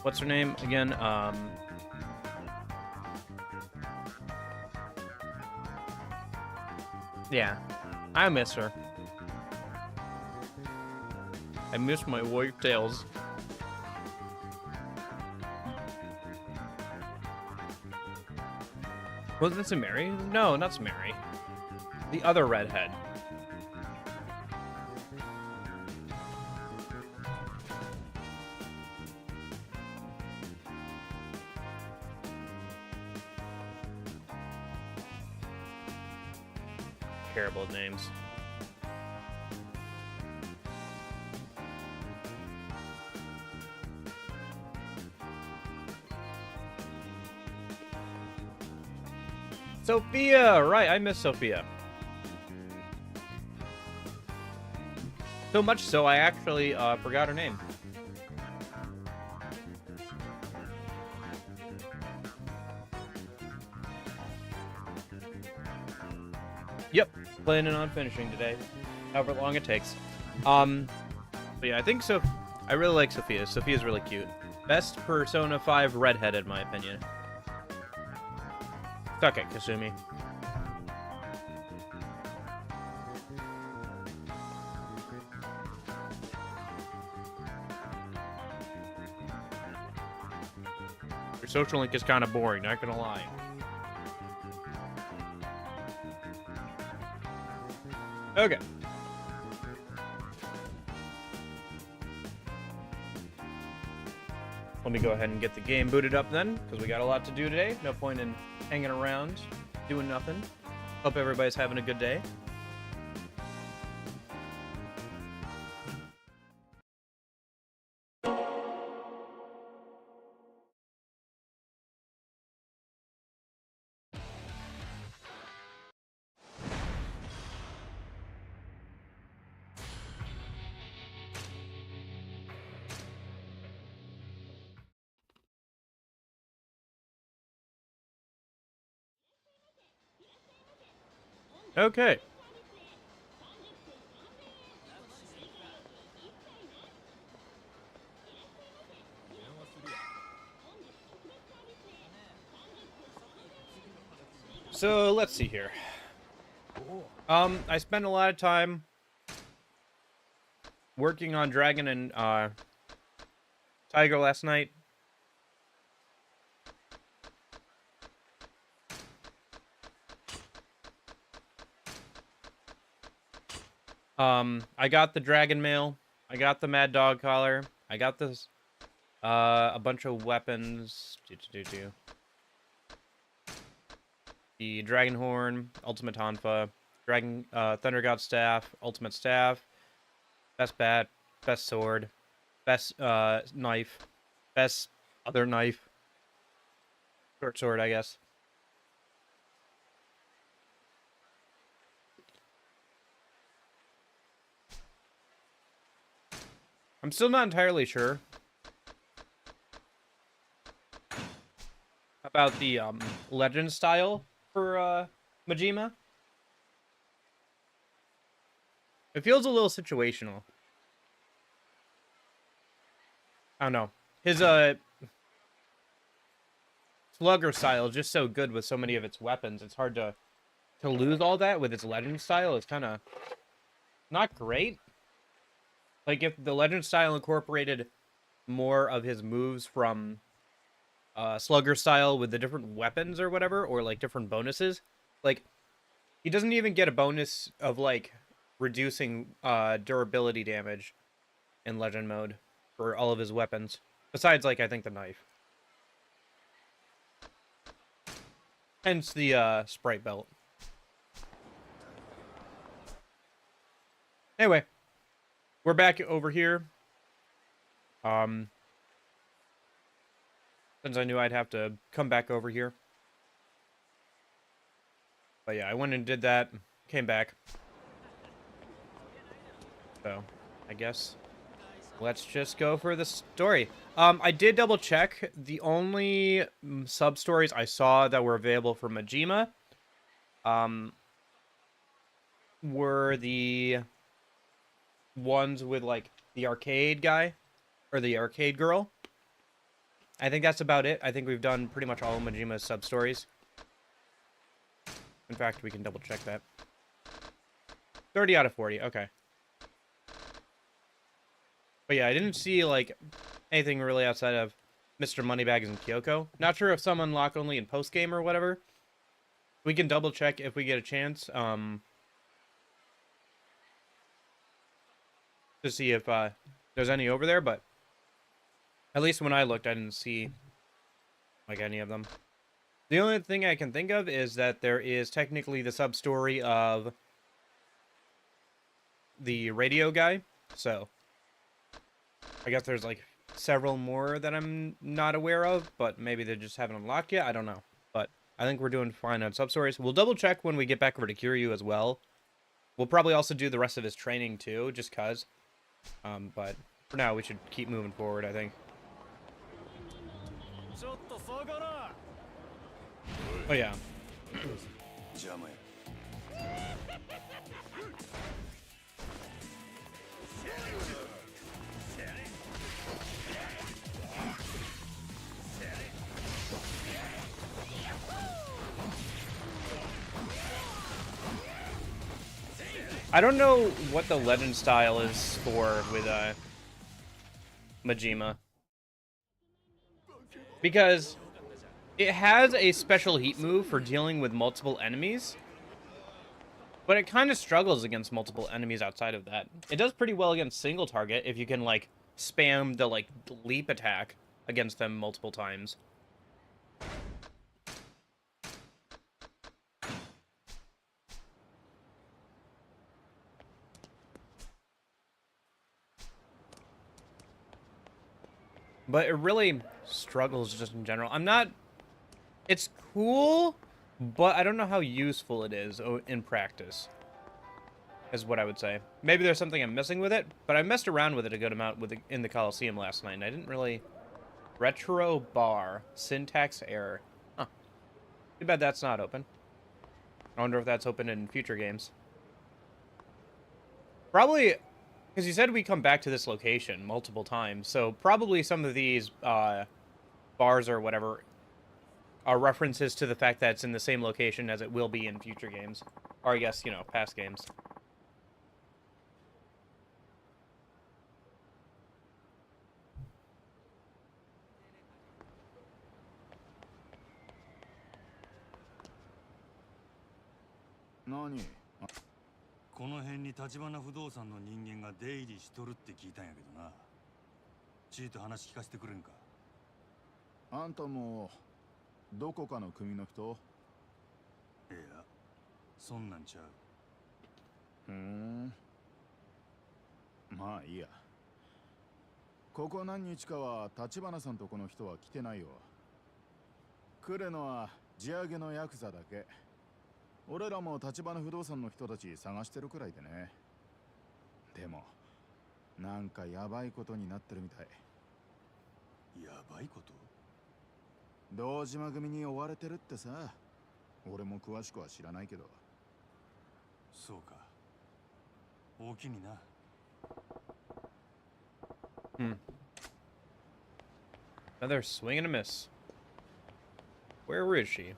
what's her name again? Yeah, I miss her. I miss my white tails. Was this a Mary? No, not Mary. The other redhead. Terrible names. Sophia! Right, I miss Sophia. So much so, I actually forgot her name. Yep, planning on finishing today, however long it takes. But yeah, I really like Sophia. Sophia's really cute. Best Persona 5 redhead, in my opinion. Suck it, Kasumi. Your social link is kind of boring, not gonna lie. Okay. Let me go ahead and get the game booted up then, because we got a lot to do today. No point in hanging around, doing nothing. Hope everybody's having a good day. Okay. So, let's see here. I spent a lot of time working on Dragon and Tiger last night. I got the Dragon Mail. I got the Mad Dog Collar. I got this, a bunch of weapons. The Dragon Horn, Ultimate Tonfa, Dragon, Thunder God Staff, Ultimate Staff, Best Bat, Best Sword, Best, Knife, Best Other Knife. Short Sword, I guess. I'm still not entirely sure about the legend style for Majima. It feels a little situational. I don't know. His slugger style is just so good with so many of its weapons. It's hard to lose all that with its legend style. It's kind of not great. Like if the legend style incorporated more of his moves from slugger style with the different weapons or whatever, or like different bonuses. Like he doesn't even get a bonus of like reducing durability damage in legend mode for all of his weapons. Besides, like, I think the knife. Hence the sprite belt. Anyway, we're back over here. Since I knew I'd have to come back over here. But yeah, I went and did that, came back. So, I guess let's just go for the story. I did double check. The only sub-stories I saw that were available for Majima were the ones with, like, the arcade guy, or the arcade girl. I think that's about it. I think we've done pretty much all of Majima's sub-stories. In fact, we can double check that. 30 out of 40, okay. But yeah, I didn't see, like, anything really outside of Mr. Moneybags and Kyoko. Not sure if some unlock only in post-game or whatever. We can double check if we get a chance, to see if, there's any over there, but at least when I looked, I didn't see, like, any of them. The only thing I can think of is that there is technically the sub-story of the radio guy, so I guess there's, like, several more that I'm not aware of, but maybe they just haven't unlocked yet, I don't know. But I think we're doing fine on sub-stories. We'll double-check when we get back over to Kiryu as well. We'll probably also do the rest of his training, too, just cuz. But for now, we should keep moving forward, I think. Oh, yeah. I don't know what the legend style is for with Majima. Because it has a special heat move for dealing with multiple enemies. But it kind of struggles against multiple enemies outside of that. It does pretty well against single target if you can, like, spam the, like, leap attack against them multiple times. But it really struggles just in general. It's cool, but I don't know how useful it is in practice, is what I would say. Maybe there's something I'm missing with it, but I messed around with it a good amount in the Coliseum last night, and I didn't really... Retro bar. Syntax error. Huh. Too bad that's not open. I wonder if that's open in future games. Probably... Because you said we come back to this location multiple times, so probably some of these bars or whatever are references to the fact that it's in the same location as it will be in future games. Or I guess, you know, past games. Nani? この辺に立花不動産の人間が出入りしとるって聞いたんやけどな。ちいと話聞かせてくれんか。あんたもどこかの組の人？いや、そんなんちゃう。まあいいや。ここ何日かは立花さんとこの人は来てないよ。来るのは地上げのヤクザだけ。俺らも立花不動産の人たち探してるくらいでね。でもなんかヤバいことになってるみたい。ヤバいこと？堂島組に追われてるってさ。俺も詳しくは知らないけど。そうか。大きにな。Another swing and a miss. Where is she?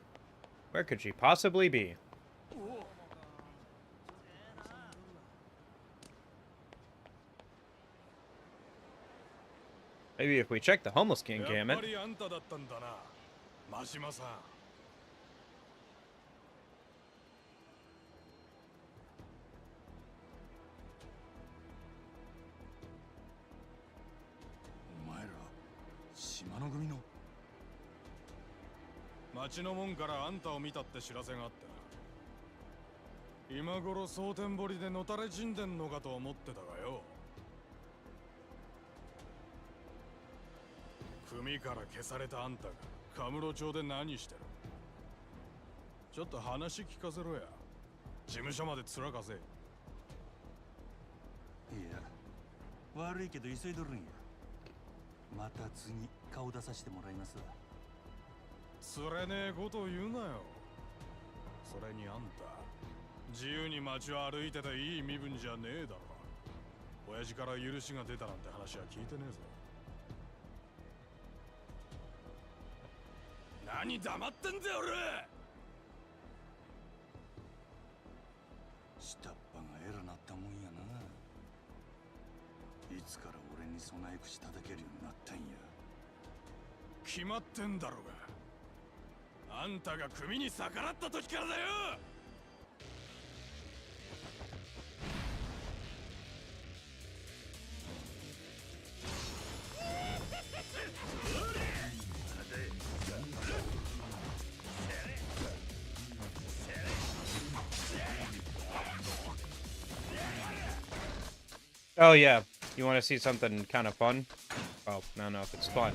Where could she possibly be? Maybe if we check the homeless king encampment. 何黙ってんだよ俺。下っ端が偉なったもんやな。いつから俺に備え口叩けるようになったんや。決まってんだろうが。あんたが組に逆らった時からだよ。Oh yeah, you want to see something kind of fun? Oh, no, if it's fun.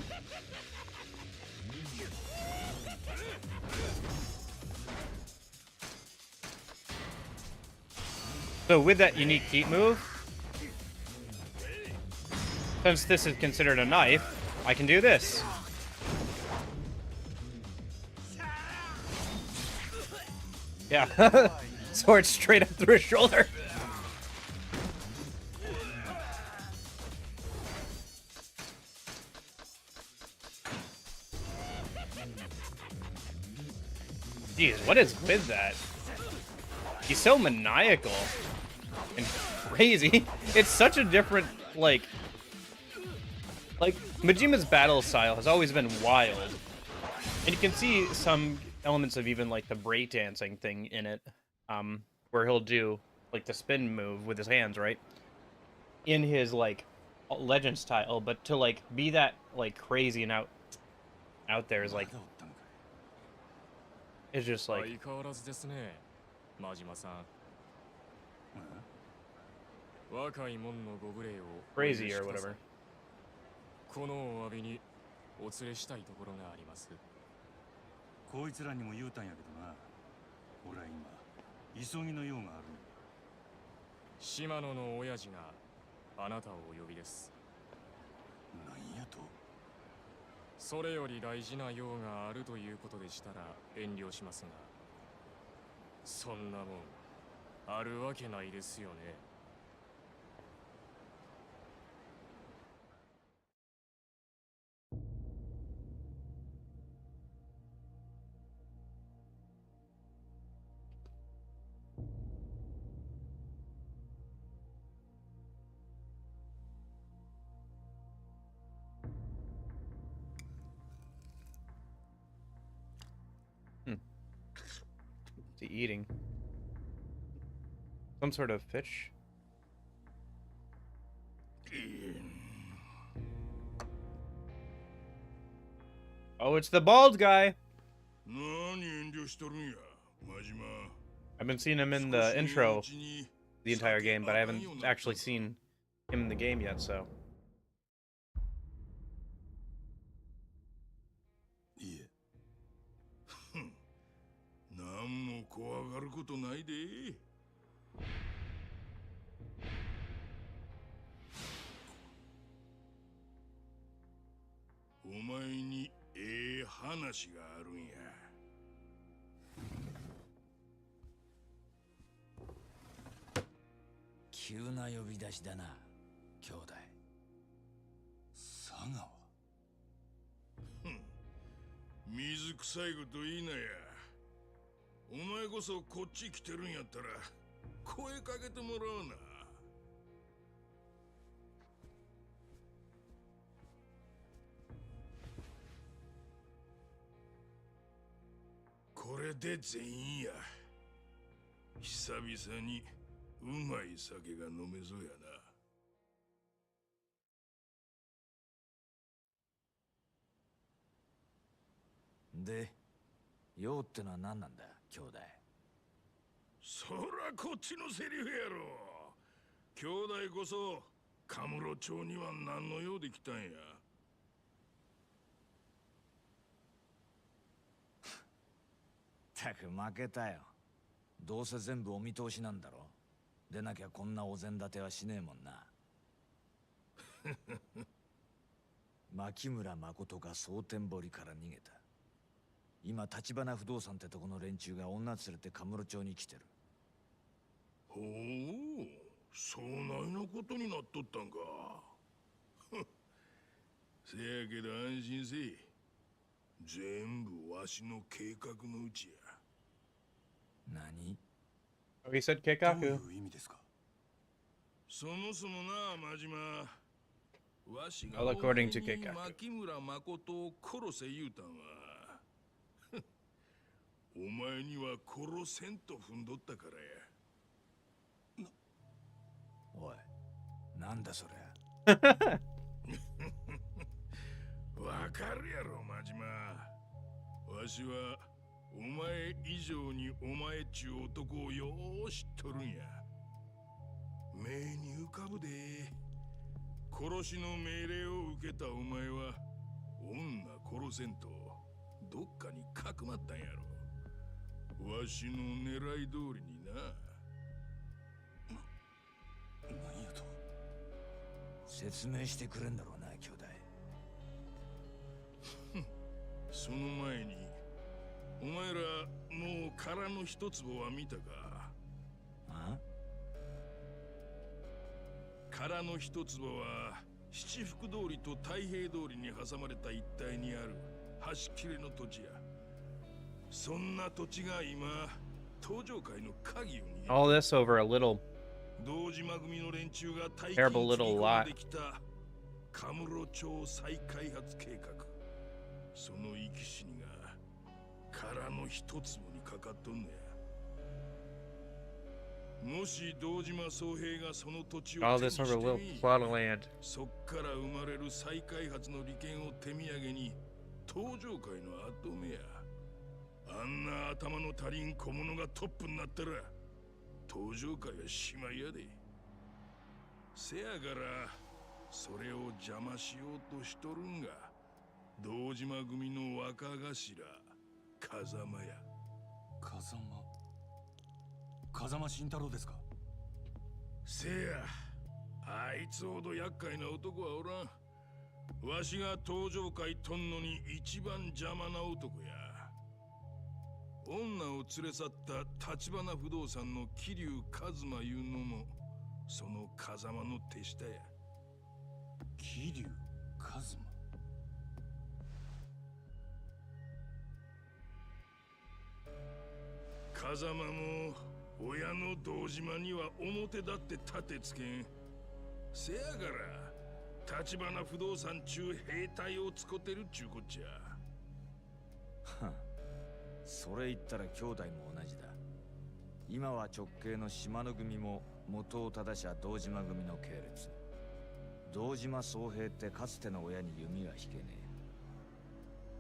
So with that unique heat move, since this is considered a knife, I can do this. Yeah, sword straight up through his shoulder. Jeez, what is with that? He's so maniacal and crazy. It's such a different, like Majima's battle style has always been wild. And you can see some elements of even like the breakdancing thing in it. Where he'll do like the spin move with his hands, right? In his like legend style, but to like be that like crazy and out there is like it's just like 相変わらずですね、真島さん。若い者のご無礼を crazy or whatever. このお詫びにお連れしたいところがあります。こいつらにも言うたんやけどな。俺は今急ぎの用があるんや。島野の親父があなたをお呼びです。なんやと。それより大事な用があるということでしたら遠慮しますが、そんなもんあるわけないですよね。What's he eating? Some sort of fish? Oh, it's the bald guy! I've been seeing him in the intro the entire game, but I haven't actually seen him in the game yet, so. いえ。なんも怖がることないで。お前に話があるんや。急な呼び出しだな、兄弟。佐川。水臭いこと言いなや。お前こそこっち来てるんやったら声かけてもらうな。これで全員や。久々にうまい酒が飲めそうやな。で、用ってのは何なんだ、兄弟。そらこっちのセリフやろ。兄弟こそカムロ町には何の用で来たんや。たく負けたよ。どうせ全部お見通しなんだろ。でなきゃこんなお膳立てはしねえもんな。牧村誠が蒼天堀から逃げた。今橘不動産ってとこの連中が女連れてカムロ町に来てる。ほう、そうないなことになっとったんか。せやけど安心せい。全部わしの計画のうちや。何？ Oh, he said どうい Keikaku. う意味ですか？そもそもな、真島。わしが All お前 according to に Keikaku. 牧村誠を殺せ言うたんはお前には殺せんと踏んどったからや。おい、なんだそりゃ。わかるやろ、真島。わしはお前以上にお前っちゅう男をよう知っとるんや。目に浮かぶで。殺しの命令を受けたお前は女殺せんとどっかにかくまったんやろ。わしの狙い通りにな。何やと？説明してくれんだろうな、兄弟。その前にお前らもう殻の一坪は見たか？あ？殻の一坪は七福通りと太平通りに挟まれた一帯にある端切れの土地や。そんな土地が今登場界の鍵を握る。 All this over a little 堂島組の連中が大 Terrible 金つぎ little 込 lot. んできたカムロ町再開発計画。その生き死にが殻の一坪にかかっとんねや。もし堂島宗平がその土地を all 手に this し over a て little み、 plot of land. そっから生まれる再開発の利権を手土産に登場界の跡目や。あんな頭の足りん小物がトップになったら登場界はしまいやで。せやからそれを邪魔しようとしとるんが堂島組の若頭風間や。風間慎太郎ですか？せや、あいつほど厄介な男はおらん。わしが登場界とんのに一番邪魔な男や。女を連れ去った橘不動産の桐生一馬いうのもその風間の手下や。桐生一馬。風間も親の堂島には表だって立てつけん。せやから橘不動産中兵隊をつこてるっちゅうこっちゃ。それ言ったら兄弟も同じだ。今は直系の島野組も元を正しゃ堂島組の系列。堂島宗平ってかつての親に弓は引けね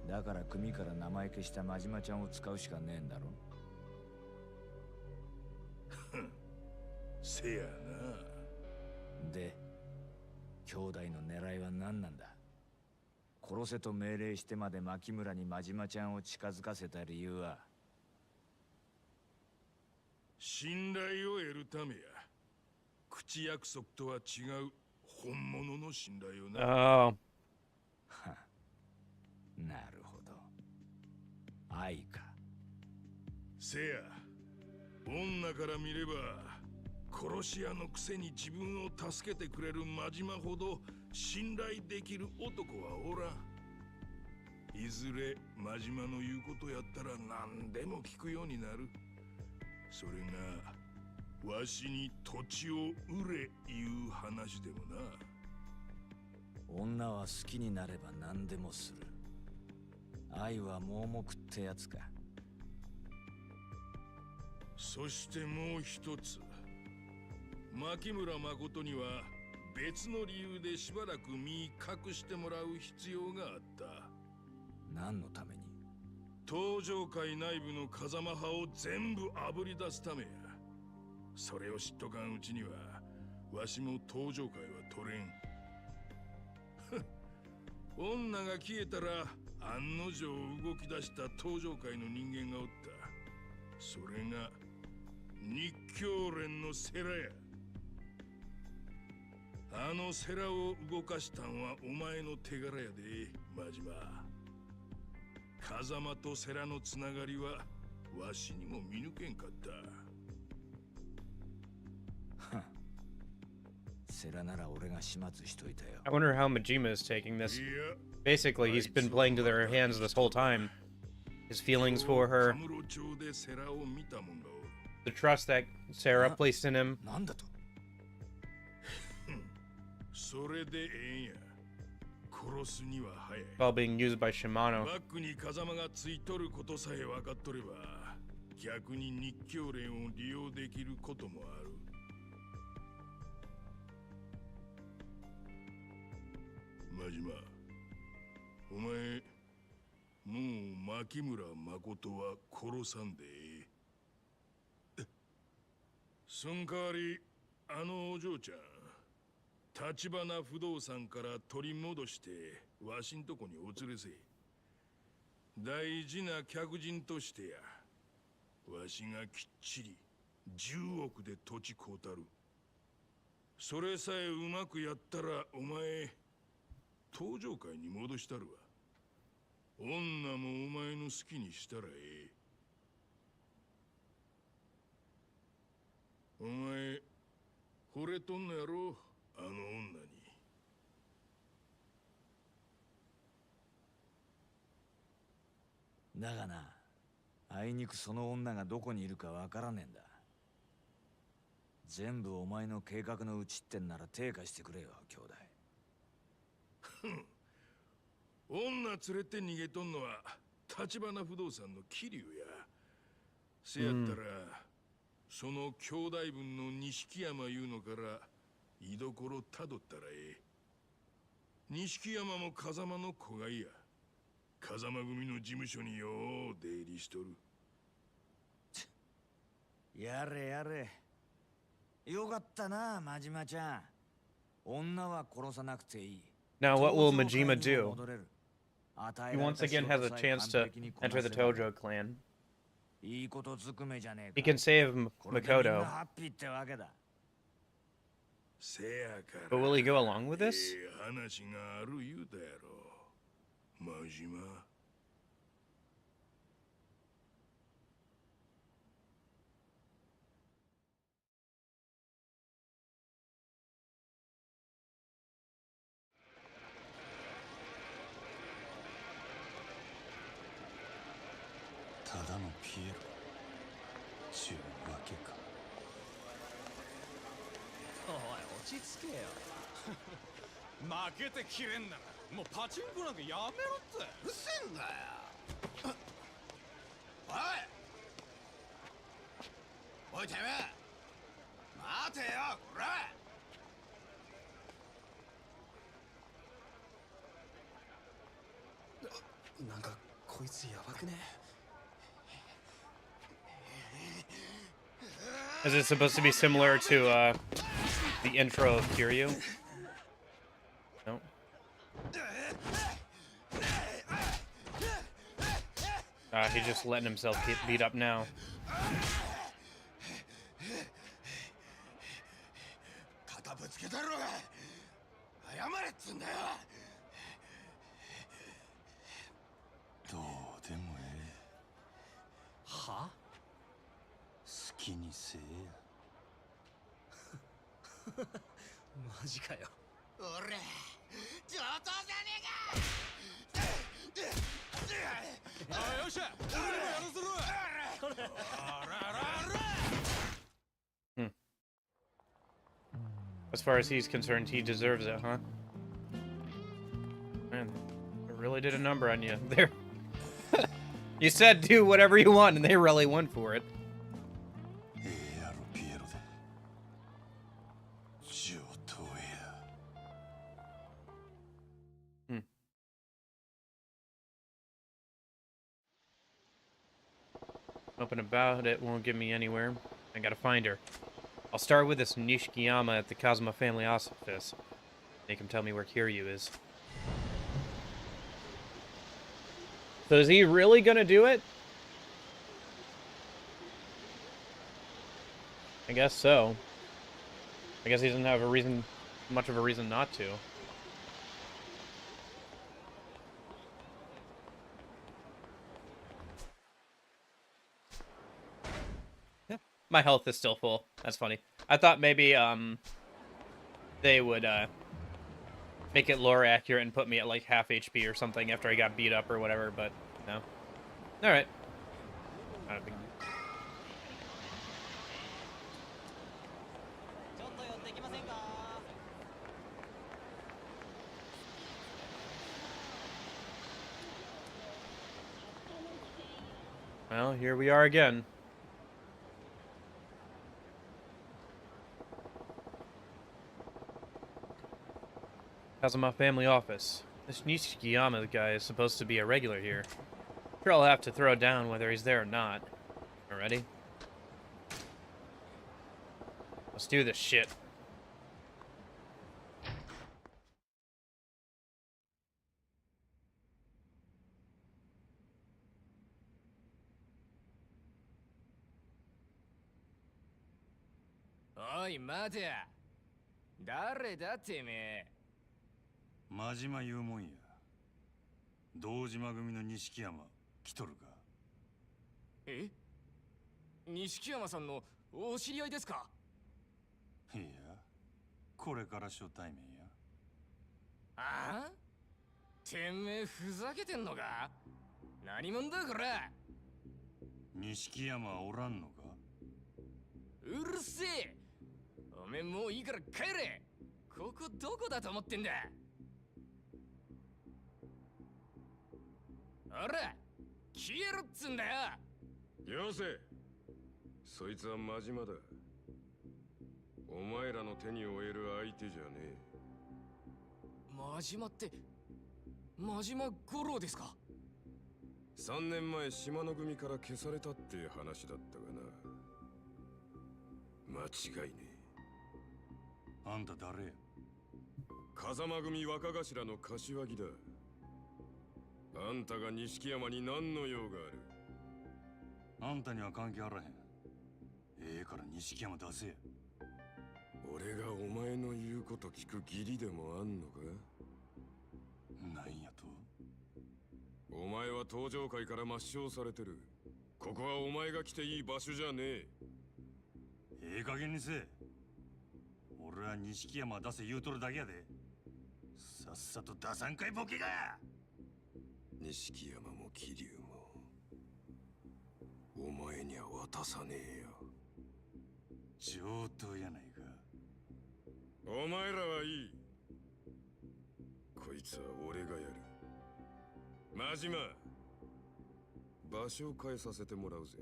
え。だから組から名前消した真島ちゃんを使うしかねえんだろ。せやな。で、兄弟の狙いは何なんだ？殺せと命令してまで牧村に真島ちゃんを近づかせた理由は？信頼を得るためや。口約束とは違う本物の信頼をな。Oh, なるほど。愛か。せや、女から見れば殺し屋のくせに自分を助けてくれる真島ほど信頼できる男はおらん。いずれ真島の言うことやったら何でも聞くようになる。それがわしに土地を売れいう話でもな。女は好きになれば何でもする。愛は盲目ってやつか。そしてもう一つ、牧村誠には別の理由でしばらく身隠してもらう必要があった。何のために？登場界内部の風間派を全部あぶり出すためや。それを知っとかんうちにはわしも登場界は取れん。女が消えたら案の定動き出した登場界の人間がおった。それが日教連の世良や。あの世良を動かしたんはお前の手柄やで、真島。風間と世良のつながりはわしにも見抜けんかった。世良なら俺が始末しといたよ。 I wonder how Majima is taking this. いや、Basically, he's been playing to their hands this whole time. His feelings for her, カムロ町で世良を見た者がおる。 the trust that Sarah placed in him. なんだと。それでええんや。殺すには早い。 All being used by Shimano. バックに風間がついとることさえ分かっとれば、逆に日教連を利用できることもある。真島、お前、もう牧村誠は殺さんでええ。そん代わり、あのお嬢ちゃん、立花不動産から取り戻してわしんとこにお連れせ。大事な客人としてや、わしがきっちり10億で土地買うたる。それさえうまくやったらお前登場会に戻したるわ。女もお前の好きにしたらええ。お前惚れとんのやろ、あの女に。だがな、あいにくその女がどこにいるかわからねえんだ。全部お前の計画のうちってんなら手貸してくれよ、兄弟。女連れて逃げとんのは立花不動産の桐生や。せやったら、その兄弟分の錦山いうのから居所たどったらええ。錦山も風間の子がいや。風間組の事務所によう出入りしとる。やれやれ。よかったな、真島ちゃん。女は殺さなくていい。 Now, what will Majima do? He once again has a chance to enter the Tojo clan. He can save Makoto. せやから But will he go along with this? 話がある言うたやろ、真島。ただのピエロちゅうわけか。おい、落ち着けよ。負けてきれんならもうパチンコなんかやめろって。うるせえんだよ。おいてめえ、待てよ、こら。なんかこいつやばくね。 Is it supposed to be similar to the intro of Kiryu? No. He's just letting himself get beat up now. 肩ぶつけたろうが。謝れっつんだよ。どうでもええ。は？好きにせえや。マジかよ。俺、上等じゃねえか。あ、よっしゃ、俺にもやらせろ。As far as he's concerned, he deserves it, huh? Man, I really did a number on you there. You said do whatever you want, and they really went for it. ええやろピエロで。上等や。Open about it won't get me anywhere. I gotta find her. I'll start with this Nishikiyama at the Kazuma family office. Make him tell me where Kiryu is. So is he really gonna do it? I guess so. I guess he doesn't have much of a reason not to. My health is still full. That's funny. I thought maybe they would make it lore accurate and put me at like half HP or something after I got beat up or whatever, but no. Alright. Not a big deal. Well, here we are again. Kazuma family office. This Nishikiyama guy is supposed to be a regular here. Sure, I'll have to throw down whether he's there or not. Ready? Let's do this shit.おい待てや。誰だてめえ。真島言うもんや。堂島組の錦山来とるか。え、錦山さんのお知り合いですか。いや、これから初対面や。ああ、てめえふざけてんのか。何者だこら。錦山はおらんのか。うるせえ。おめえもういいから帰れ。ここどこだと思ってんだ。ほら消えろっつんだよ。よせ、そいつは真島だ。お前らの手に負える相手じゃね真島って真島五郎ですか。え。3年前島の組から消されたって話だったがな。間違いねえ。あんた誰や。風間組若頭の柏木だ。あんたが錦山に何の用がある。あんたには関係あらへん。ええから錦山出せや。俺がお前の言うこと聞く義理でもあんのか。なんやと。お前は登場界から抹消されてる。ここはお前が来ていい場所じゃねえ。ええ加減にせえ。俺は錦山出せ言うとるだけやで。さっさと出さんかいボケが。錦山も桐生もお前には渡さねえよ。上等やないか。お前らはいい。こいつは俺がやる。真島、場所を変えさせてもらうぜ。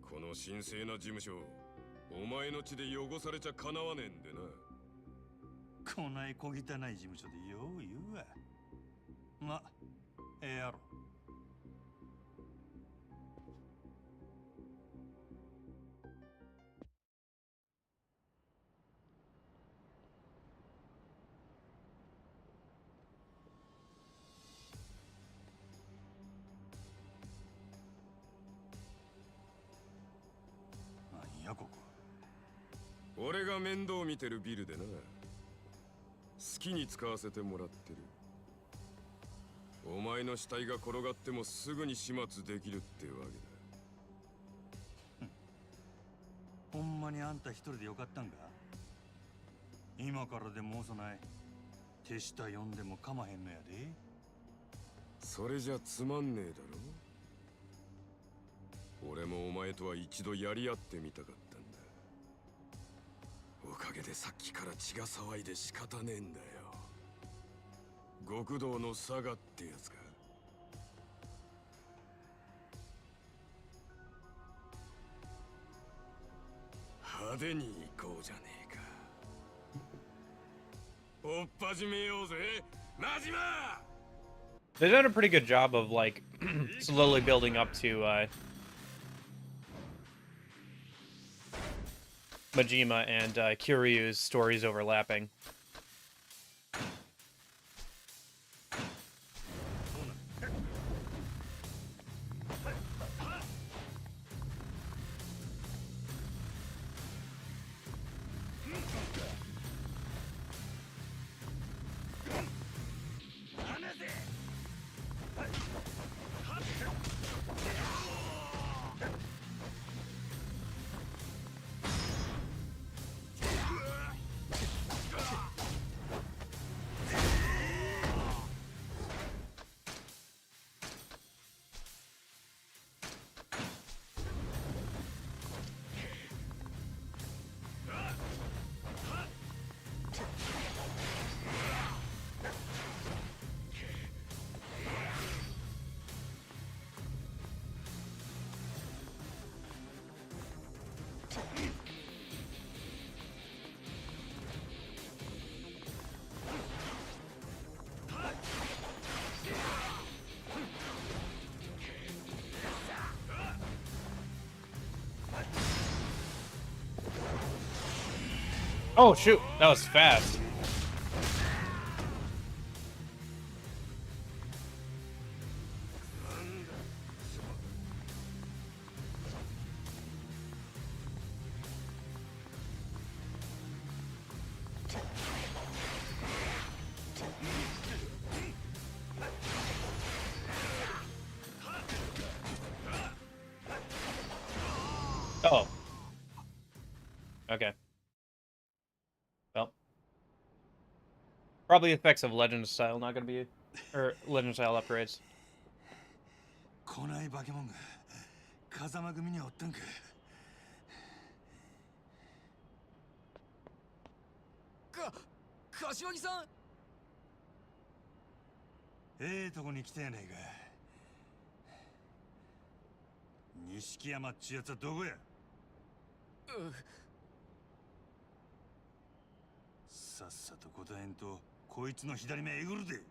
この神聖な事務所、お前の血で汚されちゃかなわねえんでな。こない小汚い事務所でよう言うわ。ま、ええやろ。なんやここ。俺が面倒見てるビルでな。好きに使わせてもらってる。お前の死体が転がってもすぐに始末できるってわけだ。ほんまにあんた一人でよかったんか。今からでも遅ない。手下呼んでもかまへんのやで。それじゃつまんねえだろ。俺もお前とは一度やり合ってみたかったんだ。おかげでさっきから血が騒いで仕方ねえんだよ。極道の佐賀ってやつか。派手に行こうじゃねえか。追っ始めようぜ、真島。 They've done a pretty good job of like slowly building up to Majima and Kiryu's stories overlapping. Oh shoot, that was fast. Oh. Okay. Well. Probably effects of Legend style, not gonna be... Or Legend style upgrades. 来ない化け物が風間組におったんか。柏木さん。ええとこに来たやないか。錦山っちゅうやつはどこや。さっさと答えんとこいつの左目えぐるで。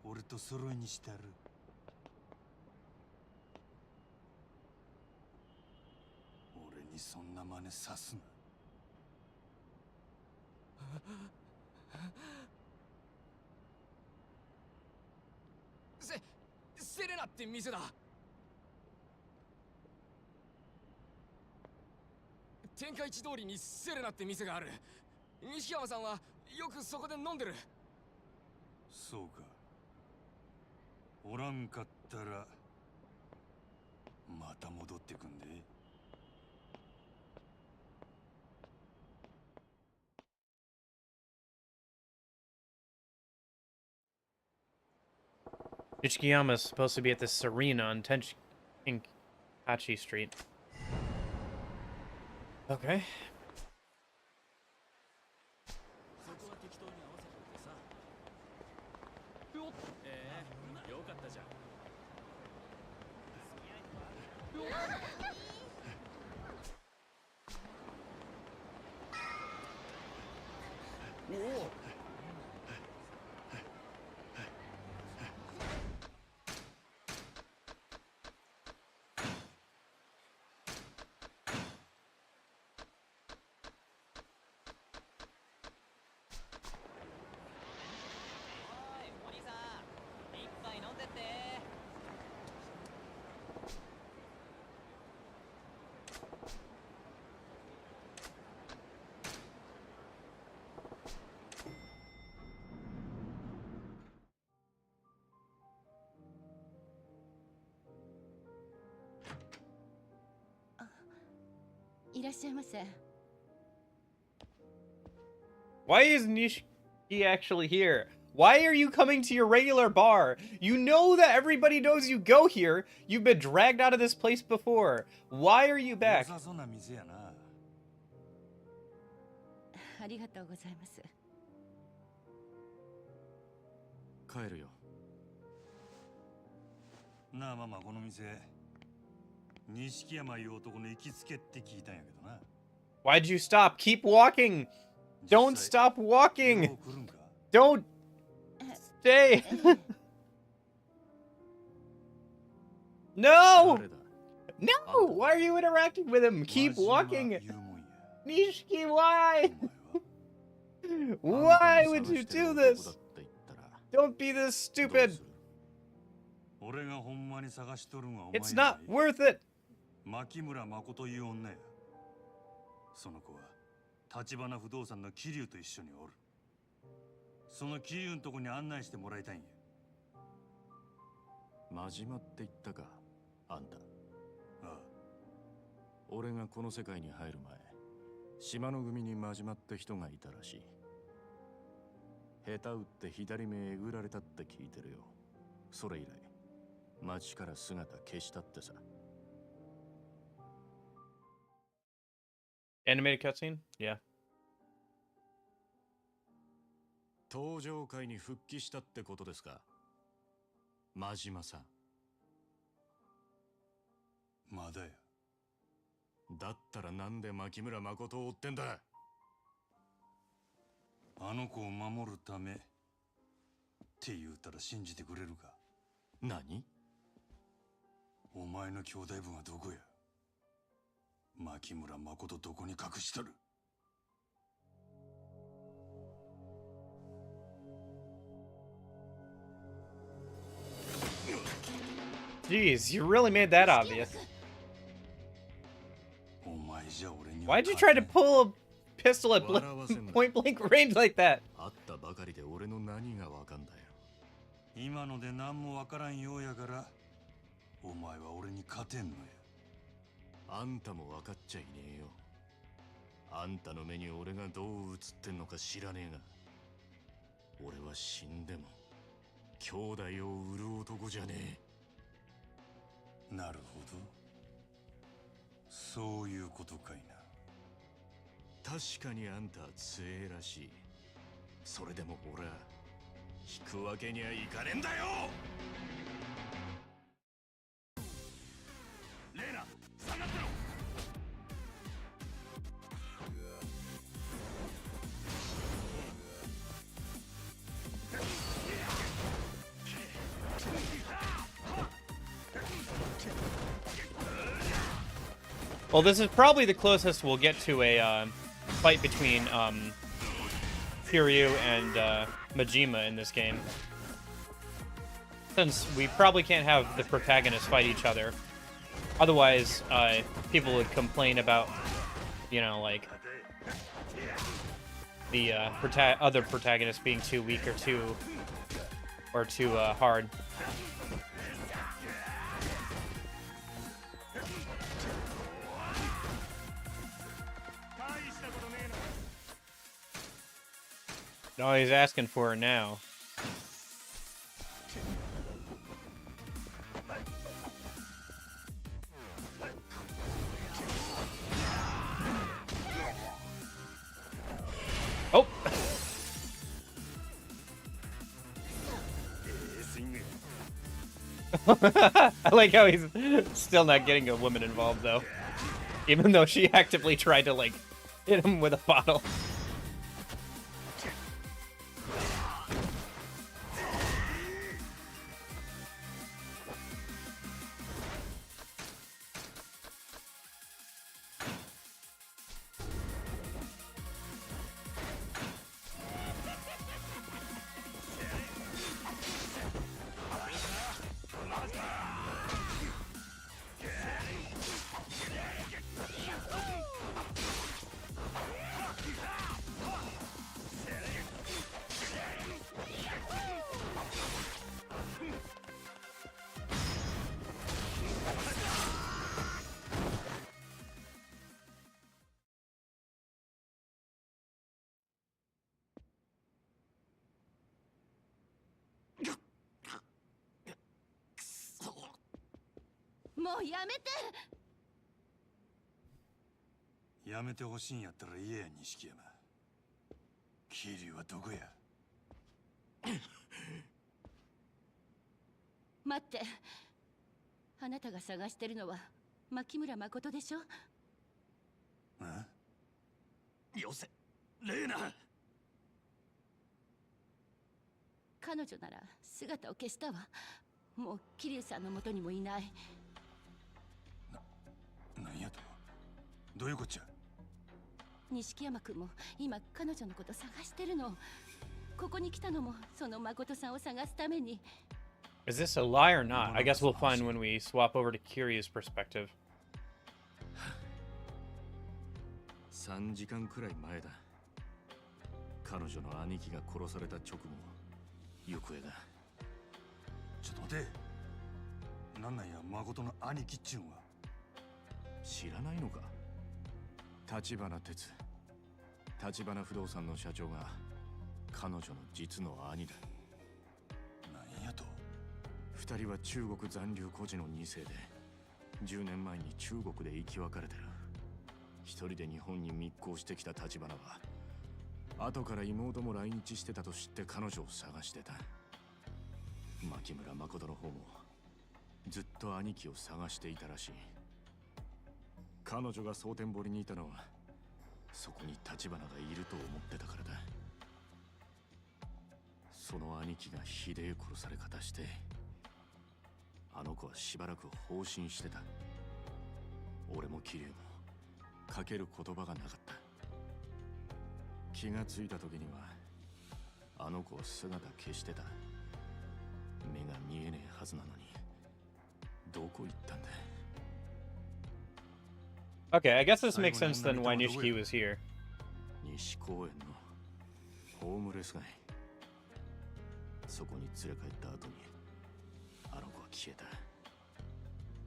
俺と揃いにしたる。俺にそんな真似さすな。セレナって店だ。天下一通りにセレナって店がある。西山さんはよくそこで飲んでる。そうか。おらんかったらまた戻ってくんで。Ichikiyama is supposed to be at this Serena on Tenkachi Street. Okay. そこは適当に合わせといてさ。よかったじゃん。おお。いらっしゃいませ。 Why is Nishiki actually here? Why are you coming to your regular bar? You know that everybody knows you go here. You've been dragged out of this place before. Why are you back? 良さそうな店やな。ありがとうございます。帰るよ。なあママ、この店錦山いう男の行きつけって聞いたんやけどな。 Why'd you stop? Keep walking. Don't stop walking. よう来るんか。 Don't stay. No. 誰だ。 No. Why are you interacting with him? Keep わしは walking. 言うもんや。 Nishiki, why? お前は Why would you do this? Don't be this stupid. 俺がほんまに探しとるんはお前 It's not worth it. 牧村誠いう女や。その子は橘不動産の桐生と一緒におる。その桐生のとこに案内してもらいたいんや。真島って言ったか、あんた。ああ、俺がこの世界に入る前、島の組に真島って人がいたらしい。下手打って左目えぐられたって聞いてるよ。それ以来、町から姿消したってさ。Animated cutscene? Yeah. 登場界に復帰したってことですか、真島さん。まだや。だったらなんで牧村誠を追ってんだ。あの子を守るためって言うたら信じてくれるか。何？お前の兄弟分はどこや。牧村誠どこに隠しとる。Jeez, you really made that obvious. お前じゃ俺に Why'd you try to pull a pistol at point blank range like that? 会ったばかりで俺の何がわかんだよ。今ので何もわからんようやからお前は俺に勝てんのや。あんたも分かっちゃいねえよ。あんたの目に俺がどう映ってんのか知らねえが、俺は死んでも兄弟を売る男じゃねえ。なるほど、そういうことかいな。確かにあんたは強えらしい。それでも俺は引くわけにはいかねえんだよ。レーナ、下がってろ。Well, this is probably the closest we'll get to a fight between Kiryu and Majima in this game. Since we probably can't have the protagonists fight each other. Otherwise, people would complain about, you know, like, the other protagonists being too weak or too hard. No, he's asking for her now. Oh! I like how he's still not getting a woman involved, though. Even though she actively tried to, like, hit him with a bottle. "やめてほしいんやったら言えや、錦山。桐生はどこや?待って、あなたが探してるのは牧村誠でしょ？よせ、レーナ。彼女なら姿を消したわ。もう桐生さんの元にもいない。なんやと？どういうこっちゃ？錦山君も今彼女のこと探してるの。ここに来たのもその誠さんを探すために。Is this a lie or not? I guess we'll find when we swap over to Kiryu's perspective. 3時間くらい前だ。彼女の兄貴が殺された直後、行方が。ちょっと待て。なんなんや、誠の兄貴っちゅうんは。知らないのか？立花哲、立花不動産の社長が彼女の実の兄だ。なんやと？2人は中国残留孤児の2世で、10年前に中国で生き別れてる。一人で日本に密航してきた立花は、後から妹も来日してたと知って彼女を探してた。牧村誠の方もずっと兄貴を探していたらしい。彼女が蒼天堀にいたのは、そこに立花がいると思ってたからだ。その兄貴がひでえ殺され方して、あの子はしばらく放心してた。俺も桐生もかける言葉がなかった。気がついた時にはあの子は姿消してた。目が見えねえはずなのに、どこ行ったんだ。 Okay, I guess this makes sense then why Nishiki was here. 西公園のホームレス街。そこに連れ帰った後にあの子は消えた。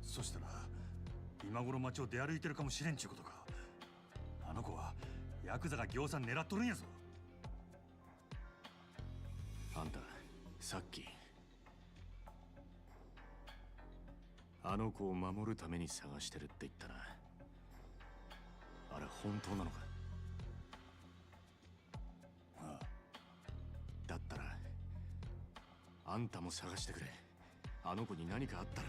そしたら今頃街を出歩いてるかもしれんちゅうことか。あの子はヤクザが行さん狙っとるんやぞ。あんたさっきあの子を守るために探してるって言ったな。あれ本当なのか。ああ、だったらあんたも探してくれ。あの子に何かあったら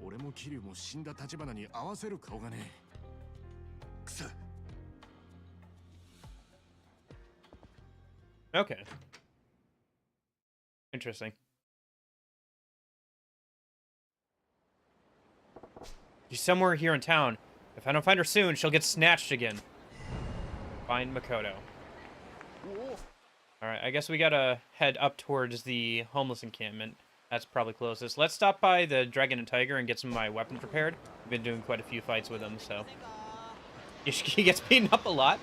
俺も桐生も死んだ立花に合わせる顔がねえ。くそ。 Okay. Interesting. She's somewhere here in town. If I don't find her soon, she'll get snatched again. Find Makoto. Alright, I guess we gotta head up towards the homeless encampment. That's probably closest. Let's stop by the Dragon and Tiger and get some of my weapons prepared. I've been doing quite a few fights with him, so... He gets beaten up a lot.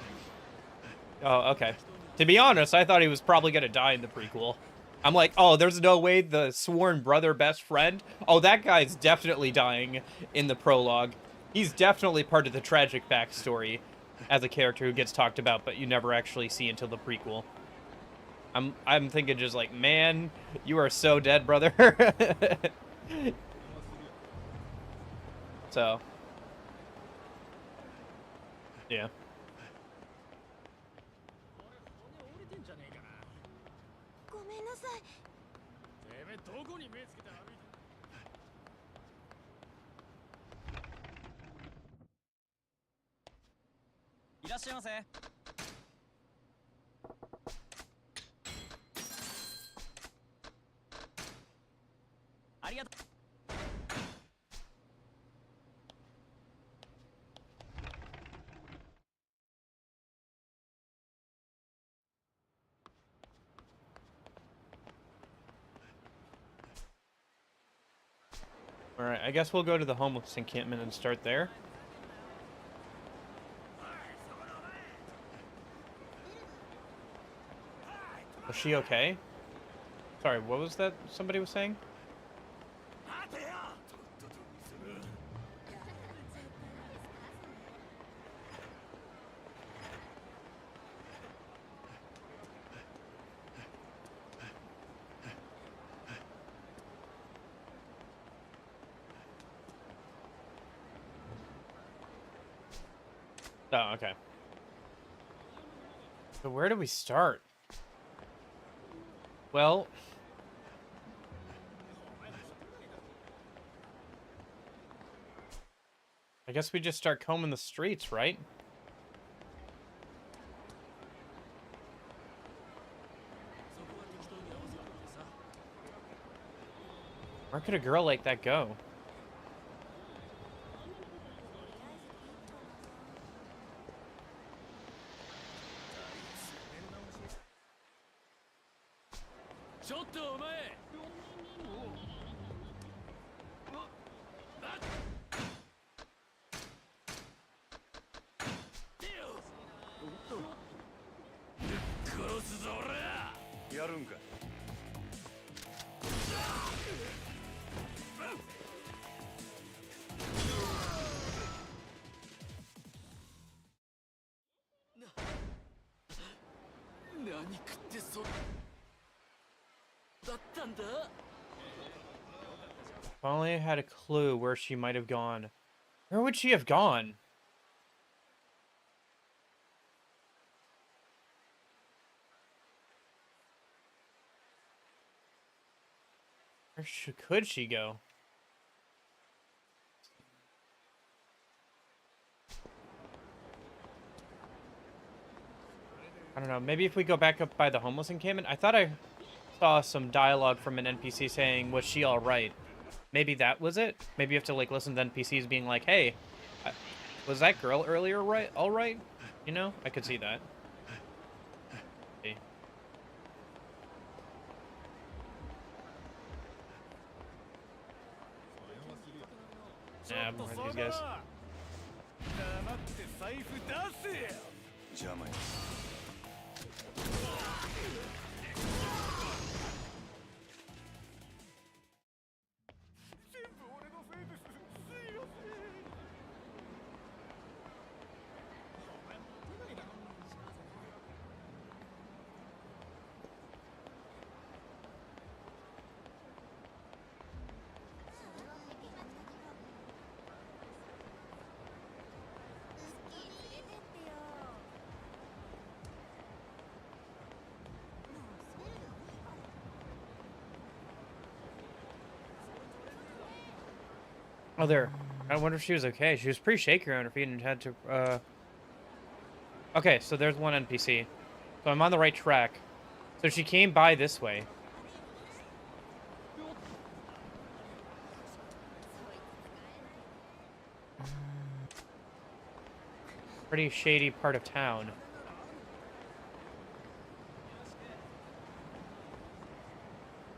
Oh, okay. To be honest, I thought he was probably gonna die in the prequel. I'm like, oh, there's no way the sworn brother best friend? Oh, that guy's definitely dying in the prologue. He's definitely part of the tragic backstory as a character who gets talked about, but you never actually see until the prequel. I'm thinking just like, man, you are so dead, brother. So, yeah. Alright, I guess we'll go to the homeless encampment and start there. Was she okay? Sorry, what was that somebody was saying? Oh, okay. So where do we start? Well... I guess we just start combing the streets, right? Where could a girl like that go? If only I had a clue where she might have gone. Where would she have gone? Where could she go? I don't know. Maybe if we go back up by the homeless encampment? I thought I saw some dialogue from an NPC saying, was she alright? Maybe that was it? Maybe you have to, like, listen to NPCs being like, hey, was that girl earlier alright? You know? I could see that. Okay. Yeah, more of these guys. 黙って財布出せよ。邪魔や。全部俺のせいです。すいません。お前モテないだろ。Oh, there. I wonder if she was okay. She was pretty shaky on her feet and had to, Okay, so there's one NPC. So I'm on the right track. So she came by this way. Pretty shady part of town.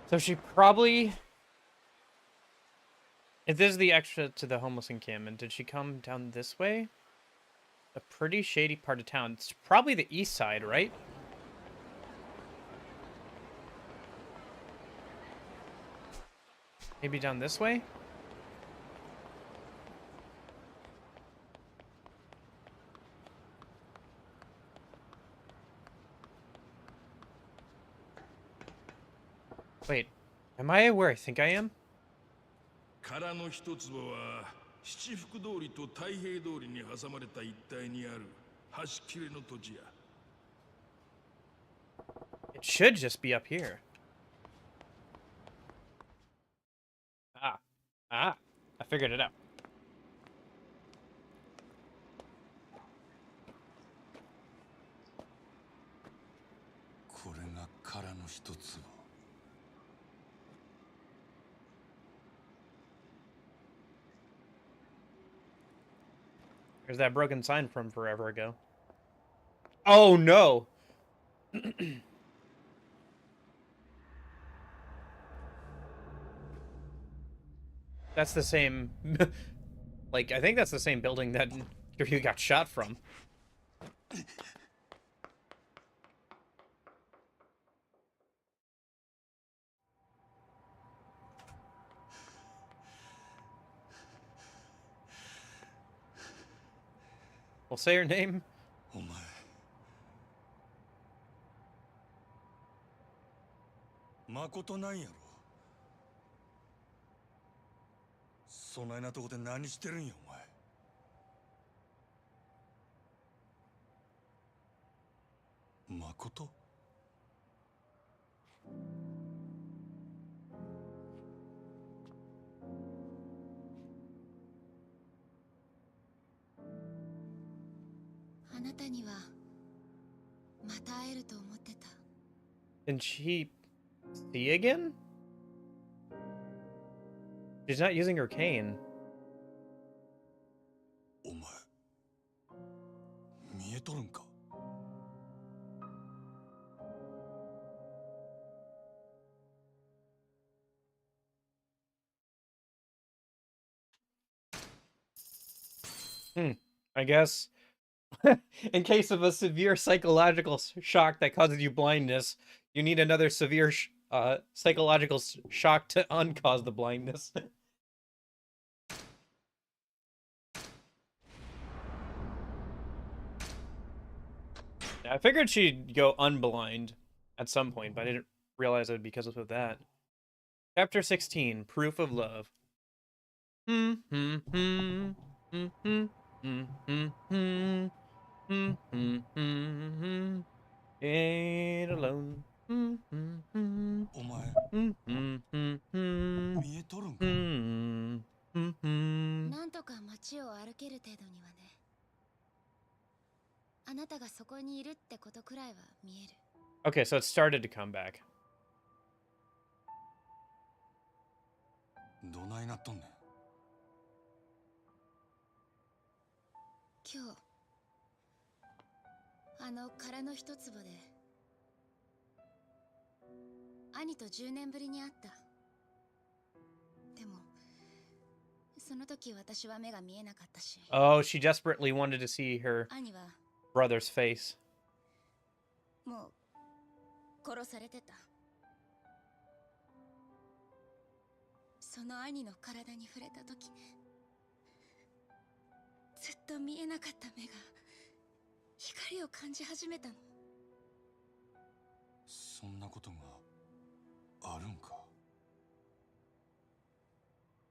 So she probably... If this is the extra to the homeless encampment, did she come down this way? A pretty shady part of town. It's probably the east side, right? Maybe down this way? Wait, am I where I think I am? 殻の一坪は七福通りと太平通りに挟まれた一帯にある端切れの土地や。It should just be up here. Ah, I figured it out. これが殻の一粒。There's that broken sign from forever ago. Oh no! That's the same... like, I think that's the same building that Kiryu got shot from. We'll say her name. お前誠なんやろ。そないなとこで何してるんやお前。誠？あなたにはまた会えると思ってた。 Can she see again? She's not using her cane. お前見えとるんか。I guess. In case of a severe psychological shock that causes you blindness, you need another severe psychological shock to uncause the blindness. I figured she'd go unblind at some point, but I didn't realize it would be because of that. Chapter 16, Proof of Love. Ain't alone. お前見えとるんか。なんとか街を歩ける程度にはね。あなたがそこにいるってことくらいは見える。 Okay, so it started to come back. どないなっとんねん。今日あの殻の一粒で兄と10年ぶりに会った。でもそその時私は目が見えなかったし、 Oh, she desperately wanted to see her 兄は brother's face. もう殺されてた。その兄の体に触れた時ね、ずっと見えなかった目が光を感じ始めたの。そんなことがあるんか。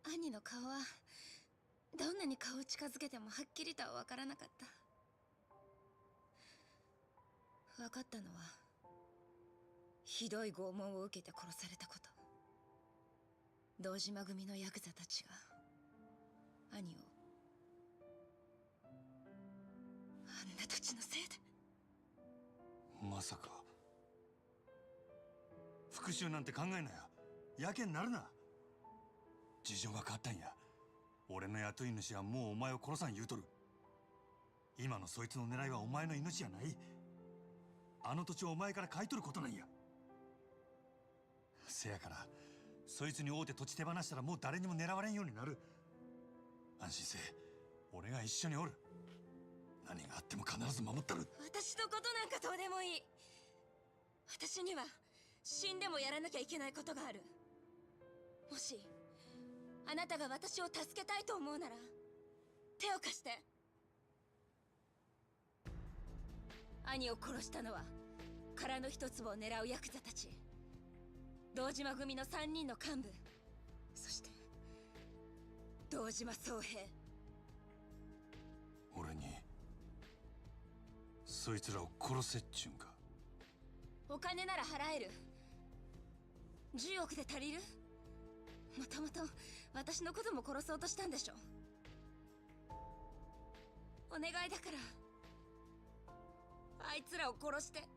兄の顔はどんなに顔を近づけてもはっきりとは分からなかった。分かったのはひどい拷問を受けて殺されたこと。堂島組のヤクザたちが兄をあんな土地のせいで。まさか復讐なんて考えなや。やけになるな。事情が変わったんや。俺の雇い主はもうお前を殺さん言うとる。今のそいつの狙いはお前の命じゃない。あの土地をお前から買い取ることなんや。せやからそいつに会うて土地手放したらもう誰にも狙われんようになる。安心せえ。俺が一緒におる。何があっても必ず守ったる。私のことなんかどうでもいい。私には死んでもやらなきゃいけないことがある。もしあなたが私を助けたいと思うなら手を貸して。兄を殺したのは殻の一つを狙うヤクザたち、堂島組の3人の幹部、そして堂島宗平。俺にそいつらを殺せっちゅうんか。お金なら払える。10億で足りる？もともと私のことも殺そうとしたんでしょ。お願いだからあいつらを殺して。きっ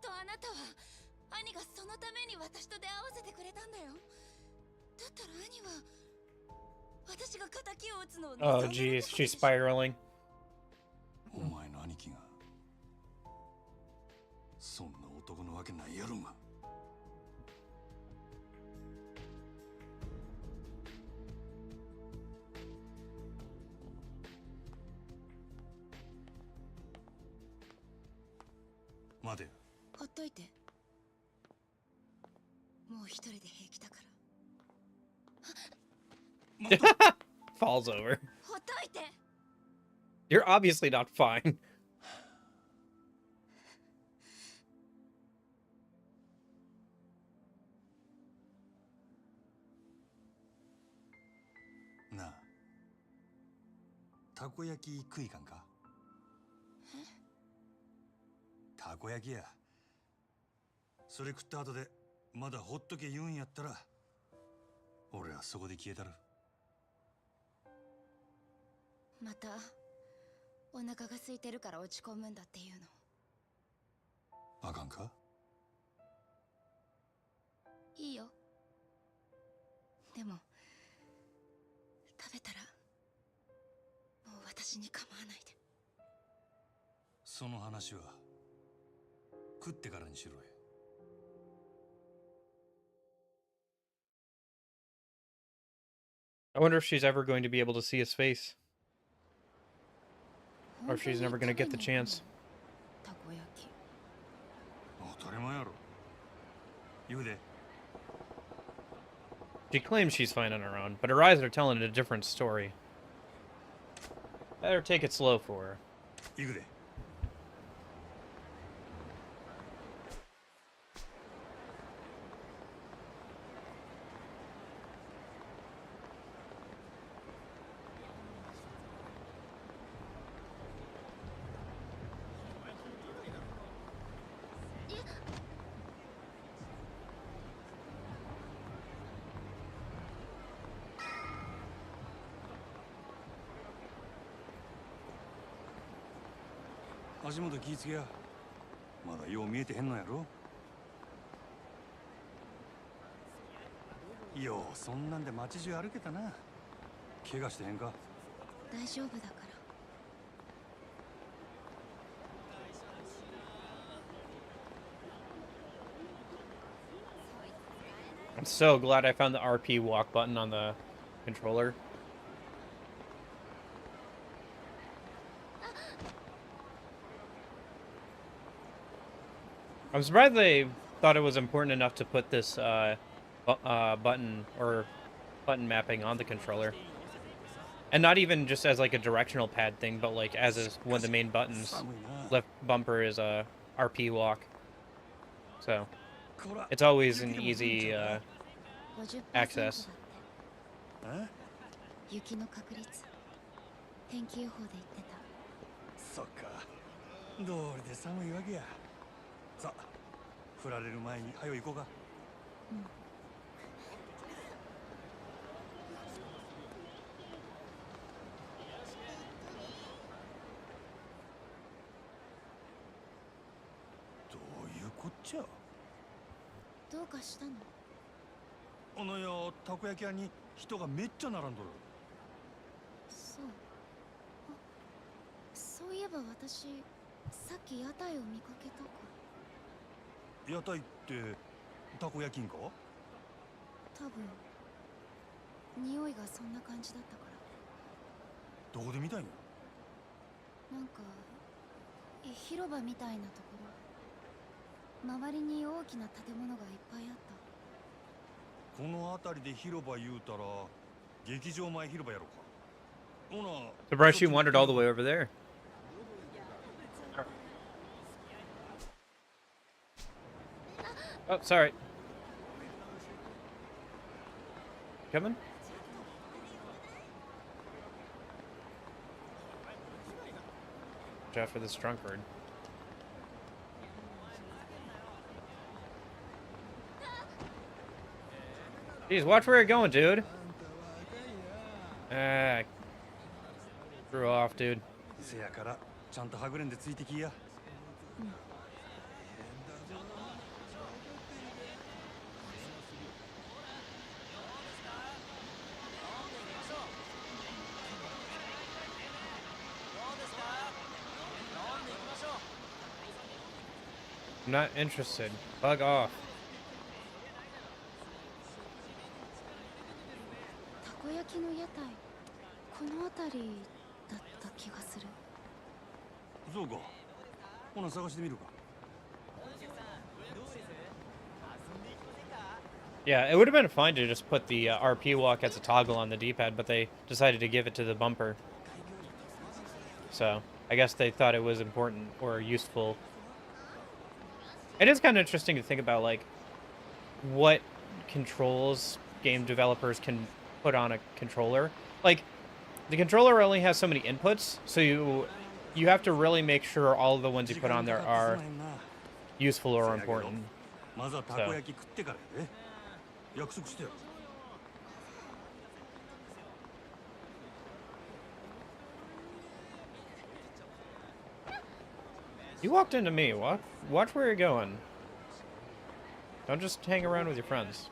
とあなたは兄がそのために私と出会わせてくれたんだよ。だったら兄は私が仇を撃つのを Oh, jeez, she's spiraling. お前の兄貴がそんな男のわけないやろが。待てよ。ほっといて。もう一人で平気だから。Falls over. ほっといて。 You're obviously not fine. なあ、たこ焼き食いかんか。たこ焼きや。それ食った後でまだほっとけ言うんやったら俺はそこで消えたる。またお腹が空いてるから落ち込むんだっていうの。あかんか。いいよ。でも食べたらもう私に構わないで。その話は食ってからにしろや。I wonder if she's ever going to be able to see his face. Or if she's never going to get the chance. たこ焼き。当たり前やろ。言うで。She claims she's fine on her own, but her eyes are telling a different story. Better take it slow for her. 行くで。足元気ぃつけや。まだよう見えてへんのやろ。ようそんなんで街中歩けたな。怪我してへんか。大丈夫だから。I'm so glad I found the RP walk button on the controller. I'm surprised they thought it was important enough to put this button mapping on the controller. And not even just as like a directional pad thing, but like as one of the main buttons. Left bumper is a RP walk. So it's always an easy access. 雪の確率天気予報で言ってた。そっか、どうりで寒いわけや。さあ、振られる前に早行こうか。どういうこっちゃ。どうかしたの？あのよ、たこ焼き屋に人がめっちゃ並んどる。そう。あ、そういえば私さっき屋台を見かけたか。屋台ってたこ焼きんか？多分匂いがそんな感じだったから。どこで見たんや？なんか広場みたいなところ。周りに大きな建物がいっぱいあった。この辺りで広場言うたら劇場前広場やろか。ほな。Surprised she wandered all the way over there. Oh, sorry. Coming? Watch out for this drunkard. Jeez, watch where you're going, dude. Threw off, dude. せやからちゃんとはぐれんでついてきや。I'm not interested. Bug off. たこ焼きの屋台、この辺りだった気がする。そうか。ほな探してみるか。Yeah, it would have been fine to just put the RP walk as a toggle on the D-pad, but they decided to give it to the bumper. So, I guess they thought it was important or useful. It is kind of interesting to think about, like, what controls game developers can put on a controller. Like, the controller only has so many inputs, so you have to really make sure all of the ones you put on there are useful or important. まずはたこ焼き食ってからやで。約束してよ。You walked into me. Watch where you're going. Don't just hang around with your friends.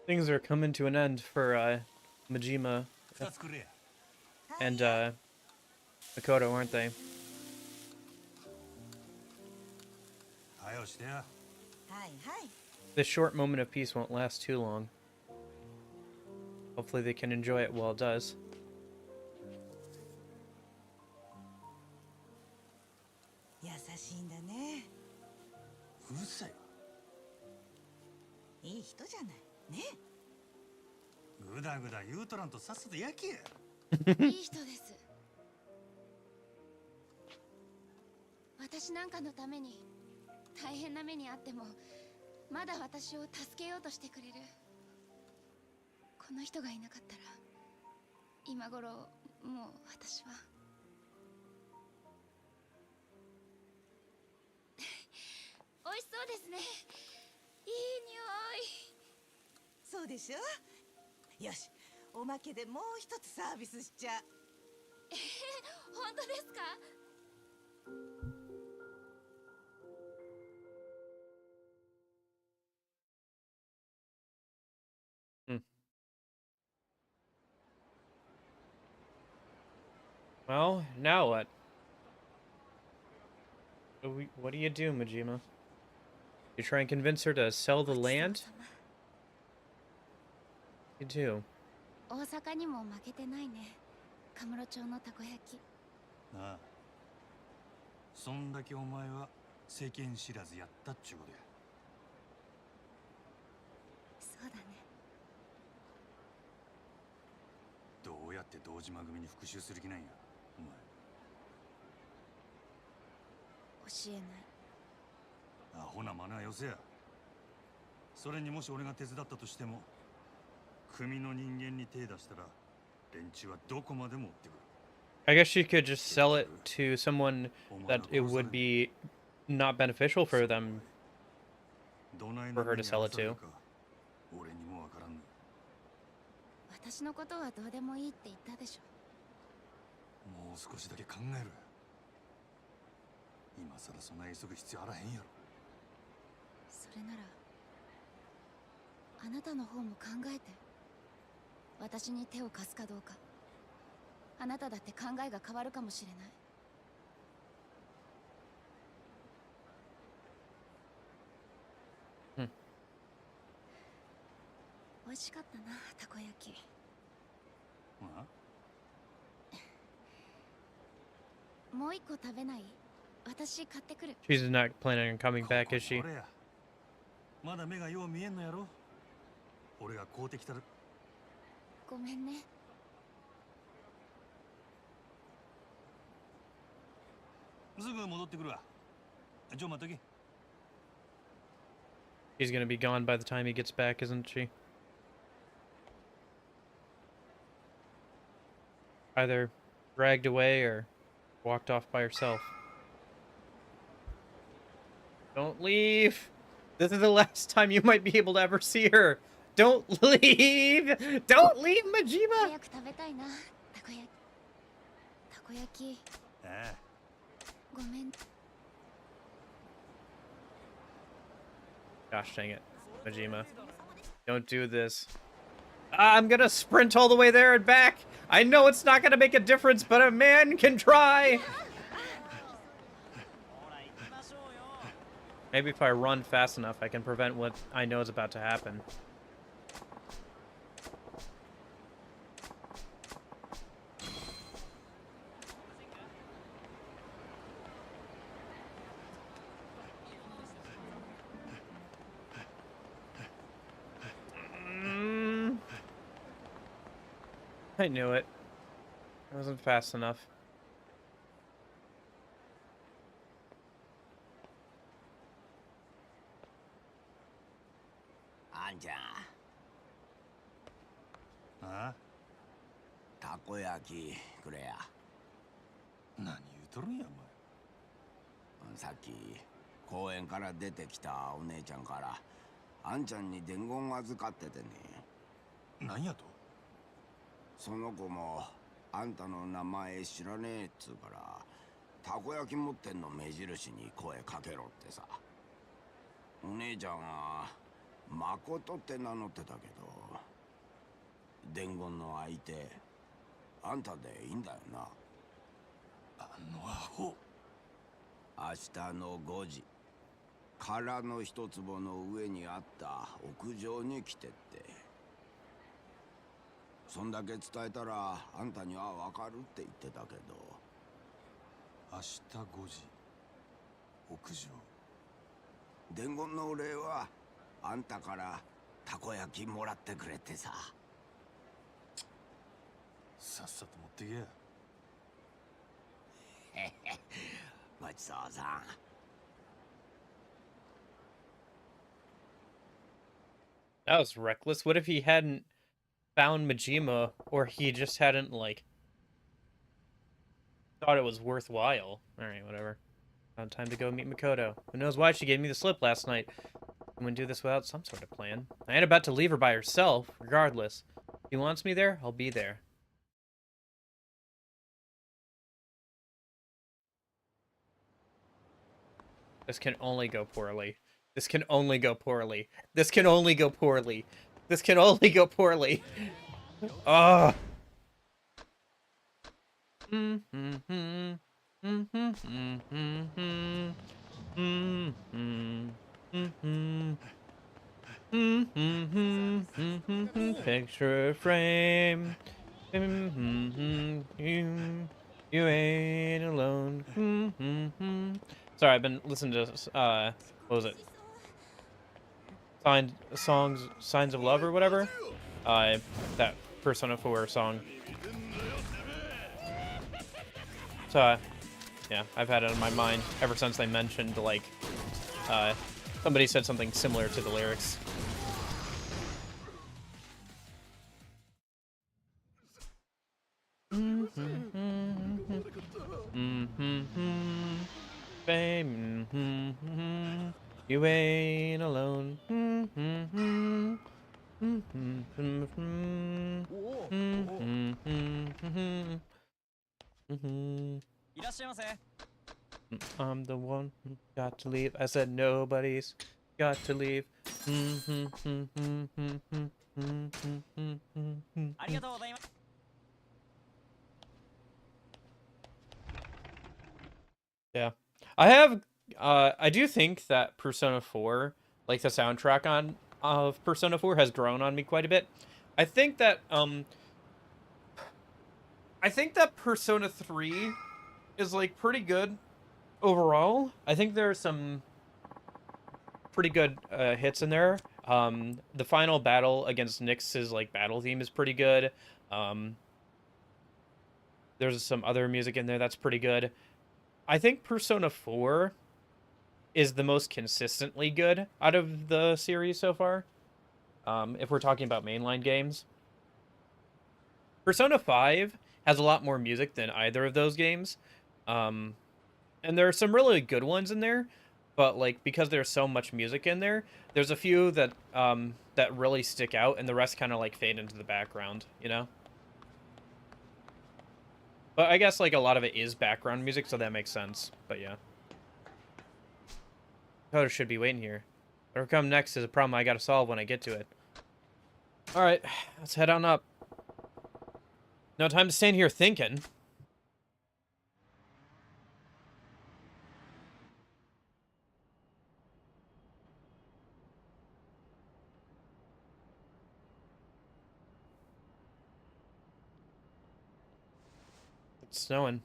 Things are coming to an end for Majima and Makoto, aren't they? This short moment of peace won't last too long. Hopefully they can enjoy it while it does. 優しいんだね。うるさい。いい人じゃないね。ぐだぐだ言うとらんとさっさと焼けや。いい人です。私なんかのために大変な目にあってもまだ私を助けようとしてくれる。この人がいなかったら今頃もう私は。そうでしょ。よし、おまけでもう一つサービスしちゃう。本当ですか？ Hmm. Well, now what? What do you do, Majima? You try and convince her to sell the land? You do. 大阪にも負けてないね。カムロ町のたこ焼き。なあ、そんだけお前は世間知らずやったっちゅうことや。そうだね。どうやって堂島組に復讐する気なんや、お前。教えない。アホな真似はよせや。それにもし俺が手伝ったとしても、組の人間に手出したら連中はどこまでも追ってくる。 I guess she could just sell it to someone that it would be not beneficial for them, for her to sell it to. 俺にもわからん。私のことはどうでもいいって言ったでしょ。もう少しだけ考えろ。今さらそんな急ぐ必要あらへんやろ。それならあなたの方も考えて。私に手を貸すかどうか。あなただって考えが変わるかもしれない。美味しかったな、たこ焼き。もう一個食べない？私買ってくる。 She's not planning on coming back, is she? まだ目がよう見えんのやろ。俺が買うてきたら。ごめんね。すぐ戻ってくるわ。ちょ待っとけ。 She's gonna be gone by the time he gets back, isn't she? Either dragged away or walked off by herself. Don't leave! This is the last time you might be able to ever see her! Don't leave! Don't leave, Majima! 早く食べたいな、たこ焼き。たこ焼き。ああ。ごめん。 Gosh dang it, Majima. Don't do this. I'm gonna sprint all the way there and back! I know it's not gonna make a difference, but a man can try! Maybe if I run fast enough, I can prevent what I know is about to happen. I knew it. I wasn't fast enough. あんちゃん。ああ。たこ焼きくれや。何言うとるんやお前。さっき公園から出てきたお姉ちゃんからあんちゃんに伝言預かっててね。何やと？その子もあんたの名前知らねえっつうからたこ焼き持ってんの目印に声かけろってさ。お姉ちゃんは誠って名乗ってたけど伝言の相手あんたでいいんだよな。あのアホ。明日の5時殻の一坪の上にあった屋上に来てって。そんだけ伝えたらあんたにはわかるって言ってたけど。明日5時屋上。伝言のお礼はあんたからたこ焼きもらってくれってさ。さっさと持ってけや。ごちそうさん。That was reckless. What if he hadn't found Majima, or he just hadn't, like, thought it was worthwhile? Alright, whatever. Time to go meet Makoto. Who knows why she gave me the slip last night. I'm gonna do this without some sort of plan. I ain't about to leave her by herself, regardless. If he wants me there, I'll be there. This can only go poorly. This can only go poorly. This can only go poorly. This can only go poorly. Ugh. Picture frame. You ain't alone. Sorry, I've been listening to what was it? Signs of Love or whatever. That Persona 4 song. So, yeah, I've had it in my mind ever since they mentioned, like, somebody said something similar to the lyrics. Fame. You ain't alone. I'm the one who got to leave. I said nobody's got to leave. Yeah. I do think that Persona 4, like the soundtrack of Persona 4 has grown on me quite a bit. I think that Persona 3 is like pretty good overall. I think there are some pretty good hits in there. The final battle against Nyx's like battle theme is pretty good. There's some other music in there that's pretty good. I think Persona 4 is the most consistently good out of the series so far. If we're talking about mainline games. Persona 5 has a lot more music than either of those games. And there are some really good ones in there, but like because there's so much music in there, there's a few that that really stick out and the rest kind of like fade into the background, you know? But I guess like a lot of it is background music, so that makes sense. But yeah. Dakota should be waiting here. Whatever comes next is a problem I gotta solve when I get to it. Alright, let's head on up. No time to stand here thinking. It's snowing.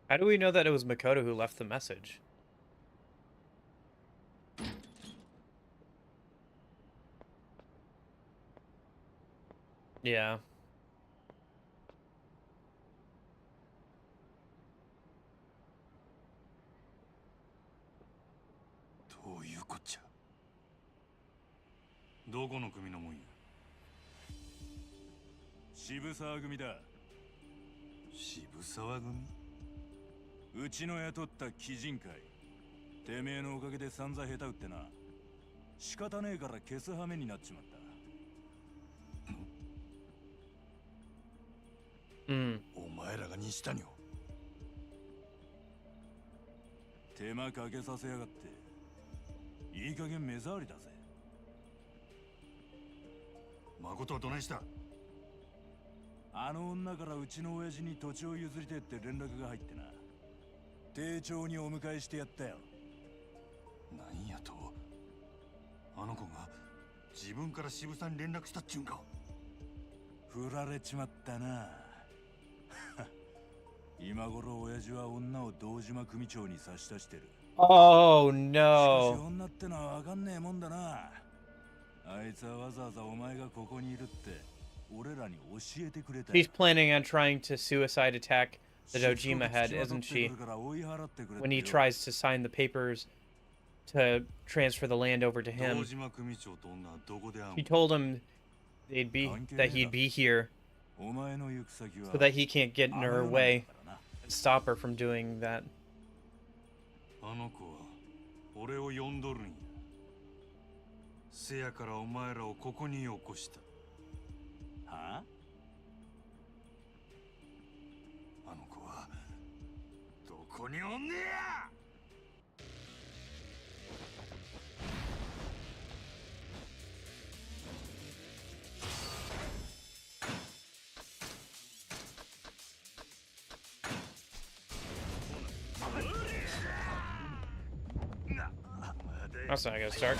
How do we know that it was Makoto who left the message? Yeah. Oh no. 俺らに教えてくれた。 She's planning on trying to suicide attack the Dojima head, isn't she? When he tries to sign the papers to transfer the land over to him. She told him that he'd be here so that he can't get in her way and stop her from doing that. あの子は俺を呼んどるんや。せやからお前らをここに起こした。はあ？あの子はどこにおんねや！ That's not a good start.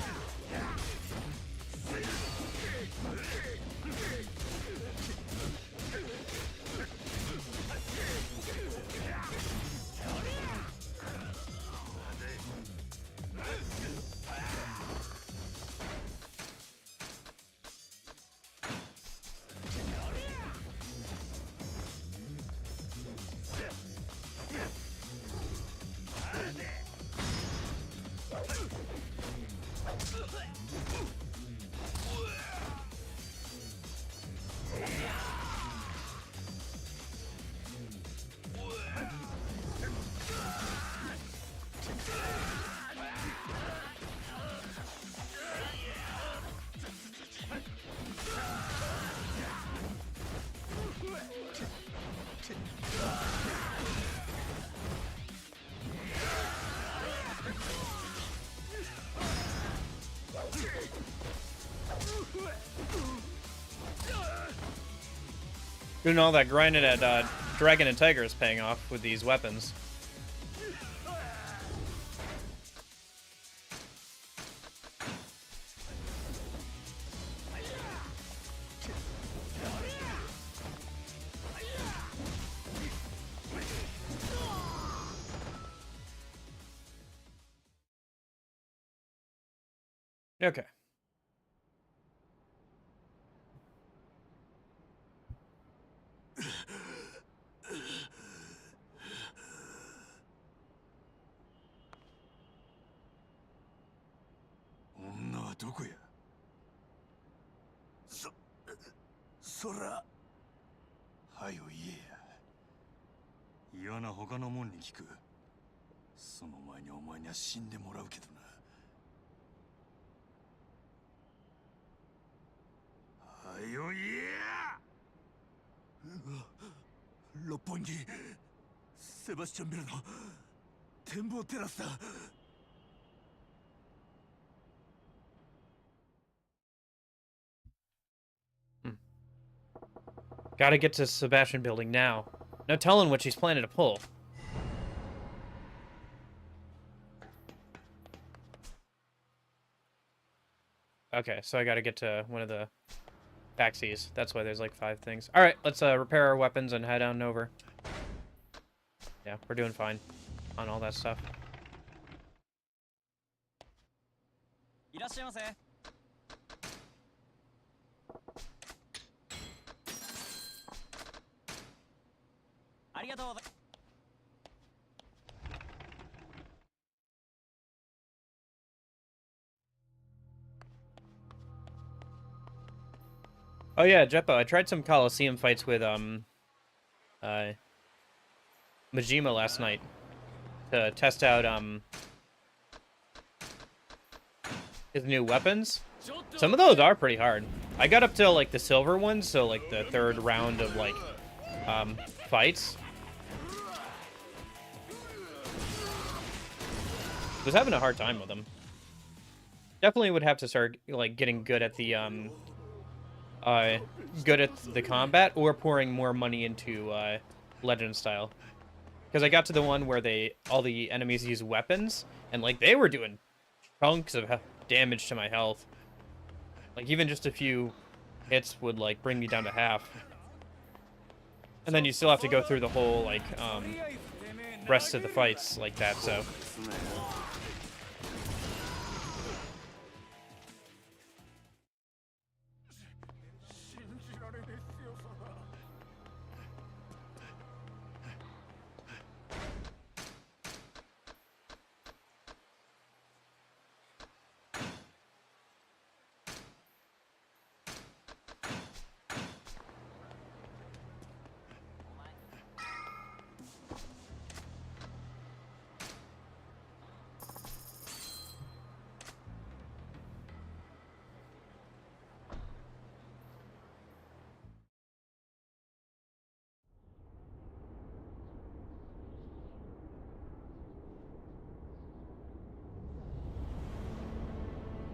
Doing all that grinding at Dragon and Tiger is paying off with these weapons. Okay. Onna どこや？そら。はよ言えや。嫌な他のもんに聞く。その前にお前には死んでもらうけどな。はよ言えや。六本木、セバスチャンビルの展望テラスだ。 Gotta get to Sebastian building now. No telling what she's planning to pull. Okay, so I gotta get to one of the taxis. That's why there's like 5 things. Alright, let's repair our weapons and head on over. Yeah, we're doing fine on all that stuff. Oh yeah, Jeppo, I tried some Coliseum fights with Majima last night to test out his new weapons. Some of those are pretty hard. I got up to like the silver ones, so like the 3rd round of like fights. Was having a hard time with them. Definitely would have to start like getting good at the combat or pouring more money into legend style. Because I got to the one where all the enemies use weapons and like they were doing chunks of damage to my health. Like even just a few hits would like bring me down to half. And then you still have to go through the whole like rest of the fights like that, so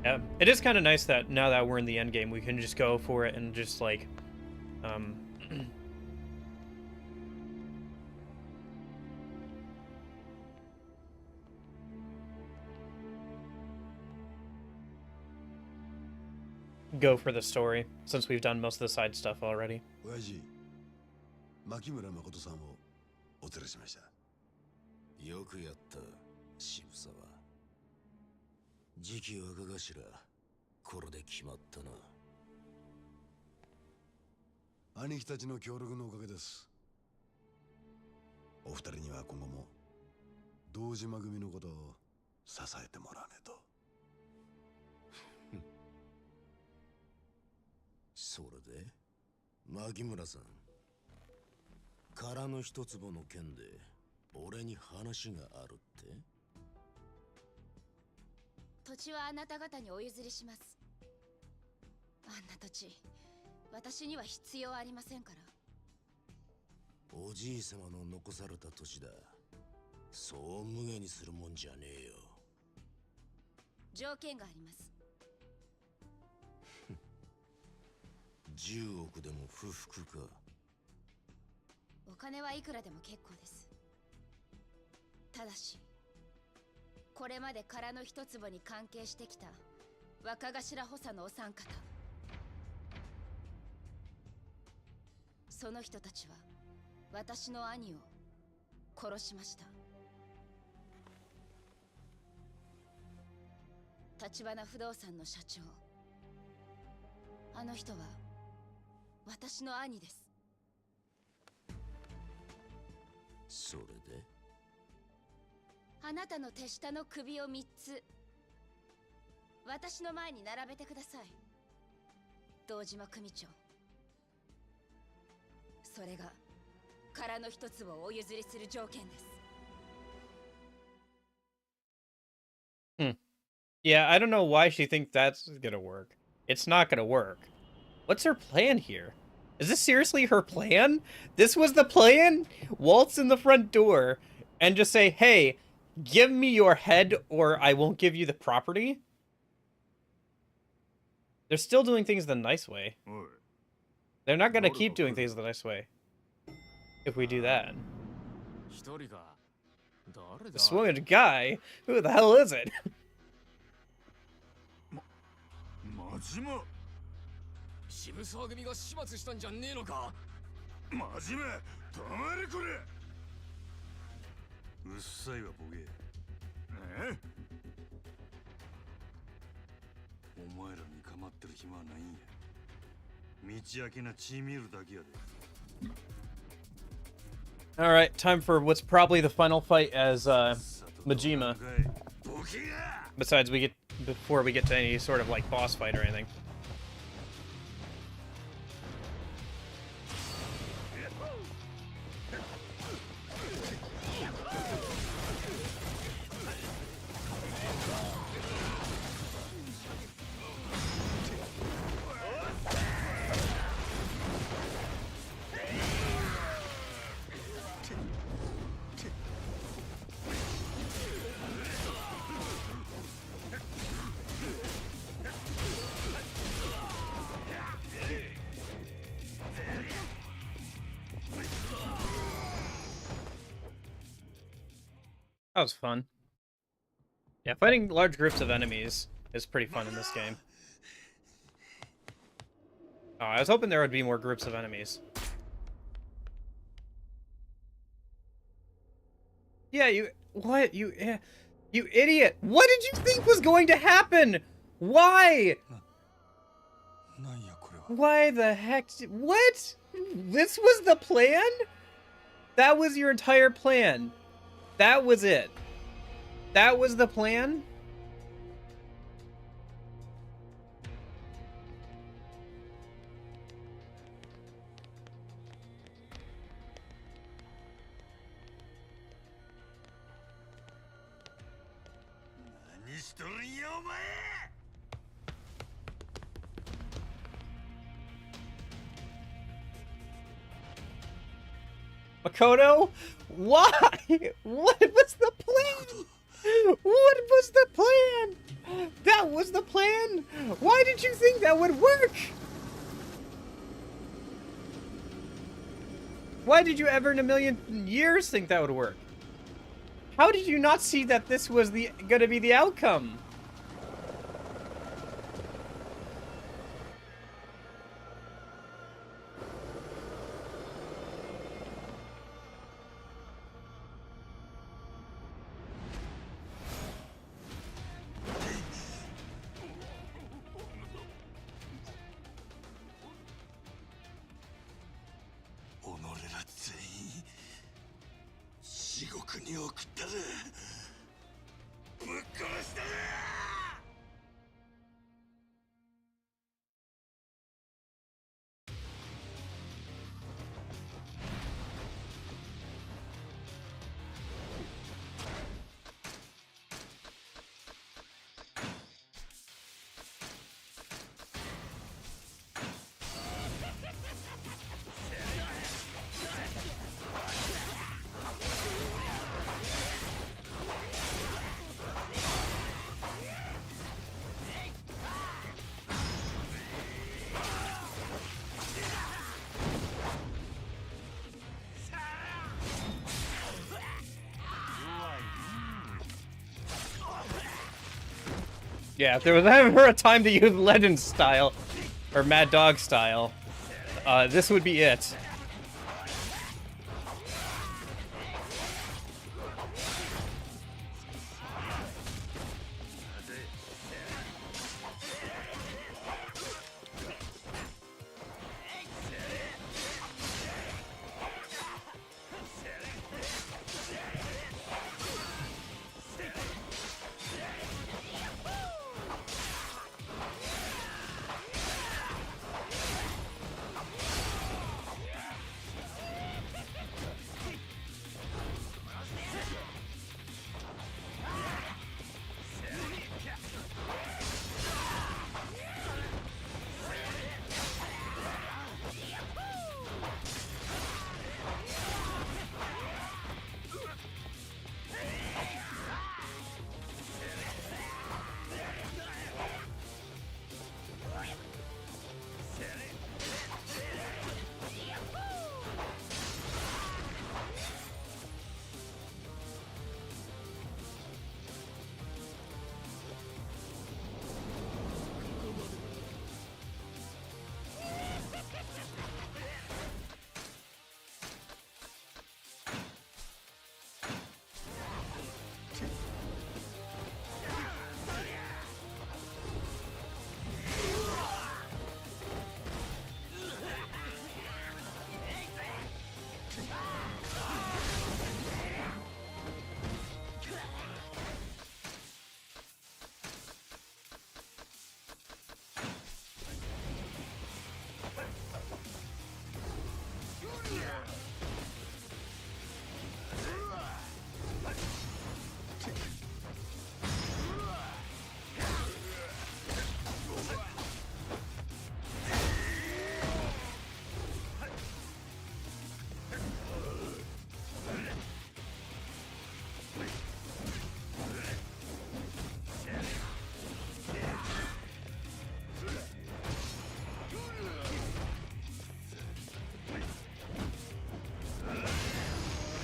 Yeah, it is kind of nice that now that we're in the end game, we can just go for it and just like, go for the story since we've done most of the side stuff already. 親父、牧村誠さんをお連れしました。よくやった渋沢。次期若頭これで決まったな。兄貴たちの協力のおかげです。お二人には今後も堂島組のことを支えてもらわねえと。それで牧村さん、空の一坪の件で俺に話があるって？土地はあなた方にお譲りします。あんな土地、私には必要ありませんから。おじい様の残された土地だ。そう無下にするもんじゃねえよ。条件があります。10億でも不服か。お金はいくらでも結構です。ただし、これまで空の一坪に関係してきた若頭補佐のお三方、その人たちは私の兄を殺しました。橘不動産の社長、あの人は私の兄です。それであなたの手下の首を3つ私の前に並べてください、堂島組長。それが空の一つをお譲りする条件です。Yeah, I don't know why she thinks that's gonna work. It's not gonna work. What's her plan here? Is this seriously her plan? This was the plan? Waltz in the front door and just say, hey, give me your head or I won't give you the property? They're still doing things the nice way. They're not gonna keep doing things the nice way. If we do that. The swinged guy? Who the hell is it? 真島渋沢組が始末したんじゃねえのか。真島止まれこれ。うっさいわボケ。お前らに構ってる暇はないんや。道明けな血見るだけやで。Alright, time for what's probably the final fight as Majima. Besides, before we get to any sort of like boss fight or anything. That was fun. Yeah, fighting large groups of enemies is pretty fun in this game. Oh, I was hoping there would be more groups of enemies. Yeah, you idiot! What did you think was going to happen? Why? Why the heck? What? This was the plan? That was your entire plan. That was it. That was the plan? Makoto? Why? What was the plan? What was the plan? That was the plan? Why did you think that would work? Why did you ever in a million years think that would work? How did you not see that this was gonna be the outcome? Yeah, if there was ever a time to use Legend style, or Mad Dog style, this would be it.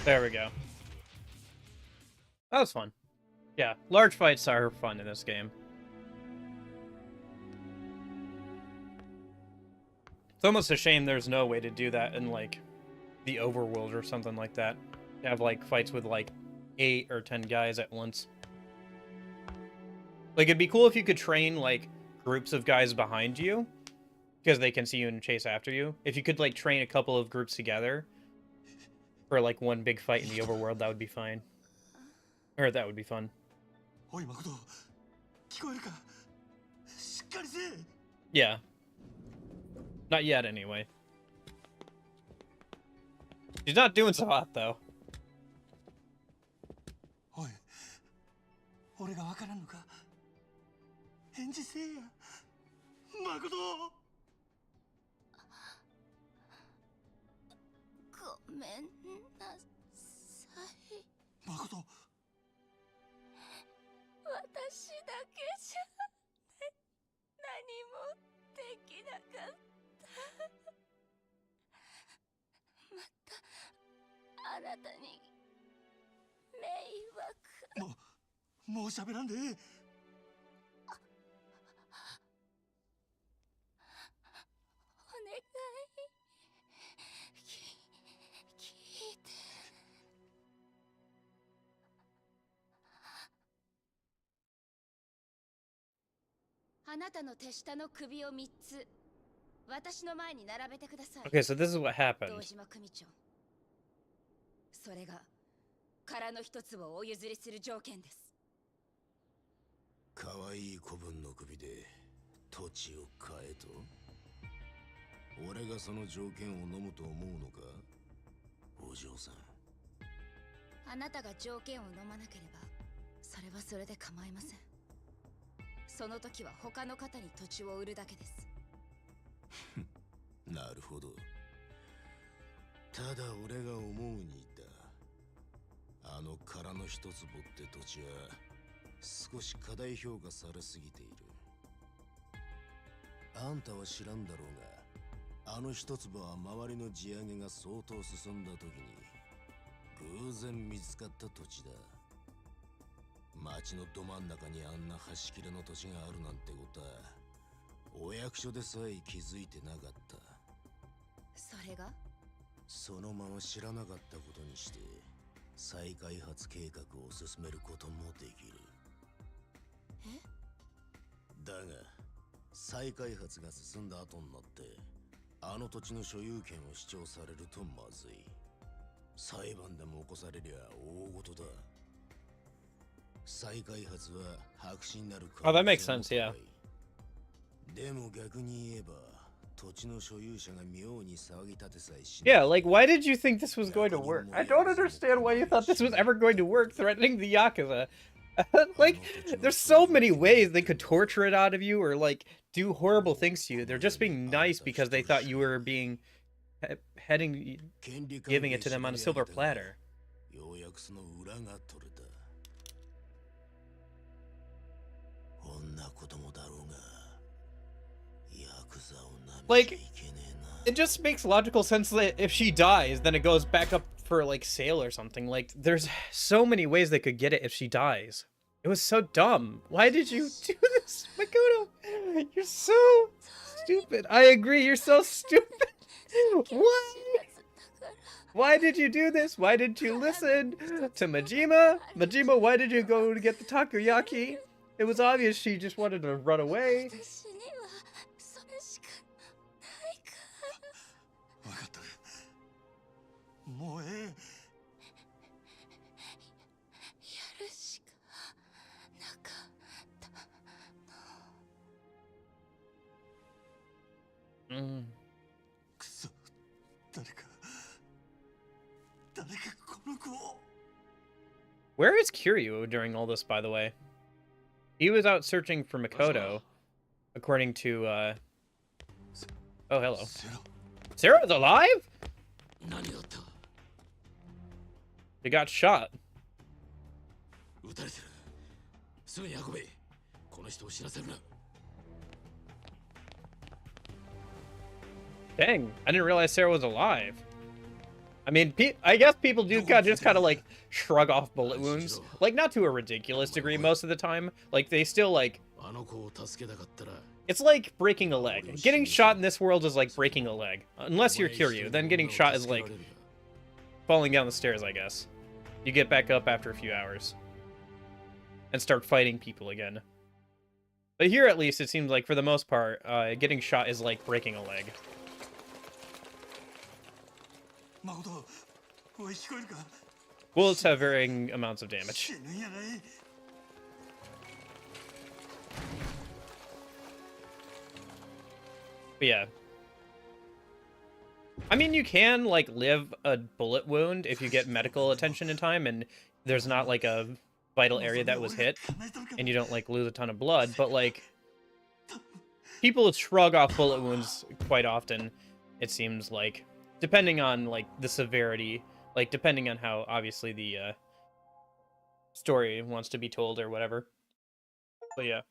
There we go. That was fun. Yeah, large fights are fun in this game. It's almost a shame there's no way to do that in, like, the overworld or something like that. To have, like, fights with, like, 8 or 10 guys at once. Like, it'd be cool if you could train, like, groups of guys behind you, because they can see you and chase after you. If you could, like, train a couple of groups together for, like, one big fight in the overworld, that would be fine. Or that would be fun. Yeah. Not yet, anyway. She's not doing so hot, though. なたに迷惑。もう喋らんでええ。お願い聞いて。あなたの手下の首を3つ私の前に並べてください。 Okay, so this is what 堂 happened. 島組長、それが殻の一つをお譲りする条件です。可愛い子分の首で土地を買えと？俺がその条件を飲むと思うのか、お嬢さん。あなたが条件を飲まなければそれはそれで構いません。その時は他の方に土地を売るだけです。なるほど。ただ俺が思うにだ、あの殻の一坪って土地は少し過大評価されすぎている。あんたは知らんだろうが、あの一坪は周りの地上げが相当進んだ時に偶然見つかった土地だ。町のど真ん中にあんな端切れの土地があるなんてことはお役所でさえ気づいてなかった。それがそのまま知らなかったことにして再開発計画を進めることもできる。だが再開発が進んだ後になってあの土地の所有権を主張されるとまずい。裁判でも起こされりゃ大事だ。再開発は白紙になる可 Oh, that 能 makes 性も sense, yeah. 高い。でも逆に言えば土地の所有者が妙に騒ぎ立てさえしない。 Yeah, like, why did you think this was going to work? I don't understand why you thought this was ever going to work, threatening the Yakuza. Like, there's so many ways they could torture it out of you or, like, do horrible things to you. They're just being nice because they thought you were being... giving it to them on a silver platter. ようやくその裏が取れた。こんなこともだろうが、ヤクザを舐めちゃいけねえな。 It just makes logical sense that if she dies, then it goes back up for, like, sale or something. Like, there's so many ways they could get it if she dies. It was so dumb. Why did you do this, Makoto? You're so stupid. I agree, you're so stupid. Why? Why did you do this? Why didn't you listen to Majima? Majima, why did you go to get the takoyaki? It was obvious she just wanted to run away. 私にはそれしかないから。分かったもうええ。やるしかなかったの。くそ、誰かこの子を。 Where is Kiryu during all this, by the way? He was out searching for Makoto, according to, Oh, hello. Sarah's alive? He got shot. Dang, I didn't realize Sarah was alive. I mean, I guess people do just kind of, like, shrug off bullet wounds. Like, not to a ridiculous degree most of the time. Like, they still, like... It's like breaking a leg. Getting shot in this world is like breaking a leg. Unless you're Kiryu, then getting shot is like falling down the stairs, I guess. You get back up after a few hours. And start fighting people again. But here, at least, it seems like, for the most part, getting shot is like breaking a leg. Bullets have varying amounts of damage. But yeah. I mean, you can, like, live a bullet wound if you get medical attention in time and there's not, like, a vital area that was hit and you don't, like, lose a ton of blood, but, like, people shrug off bullet wounds quite often, it seems like. Depending on, like, the severity, like, depending on how, obviously, the, story wants to be told or whatever. But, yeah.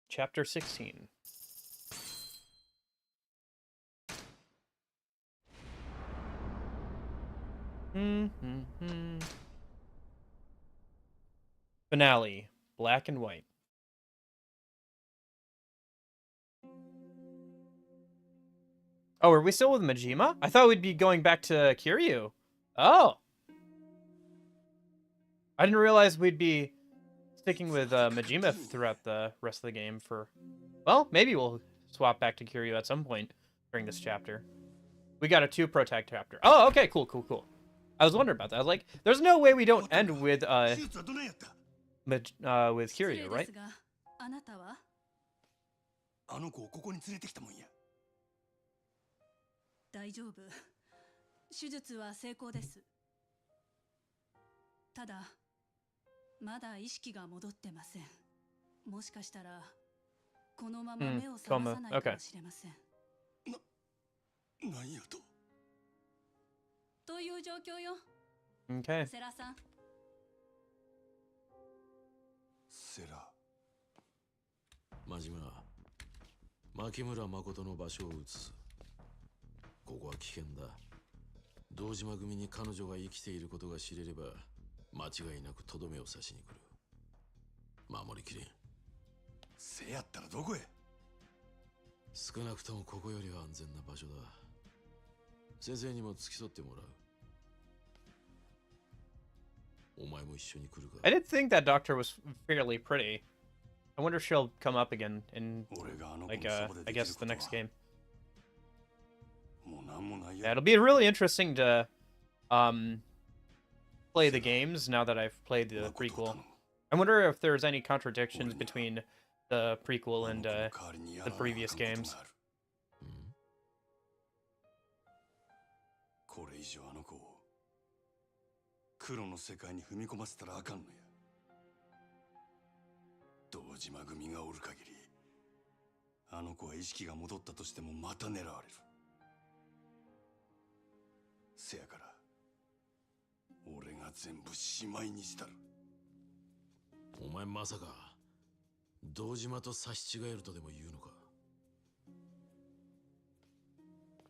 Chapter 16. Finale, black and white. Oh, are we still with Majima? I thought we'd be going back to Kiryu. Oh. I didn't realize we'd be sticking with Majima throughout the rest of the game for... Well, maybe we'll swap back to Kiryu at some point during this chapter. We got a 2 protect chapter. Oh, okay, cool. I was wondering about that. I was like, there's no way we don't end with Kiryu, right? あなたはあの子をここに連れてきたもんや。大丈夫。手術は成功です。ただ、まだ意識が戻ってません。もしかしたら、このまま目を覚まさないかもしれません。何やと。という状況よ。Okay. セラさん。セラ。真島、牧村誠の場所を移す。ここは危険だ。堂島組に彼女が生きていることが知れれば、間違いなくとどめを刺しに来る。守りきれん。せやったらどこへ？少なくともここよりは安全な場所だ。先生にも付き添ってもらう。お前も一緒に来るか？ I did think that doctor was fairly pretty. I wonder if she'll come up again in, like, I guess the next game. Yeah, it'll be really interesting to play the games now that I've played the prequel. I wonder if there's any contradictions between the prequel and the previous games. これ以上あの子を黒の世界に踏み込ませたらあかんのや。堂島組がおる限り、あの子は意識が戻ったとしてもまた狙われる。せやから、俺が全部しまいにしたる。お前まさか堂島と差し違えるとでも言うのか？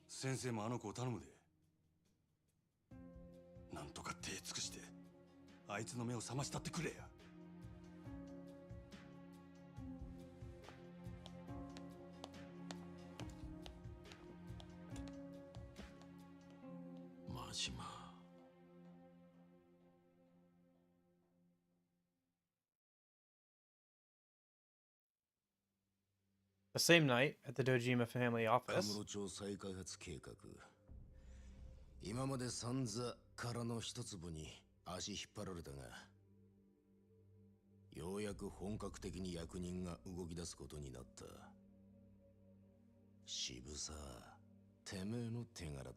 先生もあの子を頼むで。なんとか手尽くしてあいつの目を覚ましたってくれや。真島。The same night at the Dojima family office. カムロ町再開発計画。今まで散々殻の一粒に足引っ張られたが、ようやく本格的に役人が動き出すことになった。渋沢、てめえの手柄だ。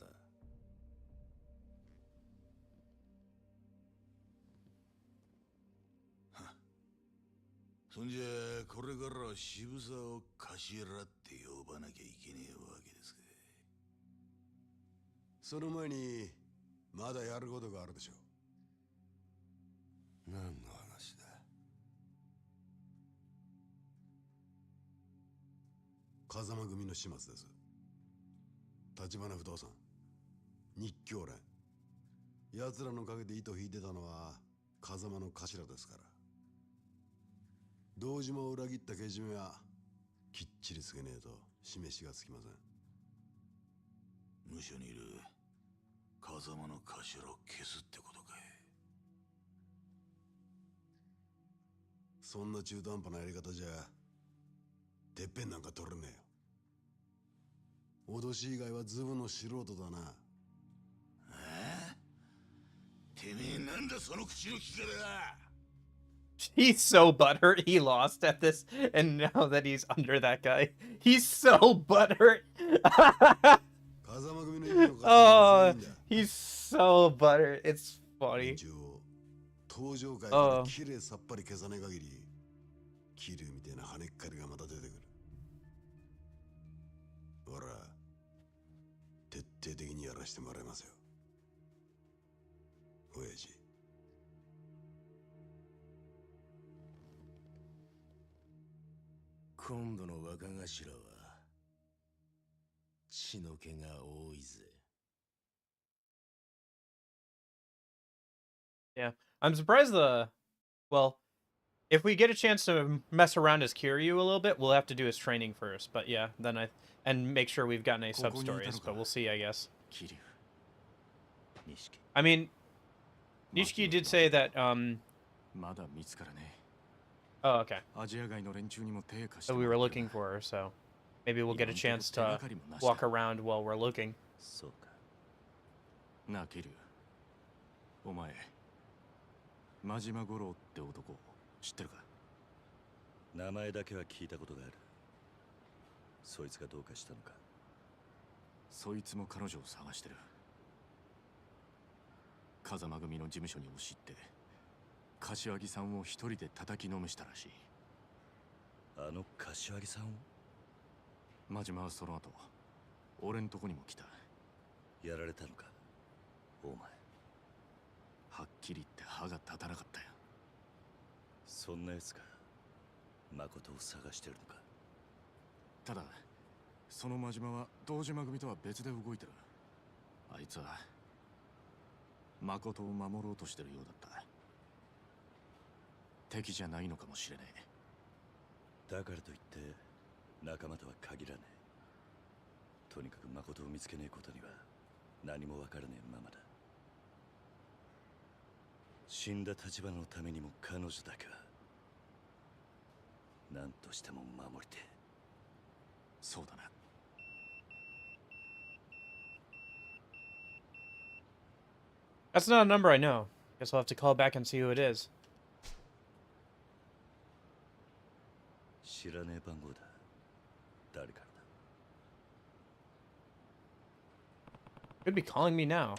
そんじゃこれからは渋沢を頭って呼ばなきゃいけねえわけですか。その前にまだやることがあるでしょう。何の話だ？風間組の始末です。橘不動産、日教連、奴らの陰で糸引いてたのは風間の頭ですから。堂島を裏切ったけじめはきっちりつけねえと示しがつきません。無所にいる風間の頭を消すってことかい。そんな中途半端なやり方じゃてっぺんなんか取れねえよ。脅し以外はズブの素人だな。てめえなんだその口の利き方だ。He's so butthurt he lost at this, and now that he's under that guy, he's so butthurt. Oh, he's so butthurt. It's funny. 登場界からきれいさっぱり消さない限り、桐生みたいな跳ねっかりがまた出てくる。ほら、徹底的にやらしてもらいますよ。親父。今度の若頭は血の気が多いぜ。Yeah. I'm surprised well, if we get a chance to mess around as Kiryu a little bit, we'll have to do his training first. But yeah, then and make sure we've gotten any sub stories. But we'll see, I guess. Kiryu. Nishiki. I mean, Nishiki did say that まだ見つからね oh, okay. アジア外の連中にも手貸して So も we ら were ってる looking for her, so maybe we'll get a 今んとこ chance 手が to かりもなし walk だ around while we're looking. そうか。なあキリュウお前真島五郎って男知ってるか名前だけは聞いたことがある。そいつがどうかしたのか。そいつも彼女を探してる風間組の事務所に押し入って柏木さんを一人で叩きのめしたらしいあの柏木さんを真島はその後俺んとこにも来たやられたのかお前。はっきり言って歯が立たなかったよそんな奴が誠を探してるのか。ただその真島は堂島組とは別で動いてるあいつは誠を守ろうとしてるようだった敵じゃないのかもしれねえだからといって仲間とは限らねえ。とにかく誠を見つけねえことには何もわからねえままだ。死んだ立花のためにも彼女だけは何としても守りてえ。そうだな That's not a number I know. Guess I'll have to call back and see who it is. 知らねえ番号だ。誰からだ。 Could be calling me now.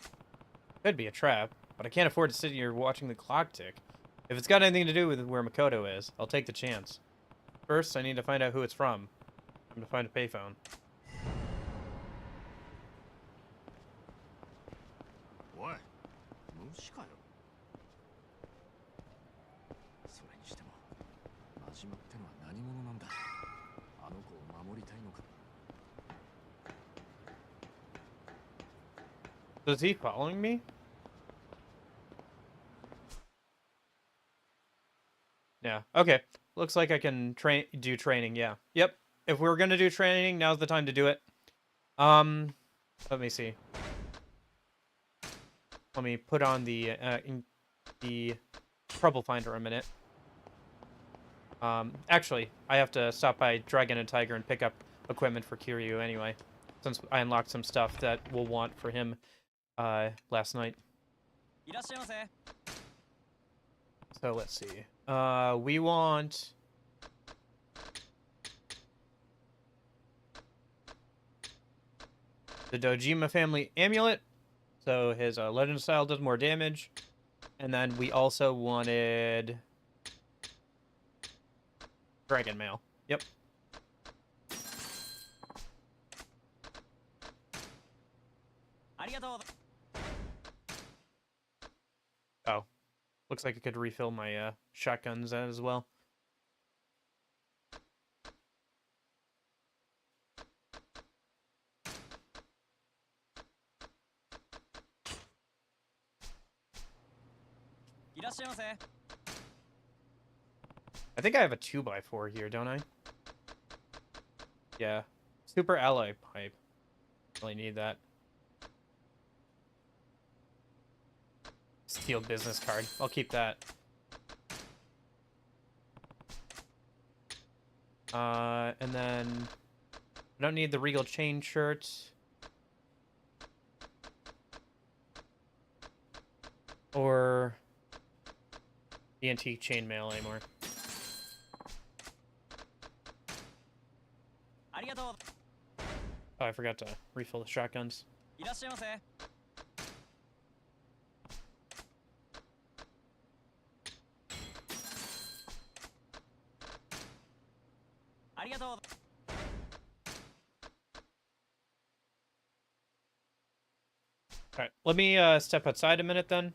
Could be a trap, but I can't afford to sit here watching the clock tick. If it's got anything to do with where Makoto is, I'll take the chance. First, I need to find out who it's from. I'm to find a payphone. おい無視かよそれにしても真島ってのは何者なんだあの子を守りたいのか Is he following me? Yeah. Okay. Looks like I can do training. Yeah. Yep. If we're gonna do training, now's the time to do it. Let me see. Let me put on the trouble finder a minute. Actually, I have to stop by Dragon and Tiger and pick up equipment for Kiryu anyway, since I unlocked some stuff that we'll want for him last night. So let's see. We want the Dojima family amulet, so his legend style does more damage, and then we also wanted dragon mail. Yep. Oh, looks like I could refill my shotguns as well. I think I have a 2x4 here, don't I? Yeah. Super alloy pipe. Really need that. Steel business card. I'll keep that. And then I don't need the Regal chain shirt. Or the antique chainmail anymore. Oh, I forgot to refill the shotguns. Alright, let me step outside a minute then.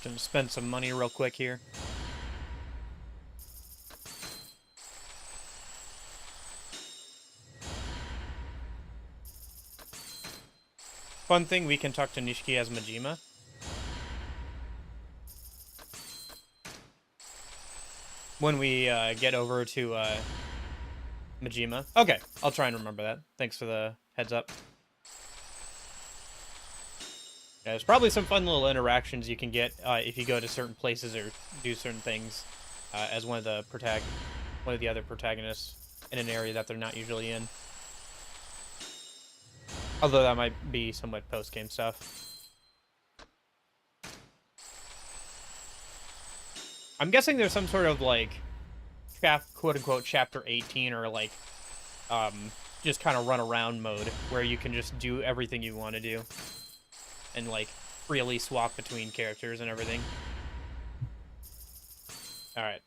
Just gonna spend some money real quick here. Fun thing, we can talk to Nishiki as Majima. When we get over to Majima. Okay, I'll try and remember that. Thanks for the heads up. Yeah, there's probably some fun little interactions you can get if you go to certain places or do certain things as one of the other protagonists in an area that they're not usually in. Although that might be somewhat post-game stuff. I'm guessing there's some sort of, like, quote-unquote Chapter 18 or, like, just kind of run around mode where you can just do everything you want to do. And, like, freely swap between characters and everything. Alright.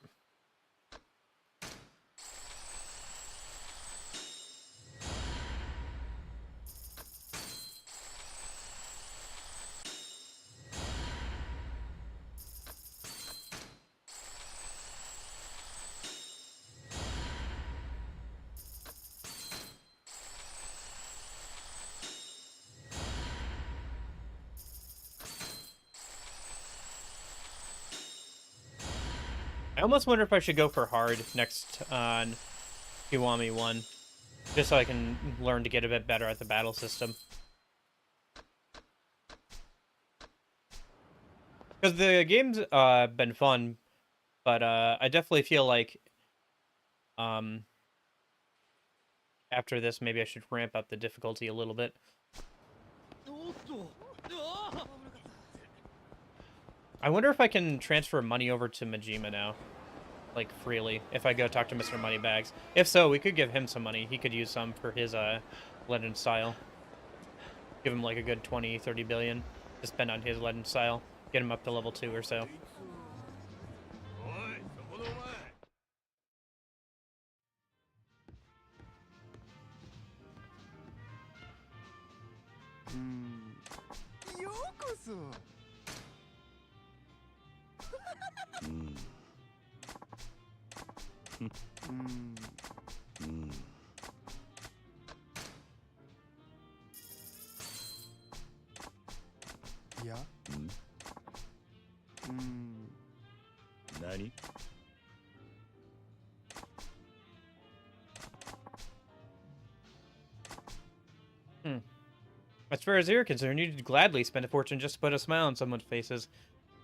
I almost wonder if I should go for hard next on Kiwami 1. Just so I can learn to get a bit better at the battle system. Because the game's been fun, but I definitely feel like after this, maybe I should ramp up the difficulty a little bit. I wonder if I can transfer money over to Majima now. Like, freely. If I go talk to Mr. Moneybags. If so, we could give him some money. He could use some for his legend style. Give him like a good 20, 30 billion to spend on his legend style. Get him up to level 2 or so. Yeah. 何 As far as you're concerned, you'd gladly spend a fortune just to put a smile on someone's faces.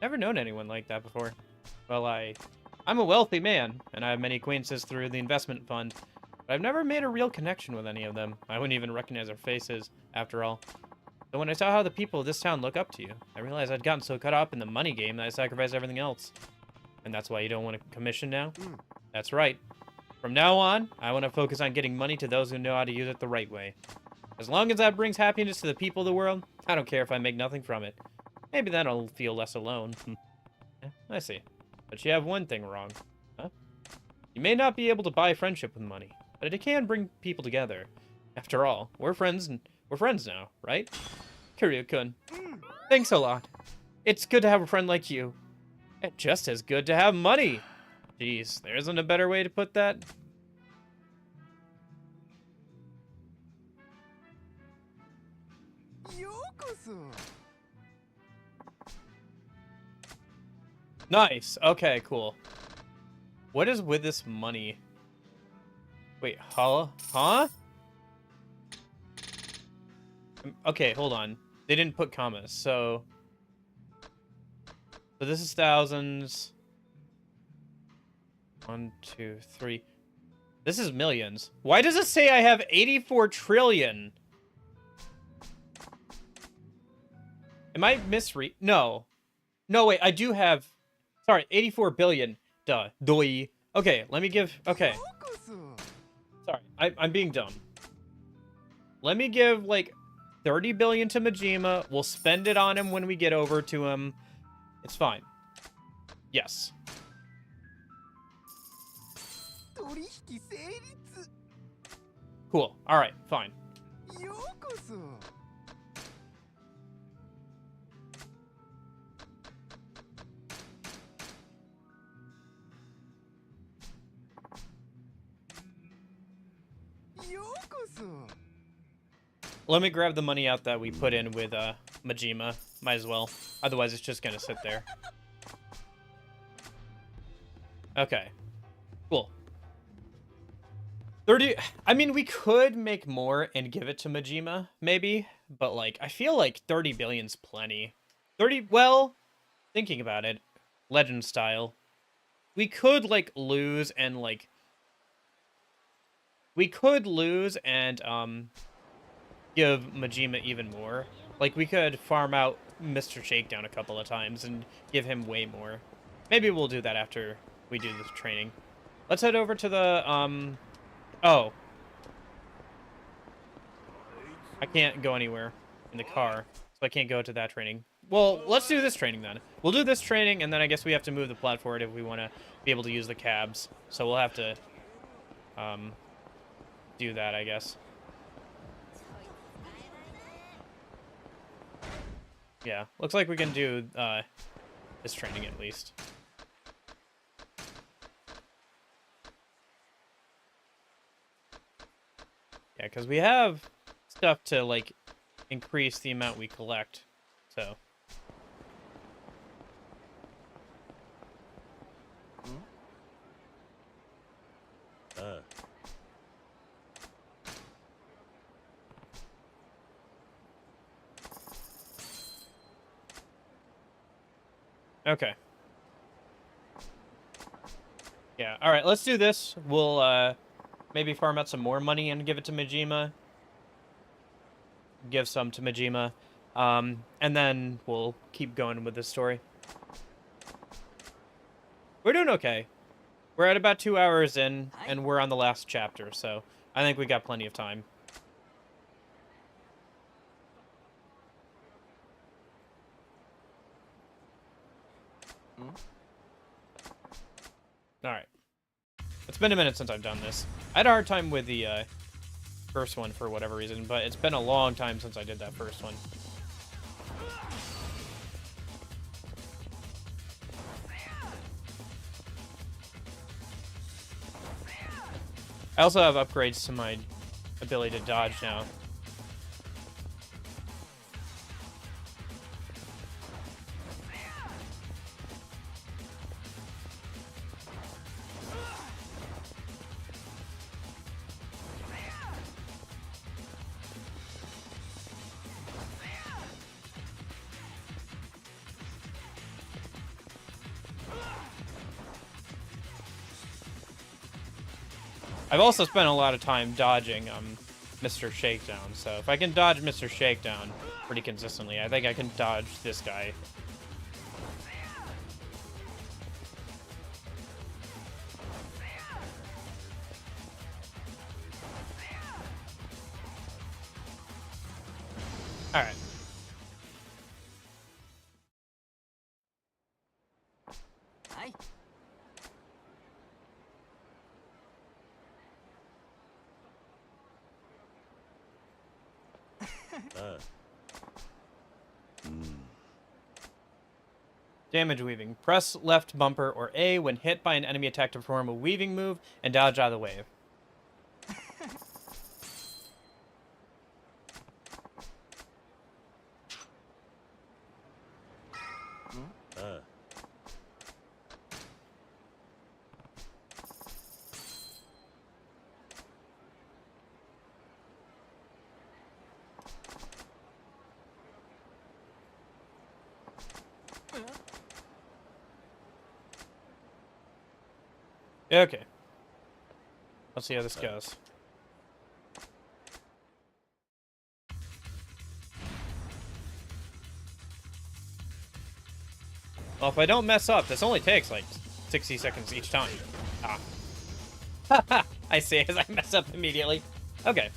Never known anyone like that before. Well, I'm a wealthy man, and I have many acquaintances through the investment fund, but I've never made a real connection with any of them. I wouldn't even recognize their faces, after all. So when I saw how the people of this town look up to you, I realized I'd gotten so caught up in the money game that I sacrificed everything else. And that's why you don't want a commission now? That's right. From now on, I want to focus on getting money to those who know how to use it the right way. As long as that brings happiness to the people of the world, I don't care if I make nothing from it. Maybe then I'll feel less alone. I see. But you have one thing wrong. Huh? You may not be able to buy friendship with money, but it can bring people together. After all, we're friends now, right? Kiryu-kun. Thanks a lot. It's good to have a friend like you. And just as good to have money. Jeez, there isn't a better way to put that. Nice. Okay, cool. What is with this money? Wait, huh? Huh? Okay, hold on. They didn't put commas, so this is thousands. 1, 2, 3. This is millions. Why does it say I have 84 trillion? Am I misread? No. No, wait, I do have... Sorry, 84 billion. Duh. Doi. Okay, let me give... Okay. Sorry, I'm being dumb. Let me give, like, 30 billion to Majima. We'll spend it on him when we get over to him. It's fine. Yes. Cool. Alright, fine. Let me grab the money out that we put in with Majima. Might as well. Otherwise, it's just gonna sit there. Okay. Cool. 30... I mean, we could make more and give it to Majima, maybe. But, like, I feel like 30 billion's plenty. 30... Well, thinking about it, Legend style, we could, like, lose and, like... We could lose and, give Majima even more. Like, we could farm out Mr. Shakedown a couple of times and give him way more. Maybe we'll do that after we do this training. Let's head over to the, Oh. I can't go anywhere in the car, so I can't go to that training. Well, let's do this training then. We'll do this training, and then I guess we have to move the plot forward if we want to be able to use the cabs. So we'll have to, do that, I guess. Yeah, looks like we can do this training at least. Yeah, because we have stuff to, like, increase the amount we collect, so. Okay. Yeah, alright, let's do this. We'll, maybe farm out some more money and give it to Majima. Give some to Majima. And then we'll keep going with this story. We're doing okay. We're at about 2 hours in, and we're on the last chapter, so I think we got plenty of time. Alright. It's been a minute since I've done this. I had a hard time with the first one for whatever reason, but it's been a long time since I did that first one. I also have upgrades to my ability to dodge now. I've also spent a lot of time dodging Mr. Shakedown, so if I can dodge Mr. Shakedown pretty consistently, I think I can dodge this guy. Alright. Hi. Damage weaving. Press left bumper or A when hit by an enemy attack to perform a weaving move and dodge out of the wave. Okay. Let's see how this goes. Well, if I don't mess up, this only takes like 60 seconds each time. Ah. I see, as I mess up immediately. Okay.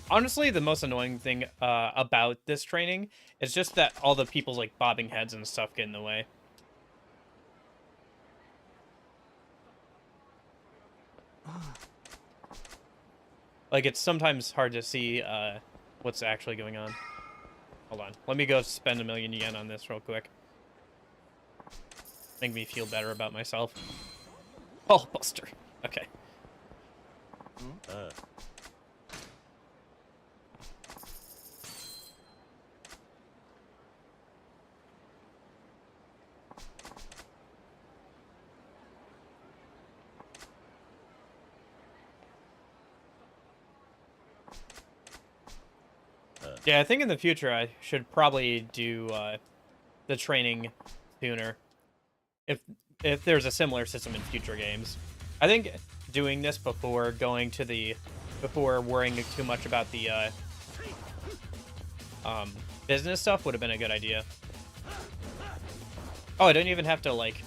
Honestly, the most annoying thing about this training is just that all the people's like bobbing heads and stuff get in the way. Like, it's sometimes hard to see what's actually going on. Hold on. Let me go spend 1,000,000 yen on this real quick. Make me feel better about myself. Oh, Buster. Okay. Yeah, I think in the future I should probably do the training sooner. If there's a similar system in future games. I think doing this before worrying too much about the business stuff would have been a good idea. Oh, I don't even have to, like...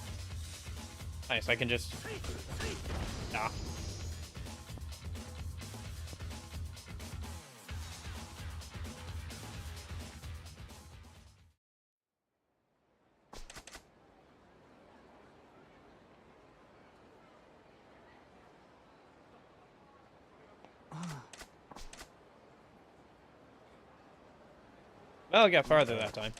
Nice, I can just... Ah. Well, I got farther that time.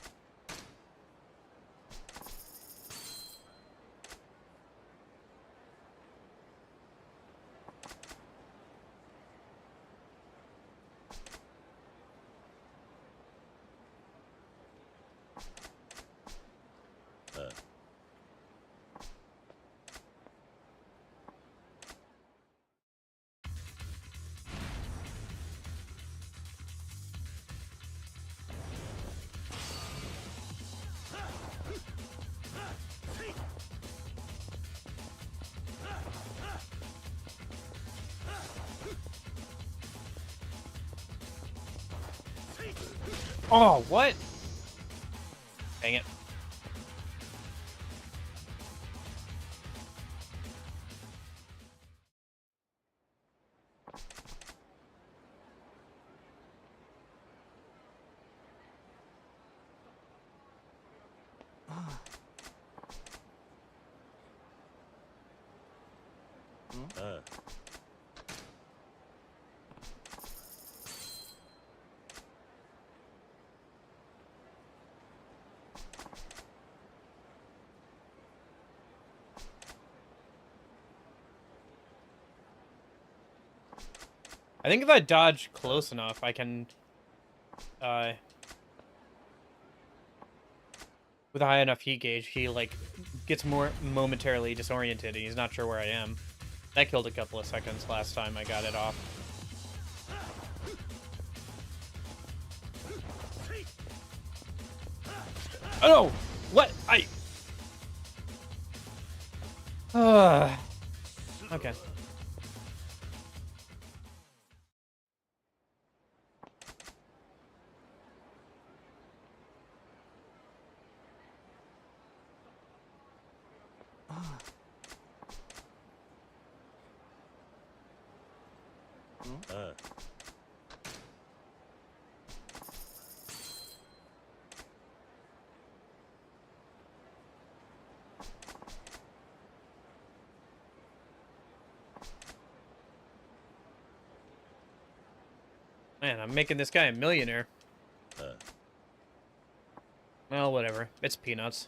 Oh, what? Dang it. I think if I dodge close enough, I can, with a high enough heat gauge, he, like, gets more momentarily disoriented and he's not sure where I am. That killed a couple of seconds last time I got it off. Oh no! What? Okay. Man, I'm making this guy a millionaire. Well, whatever. It's peanuts.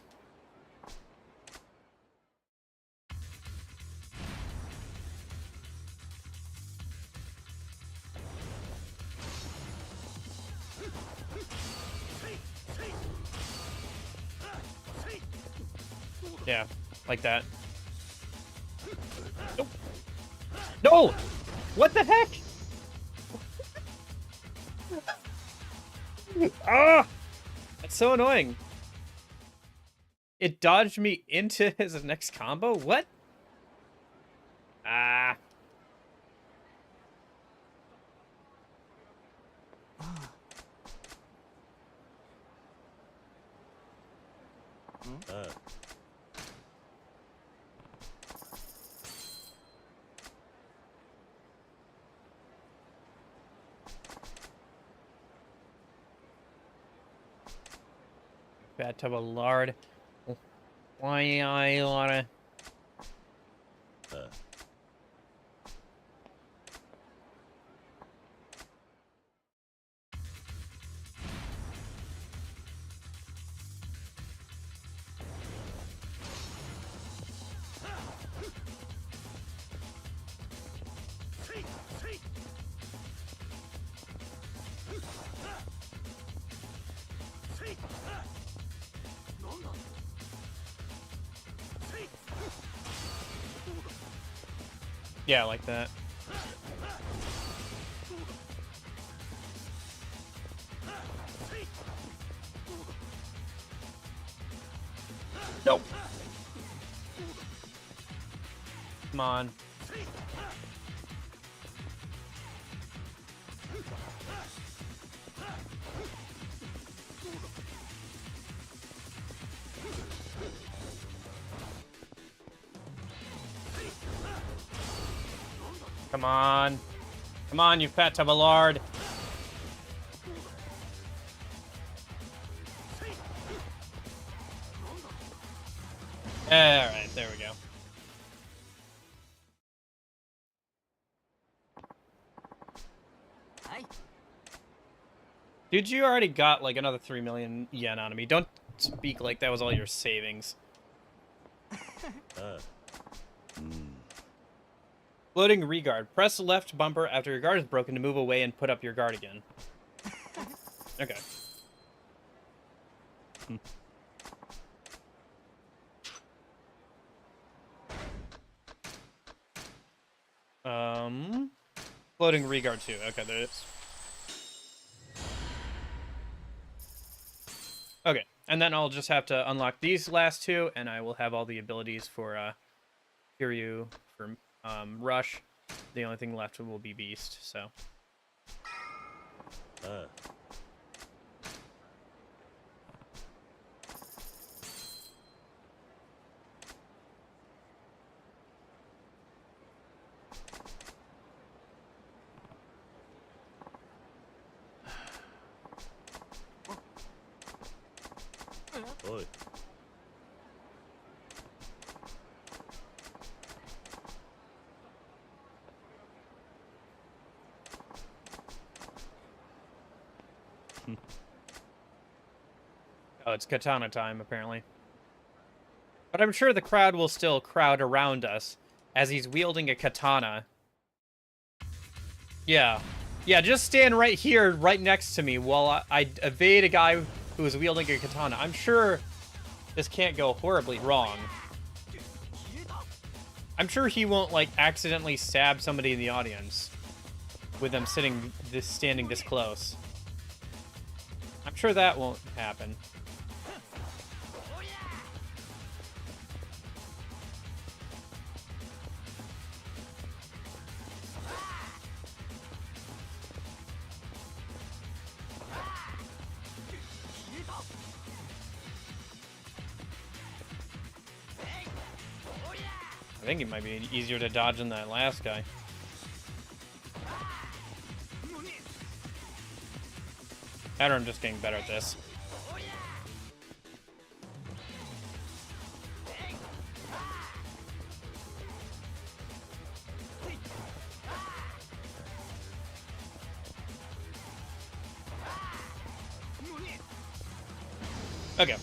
Yeah, like that. Nope. No! What the heck? Ah! That's so annoying. It dodged me into his next combo? What? Ah. Bathtub of lard. Why I wanna... Yeah, like that. Nope. Come on. Come on. Come on, you fat taballard. Alright, there we go. Dude, you already got like another 3 million yen out of me. Don't speak like that was all your savings. Floating reguard. Press left bumper after your guard is broken to move away and put up your guard again. Okay. Floating reguard too. Okay, there it is. Okay, and then I'll just have to unlock these last two, and I will have all the abilities for Kiryu, for Rush. The only thing left will be Beast, so. Oi. Oh, it's katana time, apparently. But I'm sure the crowd will still crowd around us as he's wielding a katana. Yeah. Yeah, just stand right here, right next to me, while I evade a guy who is wielding a katana. I'm sure this can't go horribly wrong. I'm sure he won't, like, accidentally stab somebody in the audience with them standing this close. I'm sure that won't happen. I think it might be easier to dodge than that last guy. Or I'm just getting better at this. Okay.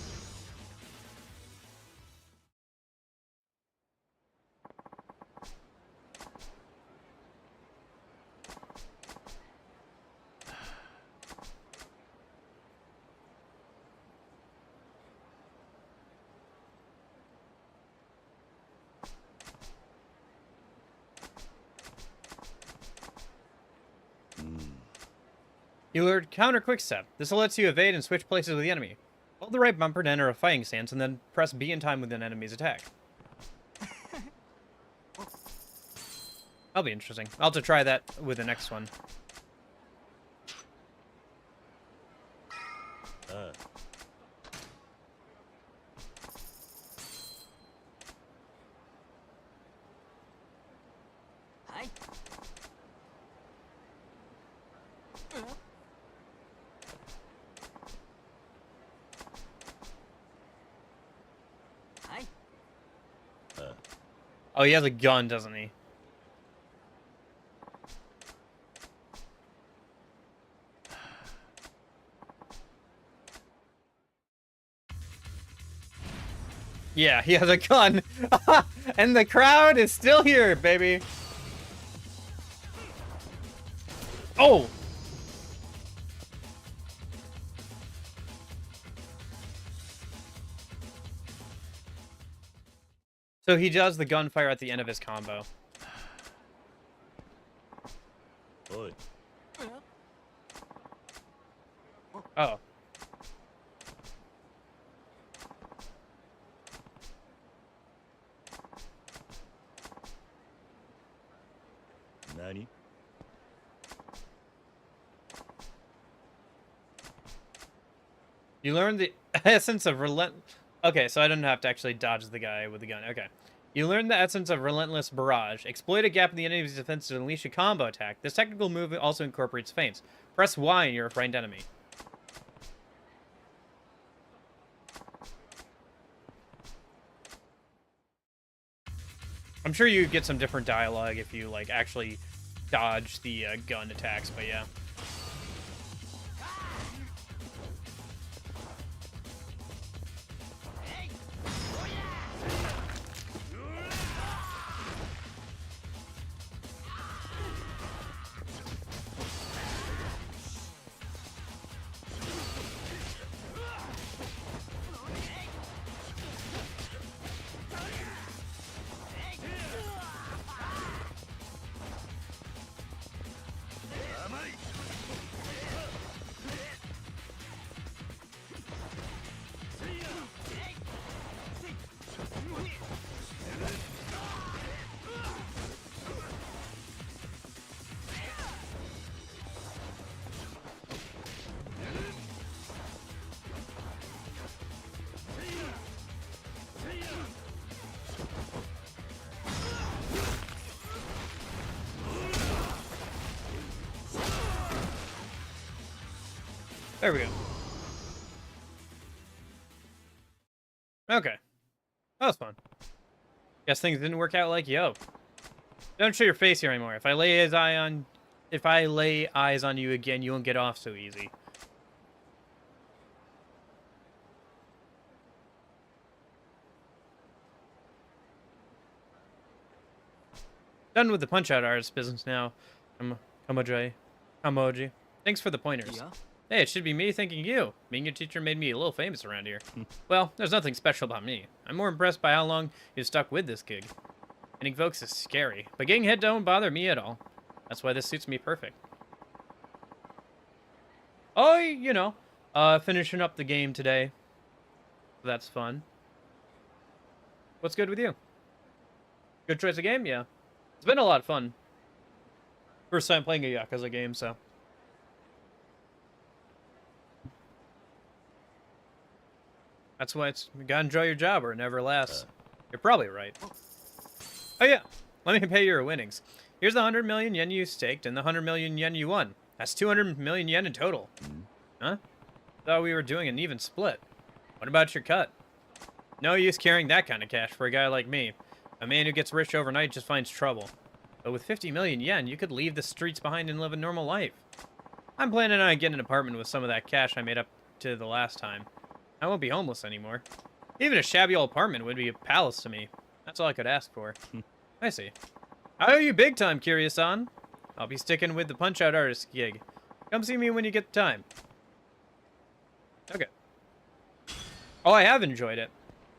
You learned counter quick step. This lets you evade and switch places with the enemy. Hold the right bumper to enter a fighting stance, and then press B in time with an enemy's attack. That'll be interesting. I'll have to try that with the next one. Oh, he has a gun, doesn't he? Yeah, he has a gun. And the crowd is still here, baby. Oh! So he does the gunfire at the end of his combo. Oi. Oh. You learn the essence of Okay, so I don't have to actually dodge the guy with the gun. Okay. You learn the essence of relentless barrage. Exploit a gap in the enemy's defense to unleash a combo attack. This technical move also incorporates feints. Press Y and you're a frightened enemy. I'm sure you get some different dialogue if you like actually dodge the gun attacks, but yeah. There we go. Okay. That was fun. Guess things didn't work out like yo. Don't show your face here anymore. If I lay eyes on you again, you won't get off so easy. Done with the punch-out artist business now. Kamoji. Thanks for the pointers. Yeah. Hey, it should be me thanking you. Being your teacher made me a little famous around here. Well, there's nothing special about me. I'm more impressed by how long you stuck with this gig. Getting folks is scary, but getting hit don't bother me at all. That's why this suits me perfect. Oh, you know, finishing up the game today. That's fun. What's good with you? Good choice of game? Yeah. It's been a lot of fun. First time playing a Yakuza game, so. That's why you gotta enjoy your job or it never lasts. You're probably right. Oh yeah, let me pay your winnings. Here's the 100 million yen you staked and the 100 million yen you won. That's 200 million yen in total. Huh? Thought we were doing an even split. What about your cut? No use carrying that kind of cash for a guy like me. A man who gets rich overnight just finds trouble. But with 50 million yen, you could leave the streets behind and live a normal life. I'm planning on getting an apartment with some of that cash I made up to the last time. I won't be homeless anymore. Even a shabby old apartment would be a palace to me. That's all I could ask for. I see. I owe you big time, Kiryu-san. I'll be sticking with the punch-out artist gig. Come see me when you get the time. Okay. Oh, I have enjoyed it.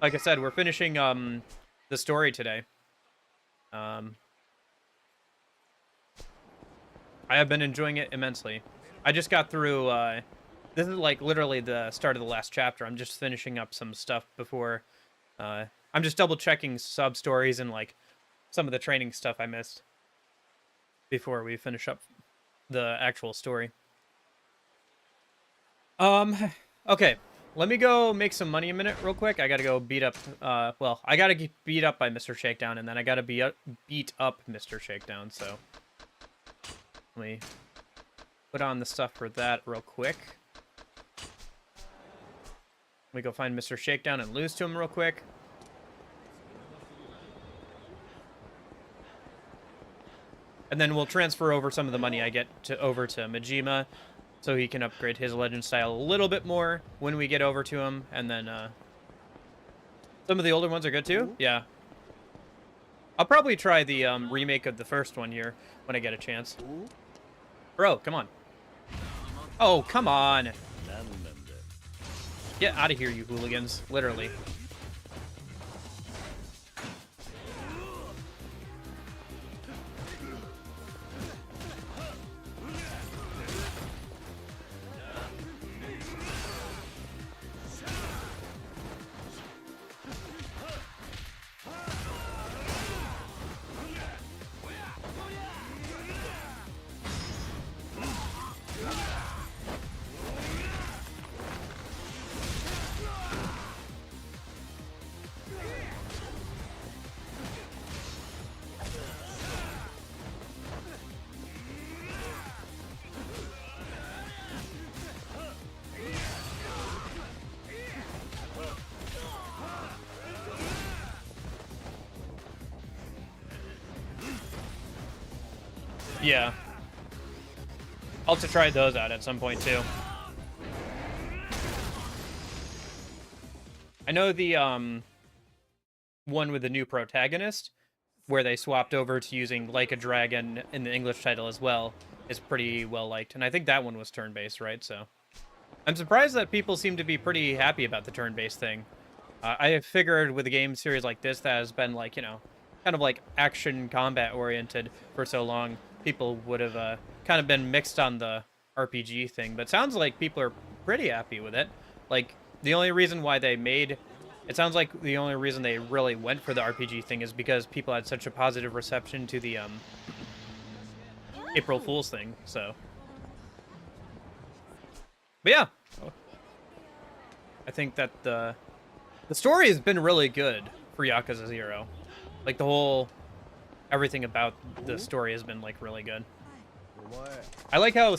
Like I said, we're finishing the story today. I have been enjoying it immensely. I just got through... this is like literally the start of the last chapter. I'm just finishing up some stuff before... I'm just double-checking sub-stories and like some of the training stuff I missed before we finish up the actual story. Okay. Let me go make some money a minute real quick. I gotta go beat up, well, I gotta get beat up by Mr. Shakedown, and then I gotta beat up Mr. Shakedown, so... Let me put on the stuff for that real quick. Let me go find Mr. Shakedown and lose to him real quick. And then we'll transfer over some of the money I get over to Majima, so he can upgrade his legend style a little bit more when we get over to him. And then some of the older ones are good too. Yeah. I'll probably try the remake of the first one here when I get a chance. Bro, come on. Oh, come on. Get out of here, you hooligans. Literally. Yeah. I'll have to try those out at some point too. I know the one with the new protagonist, where they swapped over to using Like a Dragon in the English title as well, is pretty well liked. And I think that one was turn-based, right? So I'm surprised that people seem to be pretty happy about the turn-based thing. I figured with a game series like this that has been like, you know, kind of like action combat oriented for so long, people would have kind of been mixed on the RPG thing. But it sounds like people are pretty happy with it. Like, the only reason why they made... It sounds like the only reason they really went for the RPG thing is because people had such a positive reception to the April Fool's thing, so... But yeah, I think that the story has been really good for Yakuza 0. Like, the whole... Everything about the story has been, like, really good. I like how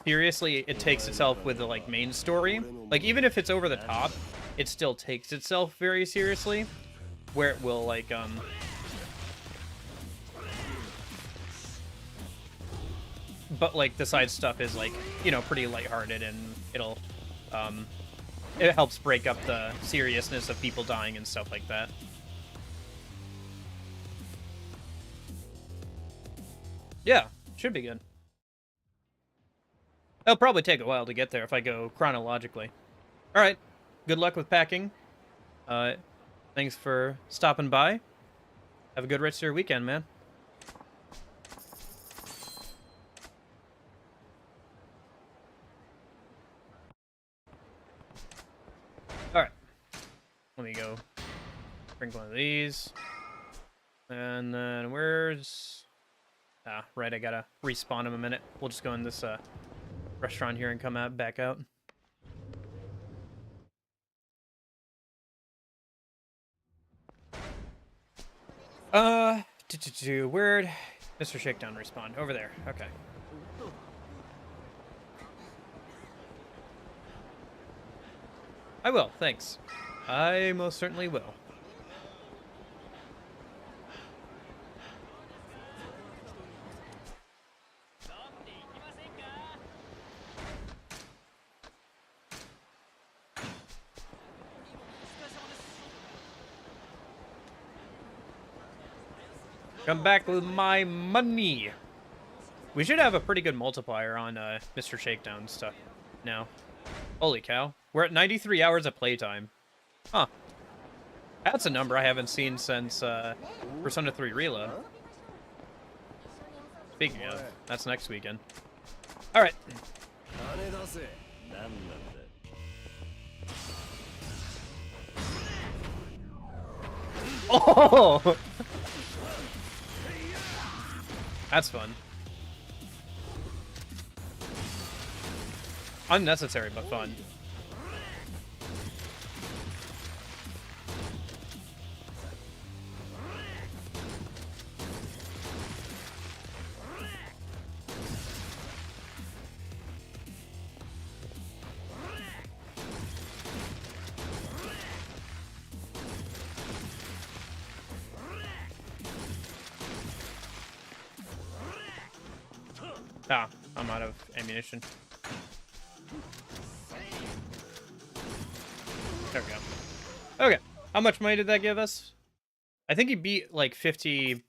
seriously it takes itself with the, like, main story. Like, even if it's over the top, it still takes itself very seriously. Where it will, like, But, like, the side stuff is, like, you know, pretty lighthearted, and it'll, it helps break up the seriousness of people dying and stuff like that. Yeah, should be good. It'll probably take a while to get there if I go chronologically. Alright, good luck with packing. Thanks for stopping by. Have a good rest of your weekend, man. Alright. Let me go drink one of these. And then where's... Ah, right, I gotta respawn him a minute. We'll just go in this restaurant here and come out back out. Where'd Mr. Shakedown respawn? Over there. Okay. I will, thanks. I most certainly will. Come back with my money. We should have a pretty good multiplier on Mr. Shakedown stuff now. Holy cow. We're at 93 hours of playtime. Huh. That's a number I haven't seen since Persona 3 Reload. Speaking of, that's next weekend. Alright. Oh! That's fun. Unnecessary, but fun. Ah, I'm out of ammunition. There we go. Okay, how much money did that give us? I think he beat like 50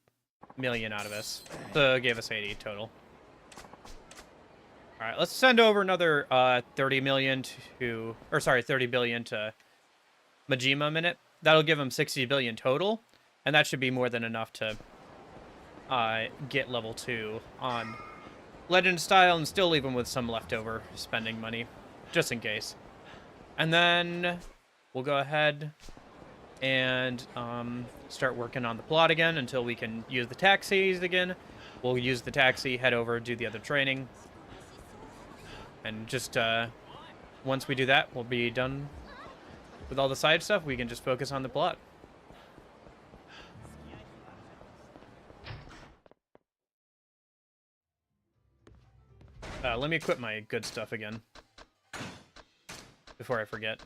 million out of us, so it gave us 80 total. All right, let's send over another 30 billion to Majima a minute. That'll give him 60 billion total, and that should be more than enough to get level 2 on Legend style and still leave him with some leftover spending money, just in case. And then we'll go ahead and start working on the plot again until we can use the taxis again. We'll use the taxi, head over, do the other training. And just once we do that, we'll be done with all the side stuff. We can just focus on the plot. Let me equip my good stuff again before I forget.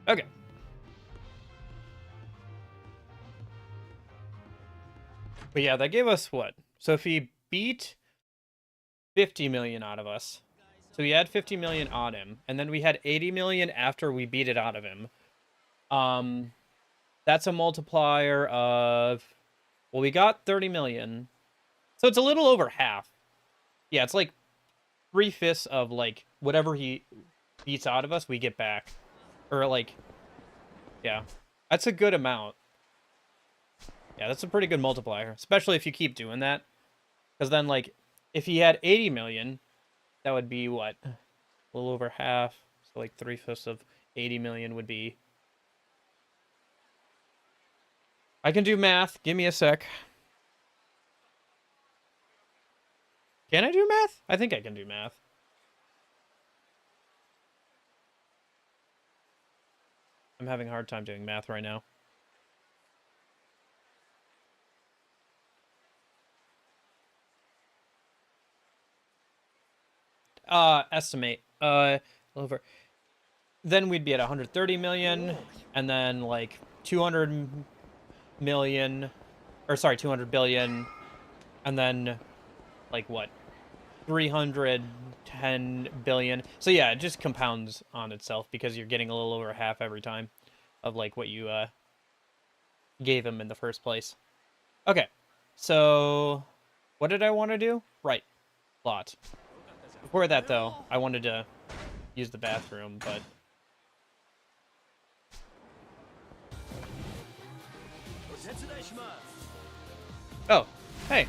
Okay. But yeah, that gave us what? So if he beat 50 million out of us, so we had 50 million on him, and then we had 80 million after we beat it out of him. That's a multiplier of, well, we got 30 million. So it's a little over half. Yeah, it's like 3/5 of like whatever he beats out of us, we get back. Or like, yeah, that's a good amount. Yeah, that's a pretty good multiplier, especially if you keep doing that. Because then, like, if he had 80 million, that would be what? A little over half. So, like, 3/5 of 80 million would be. I can do math. Give me a sec. Can I do math? I think I can do math. I'm having a hard time doing math right now. Estimate. Over. Then we'd be at 130 million, and then like 200 million, or sorry, 200 billion, and then like what? 310 billion. So yeah, it just compounds on itself because you're getting a little over half every time of like what you gave him in the first place. Okay, so what did I want to do? Right, plot. Before that though, I wanted to use the bathroom, but oh, hey.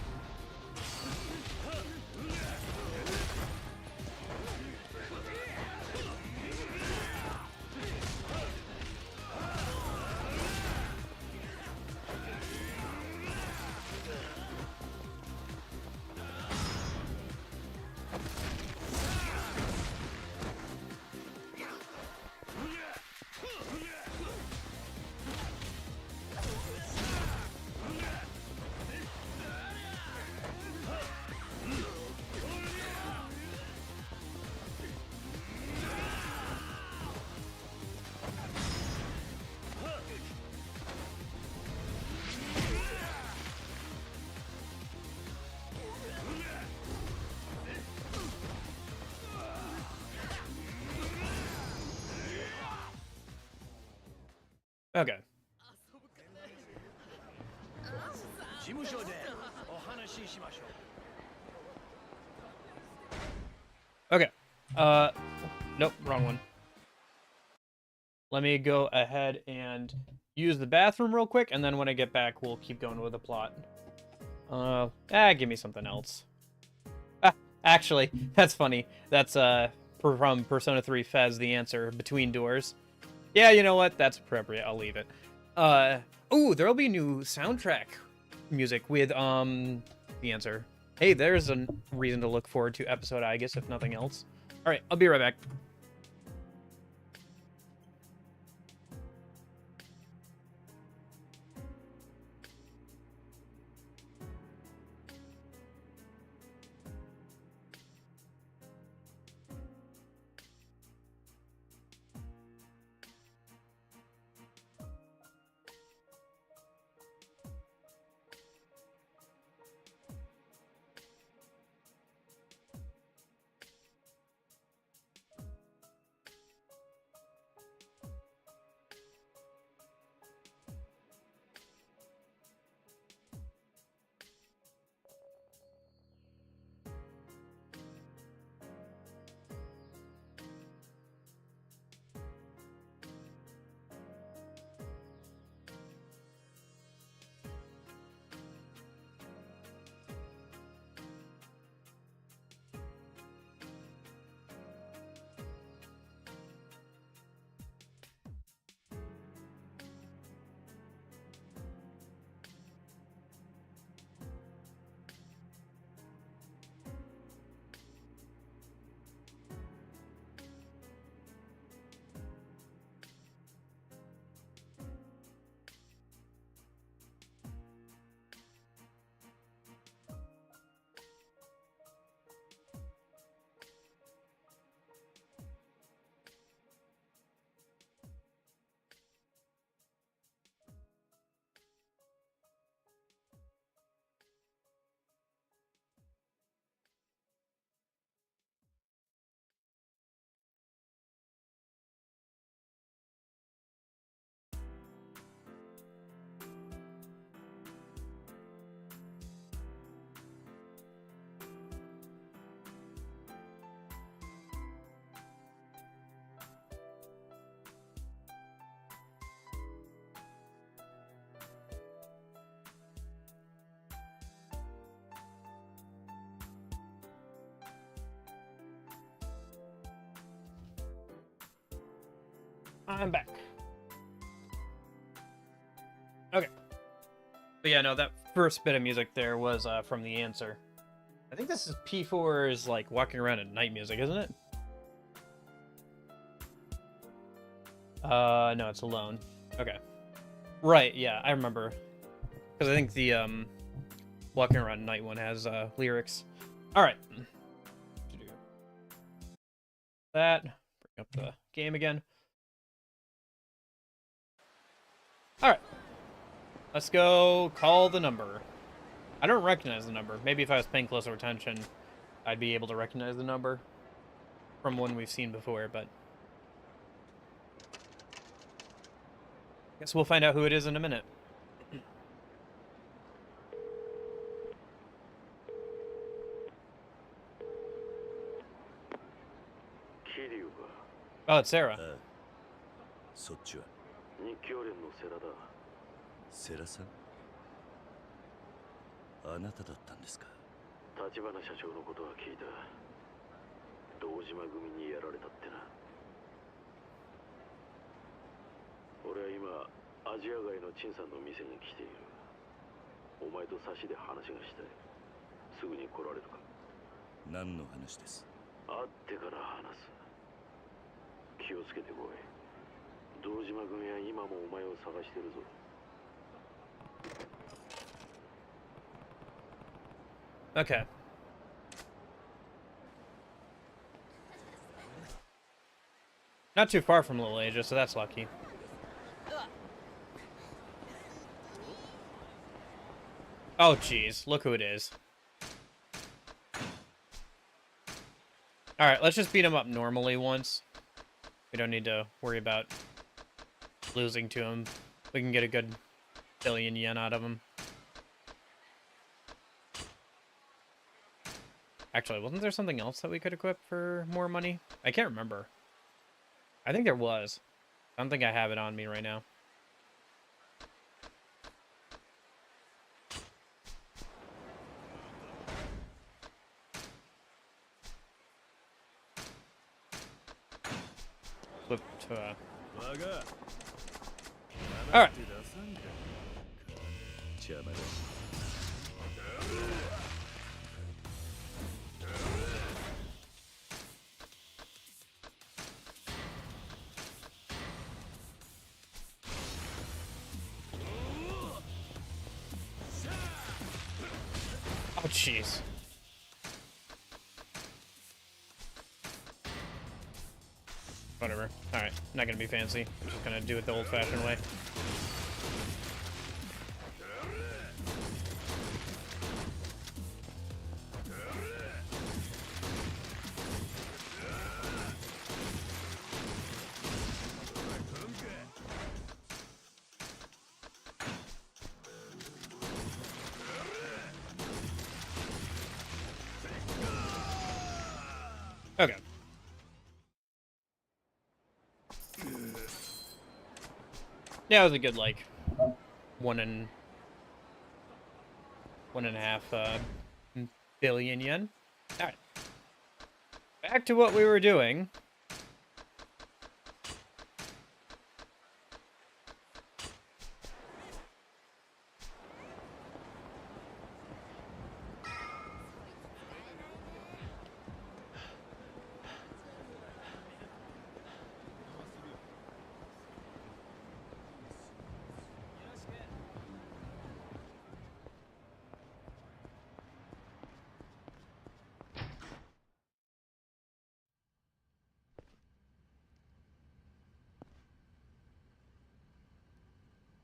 Okay. Okay. Nope, wrong one. Let me go ahead and use the bathroom real quick, and then when I get back, we'll keep going with the plot. Give me something else. Actually, that's funny. That's, from Persona 3 Fez, the answer, Between Doors. Yeah, you know what? That's appropriate. I'll leave it. Ooh, there'll be new soundtrack music with, the answer. Hey, there's a reason to look forward to episode I guess, if nothing else. Alright, I'll be right back. I'm back. Okay. But yeah, no, that first bit of music there was from The Answer. I think this is P4's like walking around at night music, isn't it? No, it's Alone. Okay. Right, yeah, I remember. Because I think the walking around at night one has lyrics. Alright. That. Bring up the game again. Alright. Let's go call the number. I don't recognize the number. Maybe if I was paying closer attention, I'd be able to recognize the number from one we've seen before, but guess we'll find out who it is in a minute. Oh, it's Sarah. そっちは日教連の世良だ。世良さん、あなただったんですか。立花社長のことは聞いた。堂島組にやられたってな。俺は今アジア街の陳さんの店に来ている。お前と差しで話がしたい。すぐに来られるか。何の話です。会ってから話す。気をつけてこい。堂島組は今もお前を探してるぞ。Okay. Not too far from Little Asia, so that's lucky. Oh, jeez. Look who it is. Alright, let's just beat him up normally once. We don't need to worry about losing to him. We can get a good billion yen out of him. Actually, wasn't there something else that we could equip for more money? I can't remember. I think there was. I don't think I have it on me right now. Flip to Alright. Oh, jeez. Whatever. Alright, not gonna be fancy. I'm just gonna do it the old-fashioned way. Okay. Yeah, it was a good, like, one and a half billion yen. Alright. Back to what we were doing.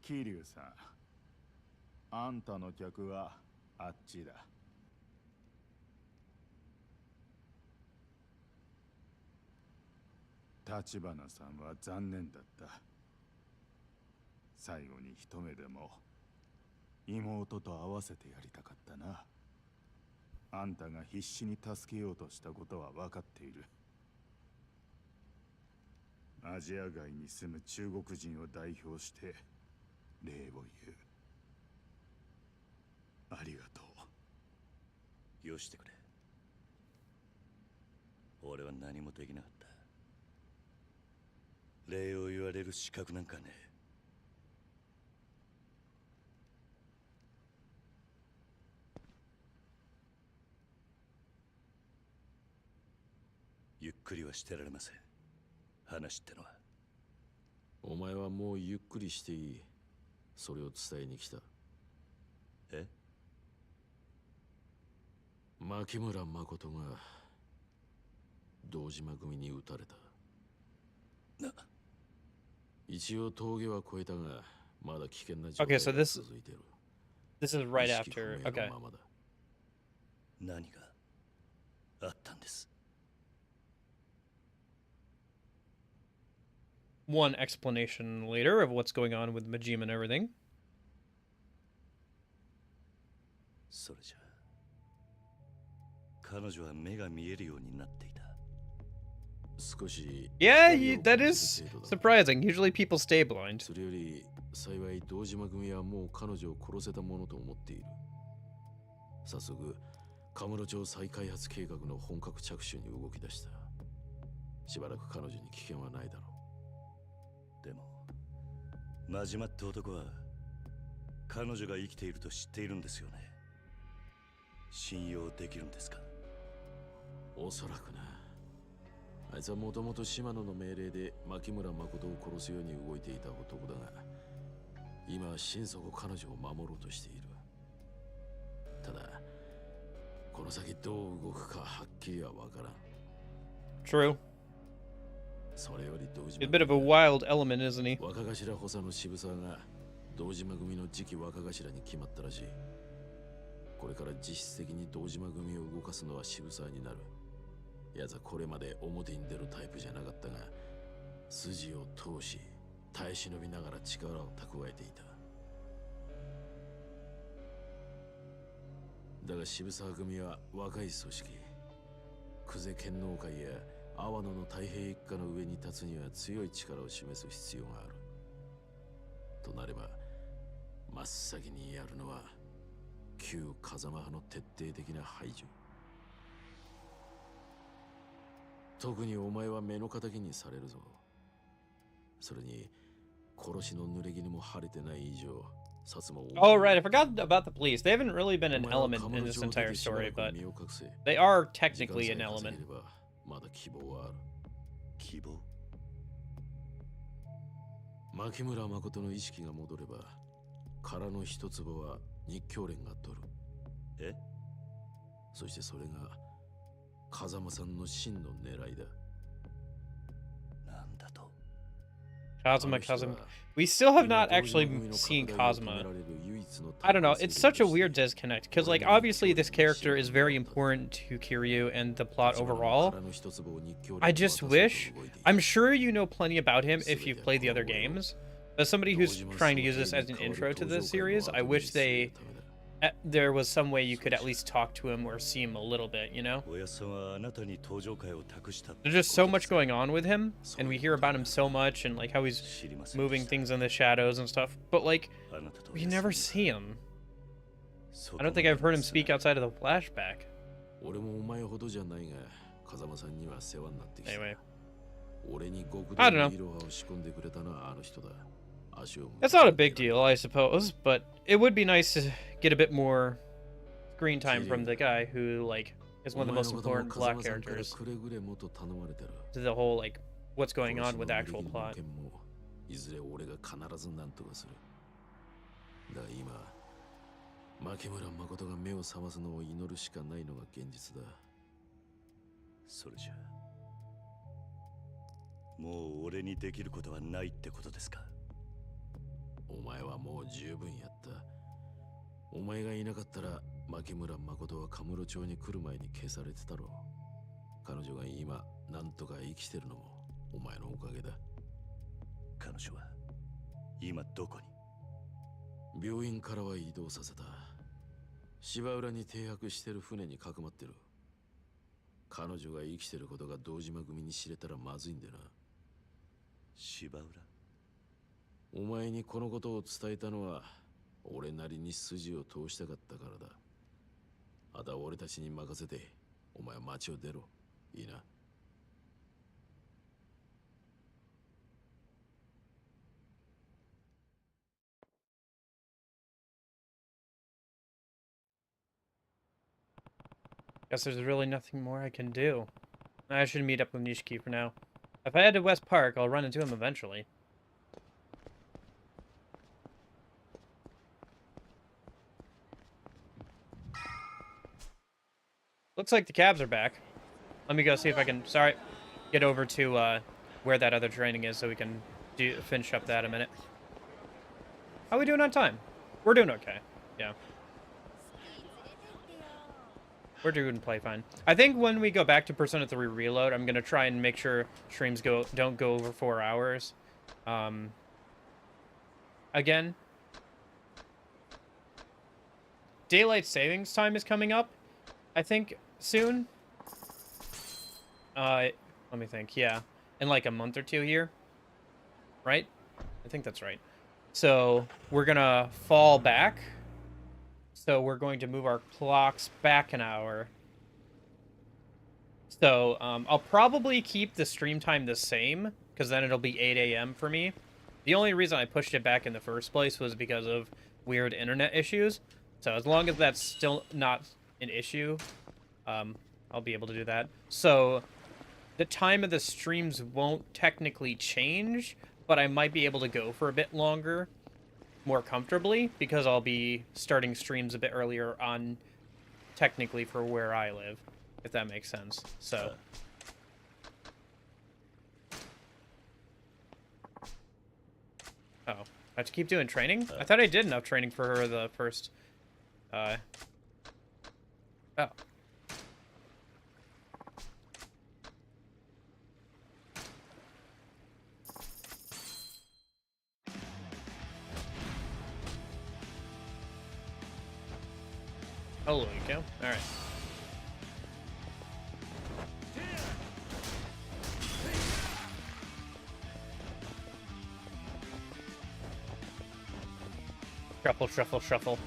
桐生さん、あんたの客はあっちだ。立花さんは残念だった。最後に一目でも妹と会わせてやりたかったな。あんたが必死に助けようとしたことは分かっている。アジア街に住む中国人を代表して礼を言う。ありがとう。よしてくれ。俺は何もできなかった。礼を言われる資格なんかねえ。ゆっくりはしてられません。話ってのは。お前はもうゆっくりしていい。それを伝えに来た。え？牧村誠が堂島組に撃たれた。一応峠は越えたが、まだ危険な状態 Okay, so が続いている。this is right 意識 after. 不明 Okay. のままだ。何があったんです？ One explanation later of what's going on with Majima and everything. それじゃ彼女は目が見えるようになっていた。少し Yeah, that is surprising. Usually people stay blind. それより幸い堂島組はもう彼女を殺せたものと思っている。早速カムロ町再開発計画の本格着手に動き出した。しばらく彼女に危険はないだろう。でも真島って男は彼女が生きていると知っているんですよね。信用できるんですか？おそらくな。あいつはもともと島野の命令で牧村誠を殺すように動いていた男だが、今は心底彼女を守ろうとしている。ただこの先どう動くかはっきりはわからん。 True. それより堂 A 島 bit of a wild element, isn't he? 若頭補佐の渋沢が堂島組の次期若頭に決まったらしい。これから実質的に堂島組を動かすのは渋沢になる。奴はこれまで表に出るタイプじゃなかったが、筋を通し耐え忍びながら力を蓄えていた。だが渋沢組は若い組織。久世剣能会や阿波野の太平一家の上に立つには強い力を示す必要がある。となれば真っ先にやるのは旧風間派の徹底的な排除。特にお前は目の敵にされるぞ。それに殺しの濡れ衣も晴れてない以上、殺も。 Oh right, I forgot about the police. They haven't really been an element in this entire story, but they are technically an element. まだ希望はある。希望？牧村誠の意識が戻れば、殻の一坪は日教連が取る。え？そしてそれが風間さんの真の狙いだ。なんだと？ Kazuma. We still have not actually seen Kazuma. I don't know, it's such a weird disconnect, because like obviously this character is very important to Kiryu and the plot overall. I just wish, I'm sure you know plenty about him if you've played the other games. As somebody who's trying to use this as an intro to the series, I wish there was some way you could at least talk to him or see him a little bit, you know? There's just so much going on with him, and we hear about him so much, and like how he's moving things in the shadows and stuff, but like, we never see him. I don't think I've heard him speak outside of the flashback. Anyway. I don't know. That's not a big deal, I suppose, but it would be nice to get a bit more screen time from the guy who, like, is one of the most important plot characters. To the whole, like, what's going on with the actual plot. いずれ俺が必ず何とかする。だが今、牧村誠が目を覚ますのを祈るしかないのが現実だ。それじゃもう俺にできることはないってことですか？お前はもう十分やった。お前がいなかったら牧村誠はカムロ町に来る前に消されてたろう。彼女が今なんとか生きてるのもお前のおかげだ。彼女は今どこに？病院からは移動させた。芝浦に停泊してる船にかくまってる。彼女が生きてることが堂島組に知れたらまずいんでな。芝浦？お前にこのことを伝えたのは俺なりに筋を通したかったからだ。あとは俺たちに任せてお前は町を出ろ。いいな。Guess there's really nothing more I can do. I should meet up with Nishiki for now. If I head to West Park, I'll run into him eventually. Looks like the cabs are back. Let me go see if I can, get over to where that other training is so we can finish up that in a minute. How are we doing on time? We're doing okay. Yeah. We're doing play fine. I think when we go back to Persona 3 Reload, I'm going to try and make sure streams don't go over 4 hours. Again. Daylight savings time is coming up, I think, soon. Let me think. Yeah. In like a month or two here. Right? I think that's right. So, we're going to fall back. So we're going to move our clocks back an hour. So I'll probably keep the stream time the same, because then it'll be 8 a.m. for me. The only reason I pushed it back in the first place was because of weird internet issues. So as long as that's still not an issue, I'll be able to do that. So the time of the streams won't technically change, but I might be able to go for a bit longer, more comfortably, because I'll be starting streams a bit earlier on, technically, for where I live, if that makes sense. So I have to keep doing training? I thought I did enough training for her the first oh. Oh, there you go. Alright. Shuffle, shuffle, shuffle.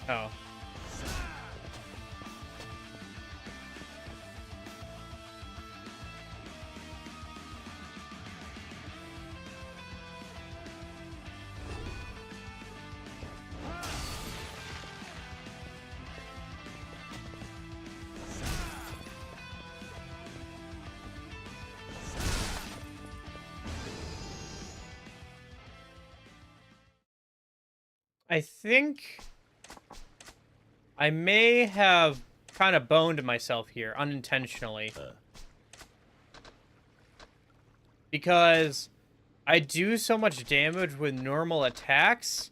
Oh. I think I may have kind of boned myself here unintentionally. Because I do so much damage with normal attacks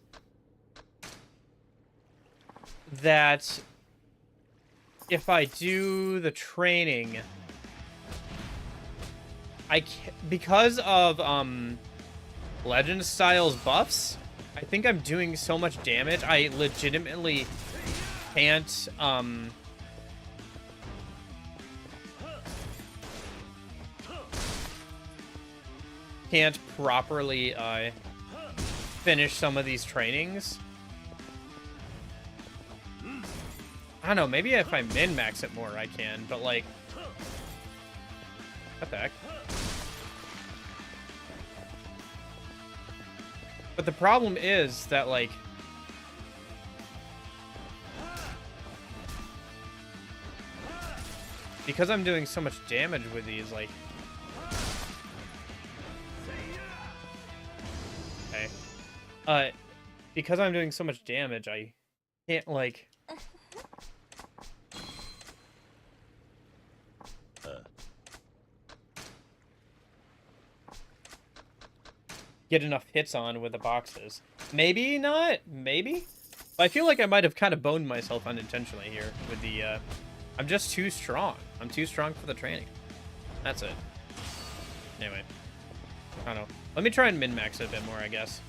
that if I do the training, because of Legend Styles buffs, I think I'm doing so much damage, I legitimately can't, can't properly, finish some of these trainings. I don't know, maybe if I min-max it more, I can, but, like, what the heck? But the problem is that, like, because I'm doing so much damage with these, like, okay, because I'm doing so much damage, I can't, like, get enough hits on with the boxes. Maybe not, maybe? But I feel like I might have kind of boned myself unintentionally here with the, I'm just too strong. I'm too strong for the training. That's it. Anyway. I don't know. Let me try and min-max it a bit more, I guess.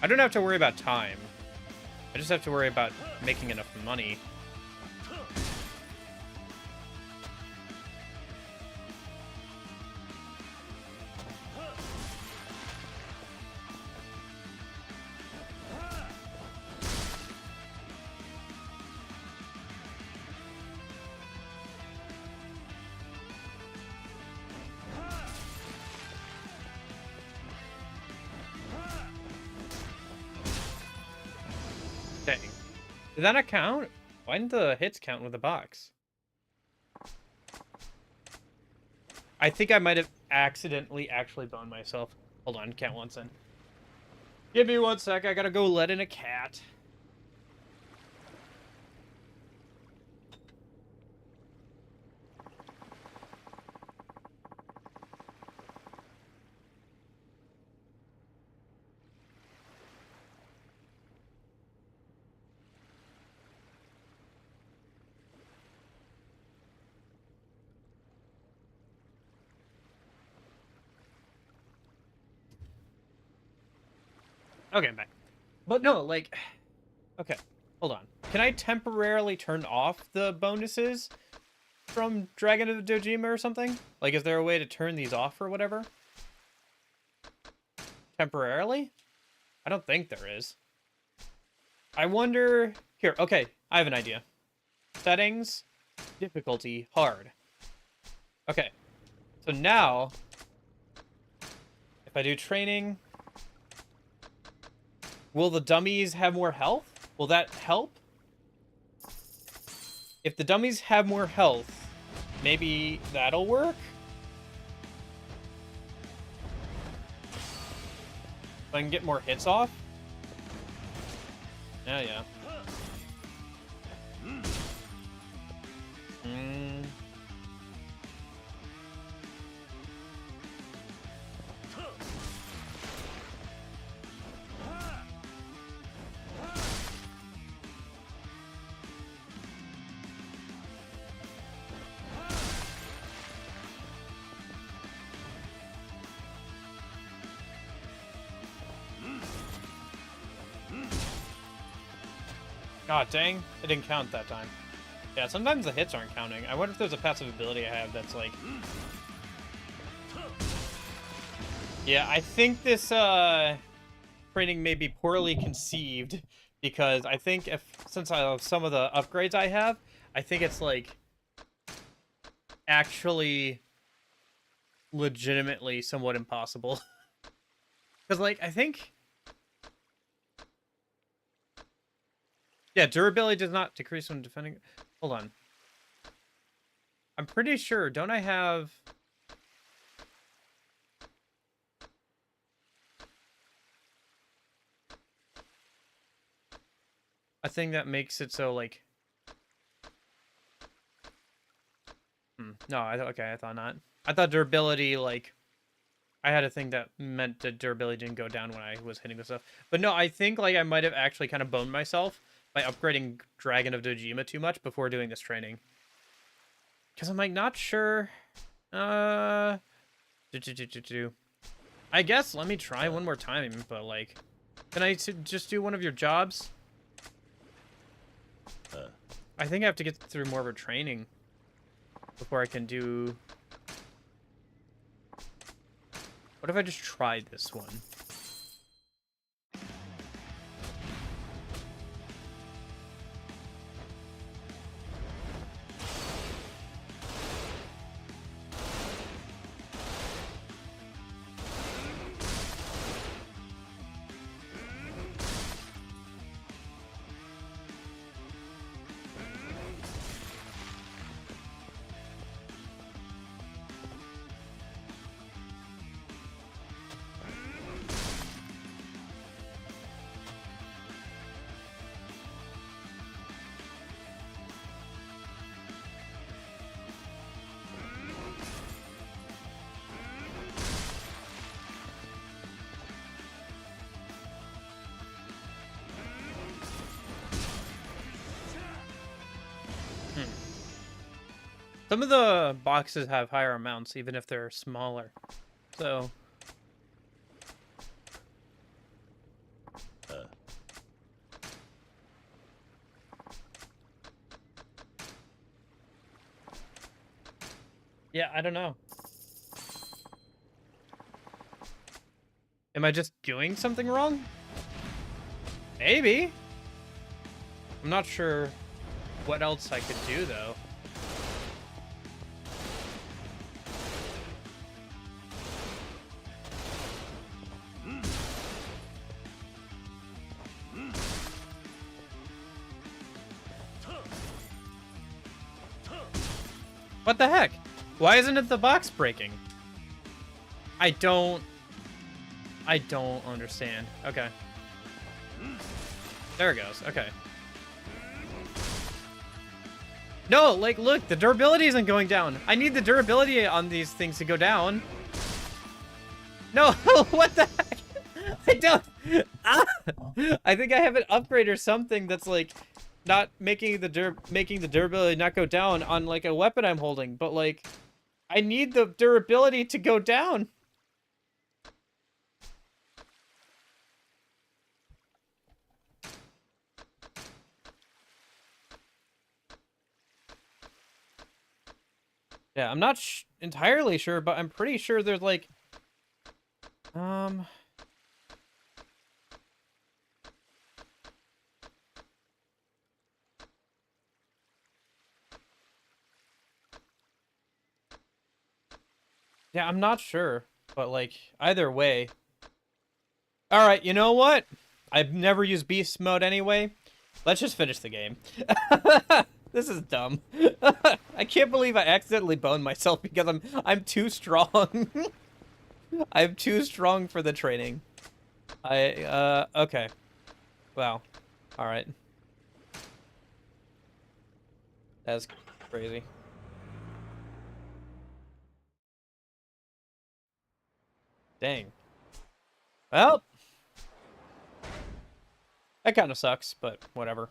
I don't have to worry about time. I just have to worry about making enough money. Dang. Did that not count? Why didn't the hits count with the box? I think I might have accidentally actually boned myself. Hold on, count once in. Give me 1 sec, I gotta go let in a cat. Okay, I'm back. But no, like... Okay, hold on. Can I temporarily turn off the bonuses from Dragon of Dojima or something? Like, is there a way to turn these off or whatever? Temporarily? I don't think there is. I wonder... Here, okay, I have an idea. Settings, difficulty, hard. Okay, so now, if I do training... Will the dummies have more health? Will that help? If the dummies have more health, maybe that'll work? If I can get more hits off? Yeah. God dang, it didn't count that time. Yeah, sometimes the hits aren't counting. I wonder if there's a passive ability I have that's like... Yeah, I think this training may be poorly conceived because I think since I have some of the upgrades I have, I think it's like actually legitimately somewhat impossible. Because like, I think... Yeah, durability does not decrease when defending... Hold on. I'm pretty sure, don't I have... a thing that makes it so, like... No, okay, I thought not. I thought durability, like... I had a thing that meant that durability didn't go down when I was hitting this stuff. But no, I think, like, I might have actually kind of boned myself by upgrading Dragon of Dojima too much before doing this training. Because I'm, like, not sure... I guess let me try one more time, but, like... Can I just do one of your jobs? I think I have to get through more of a training before I can do... What if I just tried this one? Some of the boxes have higher amounts, even if they're smaller. So... Yeah, I don't know. Am I just doing something wrong? Maybe. I'm not sure what else I could do, though. What the heck? Why isn't it the box breaking? I don't understand. Okay. There it goes. Okay. No, like, look, the durability isn't going down. I need the durability on these things to go down. No, what the heck? I don't. Ah! I think I have an upgrade or something that's like not making the durability not go down on like a weapon I'm holding, but like I need the durability to go down. Yeah, I'm not entirely sure, but I'm pretty sure there's like yeah, I'm not sure, but like either way. All right, you know what? I've never used beast mode anyway. Let's just finish the game. This is dumb. I can't believe I accidentally boned myself because I'm too strong. I'm too strong for the training. Okay. Wow. All right. That's crazy. Dang. Well, that kind of sucks, but whatever.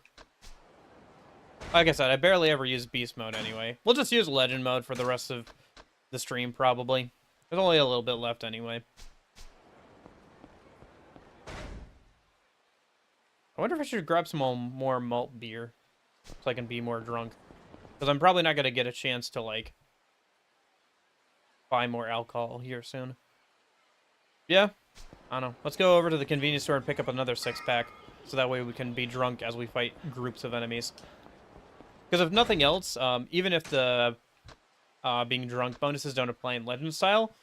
Like I said, I barely ever use beast mode anyway. We'll just use legend mode for the rest of the stream, probably. There's only a little bit left anyway. I wonder if I should grab some more malt beer so I can be more drunk. Because I'm probably not going to get a chance to, like, buy more alcohol here soon. Yeah, I don't know. Let's go over to the convenience store and pick up another 6-pack. So that way we can be drunk as we fight groups of enemies. Because if nothing else, even if the being drunk bonuses don't apply in Legend style,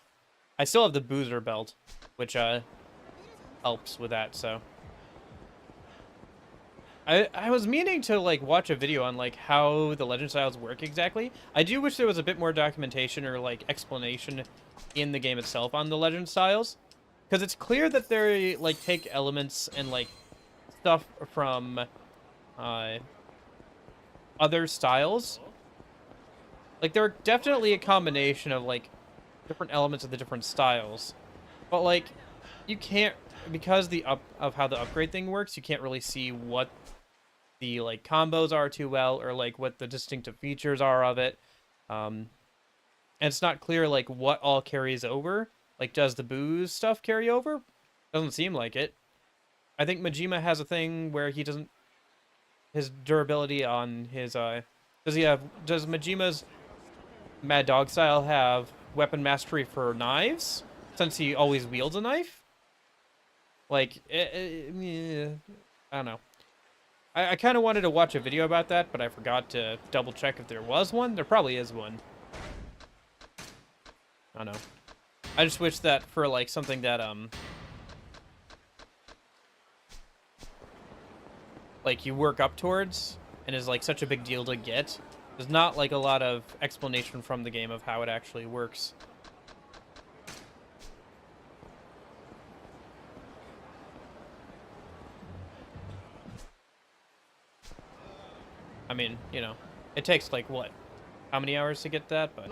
I still have the boozer belt, which helps with that, so. I was meaning to like watch a video on like how the Legend styles work exactly. I do wish there was a bit more documentation or like explanation in the game itself on the Legend styles. Because it's clear that they like take elements and like stuff from other styles. Like they're definitely a combination of like different elements of the different styles. But like you can't, because of how the upgrade thing works, you can't really see what the like combos are too well, or like what the distinctive features are of it. And it's not clear like what all carries over. Like, does the booze stuff carry over? Doesn't seem like it. I think Majima has a thing where he doesn't, his durability on his does Majima's Mad Dog style have weapon mastery for knives, since he always wields a knife? Like, I don't know. I kind of wanted to watch a video about that, but I forgot to double check if there was one. There probably is one. I don't know. I just wish that for like something that like you work up towards and is like such a big deal to get, there's not like a lot of explanation from the game of how it actually works. I mean, you know, it takes like what? How many hours to get that? But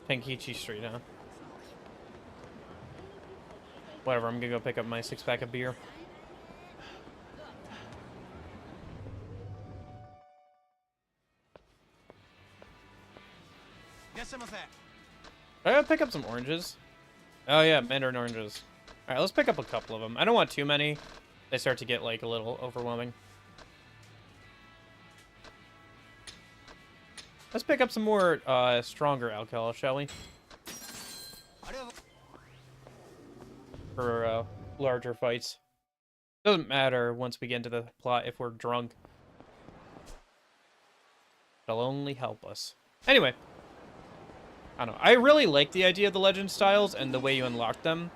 Tenkichi Street, huh? Whatever, I'm gonna go pick up my 6-pack of beer. I gotta pick up some oranges. Oh yeah, mandarin oranges. Alright, let's pick up a couple of them. I don't want too many. they start to get like a little overwhelming. Let's pick up some more stronger alcohol, shall we? For larger fights. Doesn't matter once we get into the plot if we're drunk. It'll only help us. Anyway. I don't know. I really like the idea of the legend styles and the way you unlock them.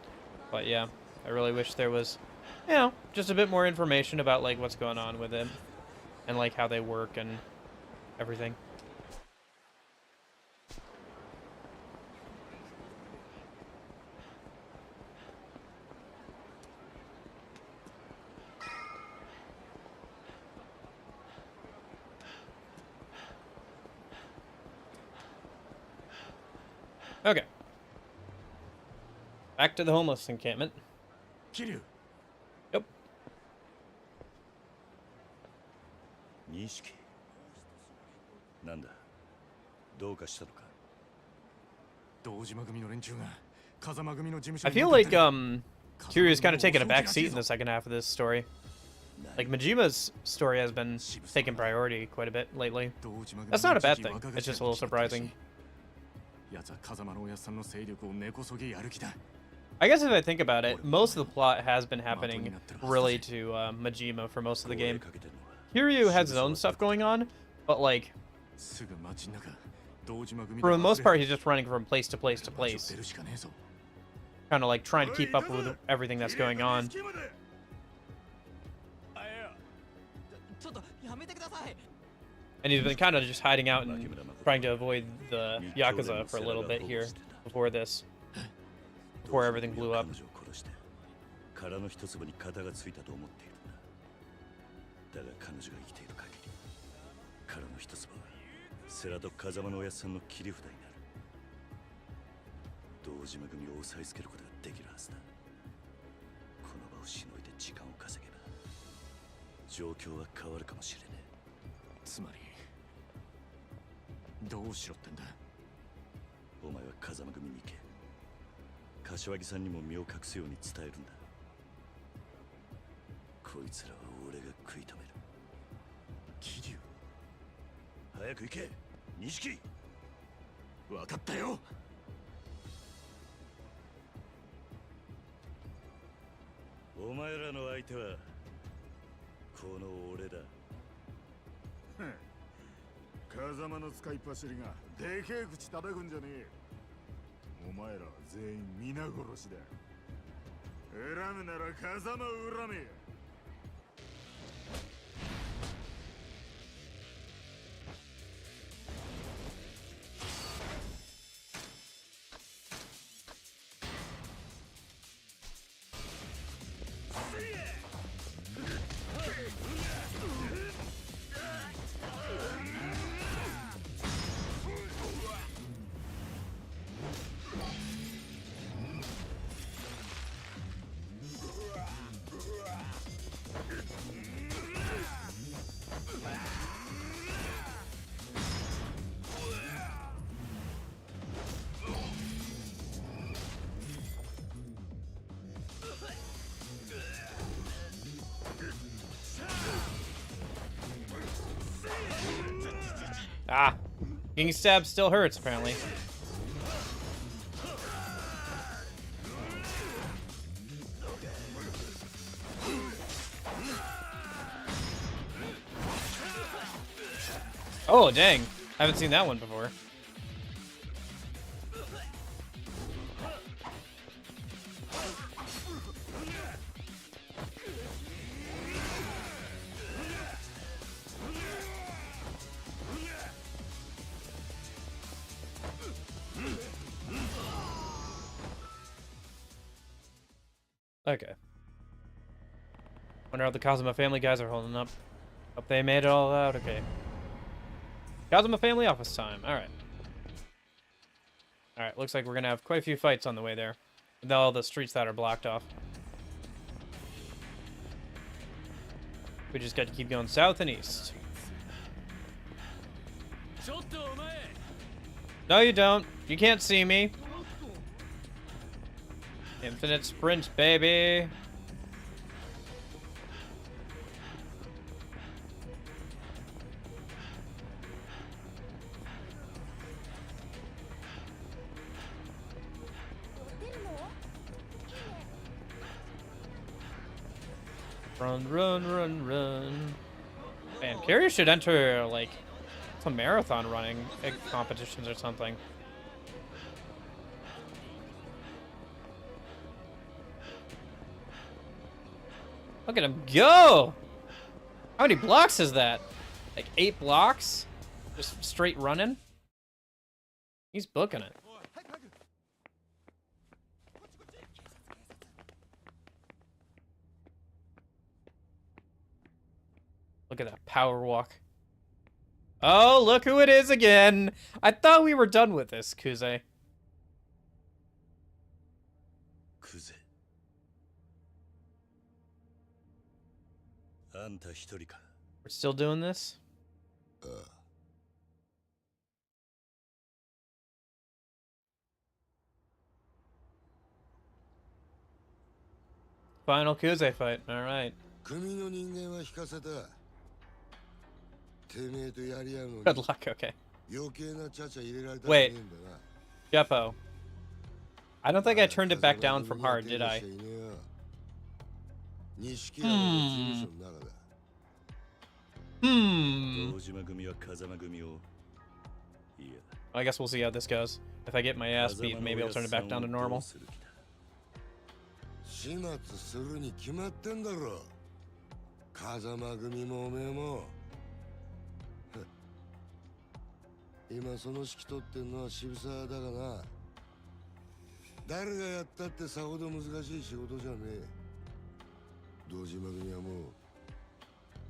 But yeah, I really wish there was, you know, just a bit more information about like what's going on with it. And like how they work and everything. Okay. Back to the homeless encampment. Kiryu. Yep. 錦。なんだ。どうかしたのか。堂島組の連中が風間組の事務所 I に feel 向かって like Kiryu's kind of taken a back seat in the second half of this story. Like Majima's story has been taking priority quite a bit lately. That's not a bad thing. It's just a little surprising. I guess if I think about it, most of the plot has been happening really to Majima for most of the game. Kiryu has his own stuff going on, but like, for the most part, he's just running from place to place to place. Kind of like trying to keep up with everything that's going on. And he's been kind of just hiding out and trying to avoid the Yakuza for a little bit here before this. Before everything blew up. 殻の一粒に型がついたと思っているんだ。だが彼女が生きている限り、殻の一粒は世良と風間のおやっさんの切り札になる。堂島組を抑えつけることができるはずだ。この場をしのいで時間を稼げば、状況は変わるかもしれねえ。つまり、どうしろってんだ。お前は風間組に行け。柏木さんにも身を隠すように伝えるんだ。こいつらは俺が食い止める。桐生、早く行け、錦。分かったよ。お前らの相手はこの俺だ。風間の使いっ走りがでけえ口叩くんじゃねえ。お前らは全員皆殺しだ。恨むなら風間を恨め。Ah, getting stabbed still hurts, apparently. Oh, dang. I haven't seen that one before. Okay. Wonder how the Kazuma family guys are holding up. Hope they made it all out okay. Kazuma family office time. Alright. Alright, looks like we're gonna have quite a few fights on the way there. With all the streets that are blocked off. We just got to keep going south and east. No, you don't. You can't see me. Infinite sprint, baby. Run, run, run, run. Man, Kiryu should enter, like, some marathon running competitions or something. Look at him go! How many blocks is that? Like 8 blocks? Just straight running? He's booking it. Look at that power walk. Oh, look who it is again! I thought we were done with this, Kuze. Kuze. あんた一人か。 We're still doing this? Final Kuze fight. Alright. Good luck, okay. Wait. Jeppo. I don't think I turned it back down from hard, did I? I guess we'll see how this goes. If I get my ass beat, maybe I'll turn it back down to normal. 始末するに決まってんだろ。風間組もおめえも。今その指揮取ってんのは渋沢だがな。誰がやったってさほど難しい仕事じゃねえ。堂島組はもう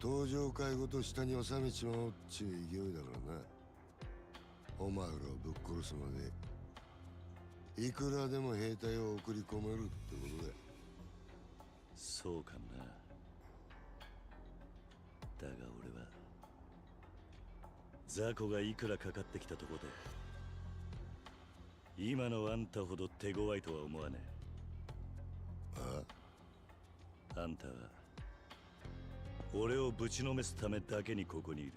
登場会ごと下に収めちまおうっちゅう勢いだからな。お前らをぶっ殺すまでいくらでも兵隊を送り込めるってことだ。そうかな。だが俺は雑魚がいくらかかってきたとこで今のあんたほど手強いとは思わねえ。あんたは俺をぶちのめすためだけにここにいる。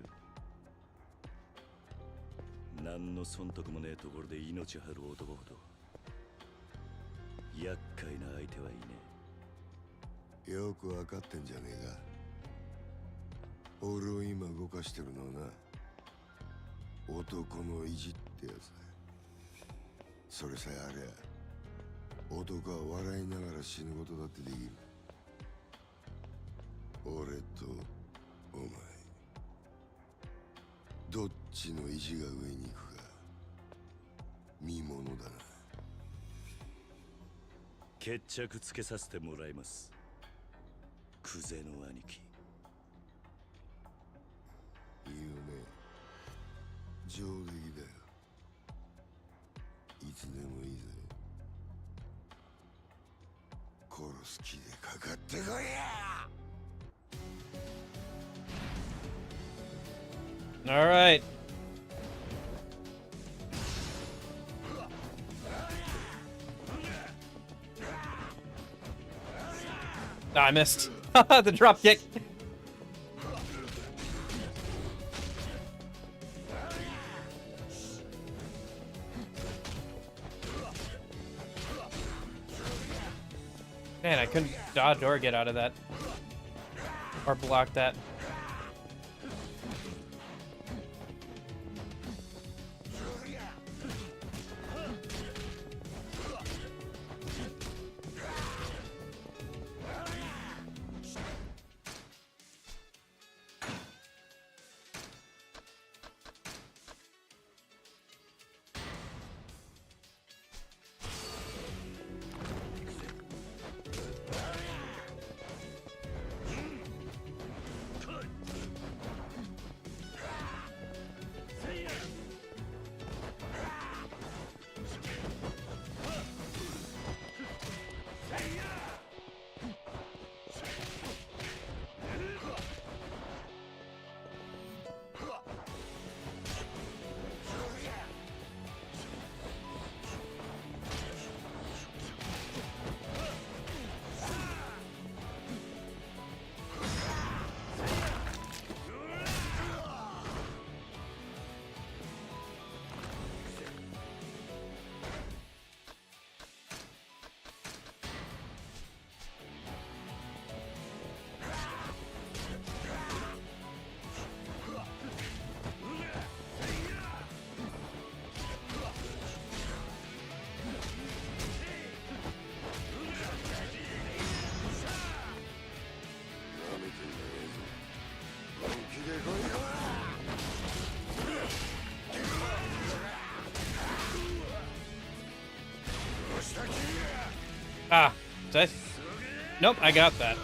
何の損得もねえところで命張る男ほど厄介な相手はいねえ。よくわかってんじゃねえか。俺を今動かしてるのはな、男の意地ってやつだ。それさえありゃ男は笑いながら死ぬことだってできる。俺とお前どっちの意地が上に行くか見ものだな。決着つけさせてもらいます、クゼの兄貴。いいよね、上出来だよ。いつでもいいぜ。殺す気でかかってこいや。 All right. Ah, I missed. The drop kick. Man, I couldn't dodge or get out of that. Or block that. Ah, did I? Nope, I got that.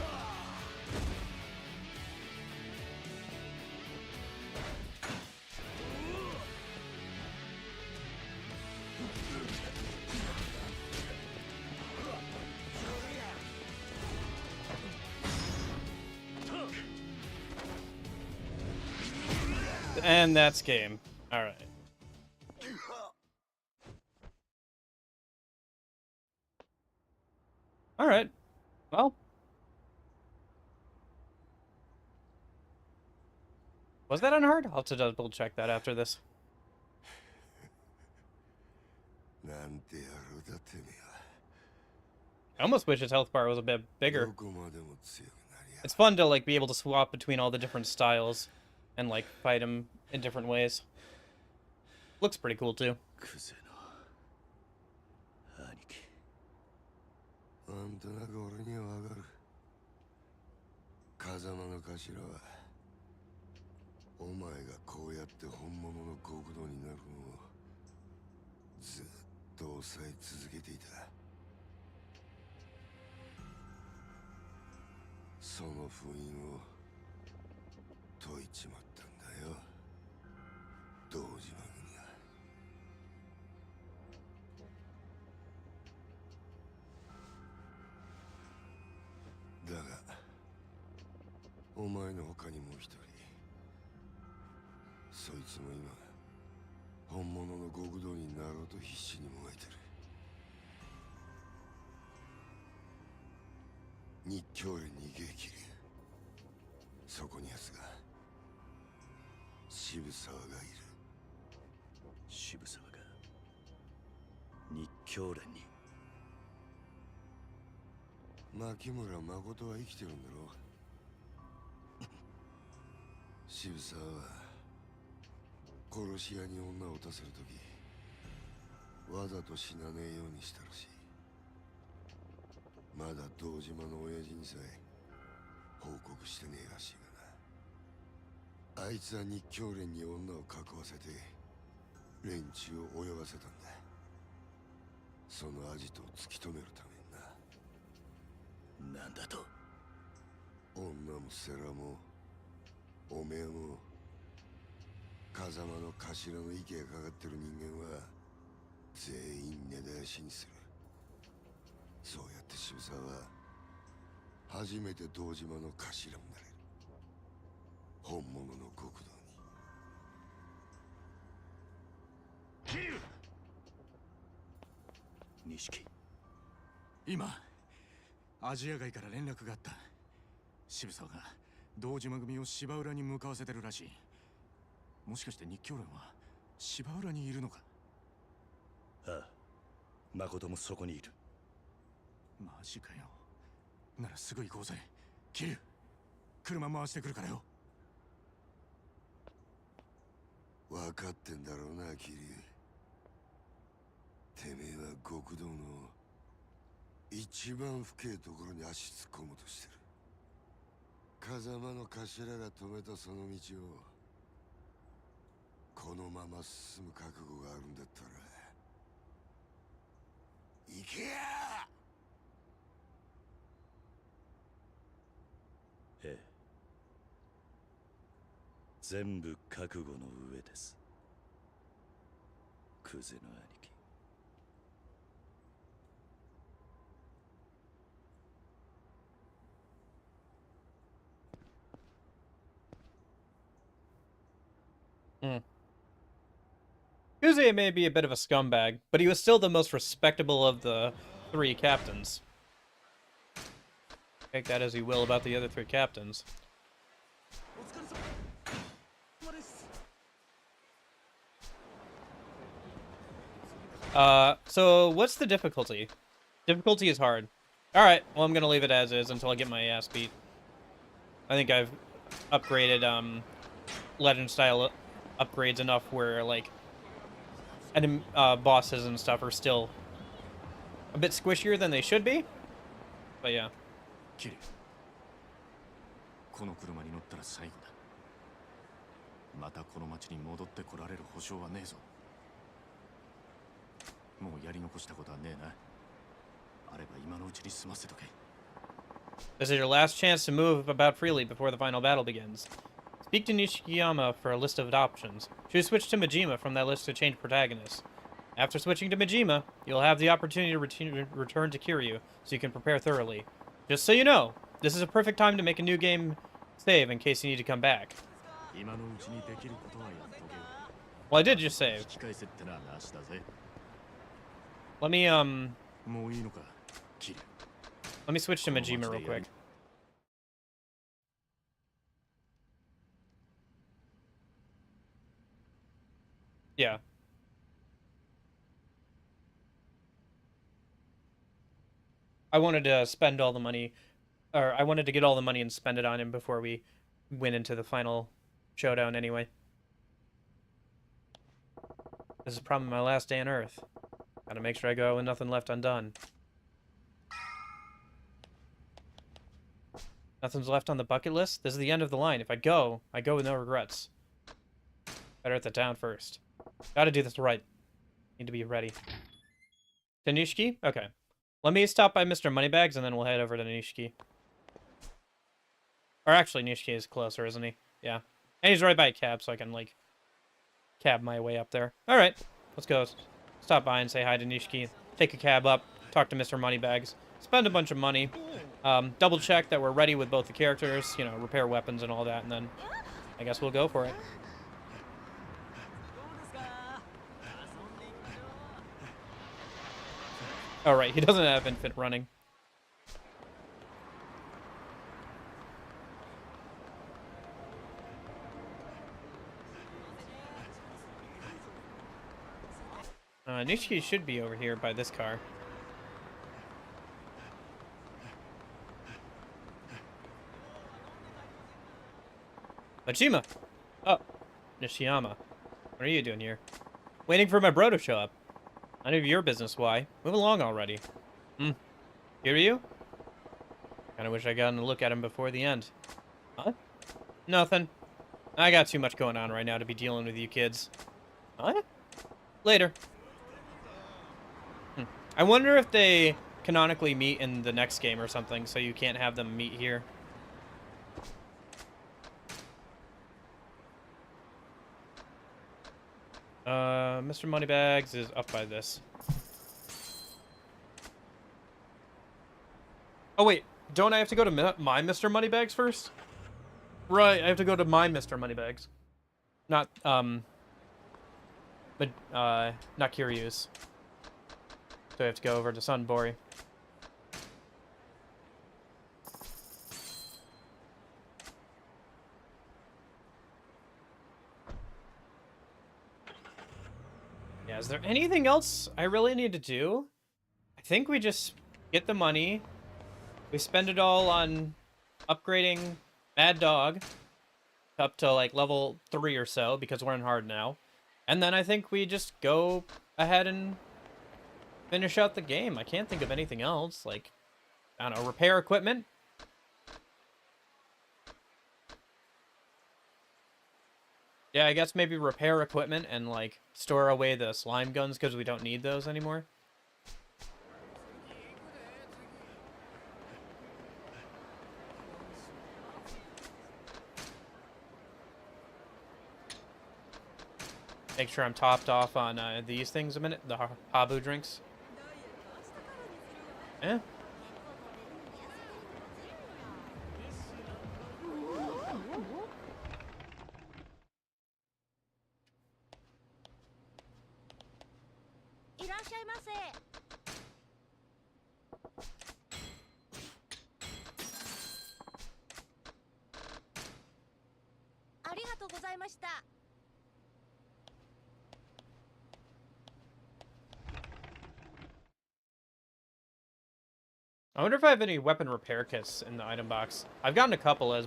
And that's game. All right. All right. Well, was that unhard? I'll have to double check that after this. I almost wish his health bar was a bit bigger. It's fun to like be able to swap between all the different styles and like fight him in different ways. Looks pretty cool too. なんとなく俺にはわかる。風間の頭はお前がこうやって本物の極道になるのをずっと抑え続けていた。その封印を解いちまったんだよ、堂島組が。だがお前の他にもう一人、そいつも今本物の極道になろうと必死にもがいてる。日教連に逃げ切る。そこに奴が渋沢がいる。渋沢が日教連に。牧村誠は生きてるんだろう。渋沢は殺し屋に女を撃たせるときわざと死なねえようにしたらしい。まだ堂島の親父にさえ報告してねえらしいがな。あいつは日教連に女を囲わせて連中を泳がせたんだ。そのアジトを突き止めるためにな。なんだと？女も世良もおめえも風間の頭の息がかかってる人間は全員根絶やしにする。そうやって渋沢は初めて堂島の頭になれる。本物の極道に。桐生！錦、今アジア街から連絡があった。渋沢が堂島組を芝浦に向かわせてるらしい。もしかして日教連は芝浦にいるのか？ああ、誠もそこにいる。マジかよ。ならすぐ行こうぜ。桐生、車回してくるからよ。分かってんだろうな、桐生。てめえは極道の一番深いところに足突っ込もうとしてる。風間の頭が止めたその道をこのまま進む覚悟があるんだったら行けや！ええ、全部覚悟の上です、クゼの兄貴。Kuze may be a bit of a scumbag, but he was still the most respectable of the three captains. Take that as you will about the other three captains. So what's the difficulty? Difficulty is hard. Alright, well I'm gonna leave it as is until I get my ass beat. I think I've upgraded, legend style upgrades enough where, like, bosses and stuff are still a bit squishier than they should be. But yeah. 桐生、この車に乗ったら最後だ。またこの町に戻ってこられる保証はねえぞ。もうやり残したことはねえな。あれば今のうちに済ませとけ。 This is your last chance to move about freely before the final battle begins. Speak to Nishikiyama for a list of options. Choose switch to Majima from that list to change protagonists. After switching to Majima, you'll have the opportunity to return to Kiryu, so you can prepare thoroughly. Just so you know, this is a perfect time to make a new game save in case you need to come back. Well, I did just save. Let me switch to Majima real quick. Yeah. I wanted to spend all the money, or I wanted to get all the money and spend it on him before we went into the final showdown anyway. This is probably my last day on Earth. Gotta make sure I go with nothing left undone. Nothing's left on the bucket list? This is the end of the line. If I go with no regrets. Better at the town first. Gotta do this right. Need to be ready. To Nishiki? Okay. Let me stop by Mr. Moneybags and then we'll head over to Nishiki. Or actually, Nishiki is closer, isn't he? Yeah. And he's right by a cab, so I can, like, cab my way up there. Alright. Let's go. Stop by and say hi to Nishiki. Take a cab up. Talk to Mr. Moneybags. Spend a bunch of money. Double check that we're ready with both the characters. You know, repair weapons and all that. And then I guess we'll go for it. Oh, right. He doesn't have infant running. Nishiki should be over here by this car. Majima! Oh, Nishiyama. What are you doing here? Waiting for my bro to show up. None of your business why. Move along already. Kiryu? Kinda wish I got a look at him before the end. Huh? Nothing. I got too much going on right now to be dealing with you kids. Huh? Later. I wonder if they canonically meet in the next game or something, so you can't have them meet here. Mr. Moneybags is up by this. Oh wait, don't I have to go to my Mr. Moneybags first? Right, I have to go to my Mr. Moneybags. Not, not Kiryu's. So I have to go over to Sunbori. Yeah, is there anything else I really need to do? I think we just get the money. We spend it all on upgrading Mad Dog up to like level 3 or so because we're in hard now. And then I think we just go ahead and finish out the game. I can't think of anything else. Like, I don't know, repair equipment? Yeah, I guess maybe repair equipment and, like, store away the slime guns because we don't need those anymore. Make sure I'm topped off on these things a minute, the Habu drinks. Yeah. I wonder if I have any weapon repair kits in the item box. I've gotten a couple as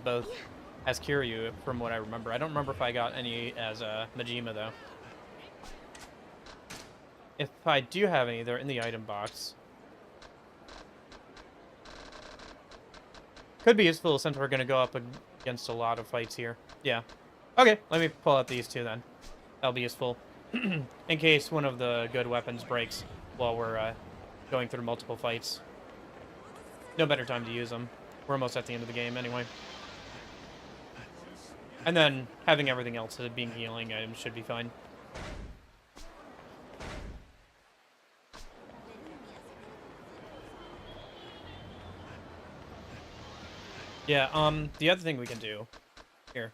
Kiryu, from what I remember. I don't remember if I got any as Majima, though. If I do have any, they're in the item box. Could be useful since we're going to go up against a lot of fights here. Yeah. Okay, let me pull out these two then. That'll be useful. In case one of the good weapons breaks while we're going through multiple fights. No better time to use them. We're almost at the end of the game anyway. And then having everything else being healing items should be fine. Yeah, the other thing we can do here.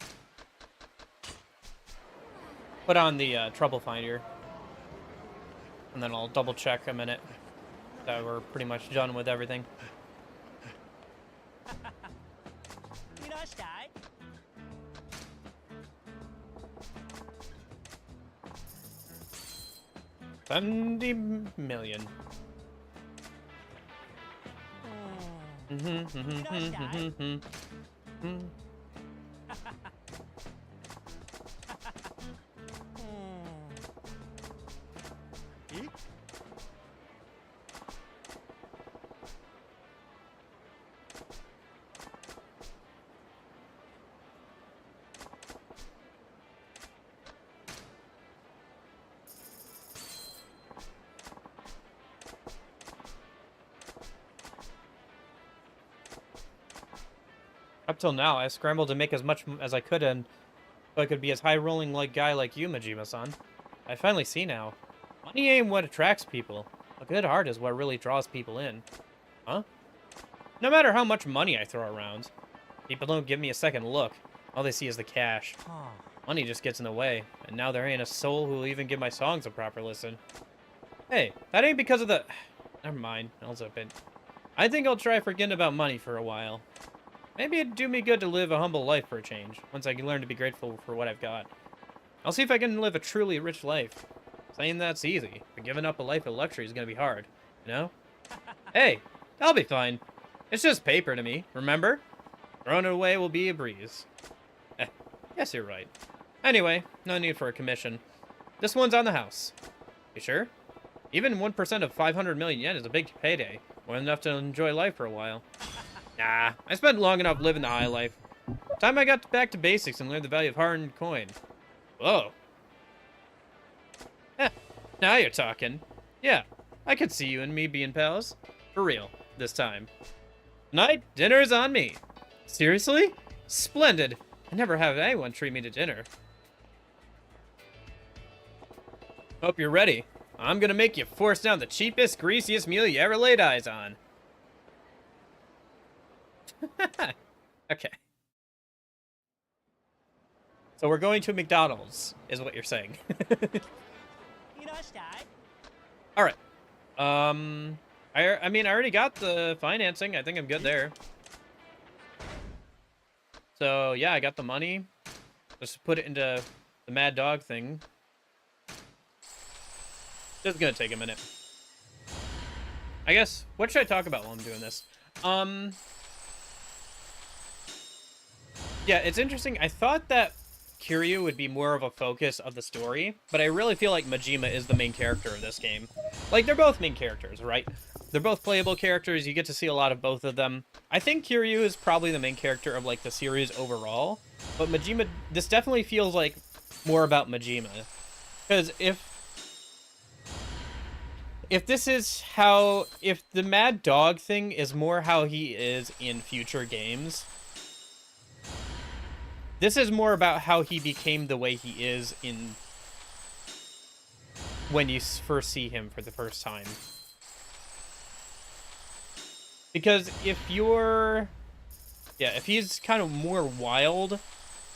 Put on the trouble finder. And then I'll double check a minute that we're pretty much done with everything. $70 million. Up till now, I scrambled to make as much as I could and so I could be as high-rolling like guy like you, Majima-san. I finally see now. Money ain't what attracts people. A good heart is what really draws people in. Huh? No matter how much money I throw around, people don't give me a second look. All they see is the cash. Money just gets in the way, and now there ain't a soul who'll even give my songs a proper listen. Hey, that ain't because of the... Never mind, I'll zip it. I think I'll try forgetting about money for a while. Maybe it'd do me good to live a humble life for a change, once I can learn to be grateful for what I've got. I'll see if I can live a truly rich life. Saying that's easy, but giving up a life of luxury is gonna be hard, you know? Hey, I'll be fine. It's just paper to me, remember? Throwing it away will be a breeze. Yes, you're right. Anyway, no need for a commission. This one's on the house. You sure? Even 1% of 500 million yen is a big payday. More than enough to enjoy life for a while. Nah, I spent long enough living the high life. Time I got back to basics and learned the value of hard-earned coin. Whoa. Now you're talking. Yeah, I could see you and me being pals. For real, this time. Tonight, dinner's on me. Seriously? Splendid. I never have anyone treat me to dinner. Hope you're ready. I'm gonna make you force down the cheapest, greasiest meal you ever laid eyes on. Okay. So we're going to McDonald's, is what you're saying. Alright. I mean, I already got the financing. I think I'm good there. So, yeah, I got the money. Just put it into the Mad Dog thing. This is gonna take a minute. I guess, what should I talk about while I'm doing this? Yeah, it's interesting. I thought that Kiryu would be more of a focus of the story, but I really feel like Majima is the main character of this game. Like, they're both main characters, right? They're both playable characters. You get to see a lot of both of them. I think Kiryu is probably the main character of, like, the series overall, but Majima, this definitely feels like more about Majima. Because if this is how, if the Mad Dog thing is more how he is in future games, this is more about how he became the way he is in when you first see him for the first time. Because if you're, yeah, if he's kind of more wild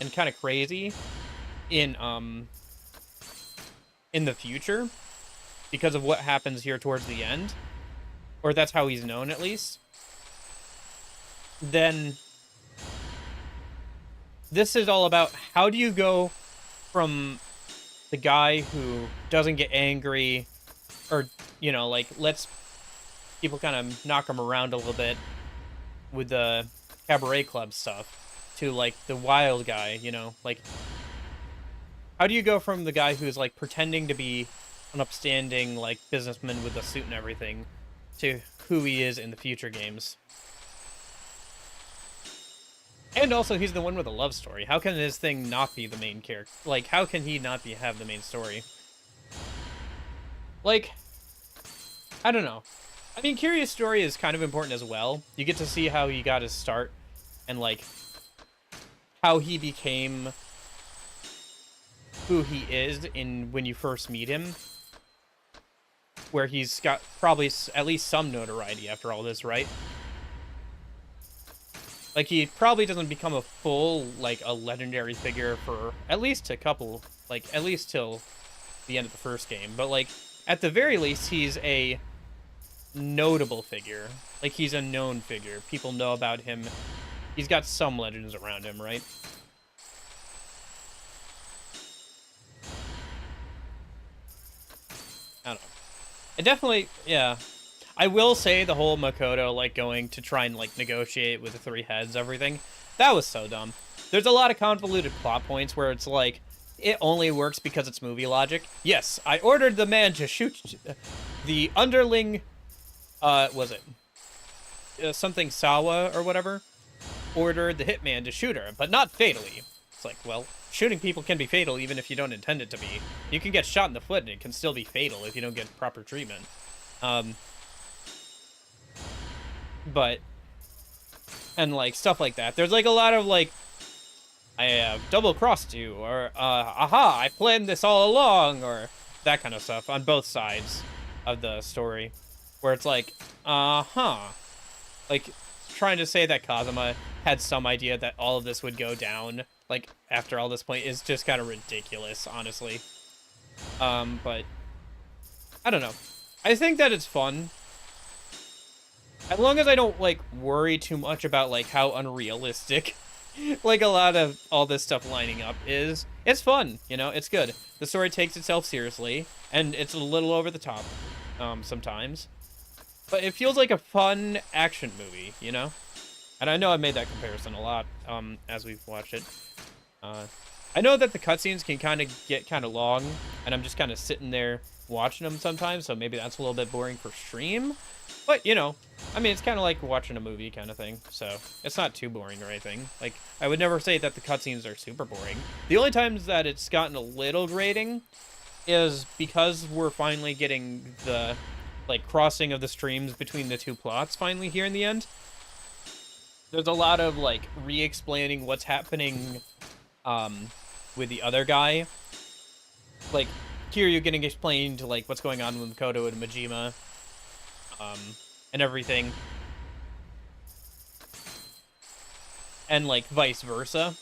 and kind of crazy in the future, because of what happens here towards the end, or that's how he's known at least, then this is all about how do you go from the guy who doesn't get angry, or, you know, like, lets people kind of knock him around a little bit with the cabaret club stuff, to, like, the wild guy, you know? Like, how do you go from the guy who's, like, pretending to be an upstanding, like, businessman with a suit and everything, to who he is in the future games? And also, he's the one with a love story. How can his thing not be the main character? Like, how can he not have the main story? Like, I don't know. I mean, Kiryu's story is kind of important as well. You get to see how he got his start and, like, how he became who he is in when you first meet him. Where he's got probably at least some notoriety after all this, right? Like, he probably doesn't become a full, like, a legendary figure for at least a couple, like, at least till the end of the first game. But, like, at the very least, he's a notable figure. Like, he's a known figure. People know about him. He's got some legends around him, right? I don't know. It definitely, yeah. I will say the whole Makoto, like, going to try and, like, negotiate with the three heads, everything, that was so dumb. There's a lot of convoluted plot points where it's like, it only works because it's movie logic. Yes, I ordered the man to shoot the underling, was it? Something Sawa or whatever? Ordered the hitman to shoot her, but not fatally. It's like, well, shooting people can be fatal even if you don't intend it to be. You can get shot in the foot and it can still be fatal if you don't get proper treatment. But, and like, stuff like that. There's like a lot of like, I have double-crossed you, or, aha, I planned this all along, or that kind of stuff on both sides of the story. Where it's like, like, trying to say that Kazuma had some idea that all of this would go down, like, after all this point is just kind of ridiculous, honestly. But, I don't know. I think that it's fun. As long as I don't, like, worry too much about, like, how unrealistic, like, a lot of all this stuff lining up is. It's fun, you know? It's good. The story takes itself seriously, and it's a little over the top, sometimes. But it feels like a fun action movie, you know? And I know I've made that comparison a lot, as we've watched it. I know that the cutscenes can kind of get kind of long, and I'm just kind of sitting there watching them sometimes, so maybe that's a little bit boring for stream. But, you know, I mean, it's kind of like watching a movie kind of thing, so it's not too boring or anything. Like, I would never say that the cutscenes are super boring. The only times that it's gotten a little grating is because we're finally getting the, like, crossing of the streams between the two plots finally here in the end. There's a lot of, like, re-explaining what's happening, with the other guy. Like, Kiryu getting explained, like, what's going on with Makoto and Majima. And everything. And, like, vice versa.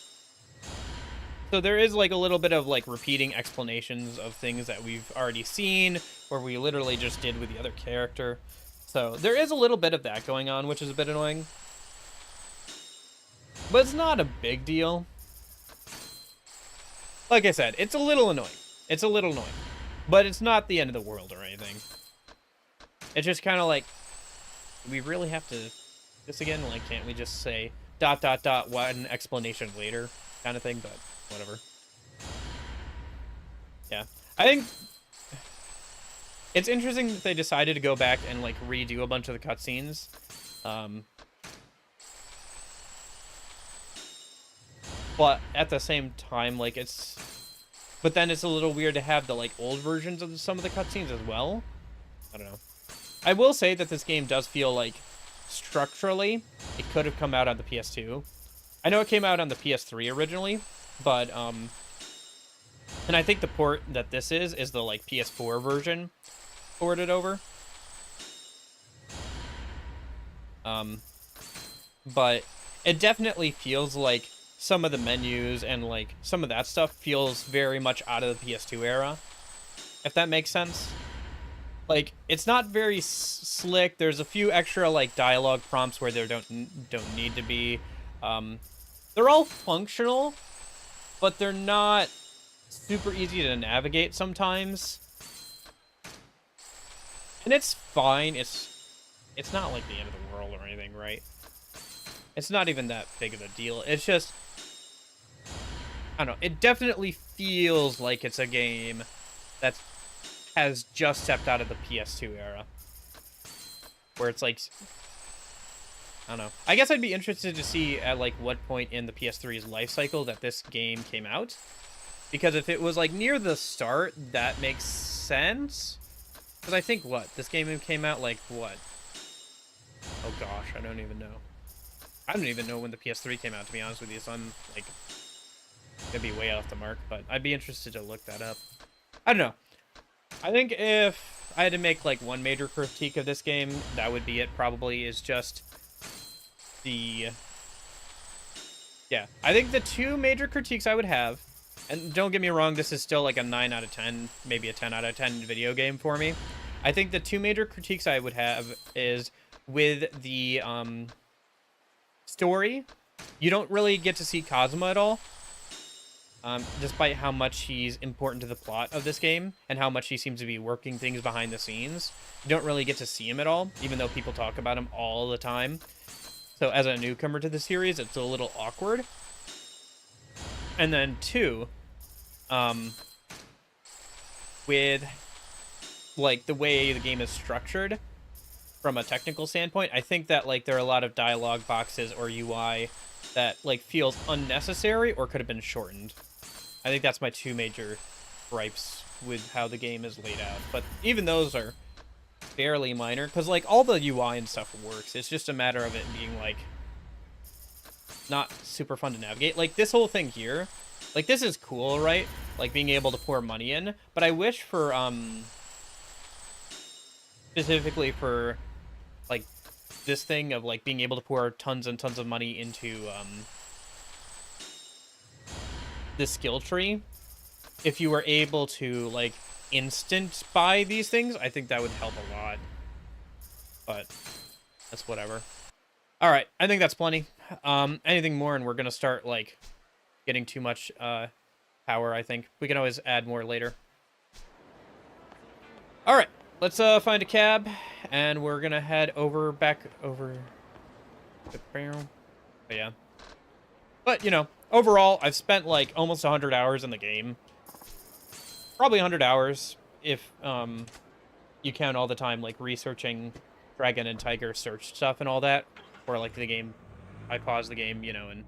So there is, like, a little bit of, like, repeating explanations of things that we've already seen, or we literally just did with the other character. So there is a little bit of that going on, which is a bit annoying. But it's not a big deal. Like I said, it's a little annoying. It's a little annoying. But it's not the end of the world or anything. It's just kind of like, we really have to this again? Like, can't we just say ... one explanation later kind of thing? But whatever. Yeah. I think it's interesting that they decided to go back and, like, redo a bunch of the cutscenes. But at the same time, like, it's... But then it's a little weird to have the, like, old versions of some of the cutscenes as well. I don't know. I will say that this game does feel like, structurally, it could have come out on the PS2. I know it came out on the PS3 originally, but, and I think the port that this is the, like, PS4 version ported over. But it definitely feels like some of the menus and, like, some of that stuff feels very much out of the PS2 era, if that makes sense. Like, it's not very slick. There's a few extra, like, dialogue prompts where there don't need to be. They're all functional, but they're not super easy to navigate sometimes. And it's fine. It's not like the end of the world or anything, right? It's not even that big of a deal. It's just, I don't know. It definitely feels like it's a game that's has just stepped out of the PS2 era. Where it's like, I don't know. I guess I'd be interested to see at, like, what point in the PS3's life cycle that this game came out. Because if it was, like, near the start, that makes sense. Because I think, what? This game came out, like, what? Oh gosh, I don't even know. I don't even know when the PS3 came out, to be honest with you, so I'm, like, gonna be way off the mark, but I'd be interested to look that up. I don't know. I think if I had to make, like, one major critique of this game, that would be it, probably, is just the... Yeah, I think the two major critiques I would have, and don't get me wrong, this is still, like, a 9 out of 10, maybe a 10 out of 10 video game for me. I think the two major critiques I would have is with the, story. You don't really get to see Kazuma at all. Despite how much he's important to the plot of this game and how much he seems to be working things behind the scenes. You don't really get to see him at all, even though people talk about him all the time. So as a newcomer to the series, it's a little awkward. And then two, with like the way the game is structured from a technical standpoint, I think that like there are a lot of dialogue boxes or UI that like feels unnecessary or could have been shortened. I think that's my two major gripes with how the game is laid out. But even those are fairly minor, because like all the UI and stuff works. It's just a matter of it being like not super fun to navigate. Like this whole thing here, like this is cool, right? Like being able to pour money in, but I wish for specifically for like this thing of like being able to pour tons and tons of money into this skill tree, if you were able to like instant buy these things, I think that would help a lot. But that's whatever. All right, I think that's plenty. Anything more and we're gonna start like getting too much power. I think we can always add more later. All right, let's find a cab and we're gonna head back over. But yeah. But you know, overall, I've spent like almost 100 hours in the game. Probably 100 hours if you count all the time like researching Dragon and Tiger search stuff and all that, or like the game, I pause the game, you know, and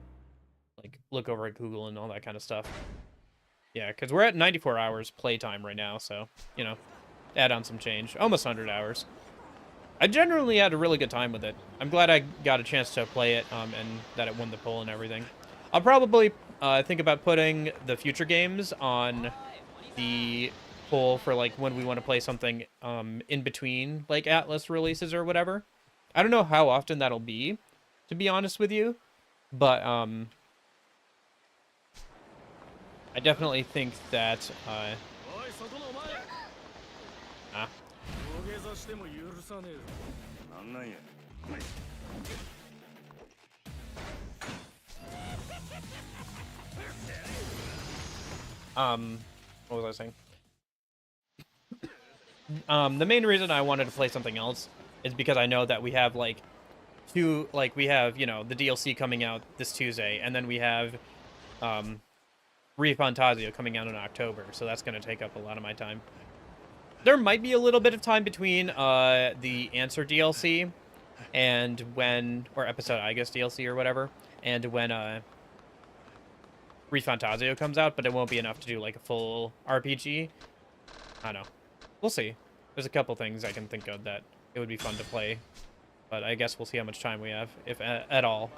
like look over at Google and all that kind of stuff. Yeah, because we're at 94 hours playtime right now, so you know, add on some change, almost 100 hours. I generally had a really good time with it. I'm glad I got a chance to play it and that it won the poll and everything. I'll probably think about putting the future games on the poll for like when we want to play something in between like Atlas releases or whatever. I don't know how often that'll be, to be honest with you, but I definitely think that what was I saying? The main reason I wanted to play something else is because I know that we have like we have, you know, the DLC coming out this Tuesday, and then we have ReFantazio coming out in October, so that's going to take up a lot of my time. There might be a little bit of time between the Answer DLC and when, or Episode I guess DLC or whatever, and when ReFantazio comes out, but it won't be enough to do like a full RPG. I don't know. We'll see. There's a couple things I can think of that it would be fun to play, but I guess we'll see how much time we have, if at all.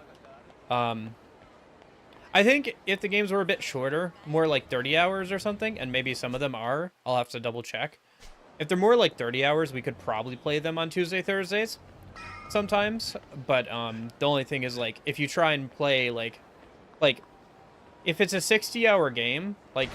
I think if the games were a bit shorter, more like 30 hours or something, and maybe some of them are, I'll have to double check. If they're more like 30 hours, we could probably play them on Tuesday, Thursdays sometimes, but the only thing is like if you try and play like if it's a 60-hour game, like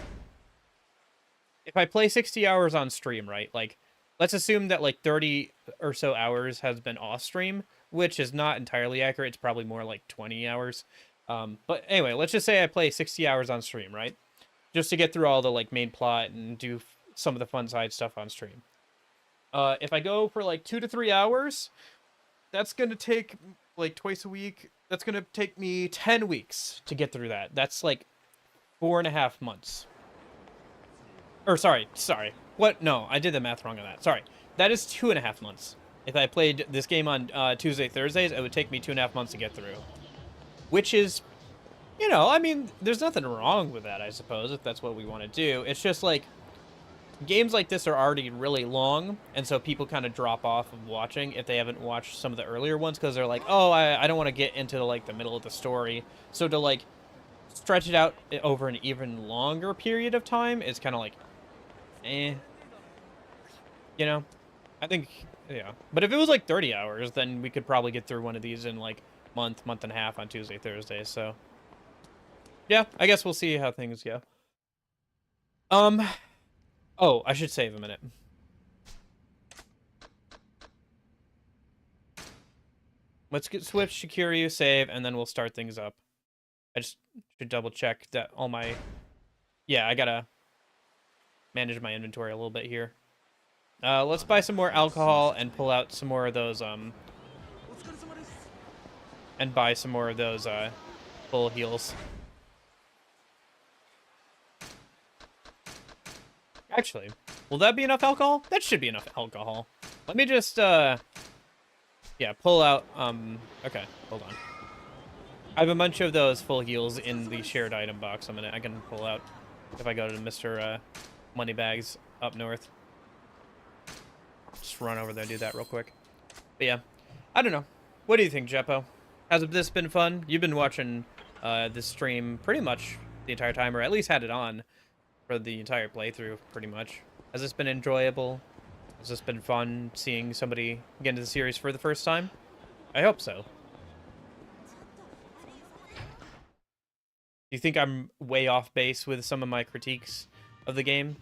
if I play 60 hours on stream, right? Like let's assume that like 30 or so hours has been off stream, which is not entirely accurate. It's probably more like 20 hours. But anyway, let's just say I play 60 hours on stream, right? Just to get through all the like main plot and do some of the fun side stuff on stream. If I go for like 2 to 3 hours, that's going to take like twice a week. That's going to take me 10 weeks to get through that. That's like 4.5 months. Or sorry. What? No, I did the math wrong on that. Sorry. That is 2.5 months. If I played this game on Tuesday, Thursdays, it would take me 2.5 months to get through. Which is, you know, I mean, there's nothing wrong with that, I suppose, if that's what we want to do. It's just like, games like this are already really long, and so people kind of drop off of watching if they haven't watched some of the earlier ones, because they're like, oh, I don't want to get into like the middle of the story. So to like stretch it out over an even longer period of time is kind of like, eh, you know. I think, yeah. But if it was like 30 hours, then we could probably get through one of these in like month and a half on Tuesday, Thursday. So yeah, I guess we'll see how things go. Oh, I should save a minute. Let's get switch to Kiryu, save, and then we'll start things up. I just should double check that all my... Yeah, I gotta manage my inventory a little bit here. Let's buy some more alcohol and pull out some more of those, and buy some more of those, full heals. Actually, will that be enough alcohol? That should be enough alcohol. Let me just, yeah, pull out, okay, hold on. I have a bunch of those full heals in the shared item box. I can pull out if I go to Mr. Moneybags up north. Just run over there and do that real quick. But yeah, I don't know. What do you think, Jeppo? Has this been fun? You've been watching this stream pretty much the entire time, or at least had it on for the entire playthrough, pretty much. Has this been enjoyable? Has this been fun seeing somebody get into the series for the first time? I hope so. Do you think I'm way off base with some of my critiques of the game?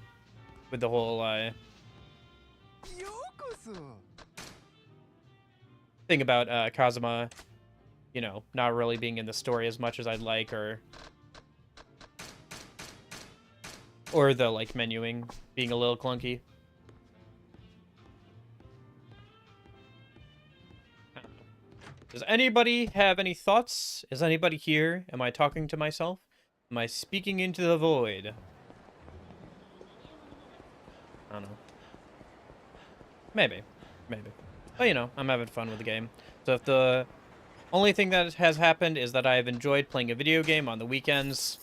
With the whole, thing about, Kazuma, you know, not really being in the story as much as I'd like, or the, like, menuing being a little clunky. Does anybody have any thoughts? Is anybody here? Am I talking to myself? Am I speaking into the void? I don't know. Maybe. But, you know, I'm having fun with the game. So if the only thing that has happened is that I have enjoyed playing a video game on the weekends,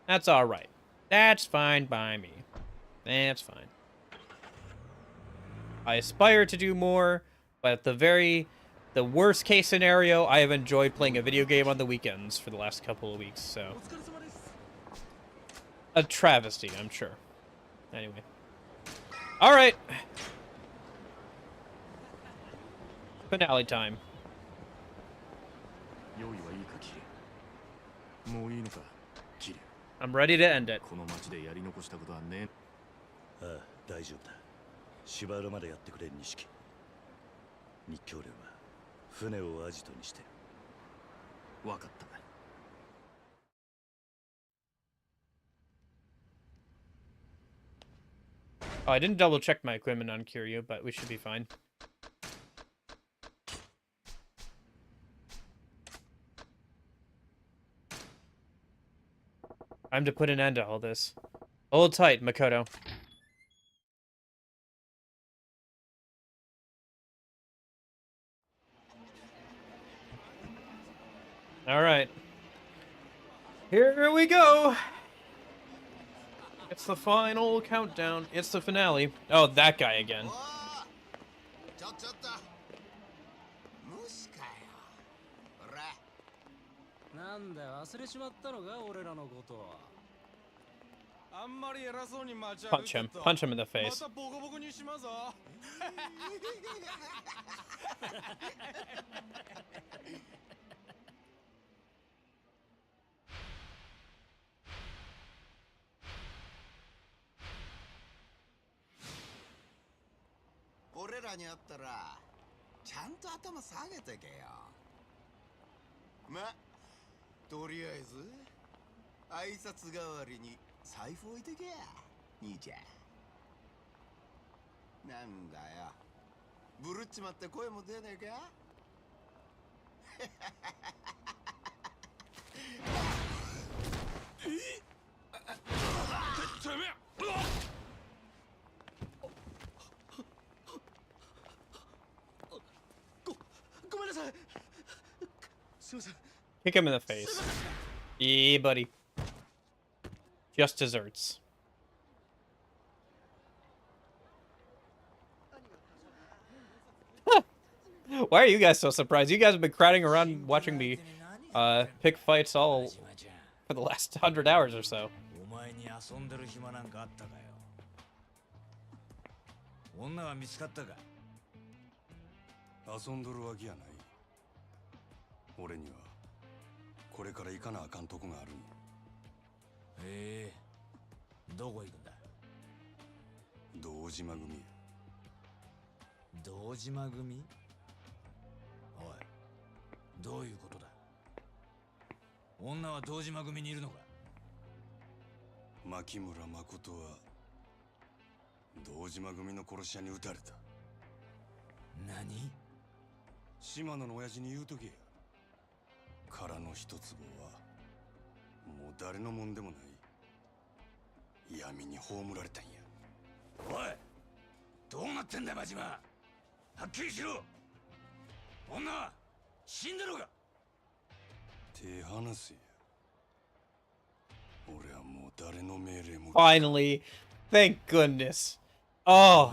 that's alright. That's fine by me. That's fine. I aspire to do more, but at the worst case scenario, I have enjoyed playing a video game on the weekends for the last couple of weeks, so. A travesty, I'm sure. Anyway. Alright. Finale time. I'm ready to end it. ああ、大丈夫だ。芝浦までやってくれ、錦。日教連は船をアジトにしてる。わかった。Oh, I didn't double check my equipment on Kiryu, but we should be fine. Time to put an end to all this. Hold tight, Makoto. Alright. Here we go! It's the final countdown. It's the finale. Oh, that guy again. なんだ忘れちまったのか俺らのことは。あんまり偉そうに待ち歩いてると Punch him in the face. またボコボコにしますぞ。俺らに会ったらちゃんと頭下げてけよ。ま、とりあえず挨拶代わりに財布置いてけや、兄ちゃん。なんだよ、ブルっちまって声も出ねえか。てめえ。ごめんなさい。すいません。 Kick him in the face. Yeah, buddy. Just desserts. Why are you guys so surprised? You guys have been crowding around watching me pick fights all for the last 100 hours or so. お前に遊んでる暇なんかあったかよ。女は見つかったか。遊んどるわけやない。俺にはこれから行かなあかんとこがあるんや。どこ行くんだ。堂島組や。堂島組。おい、どういうことだ。女は堂島組にいるのか。牧村誠は堂島組の殺し屋に撃たれた。何。島野の親父に言うとけや。殻の一坪はもう誰のもんでもない。闇に葬られたんや。おい、どうなってんだ真島。はっきりしろ。女は死んでるのか。手離せや。俺はもう誰の命令も。 Finally, thank goodness. Oh,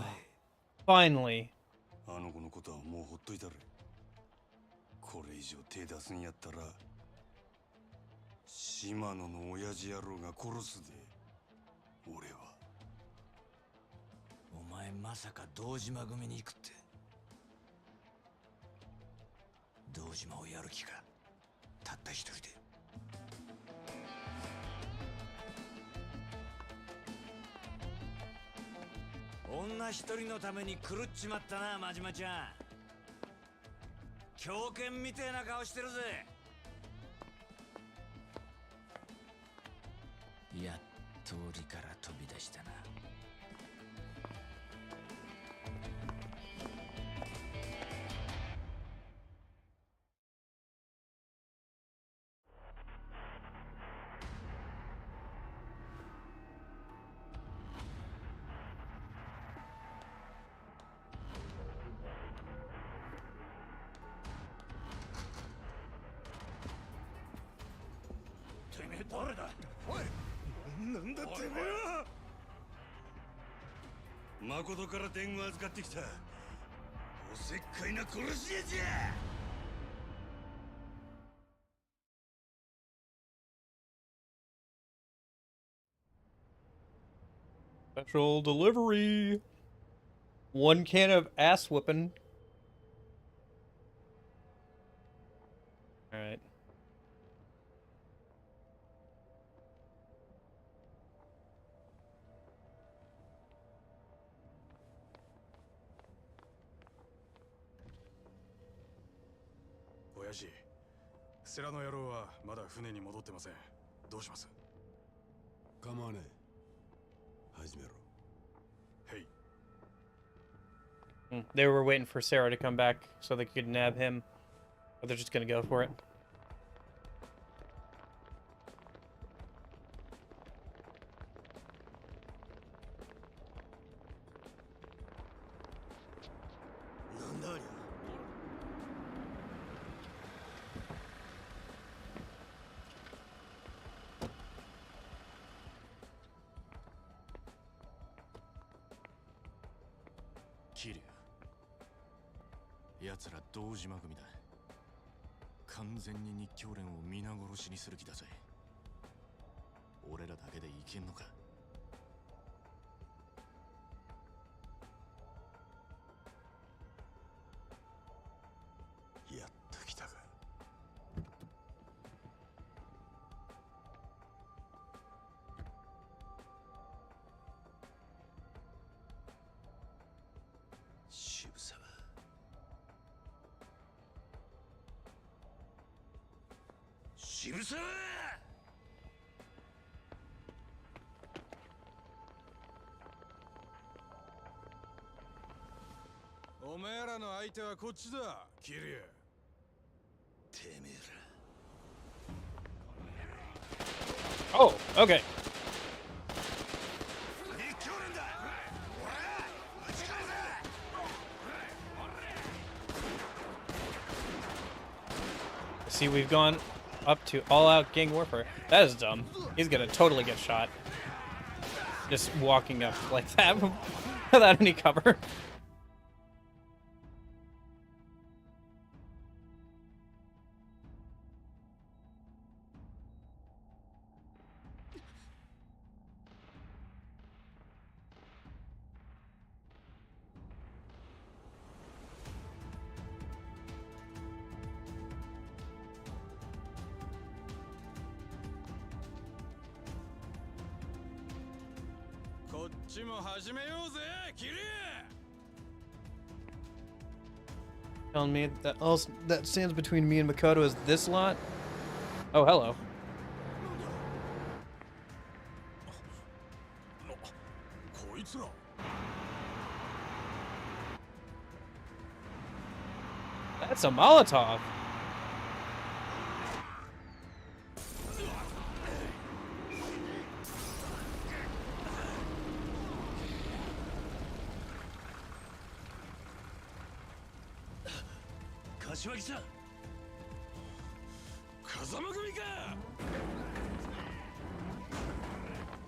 finally. あの子のことはもうほっといたれ。これ以上手出すんやったら島野の親父野郎が殺すで。俺は。お前まさか堂島組に行くって。堂島をやる気か。たった一人で。女一人のために狂っちまったな、真島ちゃん。狂犬みてえな顔してるぜ。やっと檻から飛び出したな。誰だ。おい、なんだてめえは。誠から伝言預かってきたおせっかいな殺し屋じゃ。Special delivery. 1 can of ass whooping. All right.親父、セラの野郎はまだ船に戻ってません。どうします？構わねえ。始めろ。Hey. They were waiting for Sarah to come back so they could nab him, but they're just gonna go for it. Kiryu。奴ら堂島組だ。完全に日教連を皆殺しにする気だぜ。俺らだけでいけんのか。やっと来たか。渋沢。渋沢。おめえらの相手はこっちだ、キリュウ。てめえら。Oh, okay. See, we've gone up to all-out gang warfare. That is dumb. He's gonna totally get shot. Just walking up like that without any cover. ちも始めようぜ、キリュウ。 Telling me that else that stands between me and Makoto is this lot? Oh, hello. That's a Molotov. Kashiwagi-san! 風間組か。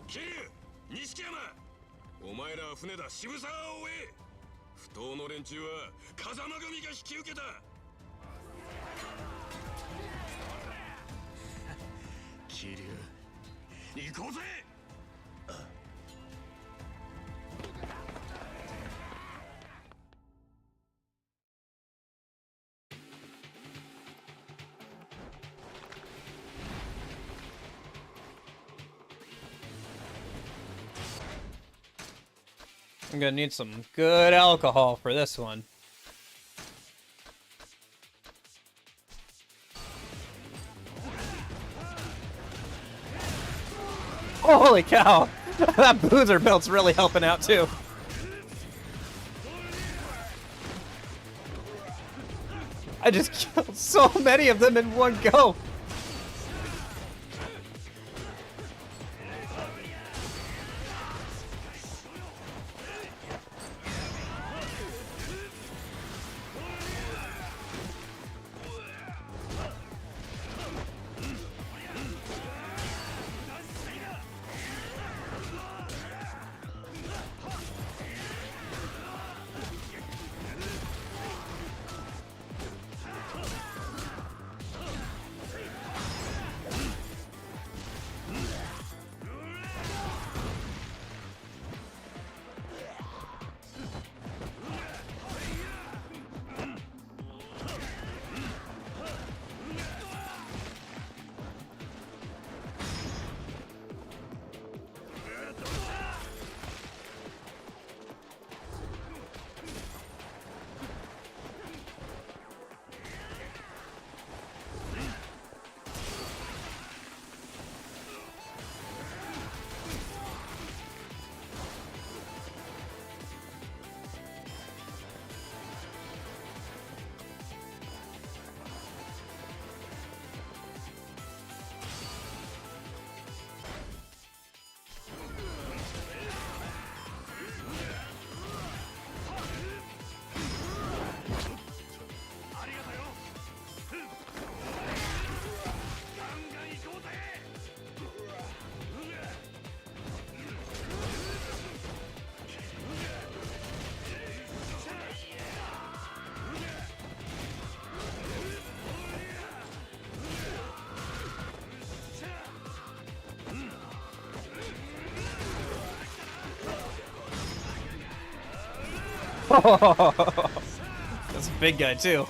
桐生、錦山、お前らは船だ、渋沢を追え。不当の連中は風間組が引き受けた。桐生、行こうぜ。I'm gonna need some good alcohol for this one. Holy cow! That boozer belt's really helping out too. I just killed so many of them in one go. That's a big guy too.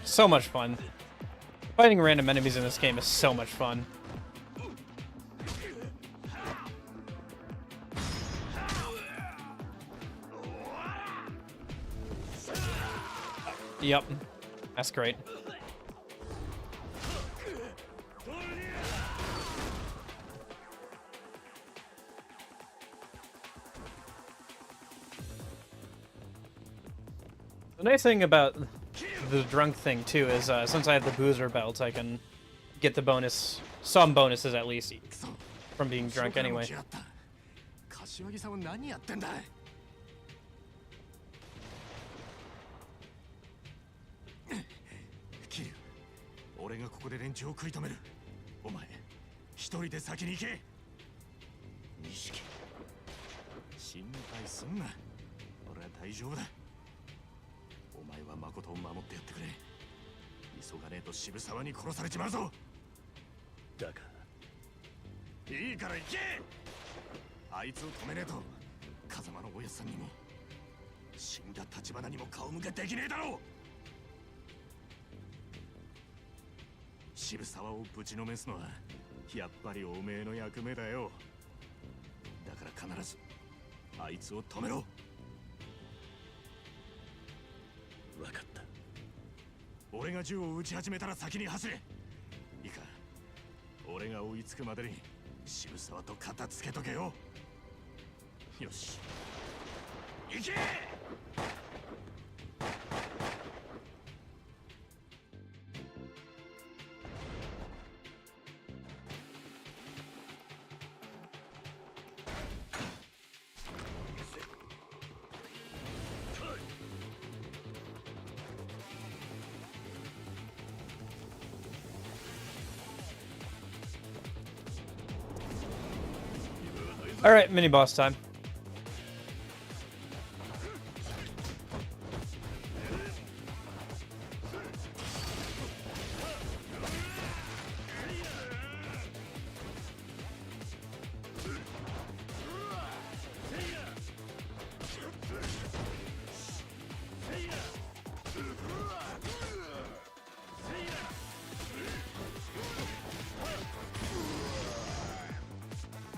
So much fun. Fighting random enemies in this game is so much fun. Yep. That's great. The nice thing about the drunk thing too is since I have the boozer belt, I can get the bonus, some bonuses at least, from being drunk anyway. 柏木さんは何やってんだ。キリュウ、俺がここで連中を食い止める。お前一人で先に行け。錦、心配すんな。俺は大丈夫だ。お前は誠を守ってやってくれ。急がねえと渋沢に殺されちまうぞ。だがいいから行け。あいつを止めねえと風間のおやさんにも死んだ立花にも顔向けできねえだろう。渋沢をぶちのめすのはやっぱりおめえの役目だよ。だから必ずあいつを止めろ。分かった。俺が銃を撃ち始めたら先に走れ。いいか、俺が追いつくまでに渋沢と片付けとけよ。よし、行け。All right, mini boss time.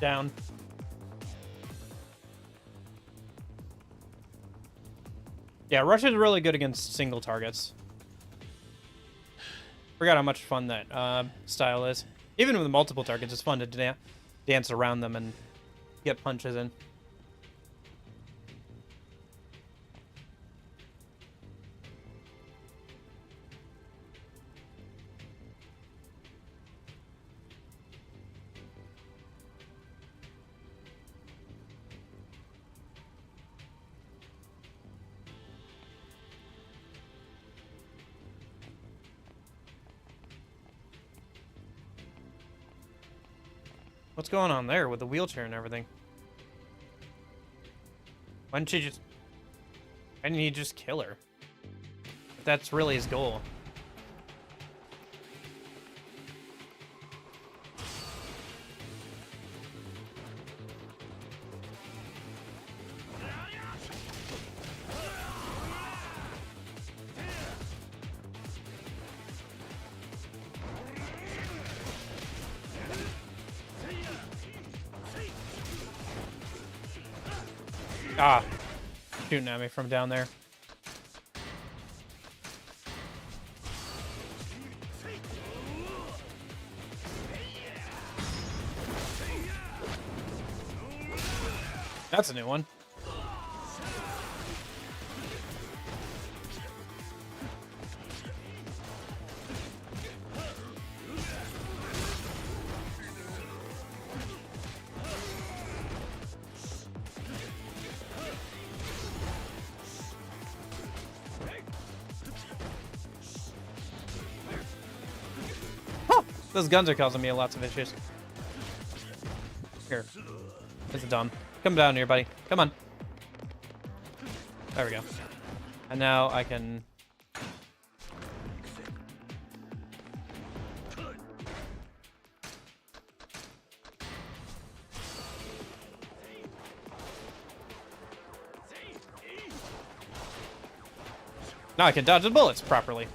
Down. Yeah, Rush is really good against single targets. Forgot how much fun that style is. Even with multiple targets, it's fun to dance around them and get punches in. What's going on there with the wheelchair and everything? Why didn't he just kill her? If that's really his goal. Ah, shooting at me from down there. That's a new one. Those guns are causing me lots of issues. Here. It's dumb. Come down here, buddy. Come on. There we go. And now I can... Now I can dodge the bullets properly.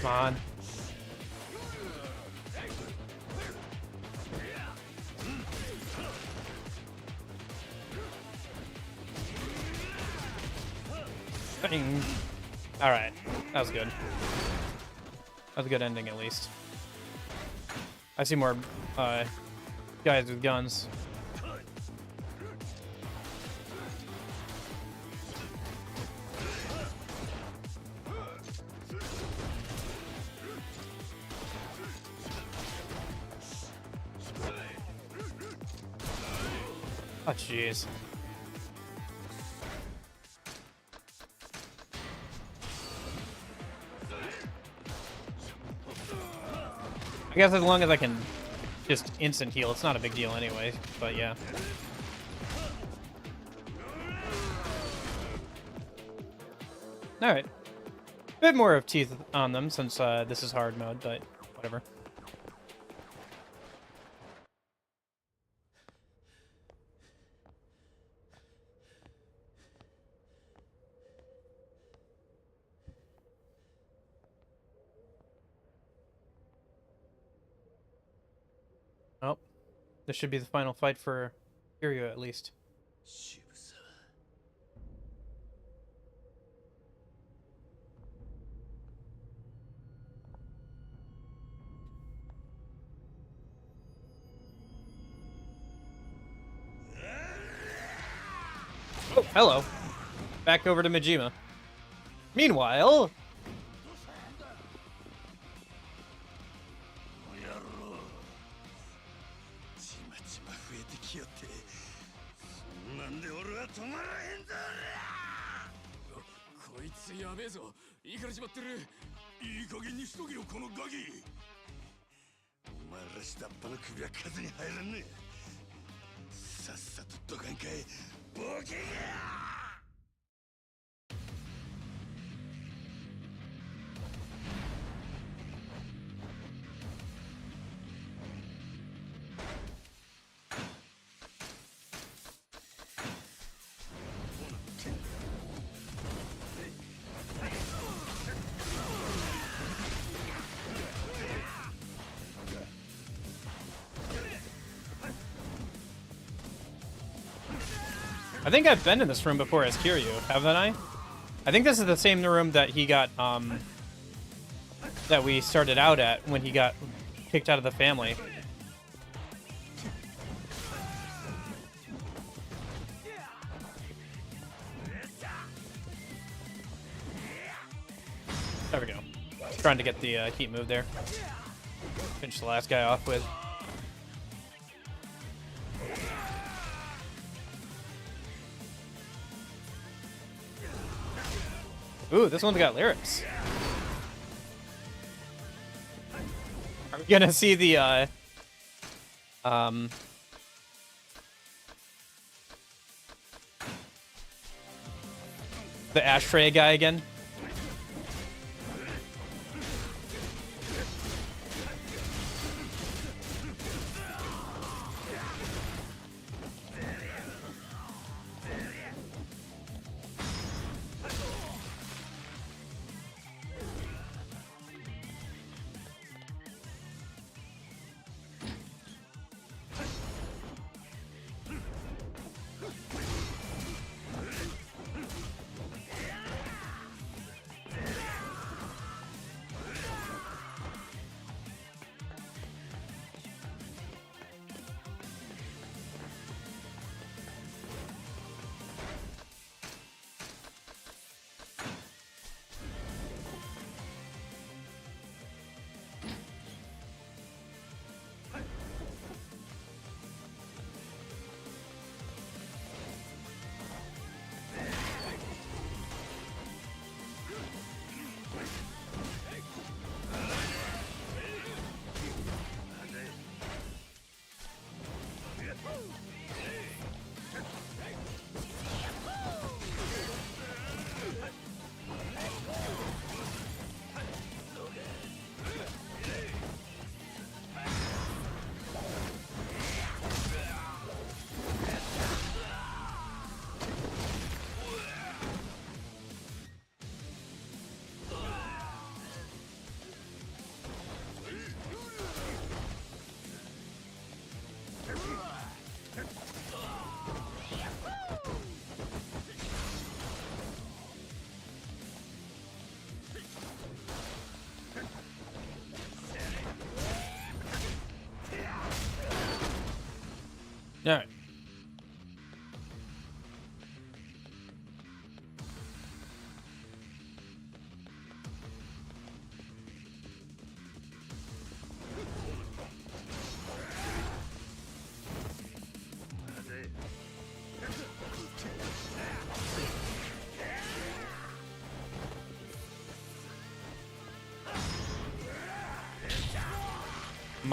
Come on. Bang. All right, that was good. That was a good ending, at least. I see more guys with guns. Oh, jeez. I guess as long as I can just instant heal, it's not a big deal anyway, but yeah. Alright. Bit more of teeth on them since this is hard mode, but whatever. Oh, this should be the final fight for Kiryu at least. Oh, hello. Back over to Majima. Meanwhile... I think I've been in this room before as Kiryu, haven't I? I think this is the same room that he got, that we started out at when he got kicked out of the family. There we go. Trying to get the heat move there. Finish the last guy off with. Ooh, this one's got lyrics. Are we gonna see the ashtray guy again?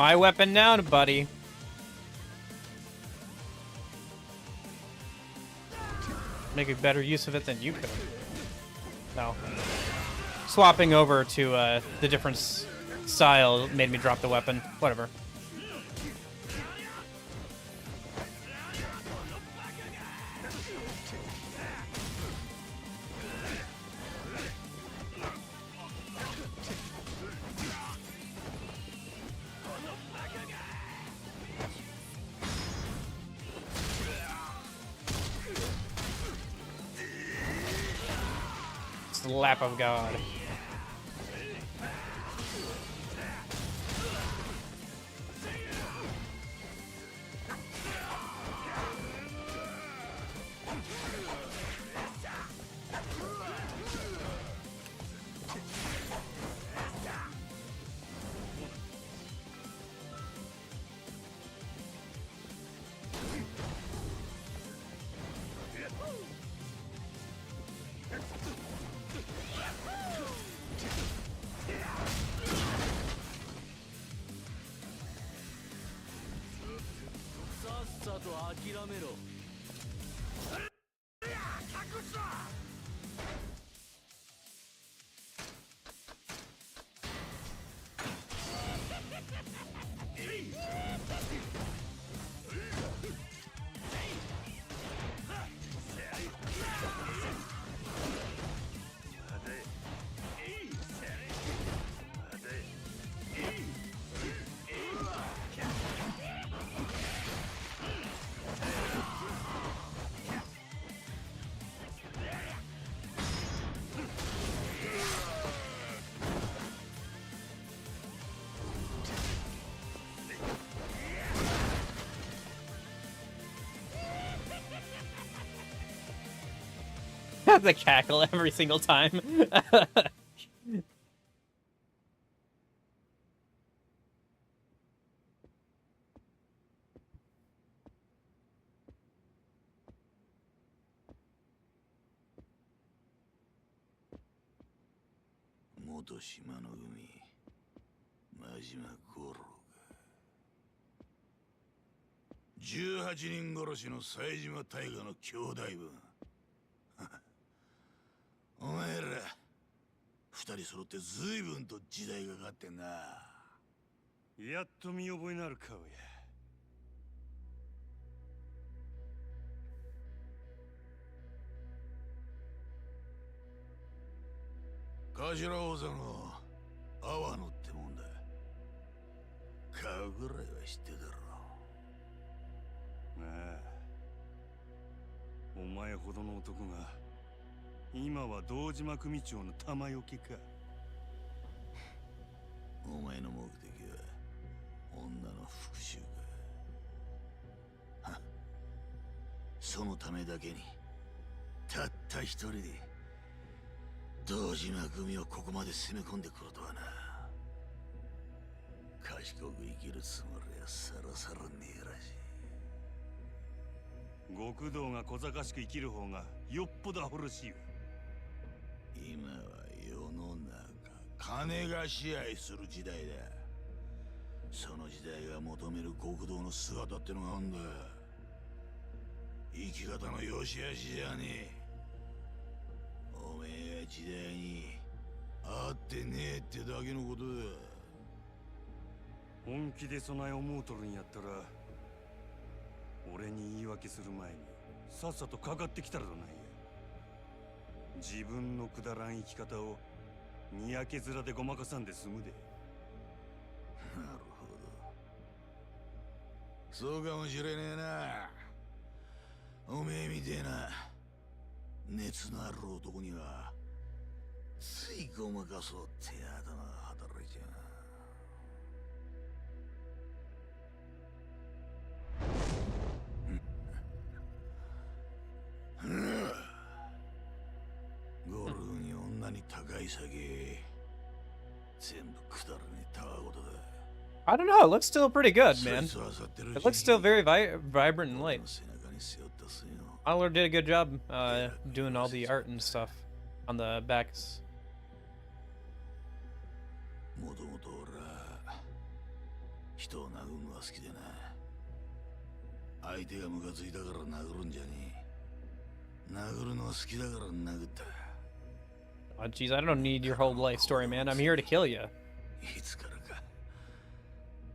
My weapon now, buddy. Make a better use of it than you could. No. Swapping over to the different style made me drop the weapon. Whatever. Slap of God. The cackle every single time.やっと見覚えのある顔や。頭王座の阿波野ってもんだ。顔ぐらいは知ってたろ。ああ。お前ほどの男が今は堂島組長の玉よけか。お前の目的は女の復讐か。は、そのためだけにたった一人で堂島組をここまで攻め込んでくるとはな。賢く生きるつもりはさらさらねえらしい。極道が小賢しく生きる方がよっぽどアホらしいわ。今は世の中、金が支配する時代だ。その時代が求める極道の姿ってのがあんだ。生き方の良し悪しじゃねえ。おめえが時代に合ってねえってだけのことだ。本気で備え思うとるんやったら、俺に言い訳する前にさっさとかかってきたらどないや。自分のくだらん生き方をにやけ面でごまかさんで済むで。なるほど。そうかもしれねえな。おめえみてえな熱のある男にはついごまかそうって頭が働いちゃう。ゴルフに女に高い酒全部くだらねえたわごとだ。I don't know. It looks still pretty good, man. It looks still very vibrant and light. Oliver did a good job doing all the art and stuff on the backs. もともと俺は人を殴るのが好きでな。相手がムカついたから殴るんじゃねえ。殴るのが好きだから殴った。 Oh, jeez, I don't need your whole life story, man. I'm here to kill you. いつからか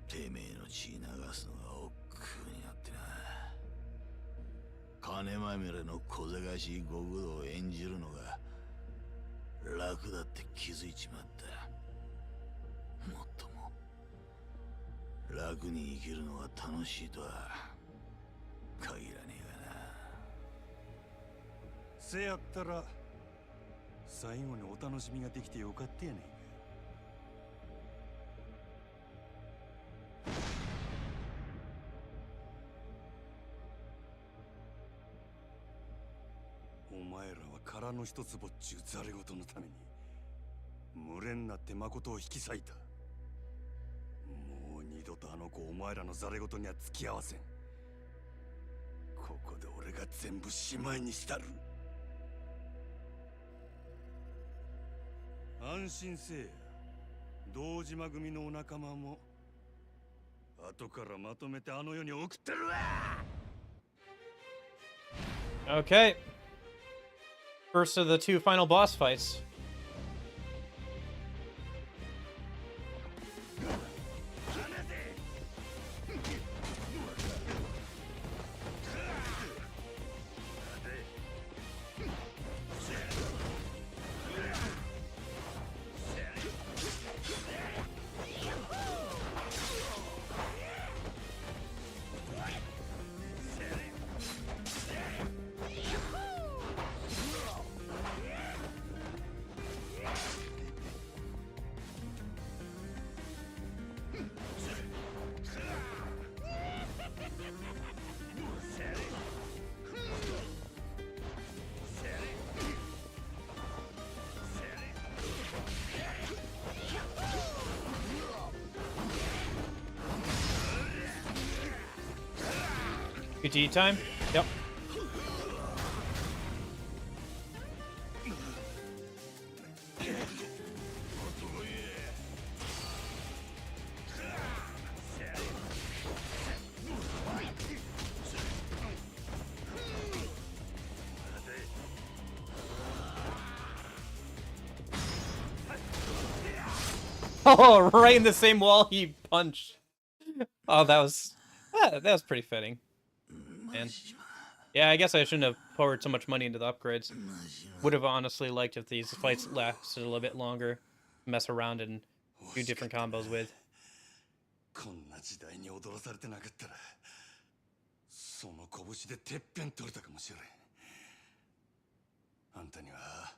てめえの血流すのが億劫になってな。金まみれの小賢しい極道を演じるのが楽だって気づいちまった。もっとも楽に生きるのが楽しいとは限らねえがな。せやったら最後にお楽しみができてよかったやねん。お前らは殻の一つぼっちゅうざれ言のために群れになって誠を引き裂いた。もう二度とあの子お前らのざれ言には付き合わせん。ここで俺が全部しまいにしたる。安心せえや。堂島組のお仲間も後からまとめてあの世に送ってるわ。 Okay. First of the two final boss fights. QTE time? Yep. Oh, right in the same wall he punched. Oh, that was pretty fitting. Man. Yeah, I guess I shouldn't have poured so much money into the upgrades. Would have honestly liked if these fights lasted a little bit longer. Mess around and do different combos with. こんな時代に踊らされてなかったらその拳でてっぺん取れたかもしれん。あんたには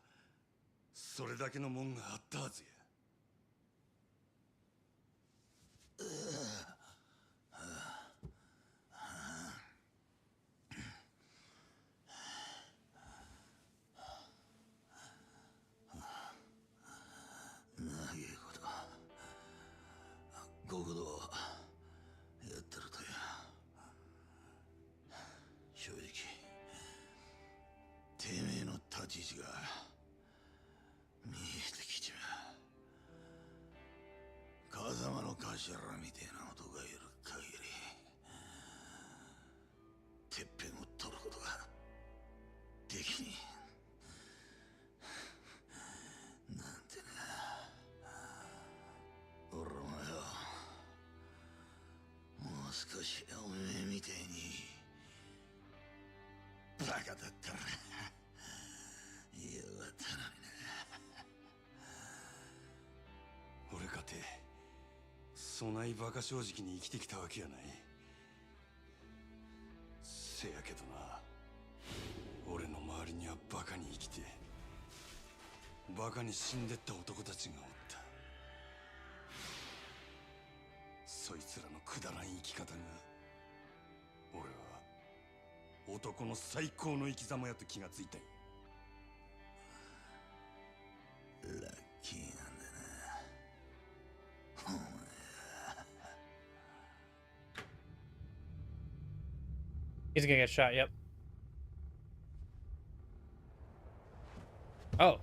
それだけのもんがあったはずや。極道やってるとや正直てめえの立ち位置が見えてきちまう。風間の頭みてえな男がいる限りてっぺんを取ることができねえ。なんてな。俺もよもう少しおめえみてえにバカだったらよかったのにな。俺かてそないバカ正直に生きてきたわけやない。せやけどな、俺の周りにはバカに生きてバカに死んでった男たちがおった。そいつらのくだらん生き方が俺は男の最高の生き様やと気がついたんや。ラッキーなんだなお前。He's gonna get shot, yep. Oh.